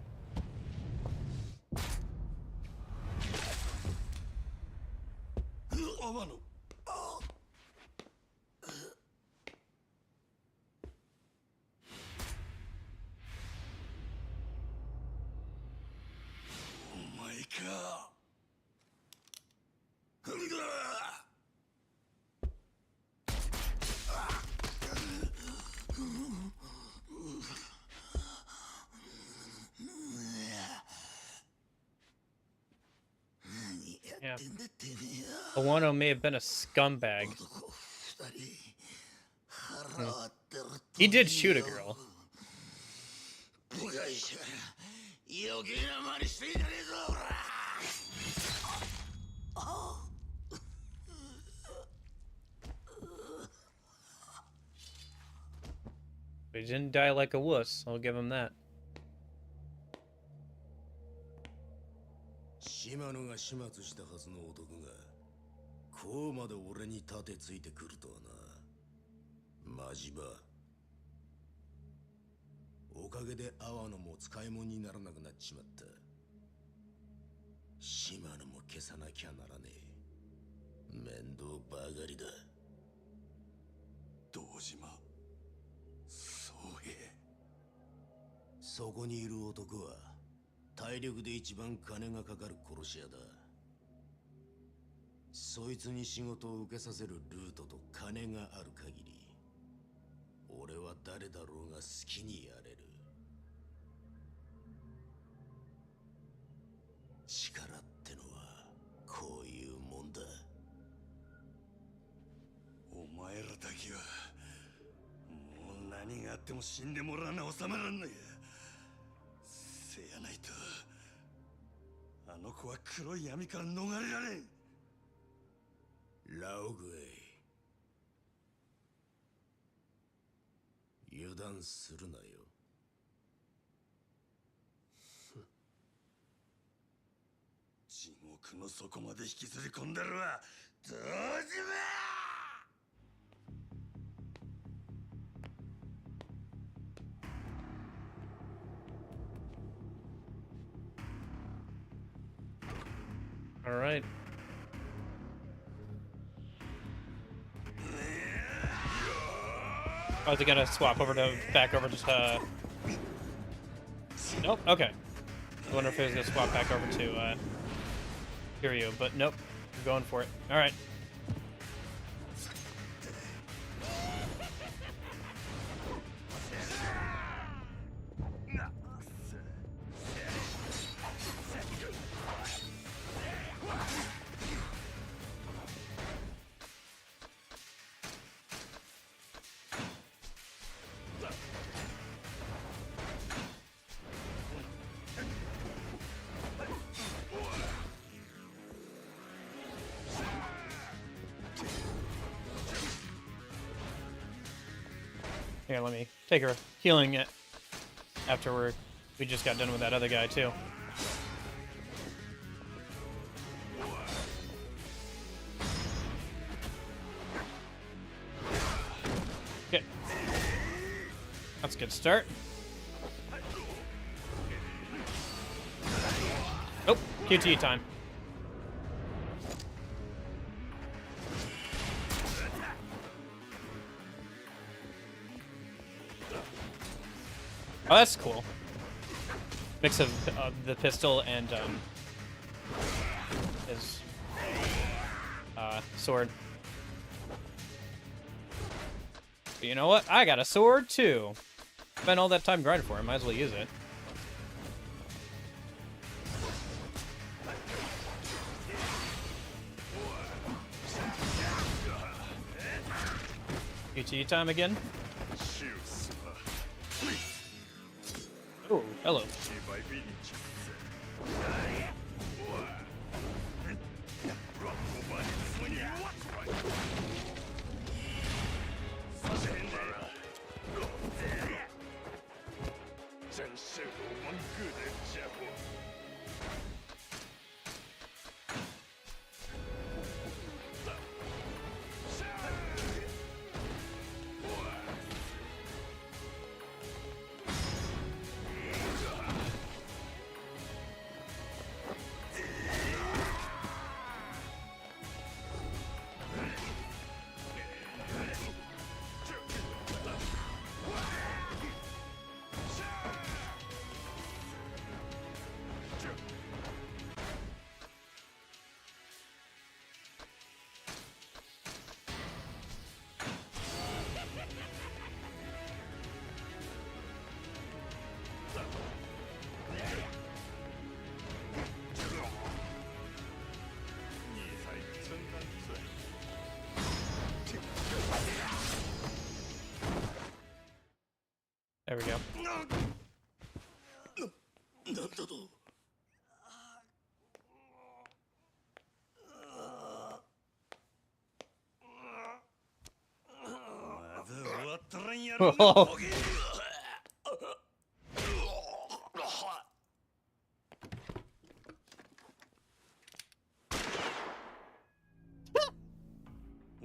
Yeah. Owano may have been a scumbag. He did shoot a girl. But he didn't die like a wuss, I'll give him that. 島野が始末したはずの男がこうまで俺に盾ついてくるとはな。マジバ。おかげで阿波野も使い物にならなくなっちまった。島野も消さなきゃならねえ。面倒ばかりだ。堂島宗平。そこにいる男は体力で一番金がかかる殺し屋だ。そいつに仕事を受けさせるルートと金がある限り、俺は誰だろうが好きにやれる。力ってのはこういうもんだ。お前らだけはもう何があっても死んでもらわな収まらんのや。せやないとあの子は黒い闇から逃れられん。ラオグエイ、油断するなよ。地獄の底まで引きずり込んだるわ堂島。All right. Oh, is it gonna swap over to back over to? Nope. Okay. I wonder if it was gonna swap back over to Kiryu, but nope. I'm going for it. All right. Here, let me take her healing it after we just got done with that other guy too. Okay. That's a good start. Oh, QTE time. Oh, that's cool. Mix of the pistol and his sword. But you know what? I got a sword too. Spent all that time grinding for it. Might as well use it. QTE time again. Oh, hello. There we go. なんだと。まだ終わったらんやろうがボケ。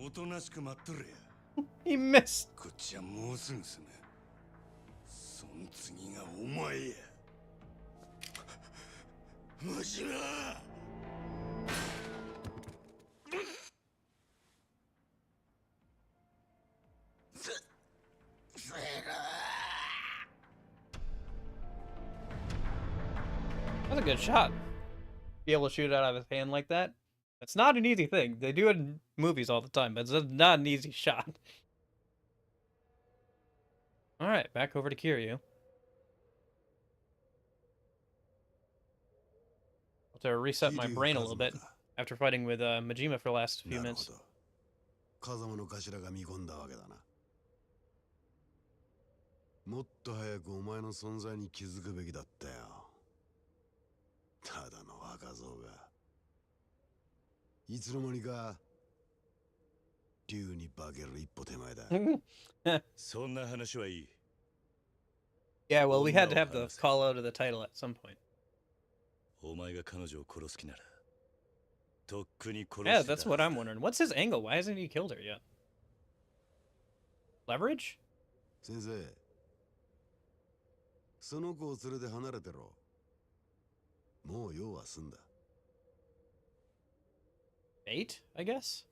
おとなしく待っとれや。He missed. こっちはもうすぐ済む。そん次がお前や。マジな。That's a good shot. Be able to shoot it out of his hand like that. It's not an easy thing. They do it in movies all the time, but it's not an easy shot. Alright, back over to Kiryu. To reset my brain a little bit after fighting with Majima for the last few minutes. 風間の頭が見込んだわけだな。もっと早くお前の存在に気づくべきだったよ。ただの若造が。いつの間にか竜に化ける一歩手前だ。そんな話はいい。Yeah, well, we had to have the call out of the title at some point. お前が彼女を殺す気なら、とっくに殺してた。 Yeah, that's what I'm wondering. What's his angle? Why hasn't he killed her yet? Leverage? 先生、その子を連れて離れてろ。もう用は済んだ。Bait, I guess?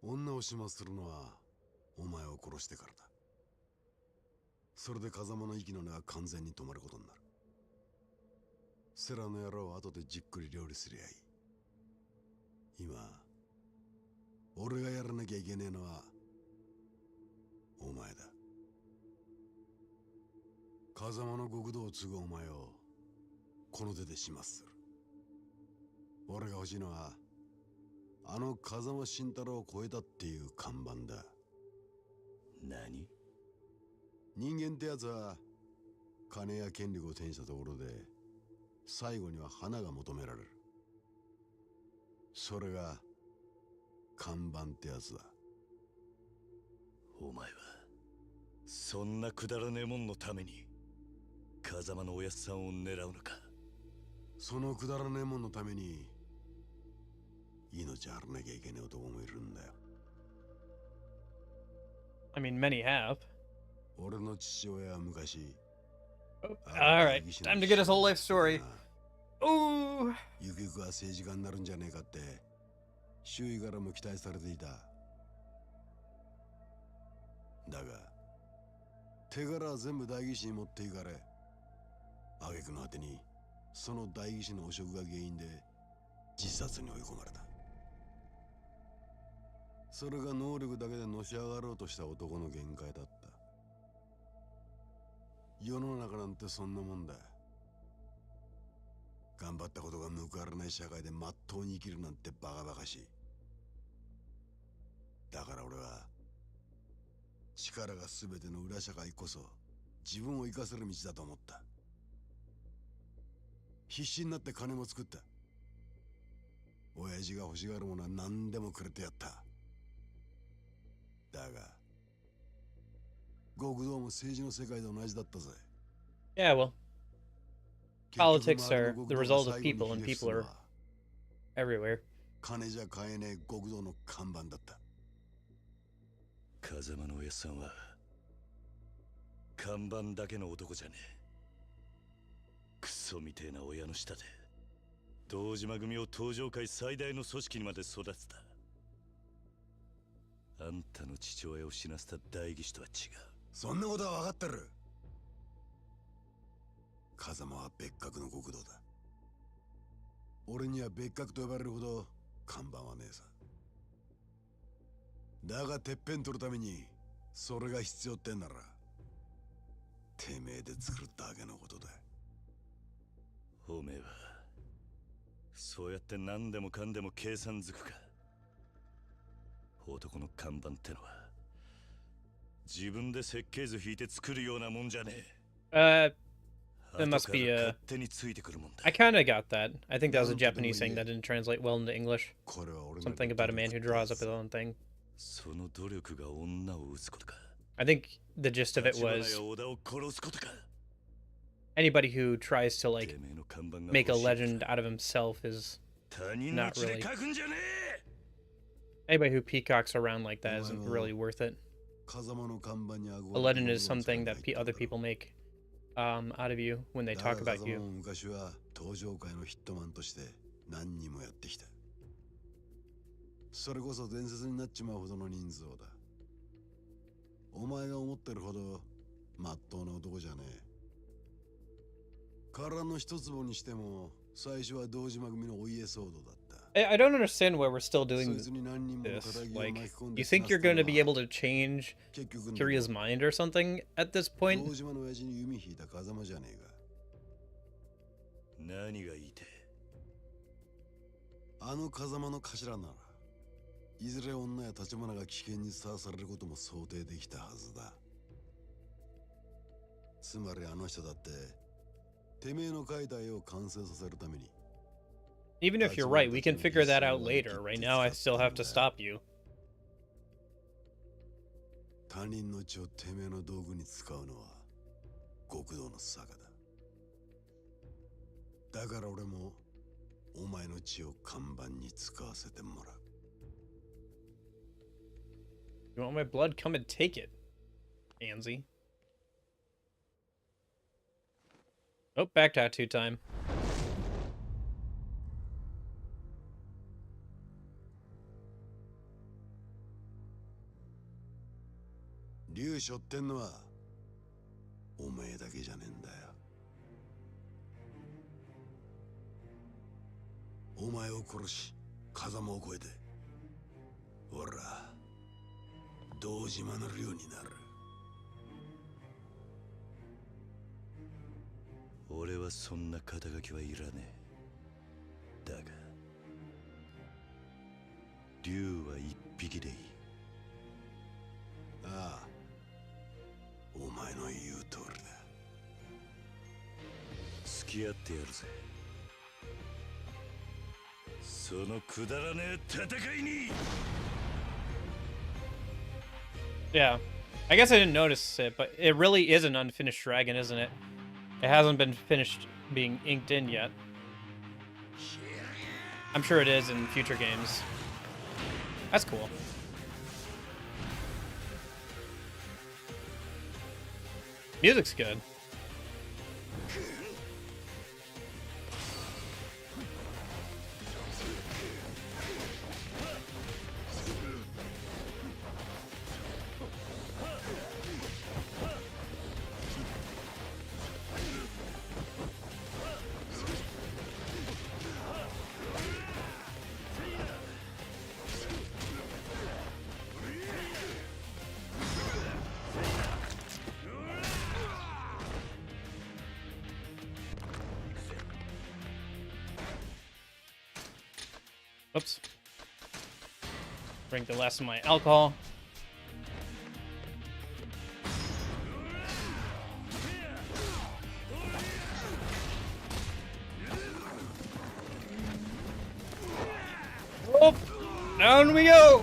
女を始末するのはお前を殺してからだ。それで風間の息の根は完全に止まることになる。セラの野郎は後でじっくり料理すりゃいい。今俺がやらなきゃいけねえのはお前だ。風間の極道を継ぐお前をこの手で始末する。俺が欲しいのはあの風間慎太郎を超えたっていう看板だ。何？人間ってやつは金や権力を手にしたところで最後には花が求められる。それが看板ってやつだ。お前はそんなくだらねえもんのために風間のおやっさんを狙うのか。そのくだらねえもんのために命張らなきゃいけねえ男もいるんだよ。I mean, many have. 俺の父親は昔。Alright, time to get his whole life story. Ooh! ゆくゆくは政治家になるんじゃねえかって周囲からも期待されていた。だが手柄は全部代議士に持っていかれ、挙句の果てにその代議士の汚職が原因で自殺に追い込まれた。それが能力だけでのし上がろうとした男の限界だった。世の中なんてそんなもんだ。頑張ったことが報われない社会でまっとうに生きるなんてバカバカしい。だから俺は力が全ての裏社会こそ自分を生かせる道だと思った。必死になって金も作った。親父が欲しがるものは何でもくれてやった。だが極道も政治の世界で同じだったぜ。Yeah, well, politics are the result of people, and people are everywhere. 金じゃ買えねえ極道の看板だった。風間のおやっさんは看板だけの男じゃねえ。クソみてえな親の下で堂島組を東上界最大の組織にまで育てた。あんたの父親を死なせた代議士とは違う。そんなことは分かってる。風間は別格の極道だ。俺には別格と呼ばれるほど看板はねえさ。だがてっぺん取るためにそれが必要ってんならてめえで作るだけのことだ。おめえはそうやって何でもかんでも計算づくか。男の看板ってのは自分で設計図引いて作るようなもんじゃねThat え。 must be 後から勝手についてくるもんだ。 I kind of got that. I think that was a Japanese thing that didn't translate well into English. Something about a man who draws up his own thing. その努力が女を撃つことか。 I think the gist of it 立花 was や織田を殺すことか。 anybody who tries to like てめえの看板が make a 欲しい legend out of himself is 他人の not 血で really. 書くんじゃねえ。 Anybody who peacocks around like that isn't really worth it. A legend is something that other people make out of you when they talk about you. 昔は登場界のヒットマンとして何人もやってきた。それこそ伝説になっちまうほどの人数だ。お前が思ってるほどまっとうな男じゃねえ。殻の一坪にしても最初は堂島組のお家騒動だった。I don't understand why we're still doing this. Like, you think you're going to be able to change Kiryu's mind or something at this point? 堂島の親父に弓引いた風間じゃねえか。何が言いてあの風間の頭ならいずれ女や立花が危険にさらされることも想定できたはずだ。つまりあの人だっててめえの描いた絵を完成させるために Even if you're right, we can figure that out later. Right now, I still have to stop you. 他人の血をてめえの道具に使うのは極道の坂だ。だから俺もお前の血を看板に使わせてもらう。You want my blood? Come and take it, Anzi. Oh, back tattoo time. 竜背負ってんのはお前だけじゃねえんだよ。お前を殺し風間を越えて俺ら堂島の竜になる。俺はそんな肩書きはいらねえ。だが竜は一匹でいい。ああ、お前の言う通りだ。付き合ってやるぜ。そのくだらねえ戦いに。 Yeah. I guess I didn't notice it, but it really is an unfinished dragon, isn't it? It hasn't been finished being inked in yet. I'm sure it is in future games. That's cool. Music's good. Oops. Drink the last of my alcohol. Oh, down we go.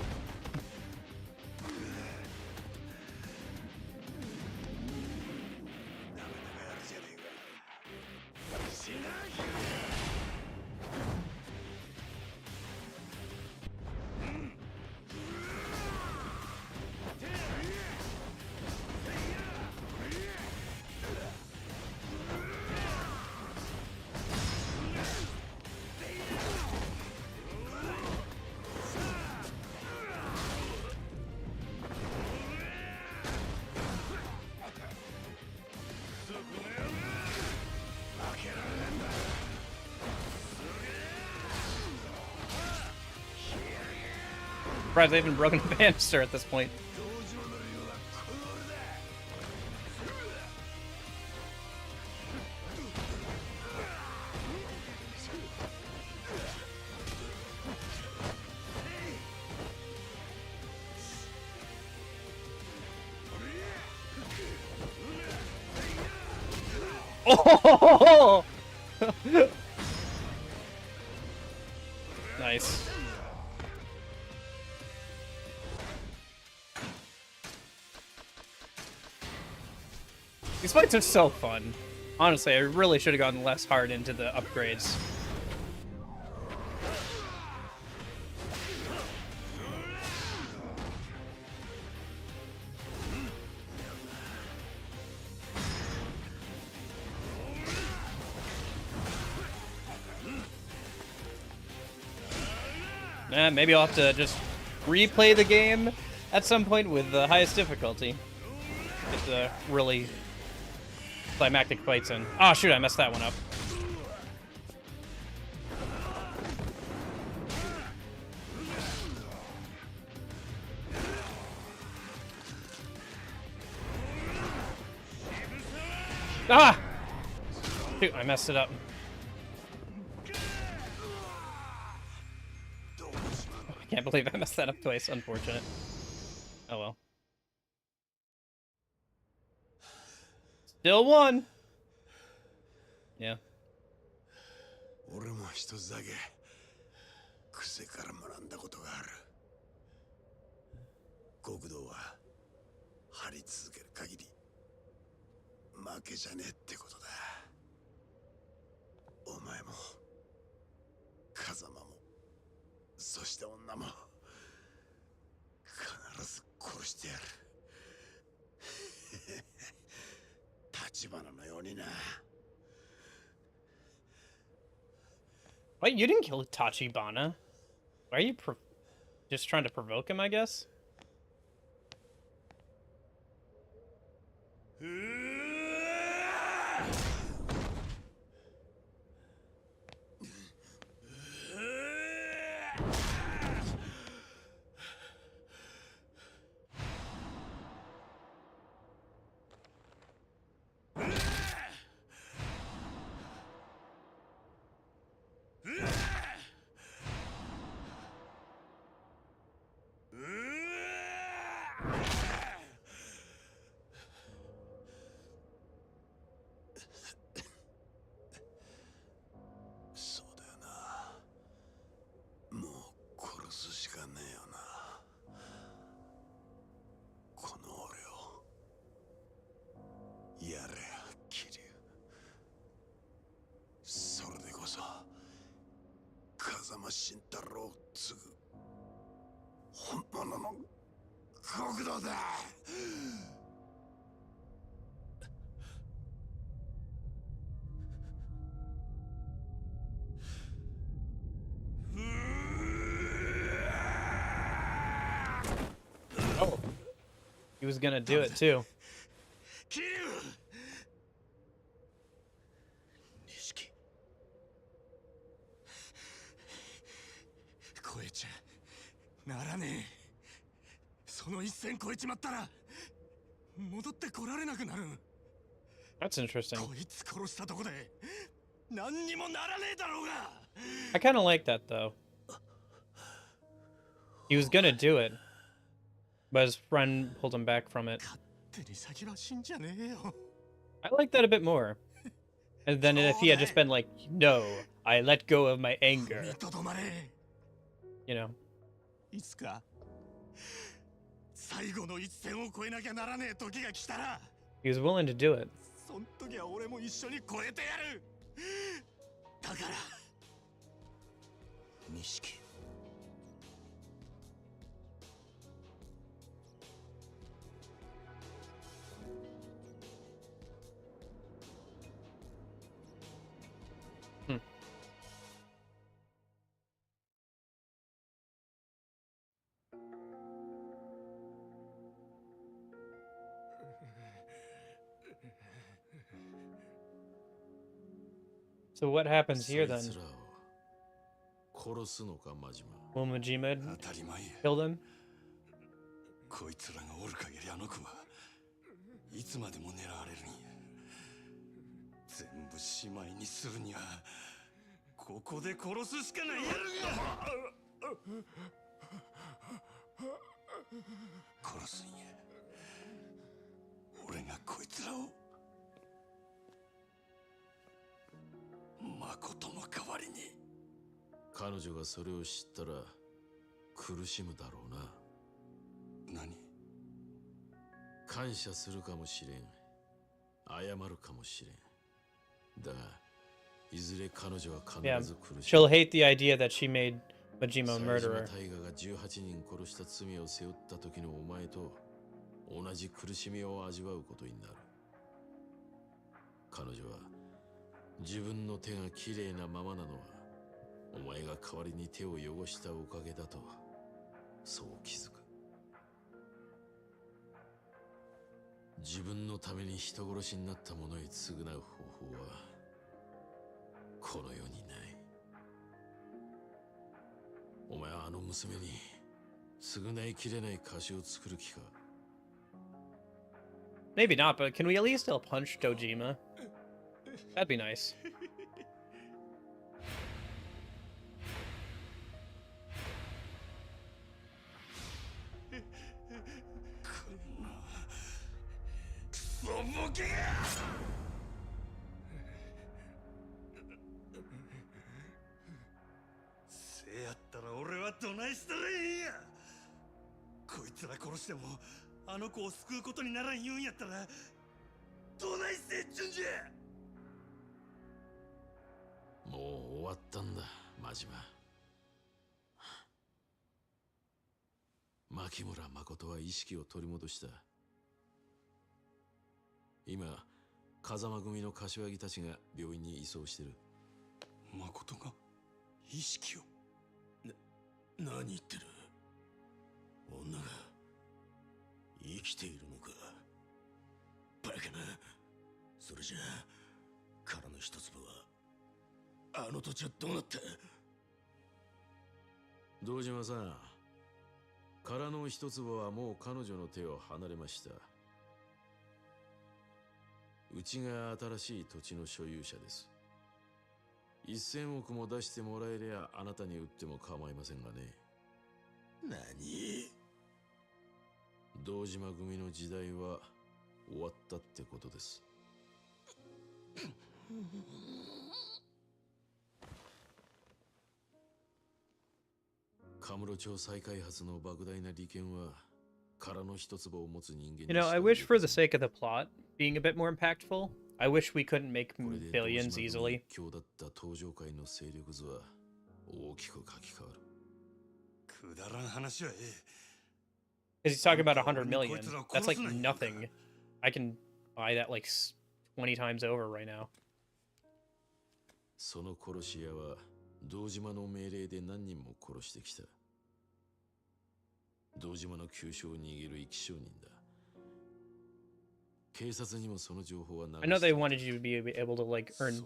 Surprised they haven't broken the banister at this point. Oh! Nice. These fights are so fun. Honestly, I really should have gone less hard into the upgrades. Maybe I'll have to just replay the game at some point with the highest difficulty. Get the really climactic fights in. Oh shoot, I messed that one up. Ah! Shoot, I messed it up. I can't believe I messed that up twice. Unfortunate. Oh well. Still won. Yeah. 俺も一つだけ癖から学んだことがある。極道は張り続ける限り負けじゃねえってことだ。お前も風間もそして女も必ず殺してやる。立花のようにな。Wait, you didn't kill Tachibana? Why are you just trying to provoke him, I guess? Kazuma 慎太郎を継ぐ本物の極道だ。Oh, he was gonna do it too. Kiryu! 超えちゃならねえ。その一線超えちまったら戻ってこられなくなる。 That's interesting. こいつ殺したとこで何にもならねえだろうが。 I kind of like that though. He was gonna do it, but his friend pulled him back from it. 勝手に先は死んじゃねえよ。 I like that a bit more. And then if he had just been like, no, I let go of my anger. You know. いつか最後の一線を越えなきゃならねえ時が来たら He was willing to do it. そん時は俺も一緒に越えてやる。だから錦。So what happens here then? そいつらを殺すのか、真島。 Will Majima 当たり前や。 kill them? こいつらがおる限りあの子はいつまでも狙われるんや。全部しまいにするにはここで殺すしかないやるんや。殺すんや。俺がこいつらを誠の代わりに。彼女がそれを知ったら苦しむだろうな。何？感謝するかもしれん。謝るかもしれん。だが、いずれ彼女は Yeah, 必ず苦し she'll hate the idea that she made Majima a む。 murderer. 大河が18人殺した罪を背負った時のお前と同じ苦しみを味わうことになる。彼女は自分の手がきれいなままなのはお前が代わりに手を汚したおかげだとそう気づく。自分のために人殺しになった者へ償う方法はこの世にない。お前はあの娘に償いきれない貸しを作る気か。 Maybe not, but can we at least still punch Dojima? That'd be nice. クソボケが！せやったら俺はどないしたらいいんや。こいつら殺してもあの子を救うことにならん言うんやったらどないせっちゅんじゃ。もう終わったんだ、真島。牧村誠は意識を取り戻した。今、風間組の柏木たちが病院に移送してる。誠が意識を？何言ってる？女が生きているのか？バカな。それじゃあ殻の一粒はあの土地はどうなった？堂島さん、殻の一粒はもう彼女の手を離れました。うちが新しい土地の所有者です。1000億も出してもらえりゃあなたに売っても構いませんがね。何？堂島組の時代は終わったってことです。カムロ町再開発の莫大な利権は殻の一粒を持つ人間に。 You know, I wish for the sake of the plot being a bit more impactful, I wish we couldn't make billions easily. 今日だった登場界の勢力図は大きく書き換わる。くだらん話はええ。 Because he's talking about 100 million. That's like nothing. I can buy that like 20 times over right now. その殺し屋は堂島の命令で何人も殺してきた。堂島の急所を握る生き証人だ。警察にもその情報は流して I know they wanted you to be able to like earn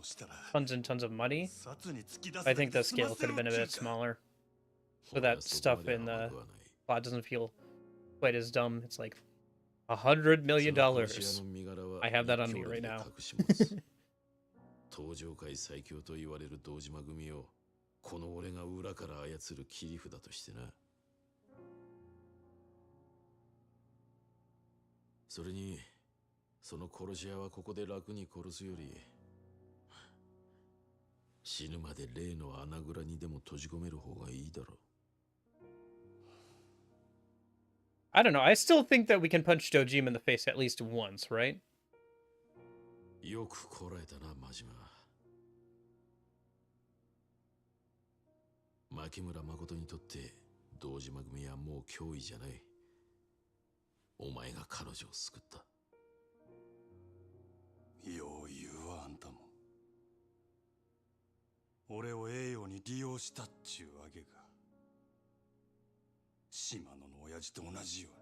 tons and tons of money. I think the scale could have been a bit smaller. So that stuff in the plot doesn't feel quite as dumb. It's like $100 million. I have that on me right now. 登場界最強と言われる堂島組をこの俺が裏から操る切り札としてな。それにその殺し屋はここで楽に殺すより死ぬまで例の穴蔵にでも閉じ込める方がいいだろう。 I don't know. I still think that we can punch Dojima in the face at least once, right? よくこらえたな、真島。牧村誠にとって堂島組はもう脅威じゃない。お前が彼女を救った。よう言うわ、あんたも。俺を栄養に利用したっちゅうわけか。島野の親父と同じように。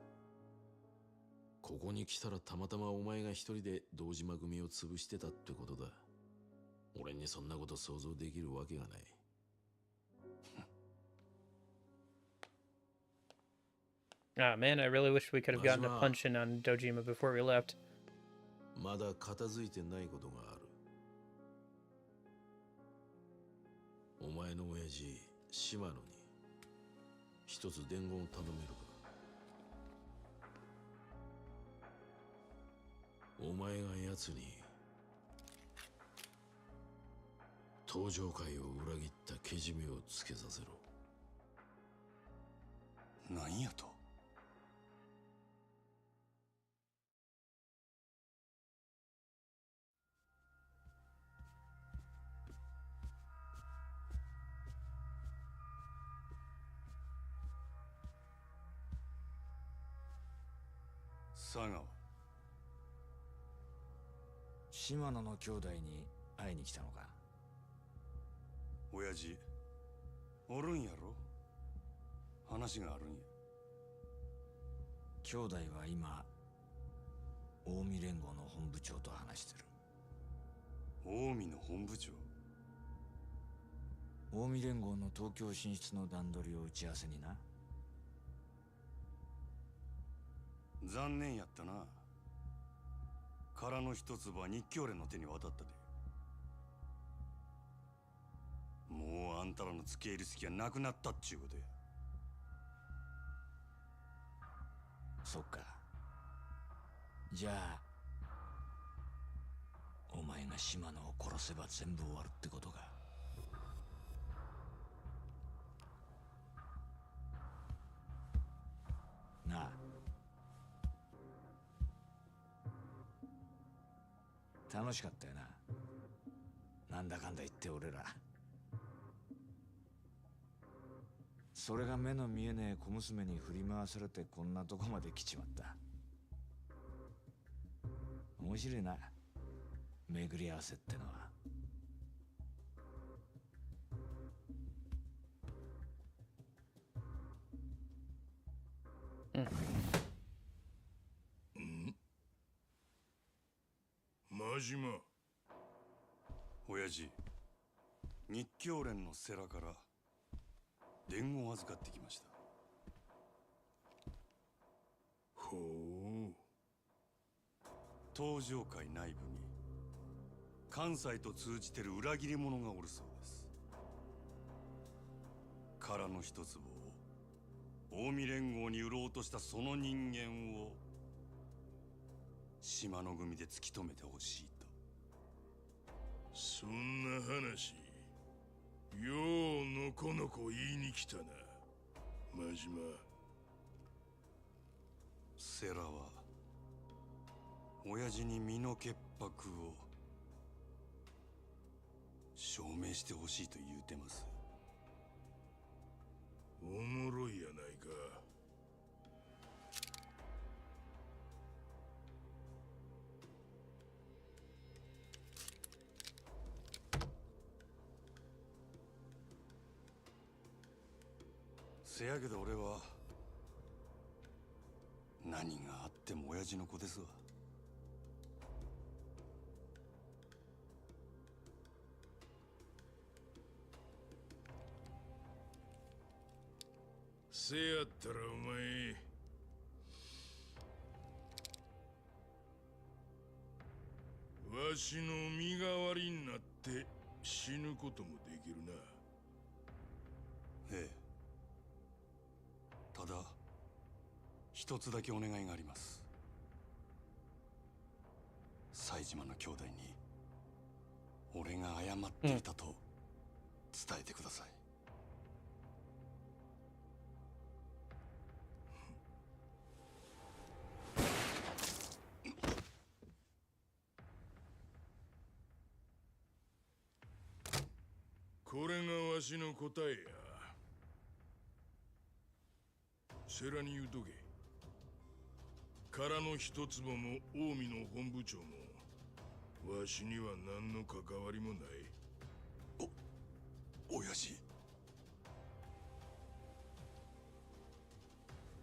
ここに来たらたまたまお前が一人で堂島組を潰してたってことだ。俺にそんなこと想像できるわけがない。Ah, man, I really wish we could have gotten a punch in on Dojima before we left. まだ片付いてないことがある。お前の親父、島野に一つ伝言を頼めるか。お前が奴に登場会を裏切ったけじめをつけさせろ。何やと。佐川。島野の兄弟に会いに来たのか。親父おるんやろ。話があるんや。兄弟は今近江連合の本部長と話してる。近江の本部長。近江連合の東京進出の段取りを打ち合わせにな。残念やったな。殻の一粒は日教連の手に渡ったで。もうあんたらの付け入る隙がなくなったっちゅうことや。そっか。じゃあお前が島野を殺せば全部終わるってことか。なあ、楽しかったよな。なんだかんだ言って俺ら。それが目の見えねえ小娘に振り回されてこんなとこまで来ちまった。面白いな、巡り合わせってのは。真島。親父、日教連の世良から伝言を預かってきました。ほう。登場会内部に関西と通じてる裏切り者がおるそうです。殻の一粒を近江連合に売ろうとしたその人間を島の組で突き止めてほしいと。そんな話ようのこのこ言いに来たな、真島。世良は親父に身の潔白を証明してほしいと言うてます。おもろいやないか。せやけど俺は何があっても親父の子ですわ。せやったらお前わしの身代わりになって死ぬこともできるな。ええ。ただ一つだけお願いがあります。冴島の兄弟に俺が謝っていたと伝えてください。これがわしの答えや。世良に言うとけ。殻の一坪も近江の本部長もわしには何の関わりもない。親父。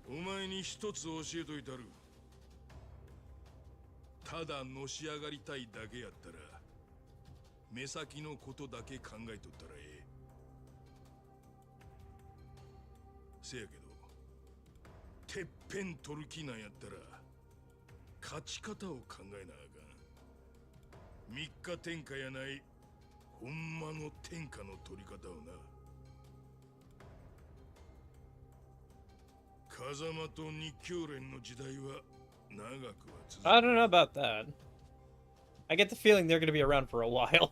お前に一つ教えといたる。ただのし上がりたいだけやったら目先のことだけ考えとったらええ。せやけどてっぺん取る気なんやったら勝ち方を考えなあかん。三日天下やないほんまの天下の取り方をな。風間と日教連の時代は長くは続く。 I don't know about that. I get the feeling they're going to be around for a while.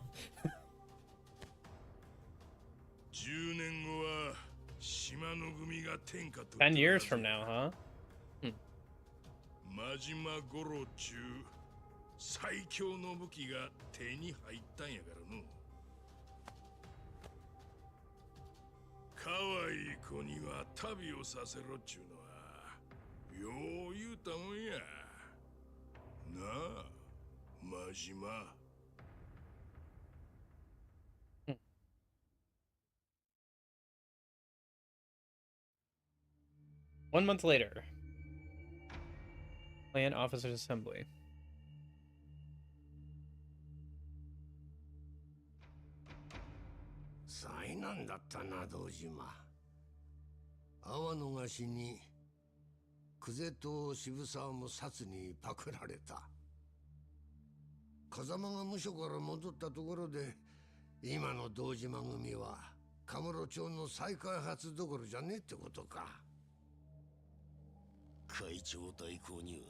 10年後は島の組が天下と 10 years from now, huh? 真島五郎中最強の武器が手に入ったんやからの。可愛い子には旅をさせろっちゅうのはよう言うたもんやなあ、真島。1 month later. Clan Officers Assembly. 災難だったな、堂島。阿波の菓子に久世と渋沢も殺にパクられた。風間が無所から戻ったところで、今の堂島組はカムロ町の再開発どころじゃねえってことか。会長代行には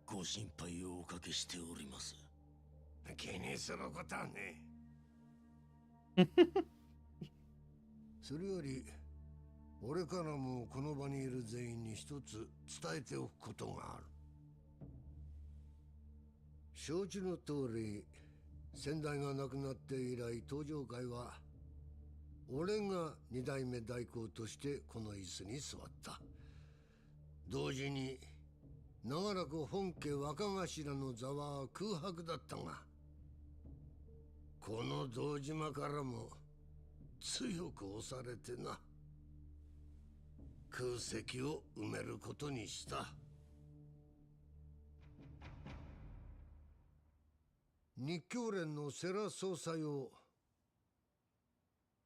ご心配をおかけしております。気にすることはねえ。それより俺からもこの場にいる全員に一つ伝えておくことがある。承知の通り、先代が亡くなって以来登場会は俺が二代目代行としてこの椅子に座った。同時に長らく本家若頭の座は空白だったが、この堂島からも強く押されてな、空席を埋めることにした。日教連の世良総裁を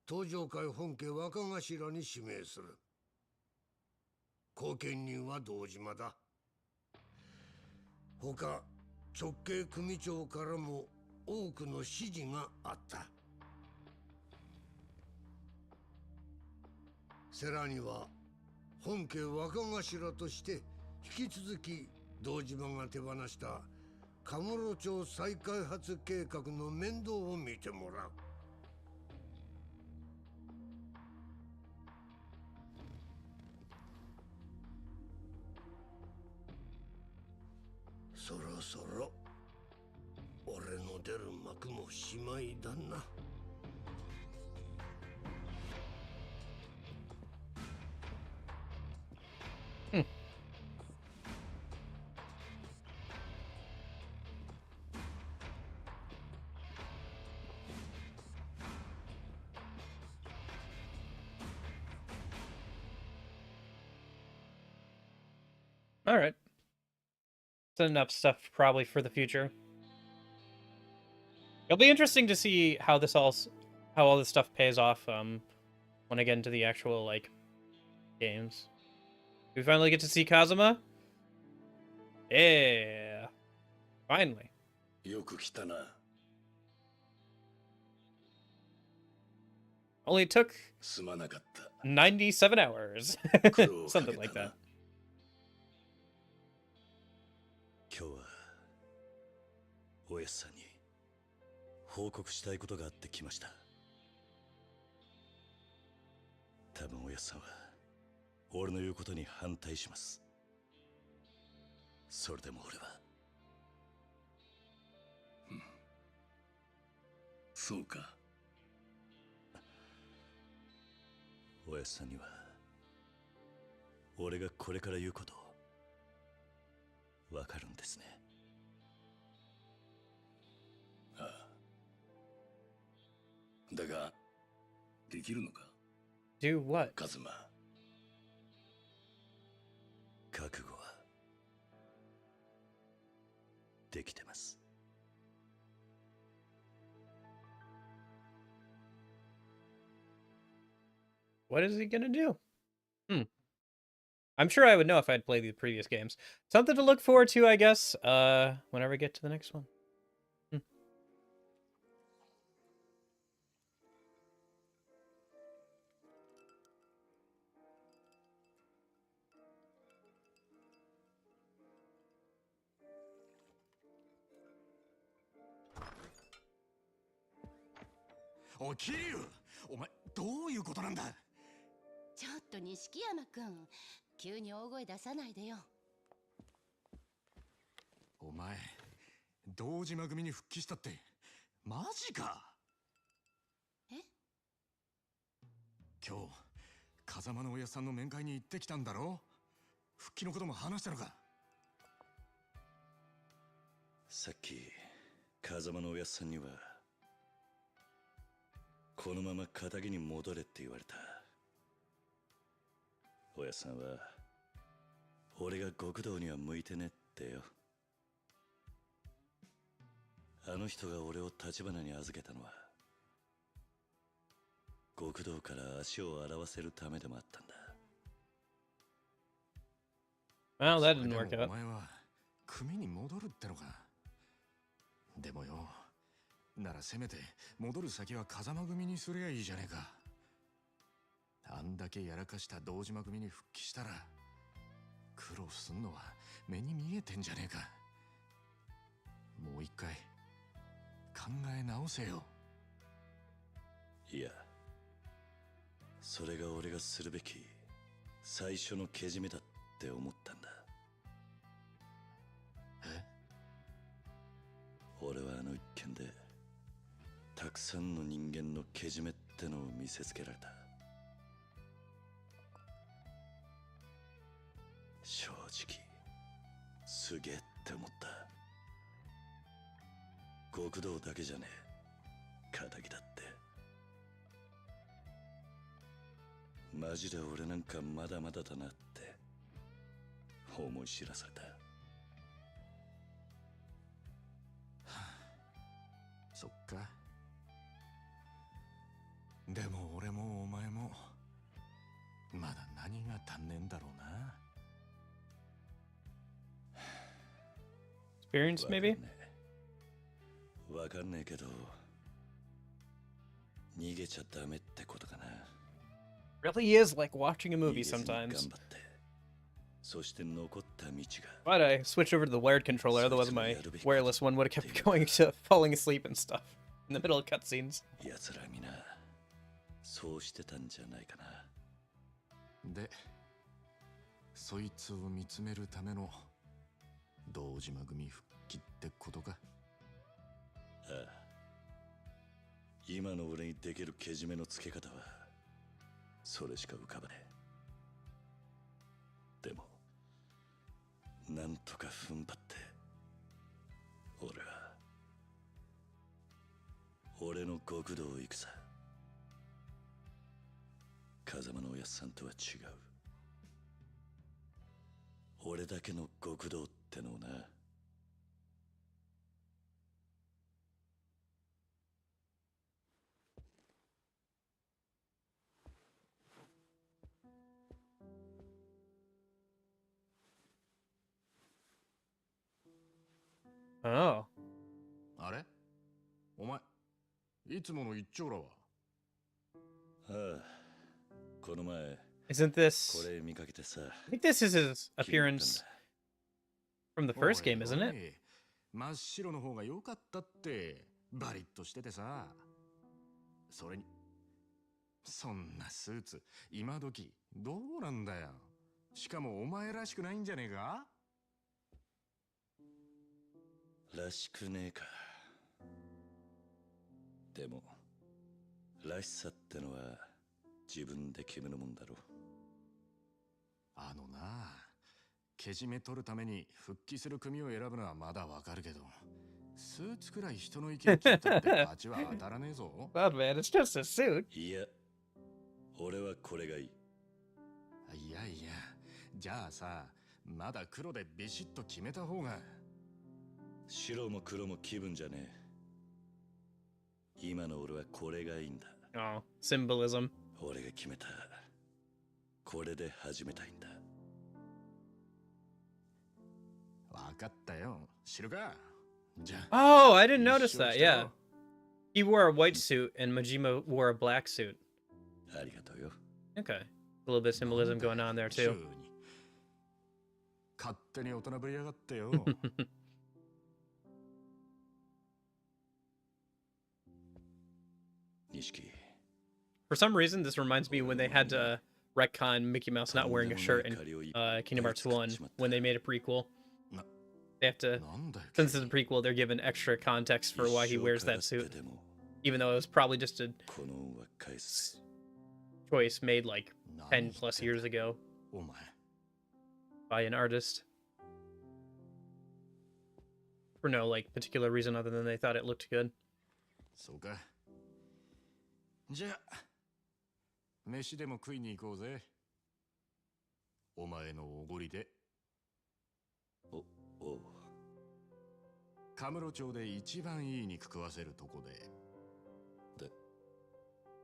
登場会本家若頭に指名する。後見人は堂島だ。他直系組長からも多くの指示があった。世良には本家若頭として引き続き堂島が手放したカムロ町再開発計画の面倒を見てもらう。そろそろ俺の出る幕もしまいだな。All right. That's enough stuff probably for the future. It'll be interesting to see how how all this stuff pays off when I get into the actual like games. Do we finally get to see Kazuma? Yeah. Finally. よく来たな。Only took すまなかった。97 hours. Something like that. 今日はおやっさんに報告したいことがあって来ました。多分おやっさんは俺の言うことに反対します。それでも俺は、そうか。おやっさんには俺がこれから言うことわかるんですね。ああ。だができるのか。Do what? カズマ。覚悟はできてます。What is he gonna do? I'm sure I would know if I'd played the previous games. Something to look forward to, I guess. Whenever I get to the next one.おい、桐生、お前どういうことなんだ。ちょっと錦山くん、急に大声出さないでよ。お前、堂島組に復帰したってマジか。え？今日風間のおやさんの面会に行ってきたんだろ。復帰のことも話したのか。さっき風間のおやさんにはこのまま仇に戻れって言われた。おやさんは俺が極道には向いてねってよ。あの人が俺を橘に預けたのは極道から足を洗わせるためでもあったんだ。Well, that didn't work out. お前は組に戻るってのか。でもよ、ならせめて戻る先は風間組にすりゃいいじゃねえか。あんだけやらかした堂島組に復帰したら苦労すんのは目に見えてんじゃねえか。もう一回考え直せよ。いや、それが俺がするべき最初のけじめだって思ったんだ。え？俺はあの一件でたくさんの人間のけじめってのを見せつけられた。正直すげえって思った。極道だけじゃねえ、仇だって。マジで俺なんかまだまだだなって思い知らされた。そっか。でも俺もお前もまだ何が足んねえんだろうな。Experience, maybe? わかんねえけど逃げちゃダメってことかな。Really is like watching a movie sometimes. そして残った道が。 Why'd I switch over to the wired controller? Otherwise, my wireless one would have kept going to falling asleep and stuff in the middle of cutscenes. 奴らみんなそうしてたんじゃないかな。で、そいつを見つめるための堂島組復帰ってことか。ああ、今の俺にできるけじめのつけ方はそれしか浮かばねえ。でもなんとか踏ん張って俺は俺の極道を行くさ。風間のおやっさんとは違う俺だけの極道ってのをな。Oh. あれ？お前、いつもの一丁らは？ああ、この前 Isn't this... これ見かけてさ。I think this is his appearance from the first game, isn't it? 真っ白の方が良かったってバリッとしててさ。それにそんなスーツ今時どうなんだよ。しかもお前らしくないんじゃねえか。らしくねえか。でもらしさってのは自分で決めるもんだろ。あのな、けじめ取るために復帰する組を選ぶのはまだわかるけど、スーツくらい人の意見聞いたってバチは当たらねえぞ。Well, man, it's just a suit. いや、俺はこれがいい。いやいや、じゃあさ、まだ黒でビシッと決めた方が。白も黒も気分じゃねえ。今の俺はこれがいいんだ。Oh, symbolism. 俺が決めた。これで始めたいんだ。かったよ。知るか？じゃ Oh, I didn't notice that. Yeah. He wore a white suit and Majima wore a black suit. ありがとうよ。 Okay. A little bit of symbolism going on there too. 勝手に大人ぶりやがってよ。錦。 For some reason, this reminds me when they had to retcon Mickey Mouse not wearing a shirt in Kingdom Hearts 1 when they made a prequel. They have to, since it's a prequel, they're given extra context for why he wears that suit. Even though it was probably just a choice made like 10 plus years ago by an artist. For no like particular reason other than they thought it looked good. そうか。じゃあ、飯でも食いに行こうぜ。お前のおごりで。おう。カムロ町で一番いい肉食わせるとこで。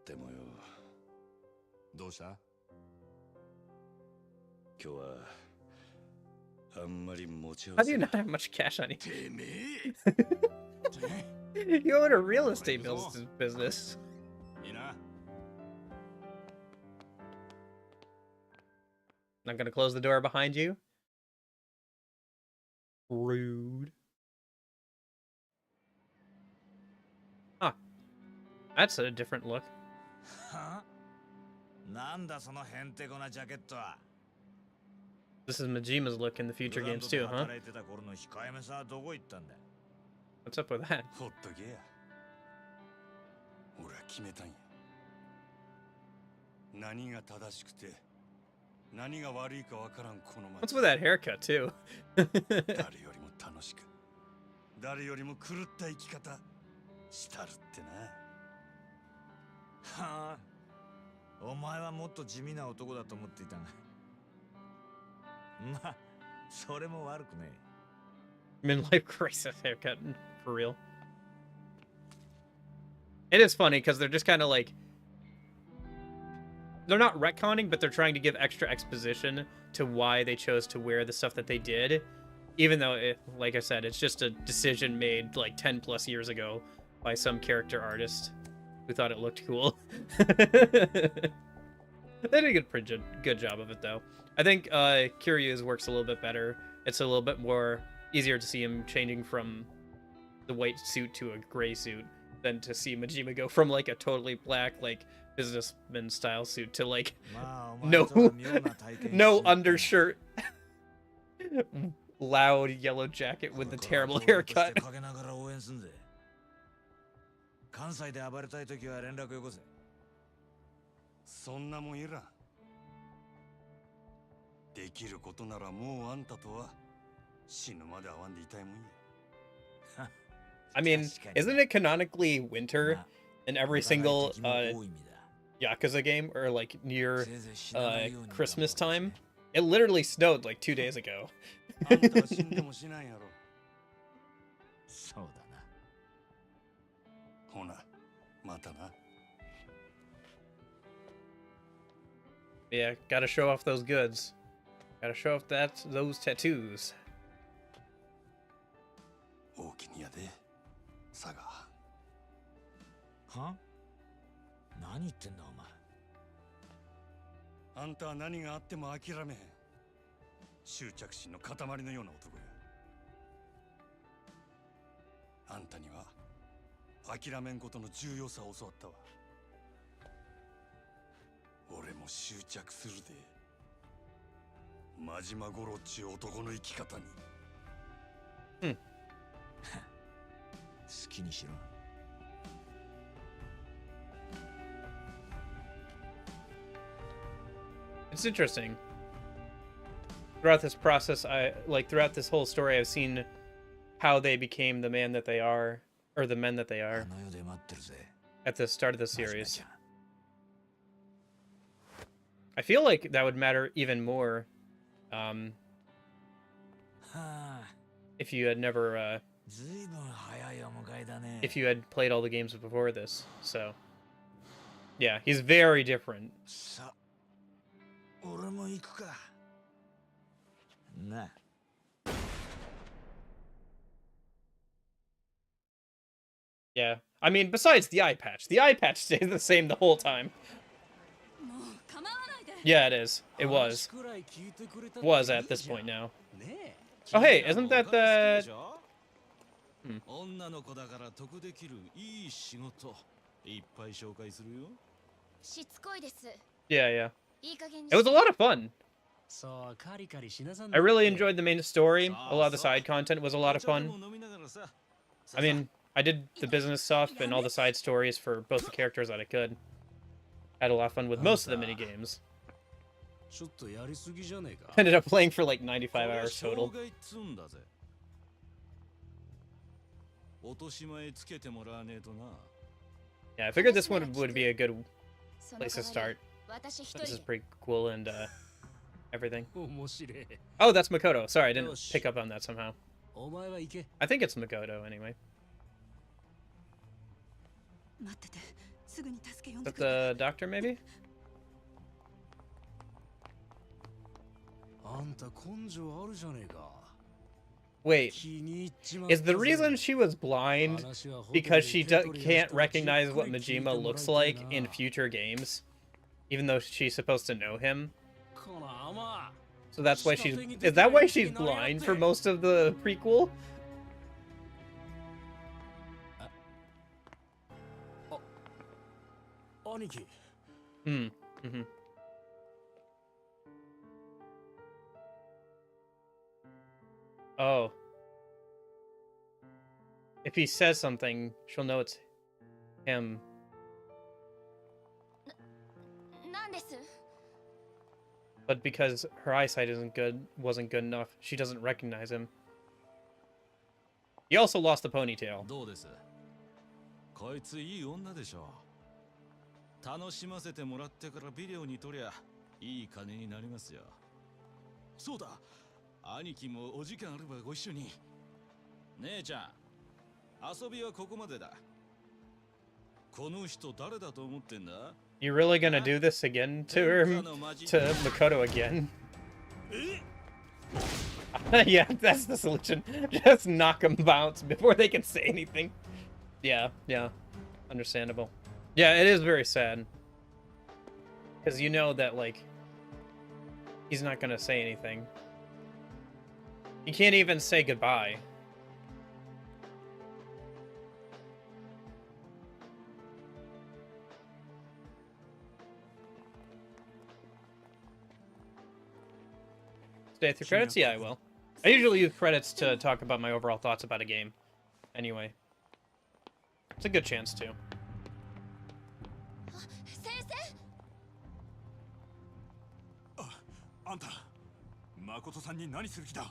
でもよ。どうした？今日はあんまり持ち合 How わ do せ you not have much cash on you? てめえ。You own a real estate business. いいな。Not gonna close the door behind you? Rude. Huh. That's a different look. なんだそのへんてこなジャケットは。 This is Majima's look in the future games too, huh? 働いてた頃の控えめさはどこ行ったんだ。 What's up with that? ほっとけや。俺は決めたんや。何が正しくて何が悪いかわからんこの What's with that haircut too? 誰よりも楽しく、誰よりも狂った生き方したるってな。はあ。お前はもっと地味な男だと思っていたが。まあ、それも悪くねえ。 Midlife crisis haircut, for real. It is funny because they're just kind of like, they're not retconning, but they're trying to give extra exposition to why they chose to wear the stuff that they did, even though, like I said, it's just a decision made like 10 plus years ago by some character artist who thought it looked cool. They did a pretty good job of it, though. I think Kiryu's works a little bit better. It's a little bit more easier to see him changing from the white suit to a gray suit than to see Majima go from like a totally black, like businessman style suit to like no undershirt, loud yellow jacket with the terrible haircut. 関西で暴れたいときは連絡よこせ。そんなもんいらん。できることならもうあんたとは死ぬまで会わんでいたいもんや。I mean, isn't it canonically winter in every single Yakuza game or like near Christmas time? It literally snowed like 2 days ago. あんたは死んでもしないやろ。そうだな。ほな、またな。Yeah, gotta show off those goods. Gotta show off those tattoos. 大きにやで、佐賀。は？何言ってんだお前。あんたは何があっても諦めへん。執着心の塊のような男や。あんたには諦めんことの重要さを教わったわ。俺も執着するで。真島五郎っちゅう男の生き方に。うん。好きにしろ。It's interesting. Throughout this process, throughout this whole story, I've seen how they became the man that they are, or the men that they are, at the start of the series. I feel like that would matter even more, if you had never, if you had played all the games before this. So, yeah, he's very different. 俺も行くか。なあ。Yeah. I mean, besides the eye patch. The eye patch stays the same the whole time. Yeah, it is. It was. Was at this point now. Oh, hey, isn't that the... Yeah, yeah. It was a lot of fun. I really enjoyed the main story. A lot of the side content was a lot of fun. I mean, I did the business stuff and all the side stories for both the characters that I could. Had a lot of fun with most of the mini games. Ended up playing for like 95 hours total. Yeah, I figured this one would be a good place to start. This is pretty cool and everything. Oh, that's Makoto. Sorry, I didn't pick up on that somehow. I think it's Makoto anyway. Is that the doctor, maybe? Wait, is the reason she was blind because she can't recognize what Majima looks like in future games, even though she's supposed to know him? So that's why she's... Is that why she's blind for most of the prequel? Hmm. Mm-hmm. Oh. If he says something, she'll know it's him. But because her eyesight wasn't good enough, she doesn't recognize him. He also lost the ponytail. こいついい女でしょ。楽しませてもらってからビデオに撮りゃいい金になりますよ。そうだ。兄貴もお時間あればご一緒に。姉ちゃん、遊びはここまでだ。この人誰だと思ってんだ? You really gonna do this again to her, to Makoto again? Yeah, that's the solution. Just knock them bounce before they can say anything. Yeah, yeah, understandable. Yeah, it is very sad. Because you know that, like, he's not gonna say anything. He can't even say goodbye. Stay through credits? Yeah, I will. I usually use credits to talk about my overall thoughts about a game. Anyway. It's a good chance to. あんた、誠さんに何する気だ？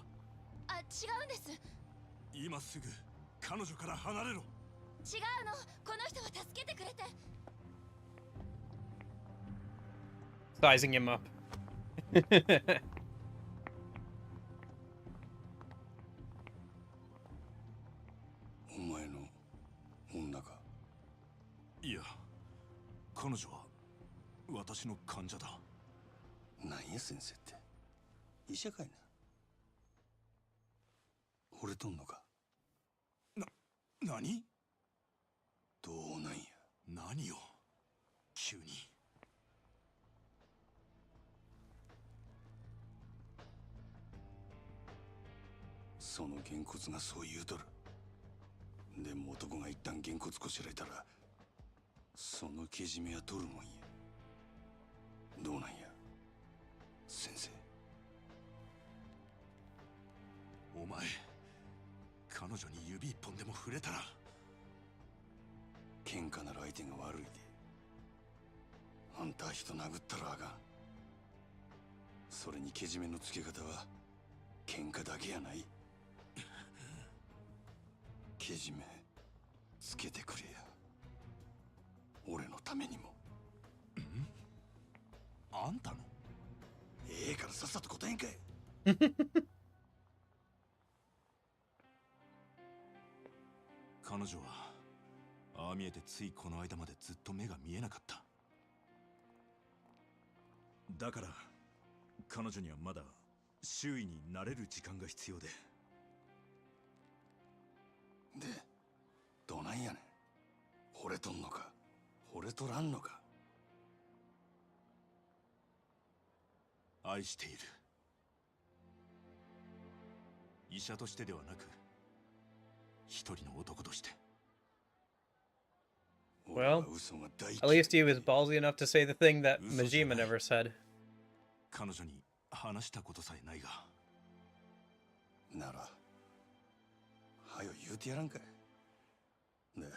あ、違うんです。今すぐ彼女から離れろ。違うの。この人は助けてくれて。Sizing him up. お前の女か？いや、彼女は私の患者だ。何や先生って、医者かいな。惚れとんのか？何？どうなんや？何よ？急に。そのげんこつがそう言うとる。でも男が一旦げんこつこしらえたら、そのけじめは取るもんや。どうなんや？先生。お前、彼女に指一本でも触れたら、喧嘩なら相手が悪いで。あんた人殴ったらあかん。それにけじめのつけ方は喧嘩だけやない。けじめつけてくれや。俺のためにも。あんたの？ええからさっさと答えんかい。彼女はああ見えてついこの間までずっと目が見えなかった。だから彼女にはまだ周囲に慣れる時間が必要で。で、どないやねん。惚れとんのか惚れとらんのか。愛している。医者としてではなく、一人の男として。 Well, at least he was ballsy enough to say the thing that Majima never said. 彼女に話したことさえないが。なら、はよ言うてやらんかい。ねえ、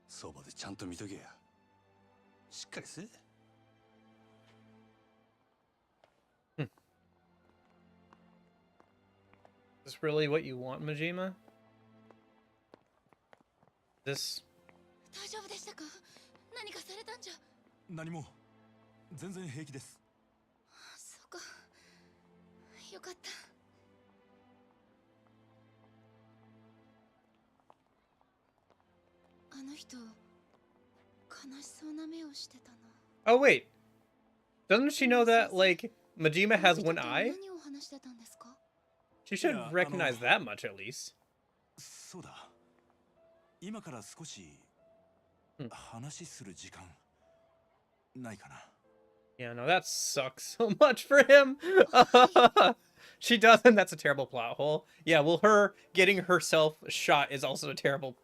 そばでちゃんと見とけや。しっかりせえ。Is this really what you want, Majima? This... 大丈夫でしたか？何かされたんじゃ。何も。全然平気です。そうか。よかった。あの人、悲しそうな目をしてたな。 Oh, wait. Doesn't she know that, like, Majima has one eye? 何を話してたんですか? She should recognize that much, at least. そうだ。今から少し話する時間ないかな。 Yeah, no, that sucks so much for him. She doesn't. That's a terrible plot hole. Yeah, well, her getting herself shot is also a terrible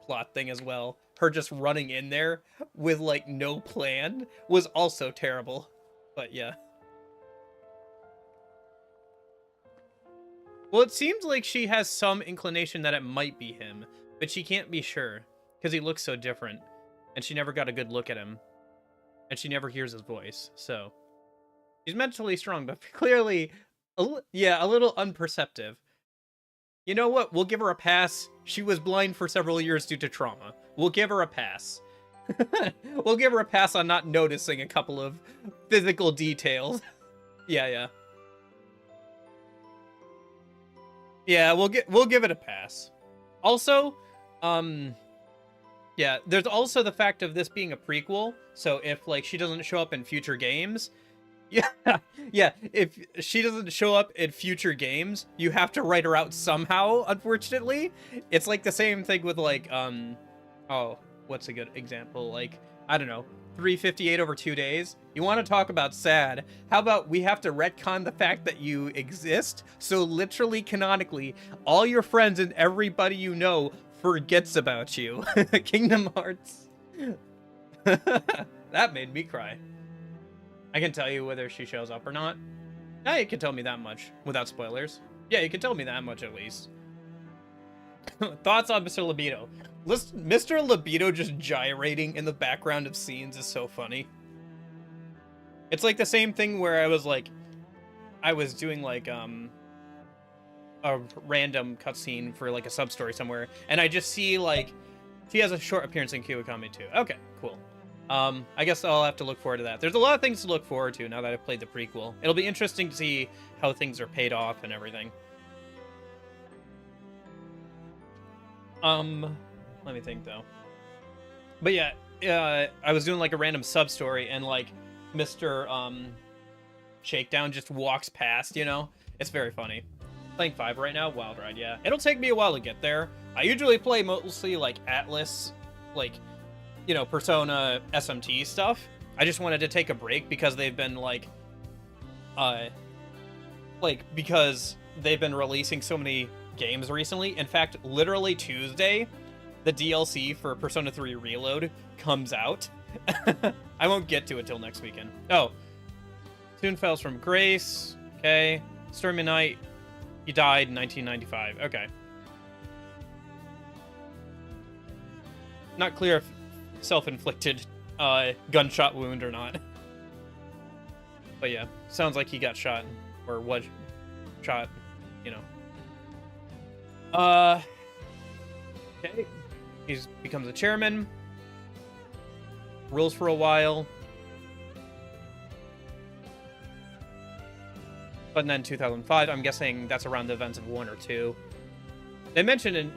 plot thing as well. Her just running in there with, like, no plan was also terrible. But, yeah. Well, it seems like she has some inclination that it might be him, but she can't be sure, because he looks so different, and she never got a good look at him, and she never hears his voice, so... She's mentally strong, but clearly, a little unperceptive. You know what? We'll give her a pass. She was blind for several years due to trauma. We'll give her a pass. We'll give her a pass on not noticing a couple of physical details. Yeah. Yeah, we'll give it a pass. Also, yeah, there's also the fact of this being a prequel. So if, like, she doesn't show up in future games, yeah, if she doesn't show up in future games, you have to write her out somehow, unfortunately. It's like the same thing with, like, oh, what's a good example? Like, I don't know, 358 over 2 days. You want to talk about sad? How about we have to retcon the fact that you exist? So literally, canonically, all your friends and everybody you know forgets about you. Kingdom Hearts. That made me cry. I can tell you whether she shows up or not. Yeah, you can tell me that much without spoilers. Yeah, you can tell me that much at least. Thoughts on Mr. Libido? Mr. Libido just gyrating in the background of scenes is so funny. It's like the same thing where I was doing like a random cutscene for like a sub-story somewhere, and I just see like she has a short appearance in Kiwakami too. Okay, cool. I guess I'll have to look forward to that. There's a lot of things to look forward to now that I've played the prequel. It'll be interesting to see how things are paid off and everything. Let me think though. But yeah, I was doing like a random sub-story and like Mr. Shakedown just walks past, you know? It's very funny. Playing 5 right now, Wild Ride, yeah. It'll take me a while to get there. I usually play mostly like Atlas, like, you know, Persona SMT stuff. I just wanted to take a break because they've been because they've been releasing so many games recently. In fact, literally Tuesday, the DLC for Persona 3 Reload comes out. I won't get to it till next weekend. Oh, Soon Fells from Grace. Okay. Stormy Night. He died in 1995. Okay. Not clear if self-inflicted gunshot wound or not. But yeah, sounds like he got shot or was shot, you know. Okay. He becomes a chairman. Rules for a while. But then 2005, I'm guessing that's around the events of 1 or 2. They mentioned in,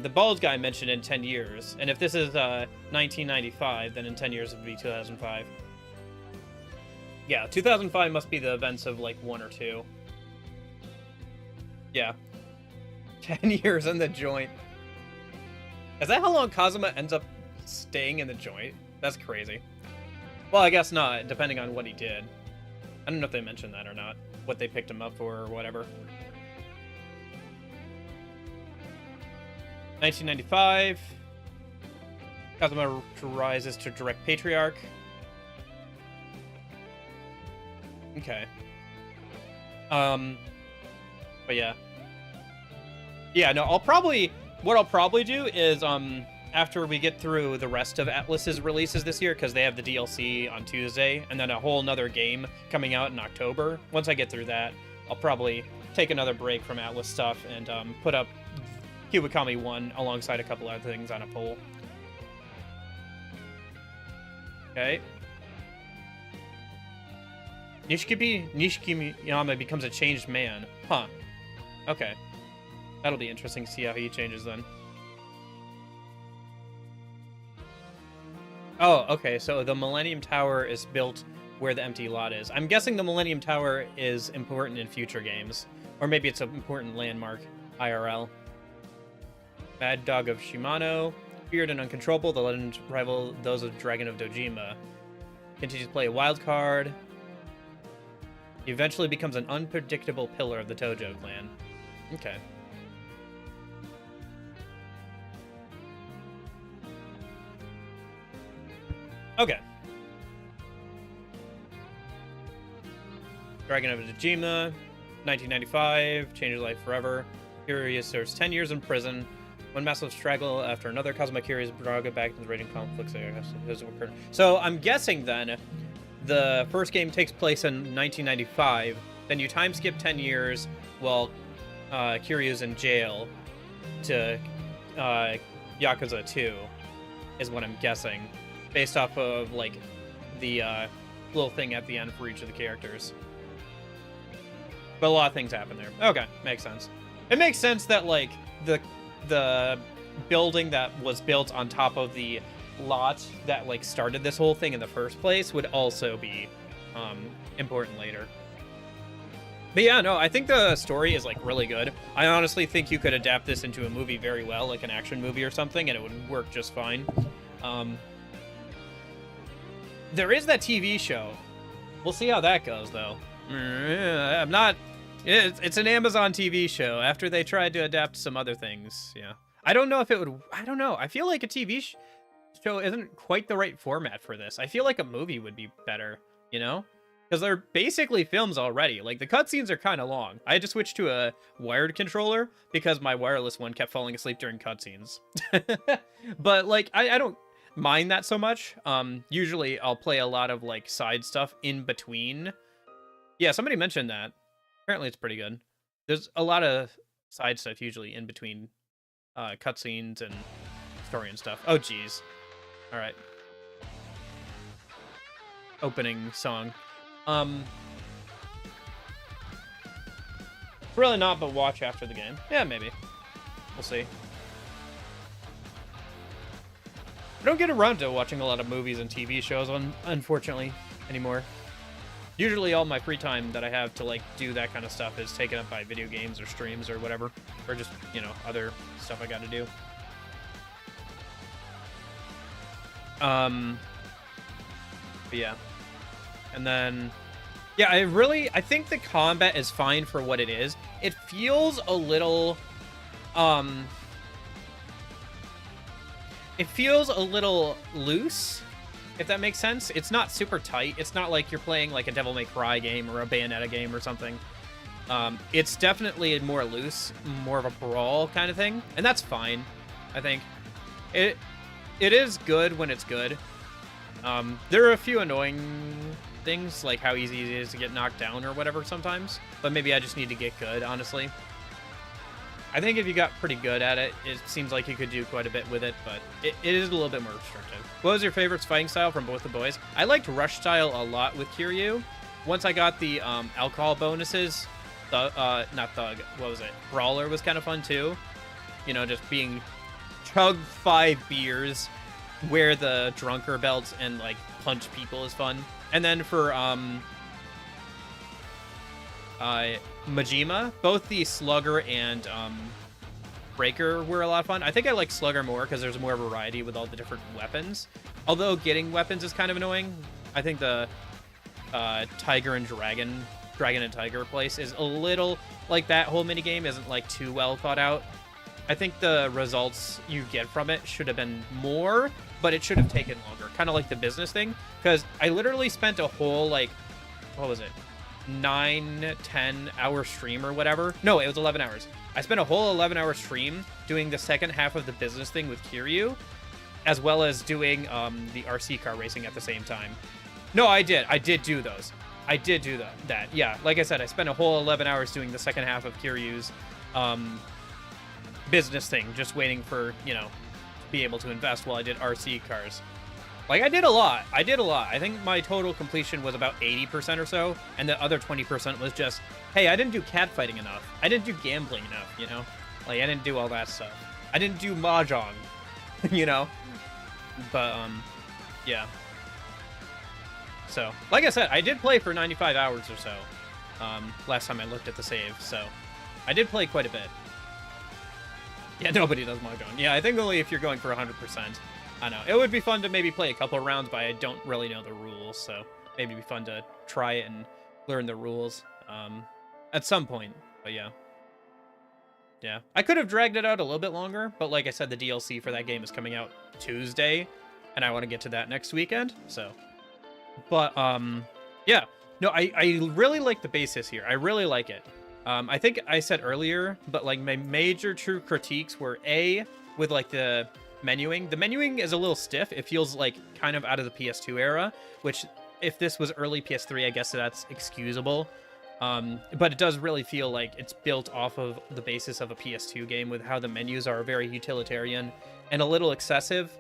the bald guy mentioned in 10 years. And if this is 1995, then in 10 years it would be 2005. Yeah, 2005 must be the events of like 1 or 2. Yeah. 10 years in the joint. Is that how long Kazuma ends up staying in the joint. That's crazy. Well, I guess not, depending on what he did. I don't know if they mentioned that or not. What they picked him up for or whatever. 1995. Kazuma rises to direct Patriarch. Okay. But yeah. Yeah, no, what I'll probably do is, after we get through the rest of Atlus's releases this year, because they have the DLC on Tuesday, and then a whole nother game coming out in October. Once I get through that, I'll probably take another break from Atlus stuff and put up Kiwakami 1 alongside a couple other things on a poll. Okay. Nishikiyama becomes a changed man. Huh. Okay. That'll be interesting to see how he changes then. Oh, okay, so the Millennium Tower is built where the empty lot is. I'm guessing the Millennium Tower is important in future games. Or maybe it's an important landmark, IRL. Mad Dog of Shimano. Feared and uncontrollable, the legends rival those of Dragon of Dojima. Continues to play a wild card. He eventually becomes an unpredictable pillar of the Tojo clan. Okay. Okay. Dragon of Dojima, 1995, changes life forever. Kiryu serves 10 years in prison. One massive struggle after another. Kazuma Kiryu's brought back into the raging conflicts that has occurred. So I'm guessing then the first game takes place in 1995. Then you time skip 10 years while Kiryu's in jail to Yakuza 2 is what I'm guessing. Based off of, like, the little thing at the end for each of the characters. But a lot of things happen there. Okay, makes sense. It makes sense that, like, the building that was built on top of the lot that, like, started this whole thing in the first place would also be important later. But yeah, no, I think the story is, like, really good. I honestly think you could adapt this into a movie very well, like an action movie or something, and it would work just fine. There is that TV show. We'll see how that goes, though. I'm not... It's an Amazon TV show after they tried to adapt some other things, yeah. I don't know if it would... I don't know. I feel like a TV show isn't quite the right format for this. I feel like a movie would be better, you know? Because they're basically films already. Like, the cutscenes are kind of long. I had to switch to a wired controller because my wireless one kept falling asleep during cutscenes. But, like, I don't mind that so much. Usually I'll play a lot of, like, side stuff in between. Yeah, somebody mentioned that. Apparently it's pretty good. There's a lot of side stuff usually in between cutscenes and story and stuff. Oh, jeez. All right. Opening song. Really not, but watch after the game. Yeah, maybe. We'll see. I don't get around to watching a lot of movies and TV shows, unfortunately, anymore. Usually all my free time that I have to, like, do that kind of stuff is taken up by video games or streams or whatever. Or just, you know, other stuff I gotta do. But yeah. And then... yeah, I think the combat is fine for what it is. It feels a little... it feels a little loose, if that makes sense. It's not super tight. It's not like you're playing like a Devil May Cry game or a Bayonetta game or something. It's definitely more loose, more of a brawl kind of thing, and that's fine, I think. It is good when it's good. There are a few annoying things, like how easy it is to get knocked down or whatever sometimes, but maybe I just need to get good, honestly. I think if you got pretty good at it, it seems like you could do quite a bit with it, but it is a little bit more restrictive. What was your favorite fighting style from both the boys? I liked Rush style a lot with Kiryu. Once I got the alcohol bonuses, not Thug, what was it? Brawler was kind of fun too. You know, just being chug 5 beers, wear the drunker belts, and like punch people is fun. And then for Majima, both the Slugger and Breaker were a lot of fun. I think I like Slugger more because there's more variety with all the different weapons. Although getting weapons is kind of annoying. I think the Tiger and Dragon and Tiger place is a little like that whole minigame isn't like too well thought out. I think the results you get from it should have been more, but it should have taken longer. Kind of like the business thing, because I literally spent a whole, like, what was it? 9-10 hour stream or whatever. No, it was 11 hours. I spent a whole 11-hour stream doing the second half of the business thing with Kiryu, as well as doing the RC car racing at the same time. No, I did do those. I did do that. Yeah, like I said, I spent a whole 11 hours doing the second half of Kiryu's business thing, just waiting for, you know, to be able to invest while I did RC cars. Like, I did a lot. I think my total completion was about 80% or so, and the other 20% was just, hey, I didn't do catfighting enough. I didn't do gambling enough, you know? Like, I didn't do all that stuff. I didn't do mahjong, you know? But, yeah. So, like I said, I did play for 95 hours or so, last time I looked at the save, so I did play quite a bit. Yeah, nobody does mahjong. Yeah, I think only if you're going for 100%. I know. It would be fun to maybe play a couple of rounds, but I don't really know the rules, so maybe it'd be fun to try it and learn the rules at some point, but yeah. Yeah, I could have dragged it out a little bit longer, but like I said, the DLC for that game is coming out Tuesday, and I want to get to that next weekend, so. But, yeah. No, I really like the basis here. I really like it. I think I said earlier, but, like, my major true critiques were, A, with, like, the menuing. The menuing is a little stiff. It feels, like, kind of out of the PS2 era, which, if this was early PS3, I guess that's excusable. But it does really feel like it's built off of the basis of a PS2 game with how the menus are very utilitarian and a little excessive,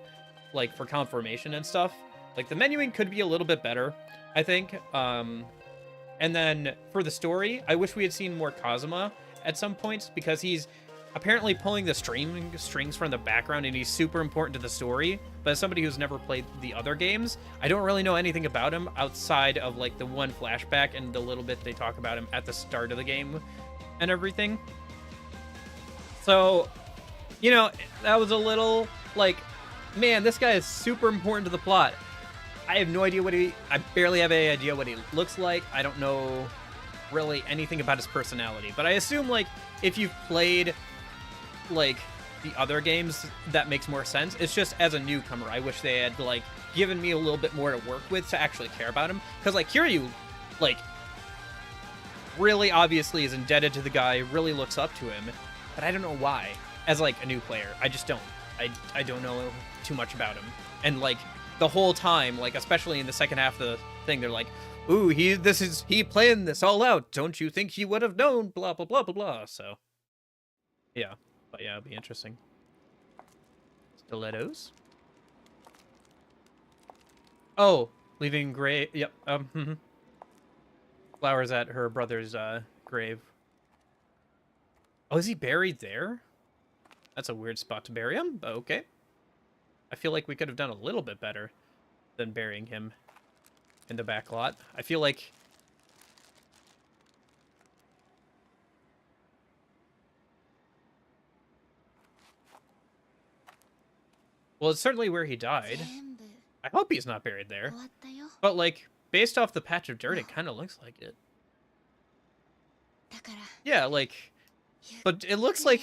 like, for confirmation and stuff. Like, the menuing could be a little bit better, I think. And then, for the story, I wish we had seen more Kazuma at some points, because he's apparently pulling the strings from the background, and he's super important to the story. But as somebody who's never played the other games, I don't really know anything about him outside of, like, the one flashback and the little bit they talk about him at the start of the game and everything. So, you know, that was a little, like, man, this guy is super important to the plot. I have no idea I barely have any idea what he looks like. I don't know really anything about his personality, but I assume, like, if you've played, like, the other games, that makes more sense. It's just, as a newcomer, I wish they had, like, given me a little bit more to work with to actually care about him, because, like, Kiryu, like, really obviously is indebted to the guy, really looks up to him, but I don't know why, as, like, a new player. I just don't. I don't know too much about him. And, like, the whole time, like, especially in the second half of the thing, they're like, ooh, he planned this all out. Don't you think he would have known? Blah, blah, blah, blah, blah. So, yeah. But yeah, it'll be interesting. Stilettos? Oh, leaving grave. Yep. Flowers at her brother's grave. Oh, is he buried there? That's a weird spot to bury him, but okay. I feel like we could have done a little bit better than burying him in the back lot. I feel like... Well, it's certainly where he died. I hope he's not buried there. But, like, based off the patch of dirt, it kind of looks like it. Yeah, like... But it looks like...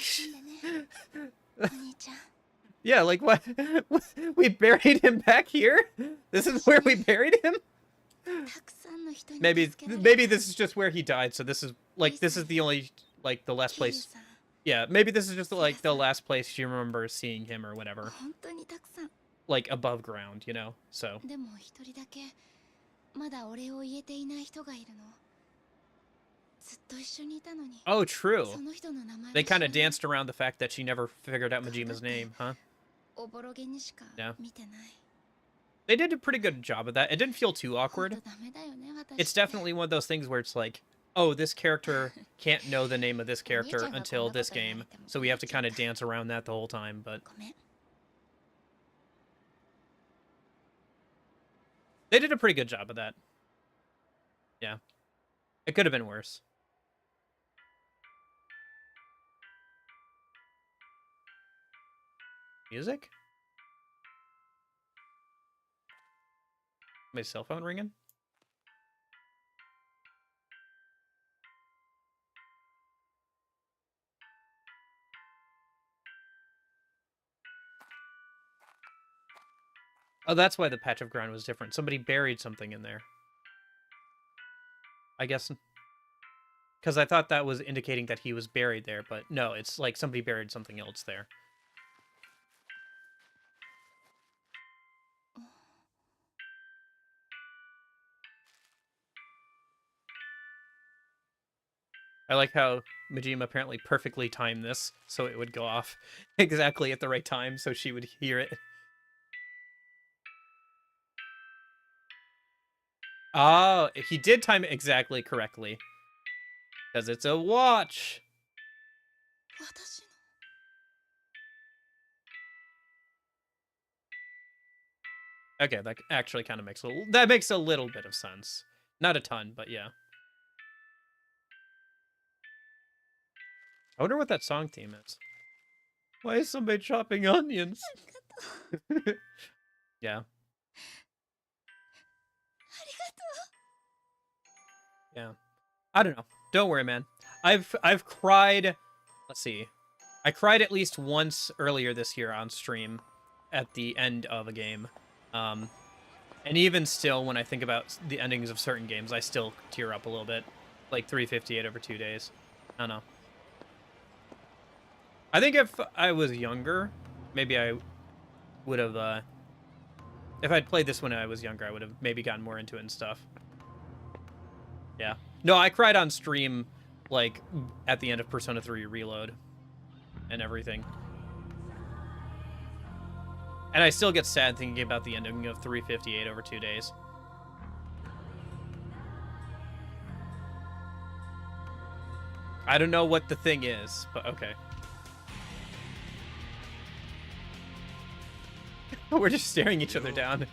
Yeah, like, what? We buried him back here? This is where we buried him? Maybe this is just where he died, so this is, like, this is the only, like, the last place. Yeah, maybe this is just, like, the last place you remember seeing him or whatever. Like, above ground, you know? So. Oh, true. They kind of danced around the fact that she never figured out Majima's name, huh? Yeah. They did a pretty good job of that. It didn't feel too awkward. It's definitely one of those things where it's like, oh, this character can't know the name of this character until this game, so we have to kind of dance around that the whole time, but... They did a pretty good job of that. Yeah. It could have been worse. Music? My cell phone ringing? Oh, that's why the patch of ground was different. Somebody buried something in there. I guess... Because I thought that was indicating that he was buried there, but no, it's like somebody buried something else there. I like how Majima apparently perfectly timed this so it would go off exactly at the right time so she would hear it. Oh, he did time it exactly correctly. Because it's a watch. Okay, that actually kind of makes a little bit of sense. Not a ton, but yeah. I wonder what that song theme is. Why is somebody chopping onions? Yeah. Yeah. I don't know. Don't worry, man. I've cried. Let's see. I cried at least once earlier this year on stream at the end of a game. And even still, when I think about the endings of certain games, I still tear up a little bit. Like 358 over 2 days. I don't know. I think if I was younger, maybe I would have, if I'd played this when I was younger, I would have maybe gotten more into it and stuff. Yeah. No, I cried on stream, like, at the end of Persona 3 Reload. And everything. And I still get sad thinking about the ending of 358 over 2 days. I don't know what the thing is, but okay. We're just staring each other down.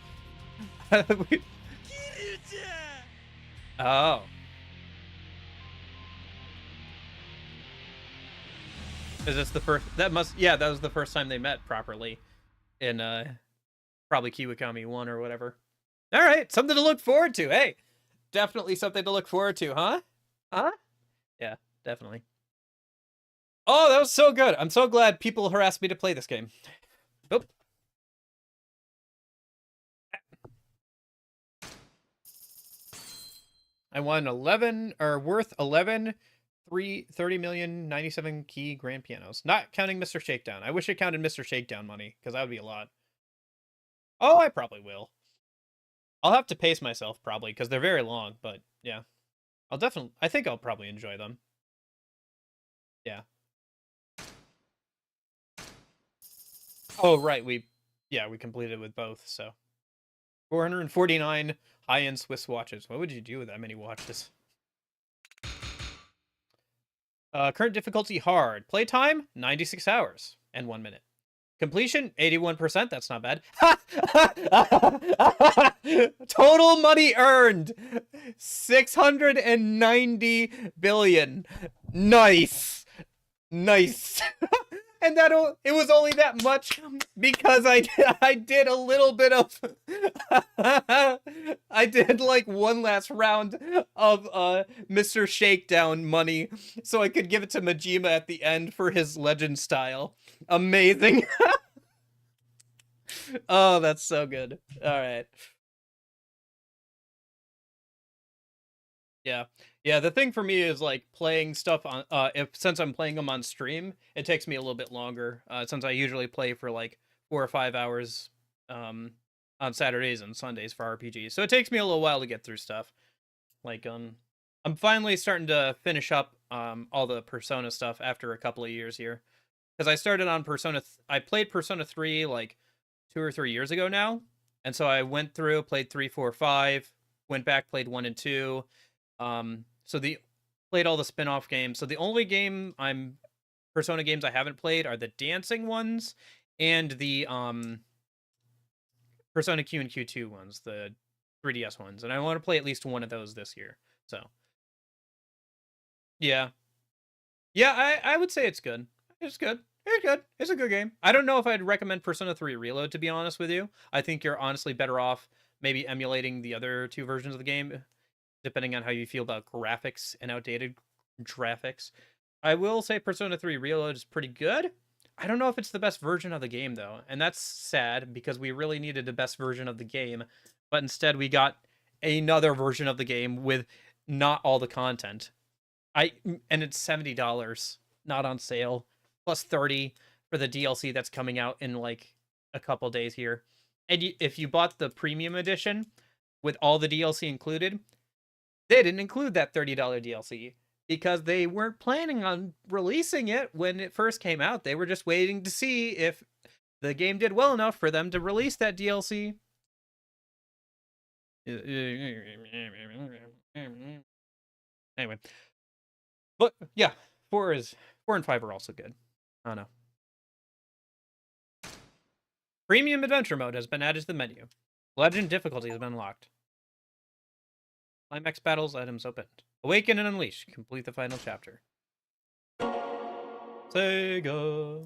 Oh. Is this the first... That must... Yeah, that was the first time they met properly. In, probably Kiwakami 1 or whatever. Alright, something to look forward to. Hey, definitely something to look forward to, huh? Huh? Yeah, definitely. Oh, that was so good. I'm so glad people harassed me to play this game. Oop. I won 11, or worth 11, 30 million, 97 key grand pianos. Not counting Mr. Shakedown. I wish it counted Mr. Shakedown money, because that would be a lot. Oh, I probably will. I'll have to pace myself, probably, because they're very long, but yeah. I think I'll probably enjoy them. Yeah. Oh, right, we completed with both, so. 449 high-end Swiss watches. What would you do with that many watches? Current difficulty hard. Playtime 96 hours and 1 minute. Completion 81%. That's not bad. Total money earned 690 billion. Nice. Nice. And it was only that much because I did a little bit of I did like one last round of Mr. Shakedown money so I could give it to Majima at the end for his legend style. Amazing. Oh, that's so good. All right. Yeah. Yeah, the thing for me is like playing stuff on since I'm playing them on stream, it takes me a little bit longer since I usually play for like 4 or 5 hours on Saturdays and Sundays for RPGs. So it takes me a little while to get through stuff. Like I'm finally starting to finish up all the Persona stuff after a couple of years here. Cuz I started on I played Persona 3 like 2 or 3 years ago now. And so I went through, played 3, 4, 5, went back, played 1 and 2. So played all the spin-off games. So the only Persona games I haven't played are the dancing ones and the Persona Q and Q2 ones, the 3DS ones. And I want to play at least one of those this year. So yeah. Yeah, I would say it's good. It's good. It's good. It's a good game. I don't know if I'd recommend Persona 3 Reload, to be honest with you. I think you're honestly better off maybe emulating the other two versions of the game, depending on how you feel about graphics and outdated graphics. I will say Persona 3 Reload is pretty good. I don't know if it's the best version of the game, though, and that's sad because we really needed the best version of the game, but instead we got another version of the game with not all the content. And it's $70, not on sale, plus 30 for the DLC that's coming out in like a couple days here. And if you bought the premium edition with all the DLC included, they didn't include that $30 DLC because they weren't planning on releasing it when it first came out. They were just waiting to see if the game did well enough for them to release that DLC. Anyway, but yeah, 4 and 5 are also good. I don't know. Premium adventure mode has been added to the menu. Legend difficulty has been unlocked. Climax battles items opened. Awaken and unleash. Complete the final chapter. Sega.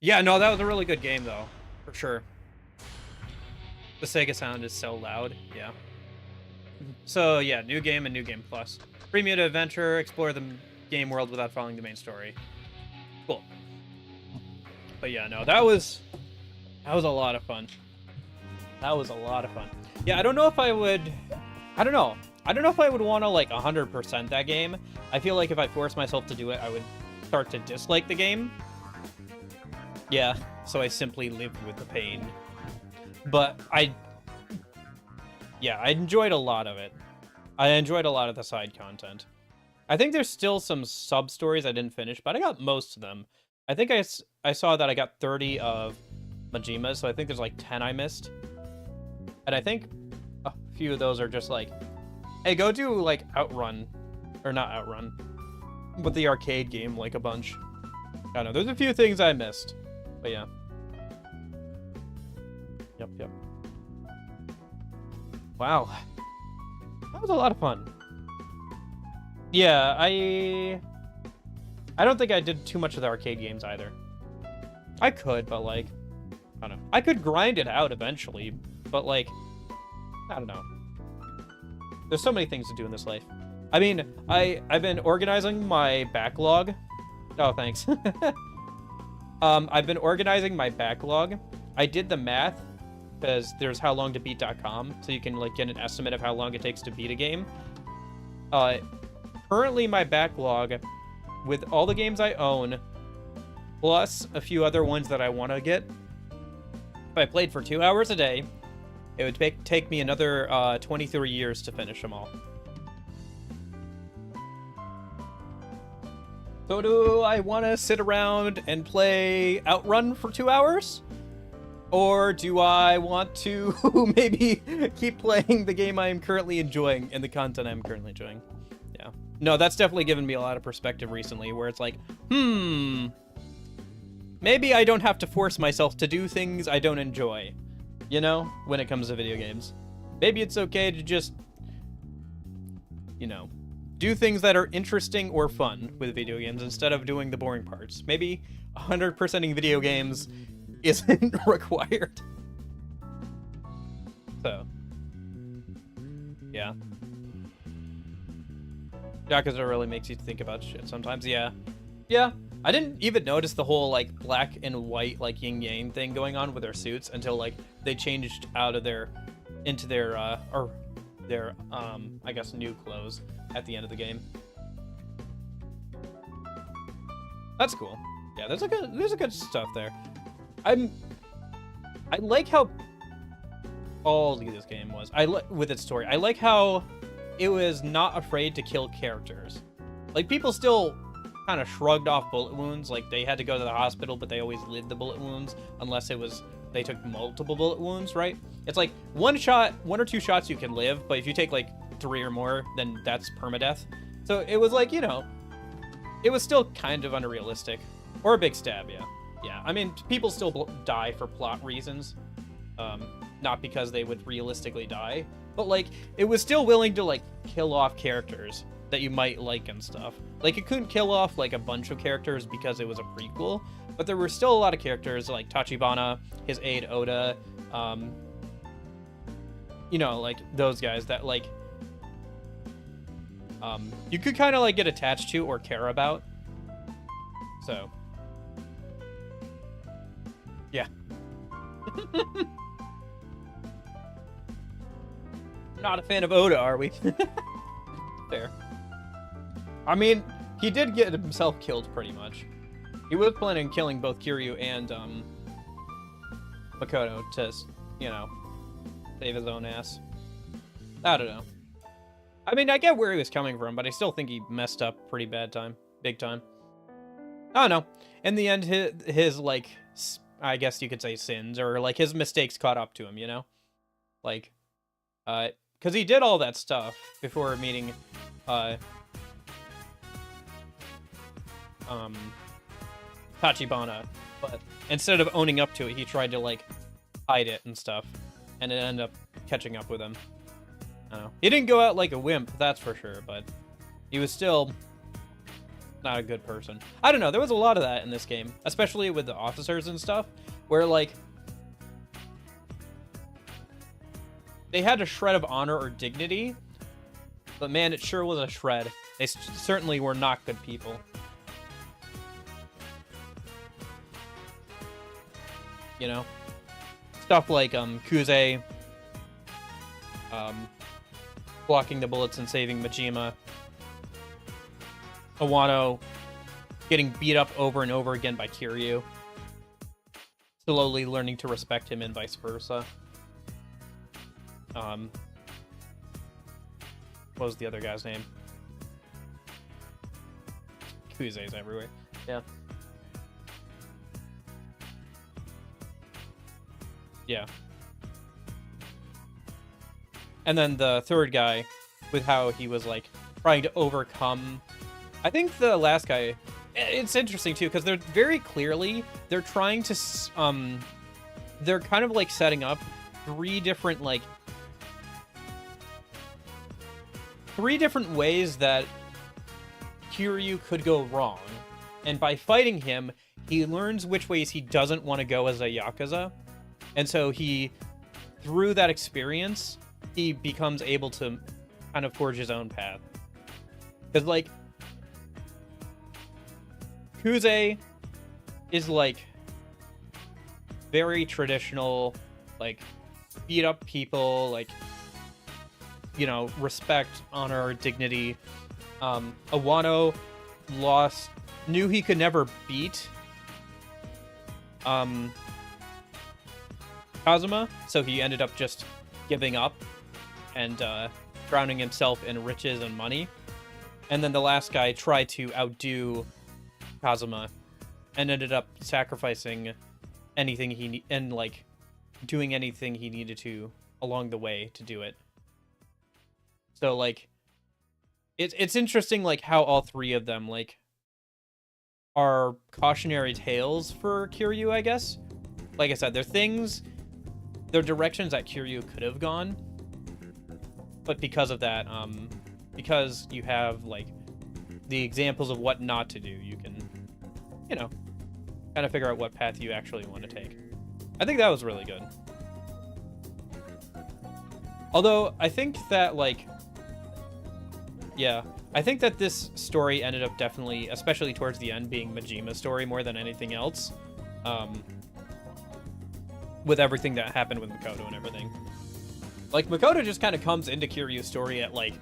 Yeah, no, that was a really good game though, for sure. The Sega sound is so loud, yeah. So yeah, new game and new game plus. Premium adventure, explore the game world without following the main story. Cool. But yeah, no, that was a lot of fun. That was a lot of fun. Yeah, I don't know if I would, I don't know if I would want to like 100% that game. I feel like if I forced myself to do it, I would start to dislike the game. Yeah, so I simply lived with the pain. But I enjoyed a lot of it. I enjoyed a lot of the side content. I think there's still some sub-stories I didn't finish, but I got most of them. I think I saw that I got 30 of Majima's, so I think there's like 10 I missed. And I think a few of those are just like, hey, go do like Outrun, or not Outrun, but the arcade game like a bunch. I don't know, there's a few things I missed, but yeah. Yep. Wow. That was a lot of fun. Yeah, I don't think I did too much of the arcade games either. I could, but like, I don't know. I could grind it out eventually, but like, I don't know. There's so many things to do in this life. I mean, I've been organizing my backlog. Oh, thanks. I've been organizing my backlog. I did the math because there's howlongtobeat.com, so you can like get an estimate of how long it takes to beat a game. Currently my backlog, with all the games I own, plus a few other ones that I want to get, if I played for 2 hours a day, it would take me another 23 years to finish them all. So do I want to sit around and play Outrun for 2 hours? Or do I want to maybe keep playing the game I am currently enjoying and the content I'm currently enjoying? Yeah. No, that's definitely given me a lot of perspective recently, where it's like, maybe I don't have to force myself to do things I don't enjoy, you know, when it comes to video games. Maybe it's okay to just, you know, do things that are interesting or fun with video games instead of doing the boring parts. Maybe 100%ing video games isn't required. So, yeah. Yakuza really makes you think about shit sometimes, yeah. Yeah, I didn't even notice the whole, like, black and white, like, yin-yang thing going on with their suits until, like, they changed out of into their, I guess, new clothes at the end of the game. That's cool. Yeah, there's a good stuff there. I like how ballsy this game was. With its story. I like how it was not afraid to kill characters. Like, people still kind of shrugged off bullet wounds. Like, they had to go to the hospital, but they always lived the bullet wounds unless it was they took multiple bullet wounds, right? It's like one or two shots you can live, but if you take like 3 or more, then that's permadeath. So it was like, you know, it was still kind of unrealistic. Or a big stab, yeah. Yeah, I mean, people still die for plot reasons. Not because they would realistically die. But, like, it was still willing to, like, kill off characters that you might like and stuff. Like, it couldn't kill off, like, a bunch of characters because it was a prequel, but there were still a lot of characters, like Tachibana, his aide Oda, you know, like, those guys that, like, you could kind of, like, get attached to or care about. So, yeah. Not a fan of Oda, are we? Fair. I mean, he did get himself killed pretty much. He was planning on killing both Kiryu and Makoto to, you know, save his own ass. I don't know. I mean, I get where he was coming from, but I still think he messed up pretty big time. I don't know. In the end, his like, I guess you could say sins, or like his mistakes caught up to him, you know? Like, because he did all that stuff before meeting, Tachibana, but instead of owning up to it, he tried to, like, hide it and stuff, and it ended up catching up with him. I don't know. He didn't go out like a wimp, that's for sure, but he was still not a good person. I don't know, there was a lot of that in this game, especially with the officers and stuff, where, like, they had a shred of honor or dignity, but man, it sure was a shred. They certainly were not good people. You know? Stuff like, Kuze, blocking the bullets and saving Majima. Awano getting beat up over and over again by Kiryu. Slowly learning to respect him and vice versa. What was the other guy's name? Kuze's everywhere. Yeah. Yeah. And then the third guy, with how he was, like, trying to overcome... I think the last guy... It's interesting, too, because they're very clearly... They're trying to... They're kind of, like, setting up three different ways that Kiryu could go wrong. And by fighting him, he learns which ways he doesn't want to go as a Yakuza. And so he, through that experience, he becomes able to kind of forge his own path. Because, like, Kuze is, like, very traditional, like, beat up people, like, you know, respect, honor, dignity. Awano knew he could never beat Kazuma, so he ended up just giving up and drowning himself in riches and money. And then the last guy tried to outdo Kazuma and ended up sacrificing anything and like doing anything he needed to along the way to do it. So like it's interesting like how all three of them like are cautionary tales for Kiryu, I guess. Like I said, they're directions that Kiryu could have gone, but because of that, because you have like the examples of what not to do, you can, you know, kind of figure out what path you actually want to take. I think that was really good. Although I think that like, yeah, I think that this story ended up definitely, especially towards the end, being Majima's story more than anything else. With everything that happened with Makoto and everything. Like, Makoto just kind of comes into Kiryu's story at, like,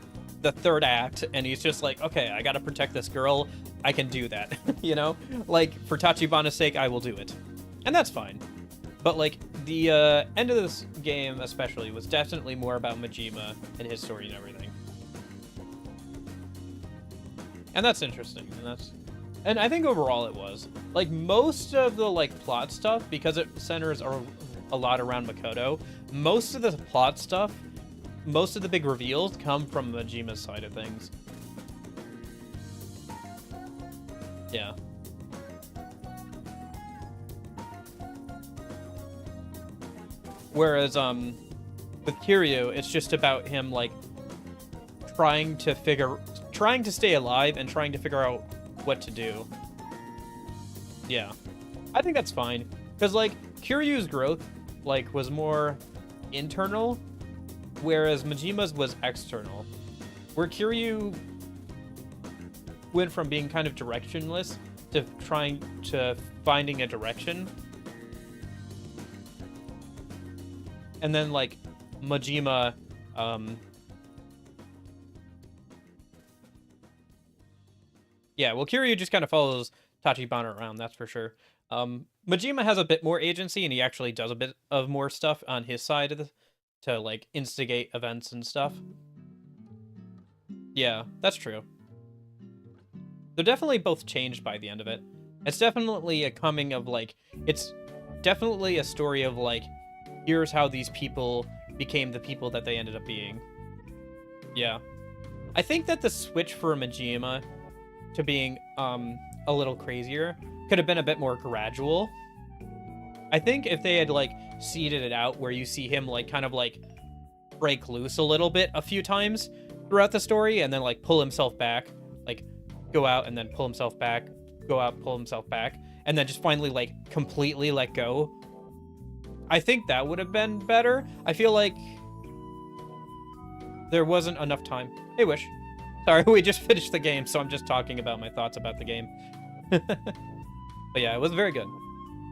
the third act, and he's just like, okay, I gotta protect this girl, I can do that, you know? Like, for Tachibana's sake, I will do it. And that's fine. But, like, the end of this game, especially, was definitely more about Majima and his story and everything. And that's interesting, and I think overall it was. Like, most of the, like, plot stuff, because it centers a lot around Makoto, most of the plot stuff, most of the big reveals come from Majima's side of things. Yeah. Whereas, with Kiryu, it's just about him, like, trying trying to stay alive and trying to figure out what to do. Yeah. I think that's fine. Because, like, Kiryu's growth, like, was more internal, whereas Majima's was external. Where Kiryu went from being kind of directionless to finding a direction. And then, like, Majima, yeah, well, Kiryu just kind of follows Tachibana around, that's for sure. Majima has a bit more agency, and he actually does a bit of more stuff on his side of to, like, instigate events and stuff. Yeah, that's true. They're definitely both changed by the end of it. It's definitely a coming of, like, it's definitely a story of, like, here's how these people became the people that they ended up being. Yeah. I think that the switch for Majima to being, a little crazier could have been a bit more gradual. I think if they had, like, seeded it out where you see him, like, kind of, like, break loose a little bit a few times throughout the story and then, like, pull himself back, like, go out and then pull himself back, go out, pull himself back, and then just finally, like, completely let go. I think that would have been better. I feel like there wasn't enough time. Hey, Wish. Sorry, we just finished the game, so I'm just talking about my thoughts about the game. But yeah, it was very good.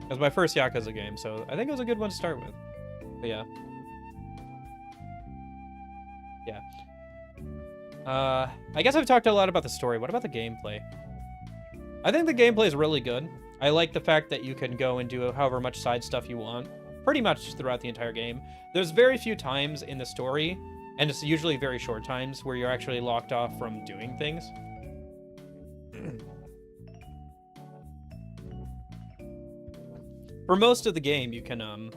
It was my first Yakuza game, so I think it was a good one to start with. But yeah. Yeah. I guess I've talked a lot about the story. What about the gameplay? I think the gameplay is really good. I like the fact that you can go and do however much side stuff you want, pretty much throughout the entire game. There's very few times in the story, and it's usually very short times, where you're actually locked off from doing things. For most of the game, you can,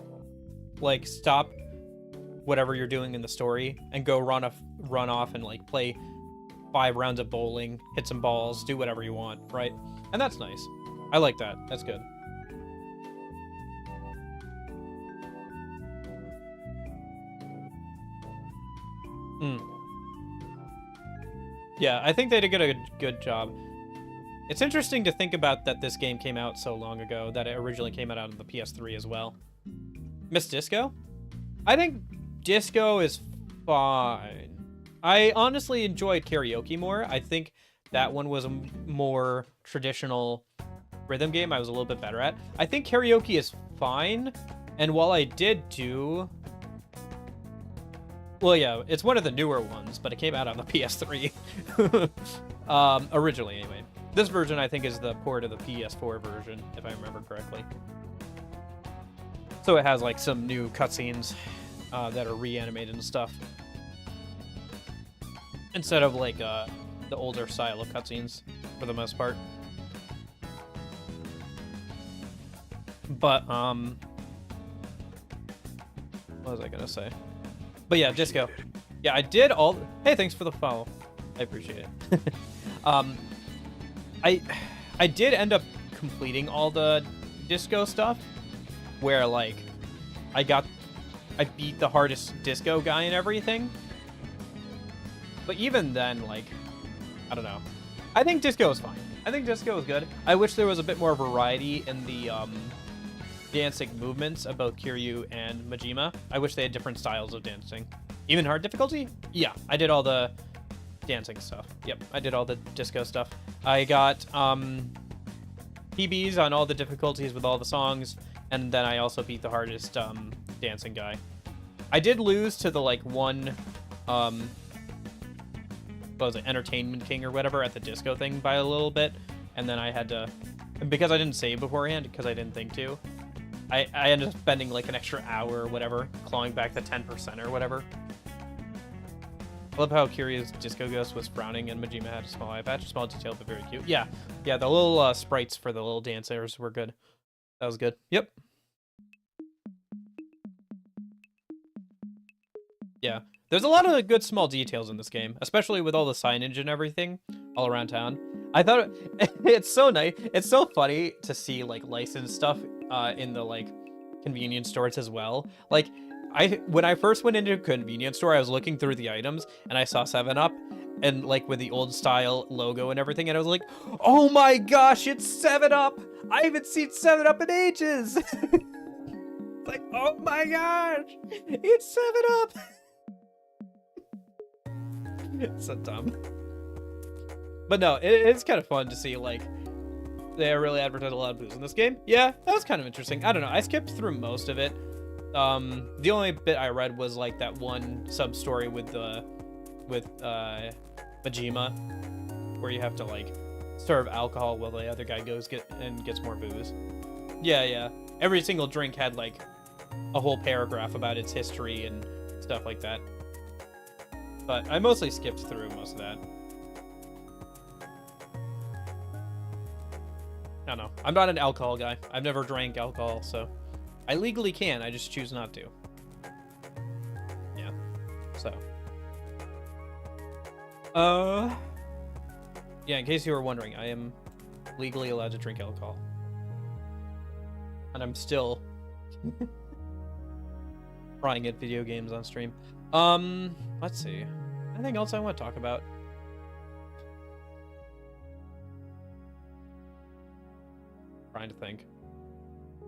like, stop whatever you're doing in the story and go run off and, like, play 5 rounds of bowling, hit some balls, do whatever you want, right? And that's nice. I like that. That's good. Yeah, I think they did a good job. It's interesting to think about that this game came out so long ago, that it originally came out on the PS3 as well. Miss Disco? I think Disco is fine. I honestly enjoyed Karaoke more. I think that one was a more traditional rhythm game I was a little bit better at. I think Karaoke is fine, and while I did do... Well, yeah, it's one of the newer ones, but it came out on the PS3. Originally, anyway. This version, I think, is the port of the PS4 version, if I remember correctly. So it has, like, some new cutscenes that are reanimated and stuff. Instead of, like, the older style of cutscenes, for the most part. But, what was I gonna say? But yeah, Disco. Yeah, I did all... Hey, thanks for the follow. I appreciate it. I did end up completing all the Disco stuff, where, like, I beat the hardest Disco guy and everything. But even then, like, I don't know. I think Disco is fine. I think Disco is good. I wish there was a bit more variety in the dancing movements of both Kiryu and Majima. I wish they had different styles of dancing. Even hard difficulty? Yeah, I did all the dancing stuff. Yep, I did all the Disco stuff. I got PBs on all the difficulties with all the songs, and then I also beat the hardest dancing guy. I did lose to the, like, one what was it, Entertainment King or whatever at the Disco thing by a little bit, and then I had to, because I didn't save beforehand, because I didn't think to, I ended up spending, like, an extra hour or whatever, clawing back the 10% or whatever. I love how Kiryu's Disco Ghost was frowning and Majima had a small eye patch, small detail, but very cute. Yeah, the little sprites for the little dancers were good. That was good. Yep. Yeah, there's a lot of good small details in this game, especially with all the signage and everything all around town. I thought it's so nice. It's so funny to see, like, licensed stuff in the, like, convenience stores as well. Like, when I first went into a convenience store, I was looking through the items and I saw 7-Up, and like with the old style logo and everything, and I was like, oh my gosh, it's 7-Up! I haven't seen 7-Up in ages! Like, oh my gosh, it's 7-Up! It's so dumb. But no, it's kind of fun to see, like, they really advertise a lot of booze in this game. Yeah, that was kind of interesting. I don't know, I skipped through most of it. The only bit I read was like that one sub-story with Majima, where you have to like serve alcohol while the other guy gets more booze. Yeah. Every single drink had like a whole paragraph about its history and stuff like that. But I mostly skipped through most of that. I don't know. I'm not an alcohol guy. I've never drank alcohol, so I legally can. I just choose not to. Yeah. So. Yeah, in case you were wondering, I am legally allowed to drink alcohol. And I'm still trying at video games on stream. Let's see. Anything else I want to talk about? Trying to think.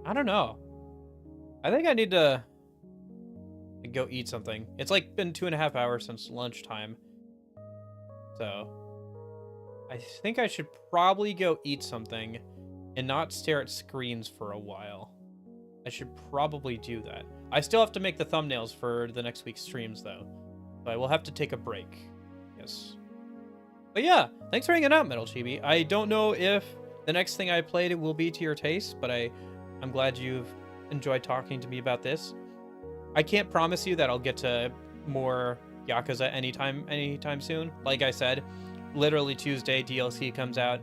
I don't know. I think I need to go eat something. It's like been 2.5 hours since lunchtime. So I think I should probably go eat something and not stare at screens for a while. I should probably do that. I still have to make the thumbnails for the next week's streams though. So I will have to take a break. Yes. But yeah, thanks for hanging out, Metal Chibi. I don't know if the next thing I played will be to your taste, but I'm glad you've enjoyed talking to me about this. I can't promise you that I'll get to more Yakuza anytime soon. Like I said, literally Tuesday DLC comes out.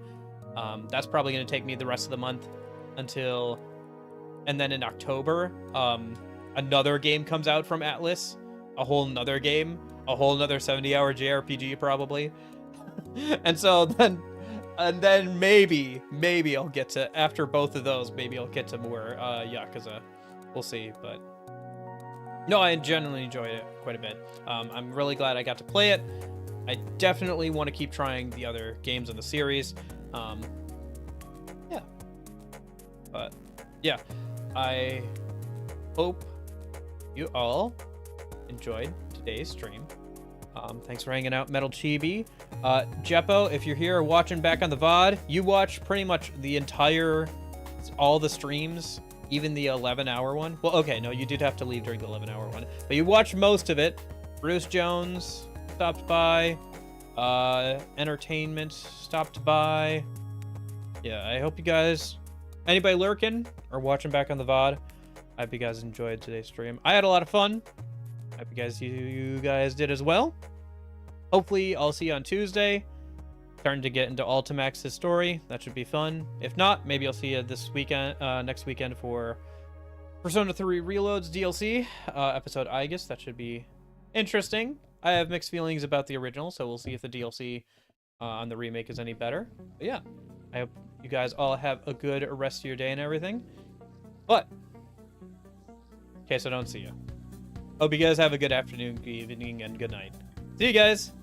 That's probably going to take me the rest of the month until, and then in October, another game comes out from Atlas, a whole nother game, a whole nother 70-hour JRPG probably. And so then maybe I'll get to, after both of those, maybe I'll get to more Yakuza. We'll see, but no, I genuinely enjoyed it quite a bit. I'm really glad I got to play it. I definitely want to keep trying the other games in the series. Yeah. But yeah, I hope you all enjoyed today's stream. Thanks for hanging out, Metal Chibi. Jeppo, if you're here watching back on the VOD, you watched pretty much all the streams, even the 11-hour one. Well, okay, no, you did have to leave during the 11-hour one, but you watched most of it. Bruce Jones stopped by. Entertainment stopped by. Yeah, I hope you guys, anybody lurking or watching back on the VOD, I hope you guys enjoyed today's stream. I had a lot of fun. I hope you guys did as well. Hopefully, I'll see you on Tuesday. Starting to get into Ultimax's story. That should be fun. If not, maybe I'll see you this weekend, next weekend for Persona 3 Reloads DLC episode Aegis. That should be interesting. I have mixed feelings about the original, so we'll see if the DLC on the remake is any better. But yeah, I hope you guys all have a good rest of your day and everything. But in case I don't see you, hope you guys have a good afternoon, good evening, and good night. See you guys!